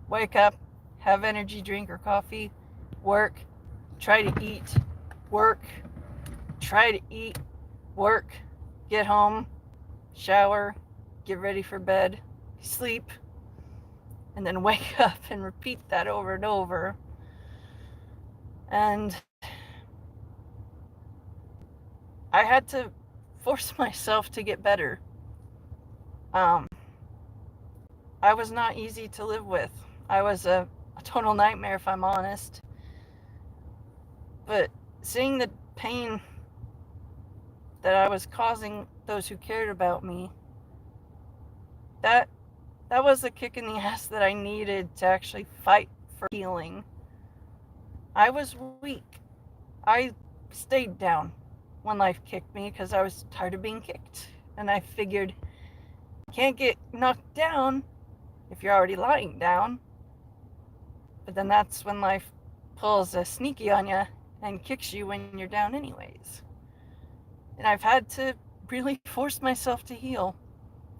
Wake up, have energy drink or coffee, work, try to eat, work, try to eat, work, get home, shower, get ready for bed, sleep, and then wake up and repeat that over and over. And I had to force myself to get better. I was not easy to live with. I was a total nightmare, if I'm honest. But seeing the pain that I was causing those who cared about me, that was the kick in the ass that I needed to actually fight for healing. I was weak. I stayed down when life kicked me because I was tired of being kicked. And I figured, can't get knocked down if you're already lying down. But then that's when life pulls a sneaky on you and kicks you when you're down anyways. And I've had to really force myself to heal.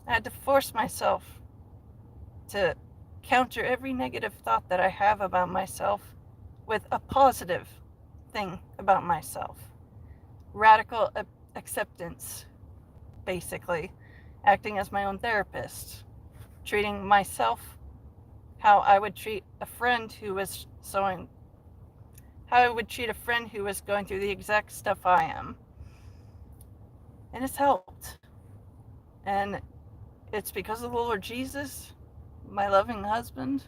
I had to force myself to counter every negative thought that I have about myself with a positive thing about myself. Radical acceptance, basically. Acting as my own therapist. Treating myself how I would treat a friend who was going through the exact stuff I am. And it's helped. And it's because of the Lord Jesus, my loving husband,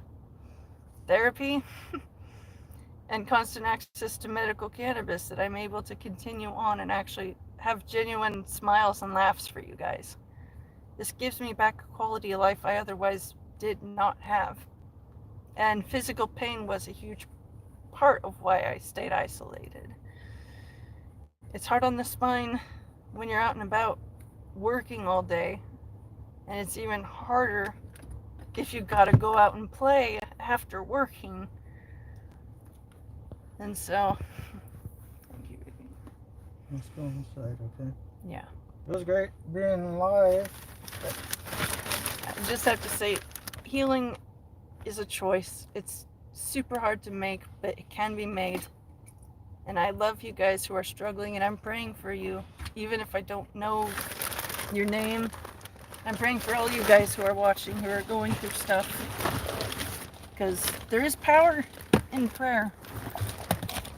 therapy, and constant access to medical cannabis that I'm able to continue on and actually have genuine smiles and laughs for you guys. This gives me back a quality of life I otherwise did not have. And physical pain was a huge part of why I stayed isolated. It's hard on the spine when you're out and about working all day, and it's even harder if you gotta go out and play after working. And so, thank you. Let's go inside, okay? Yeah. It was great being live. I just have to say, healing is a choice. It's super hard to make, but it can be made. And I love you guys who are struggling, and I'm praying for you, even if I don't know your name. I'm praying for all you guys who are watching, who are going through stuff, because there is power in prayer,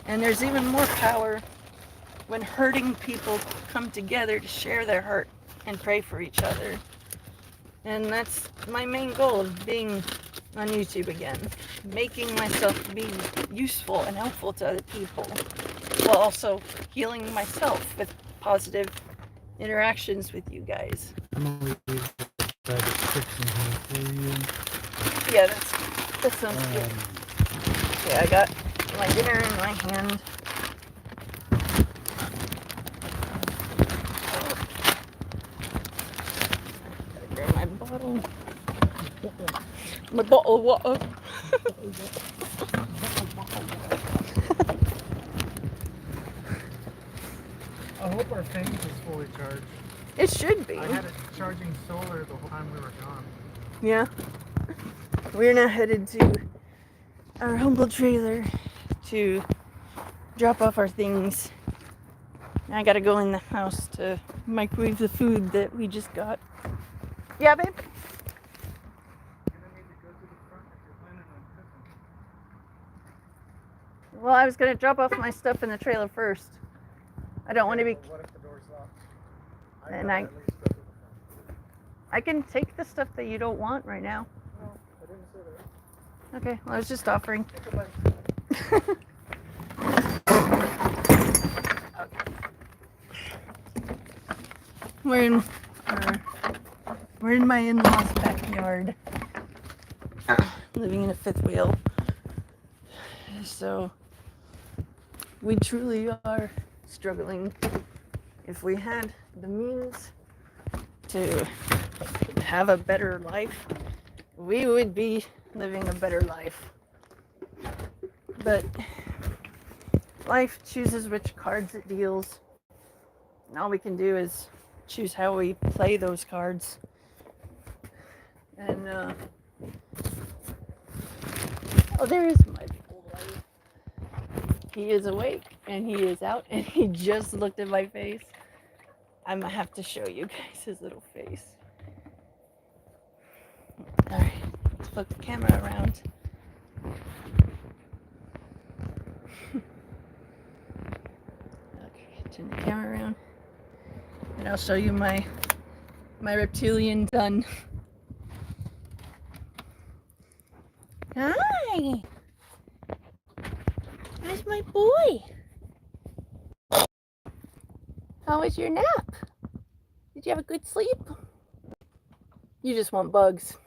and there's even more power when hurting people come together to share their hurt and pray for each other. And that's my main goal of being on YouTube again, making myself be useful and helpful to other people, while also healing myself with positive interactions with you guys. I'm gonna leave that description here for you. Yeah, that sounds good. Okay, I got my dinner in my hand. Gotta grab my bottle. My bottle of water. I hope our thing is fully charged. It should be. I had it charging solar the whole time we were gone. Yeah. We're now headed to our humble trailer to drop off our things. I gotta go in the house to microwave the food that we just got. Yeah, babe? You're gonna need to go to the front if you're planning on cooking. Well, I was gonna drop off my stuff in the trailer first. I don't want to be. What if the door's locked? And I- at least go to the front. I can take the stuff that you don't want right now. No, I didn't say that. Okay, well, I was just offering. We're in my in-laws' backyard, living in a fifth wheel. So we truly are struggling. If we had the means to have a better life, we would be living a better life. But life chooses which cards it deals. And all we can do is choose how we play those cards. And oh, there is my boy. He is awake and he is out and he just looked at my face. I'm gonna have to show you guys his little face. Alright, let's flip the camera around. Okay, turn the camera around. And I'll show you my reptilian son. Hi! There's my boy! How was your nap? Did you have a good sleep? You just want bugs.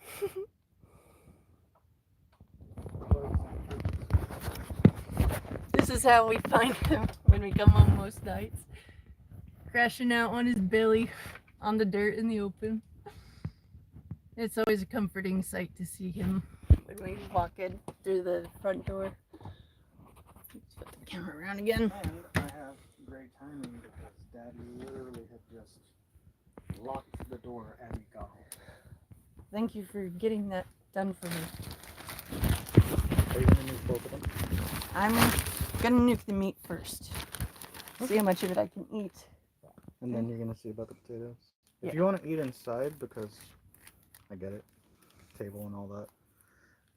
This is how we find him when we come home most nights. Crashing out on his belly on the dirt in the open. It's always a comforting sight to see him when we walk in through the front door. Let's put the camera around again. And I have great timing because Daddy literally had just locked the door and we got home. Thank you for getting that done for me. Are you gonna use both of them? I'm gonna nuke the meat first. See how much of it I can eat. And then you're gonna see about the potatoes. Yeah. If you want to eat inside, because I get it, table and all that,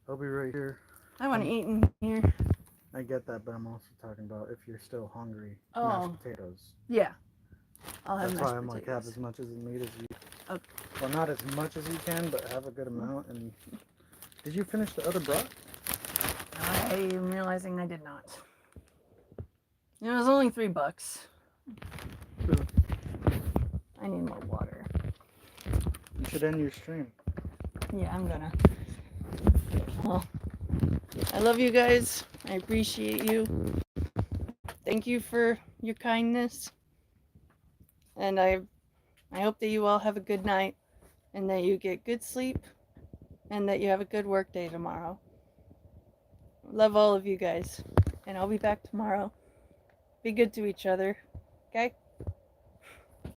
I'll be right here. I want to eat in here. I get that, but I'm also talking about if you're still hungry, Oh. mashed potatoes. Yeah. I'll have That's mashed why I'm like, have potatoes. as much as meat as you. Okay. Well, not as much as you can, but have a good amount. And did you finish the other brat? I am realizing I did not. It was only $3. True. I need more water. You should end your stream. Yeah, I'm gonna. Well, I love you guys. I appreciate you. Thank you for your kindness. And I hope that you all have a good night and that you get good sleep and that you have a good work day tomorrow. Love all of you guys. And I'll be back tomorrow. Be good to each other. Okay?